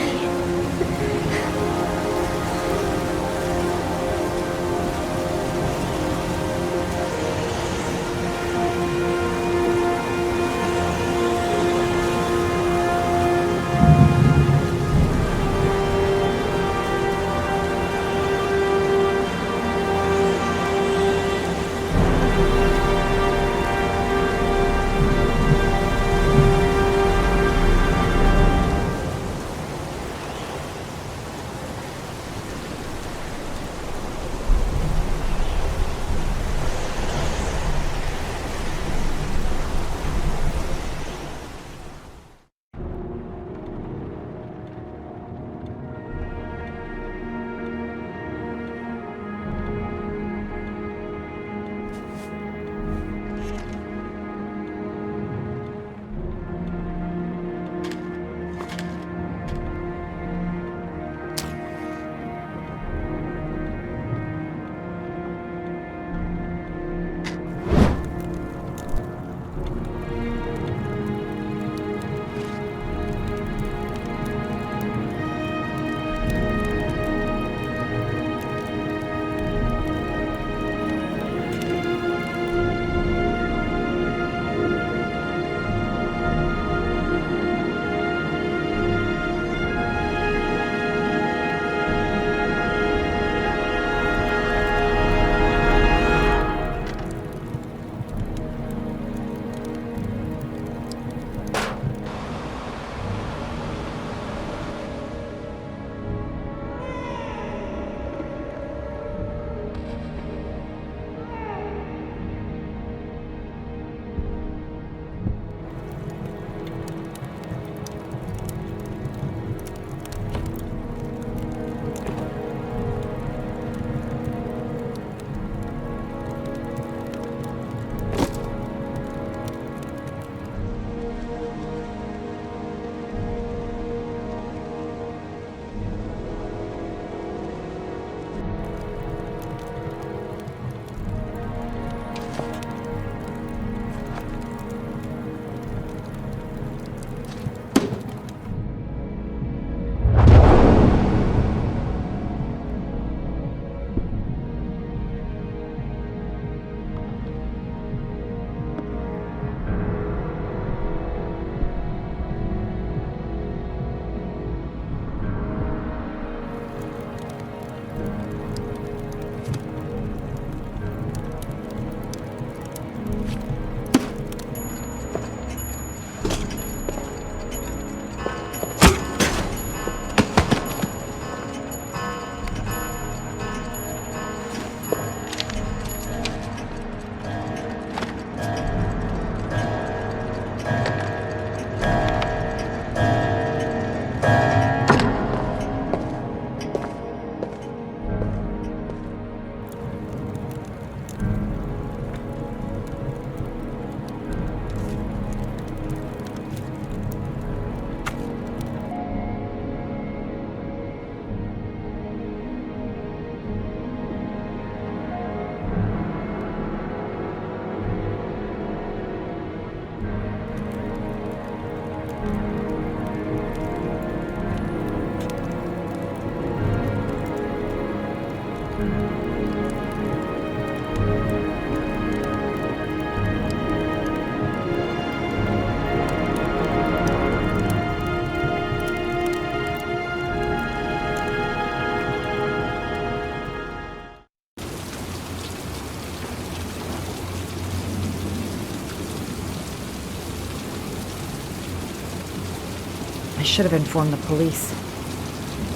should have informed the police.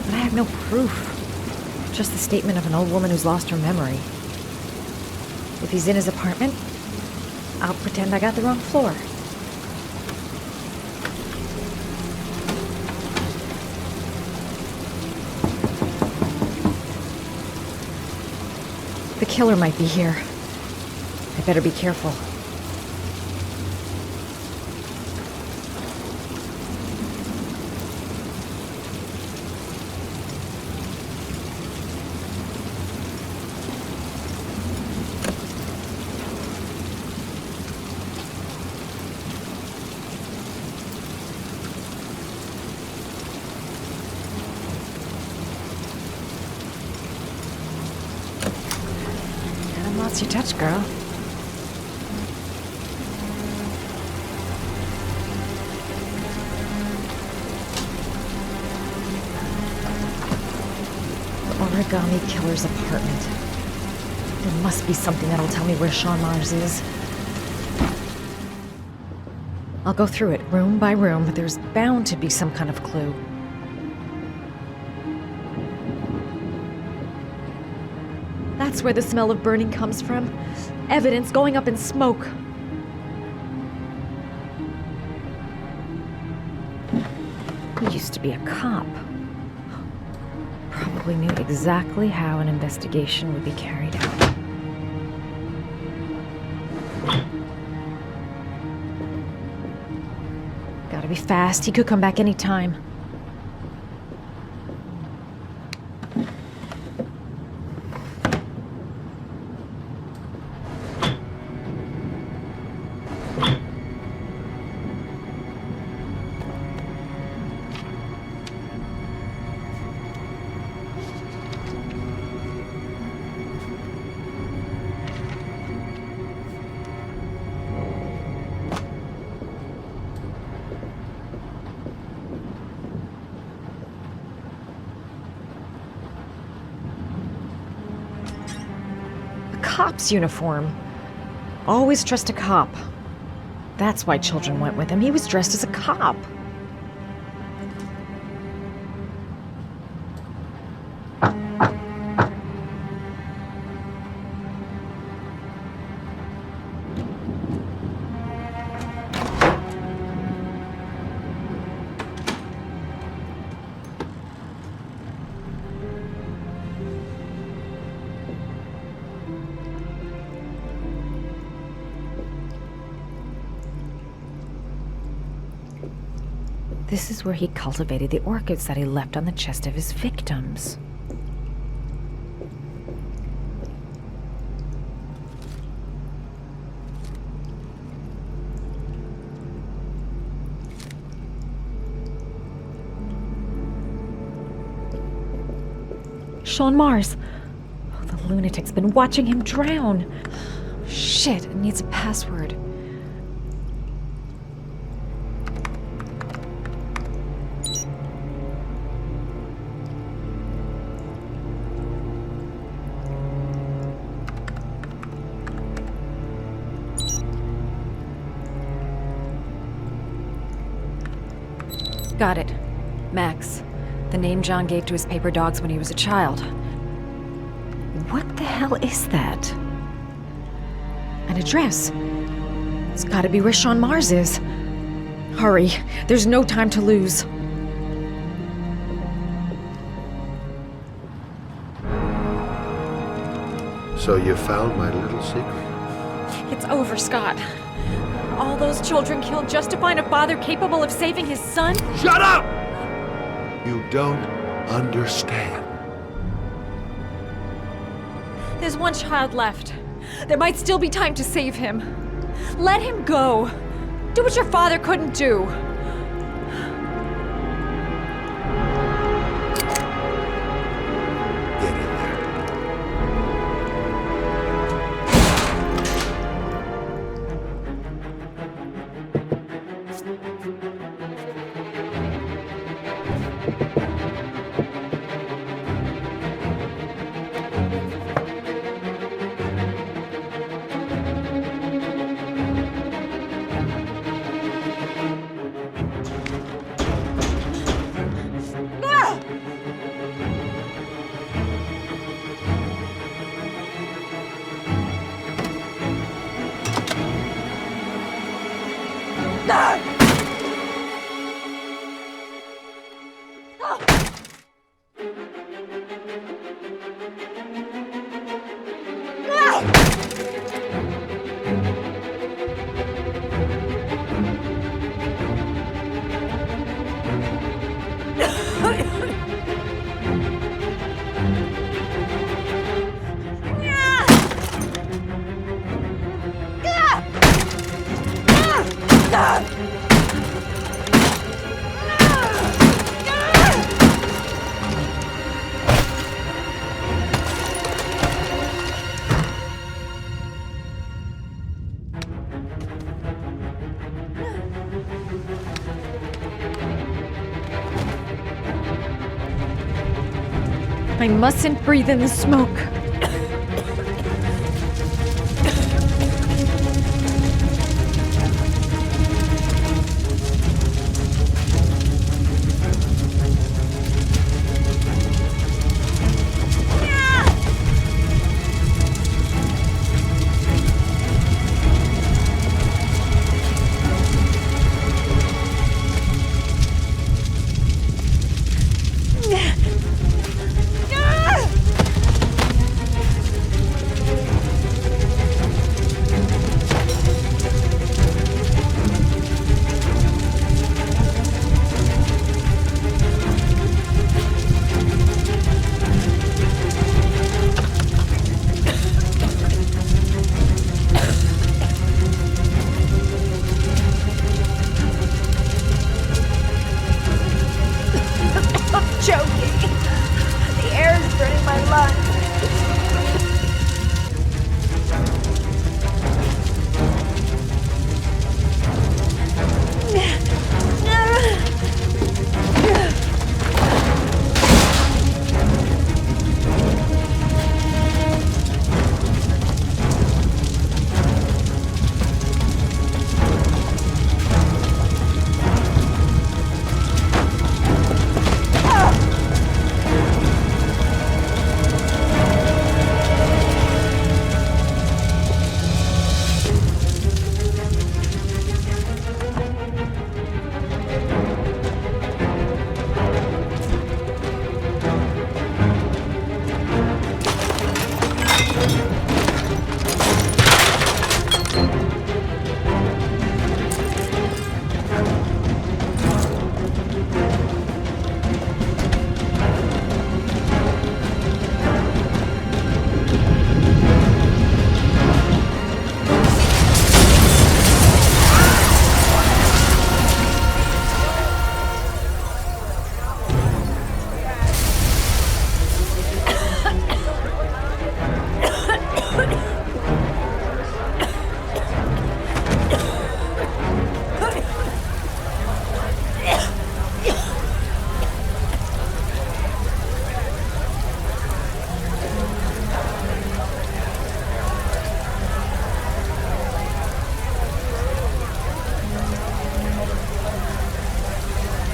But I have no proof. Just the statement of an old woman who's lost her memory. If he's in his apartment, I'll pretend I got the wrong floor. The killer might be here. I better be careful. What's your touch, girl? The Origami Killer's apartment. There must be something that'll tell me where Sean Mars is. I'll go through it room by room, but there's bound to be some kind of clue. That's where the smell of burning comes from. Evidence going up in smoke. He used to be a cop. Probably knew exactly how an investigation would be carried out. Gotta be fast. He could come back any time. Cop's uniform. Always trust a cop. That's why children went with him. He was dressed as a cop. This is where he cultivated the orchids that he left on the chest of his victims. Sean Mars. Oh, the lunatic's been watching him drown. Shit, it needs a password. Got it. Max. The name John gave to his paper dogs when he was a child. What the hell is that? An address. It's gotta be where Sean Mars is. Hurry. There's no time to lose. So you found my little secret? It's over, Scott. All those children killed just to find a father capable of saving his son? Shut up! You don't understand. There's one child left. There might still be time to save him. Let him go. Do what your father couldn't do. I mustn't breathe in the smoke.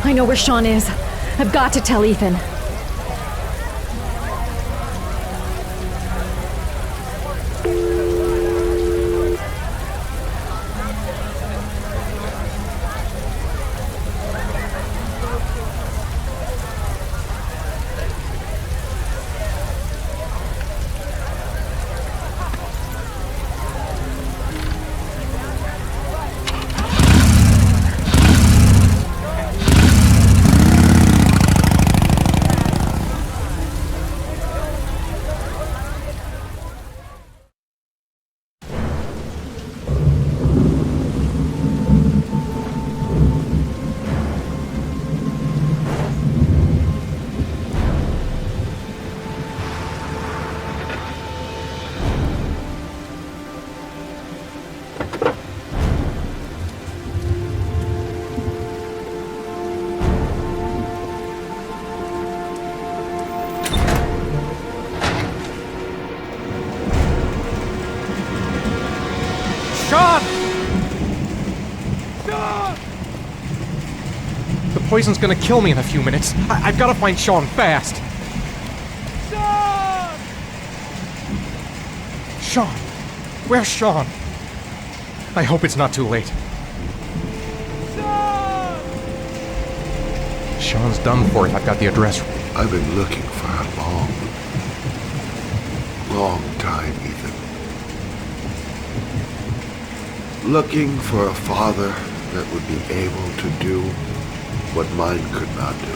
I know where Sean is. I've got to tell Ethan. The poison's gonna kill me in a few minutes. I've gotta find Sean fast. Sean! Where's Sean? I hope it's not too late. Sean's done for if I've got the address. I've been looking for a long time, Ethan. Looking for a father that would be able to do what mine could not do.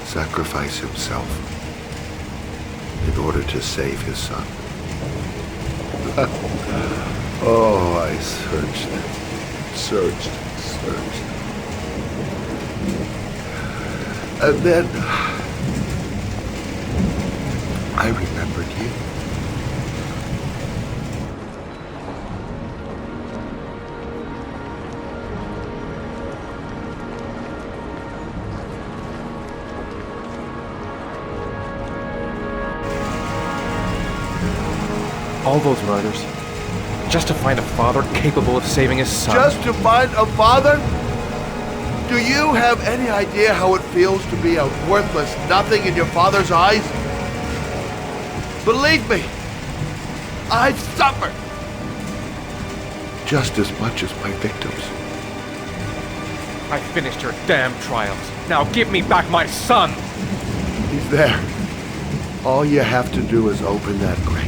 Sacrifice himself in order to save his son. Oh, I searched. And then I remembered you. All those murders, just to find a father capable of saving his son. Just to find a father? Do you have any idea how it feels to be a worthless nothing in your father's eyes? Believe me, I've suffered just as much as my victims. I finished your damn trials. Now give me back my son! He's there. All you have to do is open that grate.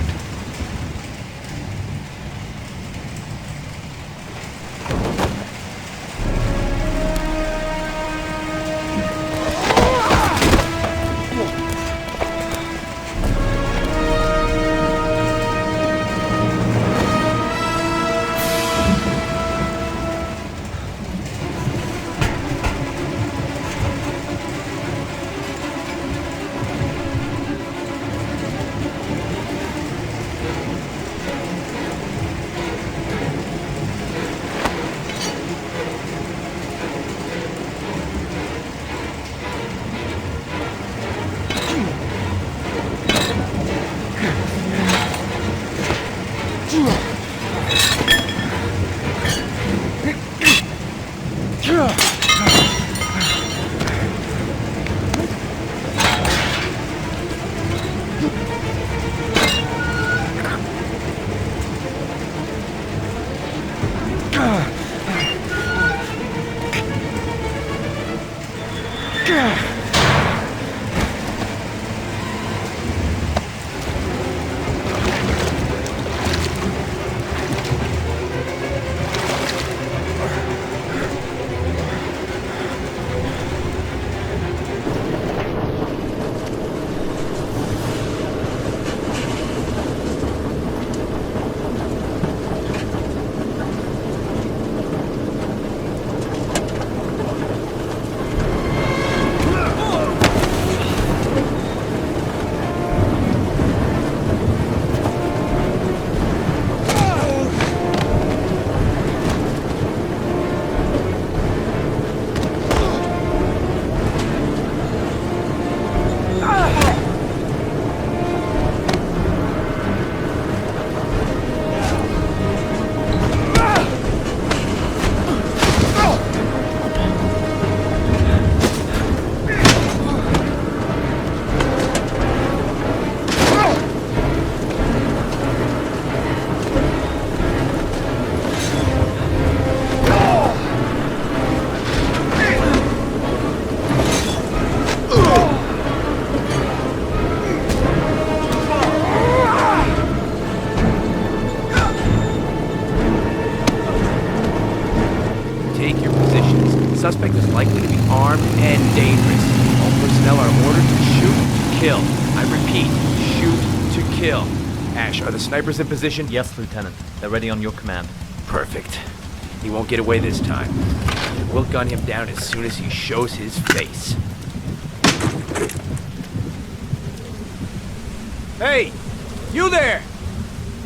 Suspect is likely to be armed and dangerous. All personnel are ordered to shoot to kill. I repeat, shoot to kill. Ash, are the snipers in position? Yes, Lieutenant. They're ready on your command. Perfect. He won't get away this time. We'll gun him down as soon as he shows his face. Hey! You there!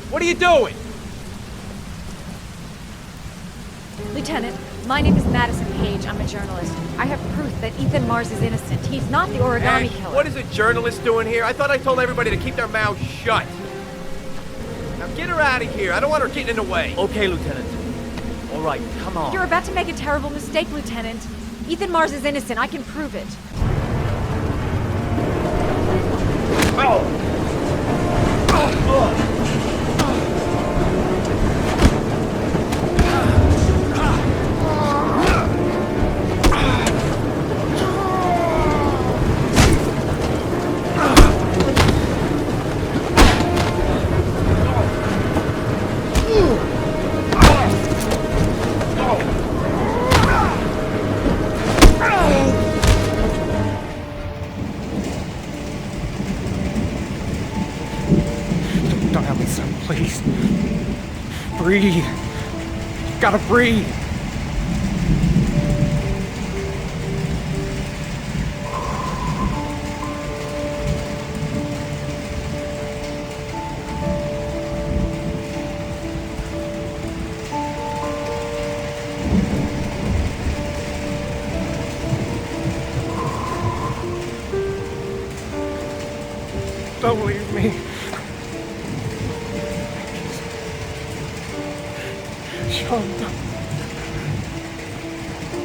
What are you doing? Lieutenant, my name is Madison Page. I'm a journalist. I have proof that Ethan Mars is innocent. He's not the Origami Killer. What is a journalist doing here? I thought I told everybody to keep their mouths shut. Now get her out of here. I don't want her getting in the way. Okay, Lieutenant. All right, come on. You're about to make a terrible mistake, Lieutenant. Ethan Mars is innocent. I can prove it. breathe. You gotta breathe. Don't leave me. Sean,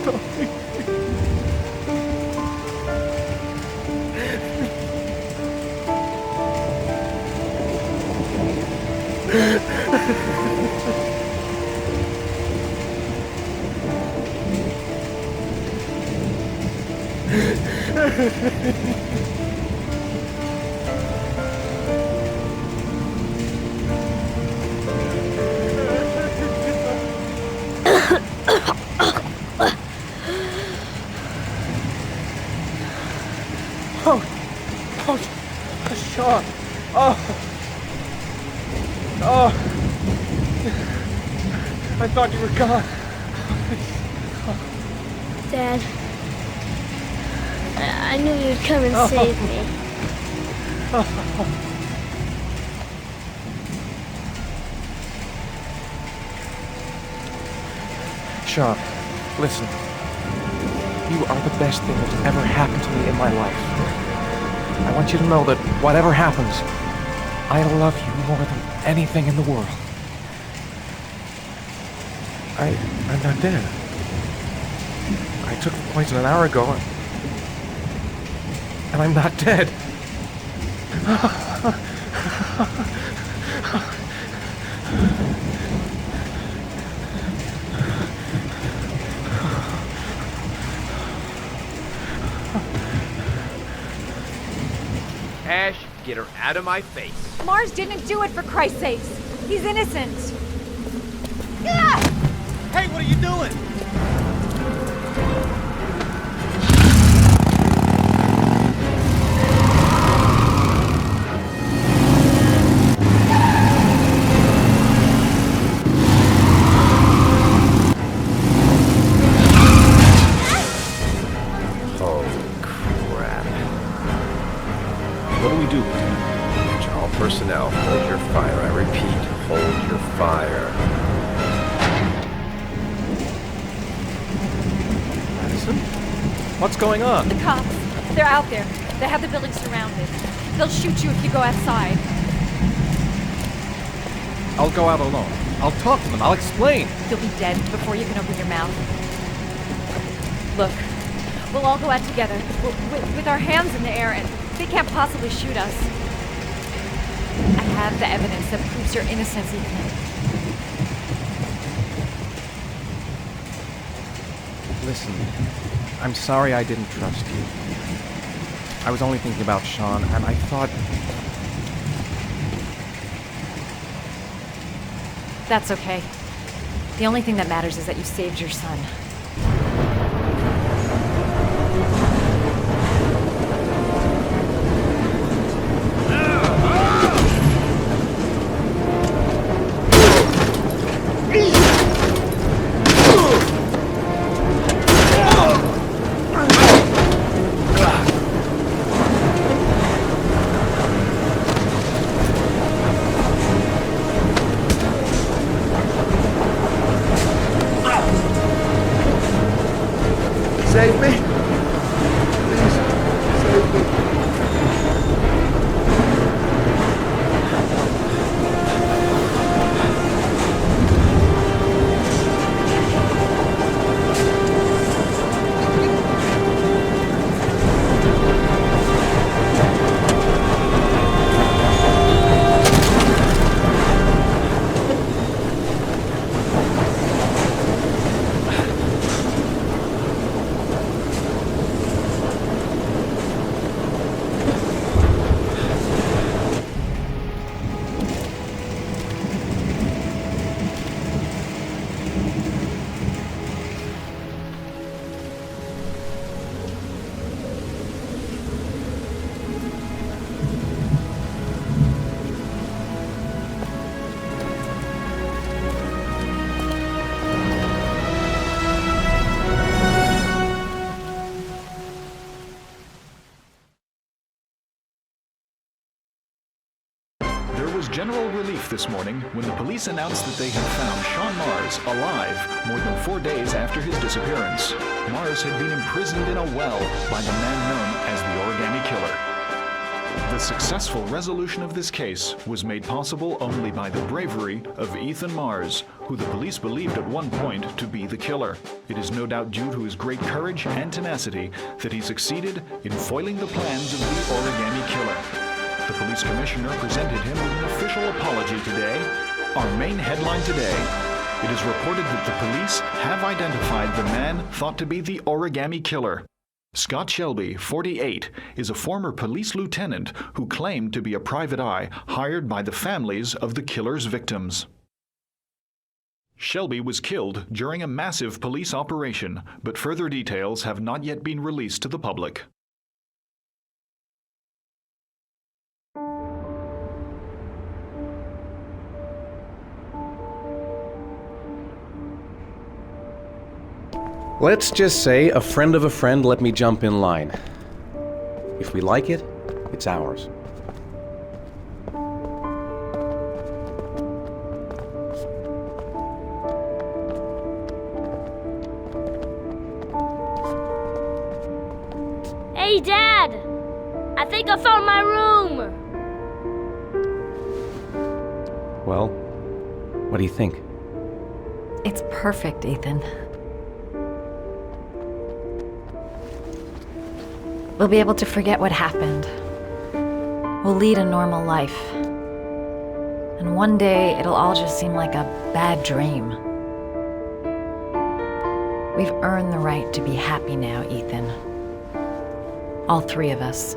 don't leave Sean. I thought you were gone. Dad, I knew you'd come and save me. Sean, listen. You are the best thing that's ever happened to me in my life. I want you to know that whatever happens, I love you more than anything in the world. I'm not dead. I took the poison an hour ago, and I'm not dead. Ash, get her out of my face. Mars didn't do it, for Christ's sakes. He's innocent. Hey, what are you doing? Oh, crap. What do we do? Attention all personnel, hold your fire. I repeat, hold your fire. What's going on? The cops. They're out there. They have the building surrounded. They'll shoot you if you go outside. I'll go out alone. I'll talk to them. I'll explain. You'll be dead before you can open your mouth. Look, we'll all go out together, with our hands in the air, and they can't possibly shoot us. I have the evidence that proves your innocence, Ethan. Listen, I'm sorry I didn't trust you. I was only thinking about Sean, and I thought... That's okay. The only thing that matters is that you saved your son. Save me. Please, save me. general relief this morning when the police announced that they had found Sean Mars alive more than 4 days after his disappearance. Mars had been imprisoned in a well by the man known as the Origami Killer. The successful resolution of this case was made possible only by the bravery of Ethan Mars, who the police believed at one point to be the killer. It is no doubt due to his great courage and tenacity that he succeeded in foiling the plans of the Origami Killer. The police commissioner presented him with an official apology today. Our main headline today: it is reported that the police have identified the man thought to be the Origami Killer. Scott Shelby, 48, is a former police lieutenant who claimed to be a private eye hired by the families of the killer's victims. Shelby was killed during a massive police operation, but further details have not yet been released to the public. Let's just say a friend of a friend let me jump in line. If we like it, it's ours. Hey, Dad! I think I found my room! Well, what do you think? It's perfect, Ethan. We'll be able to forget what happened. We'll lead a normal life. And one day, it'll all just seem like a bad dream. We've earned the right to be happy now, Ethan. All three of us.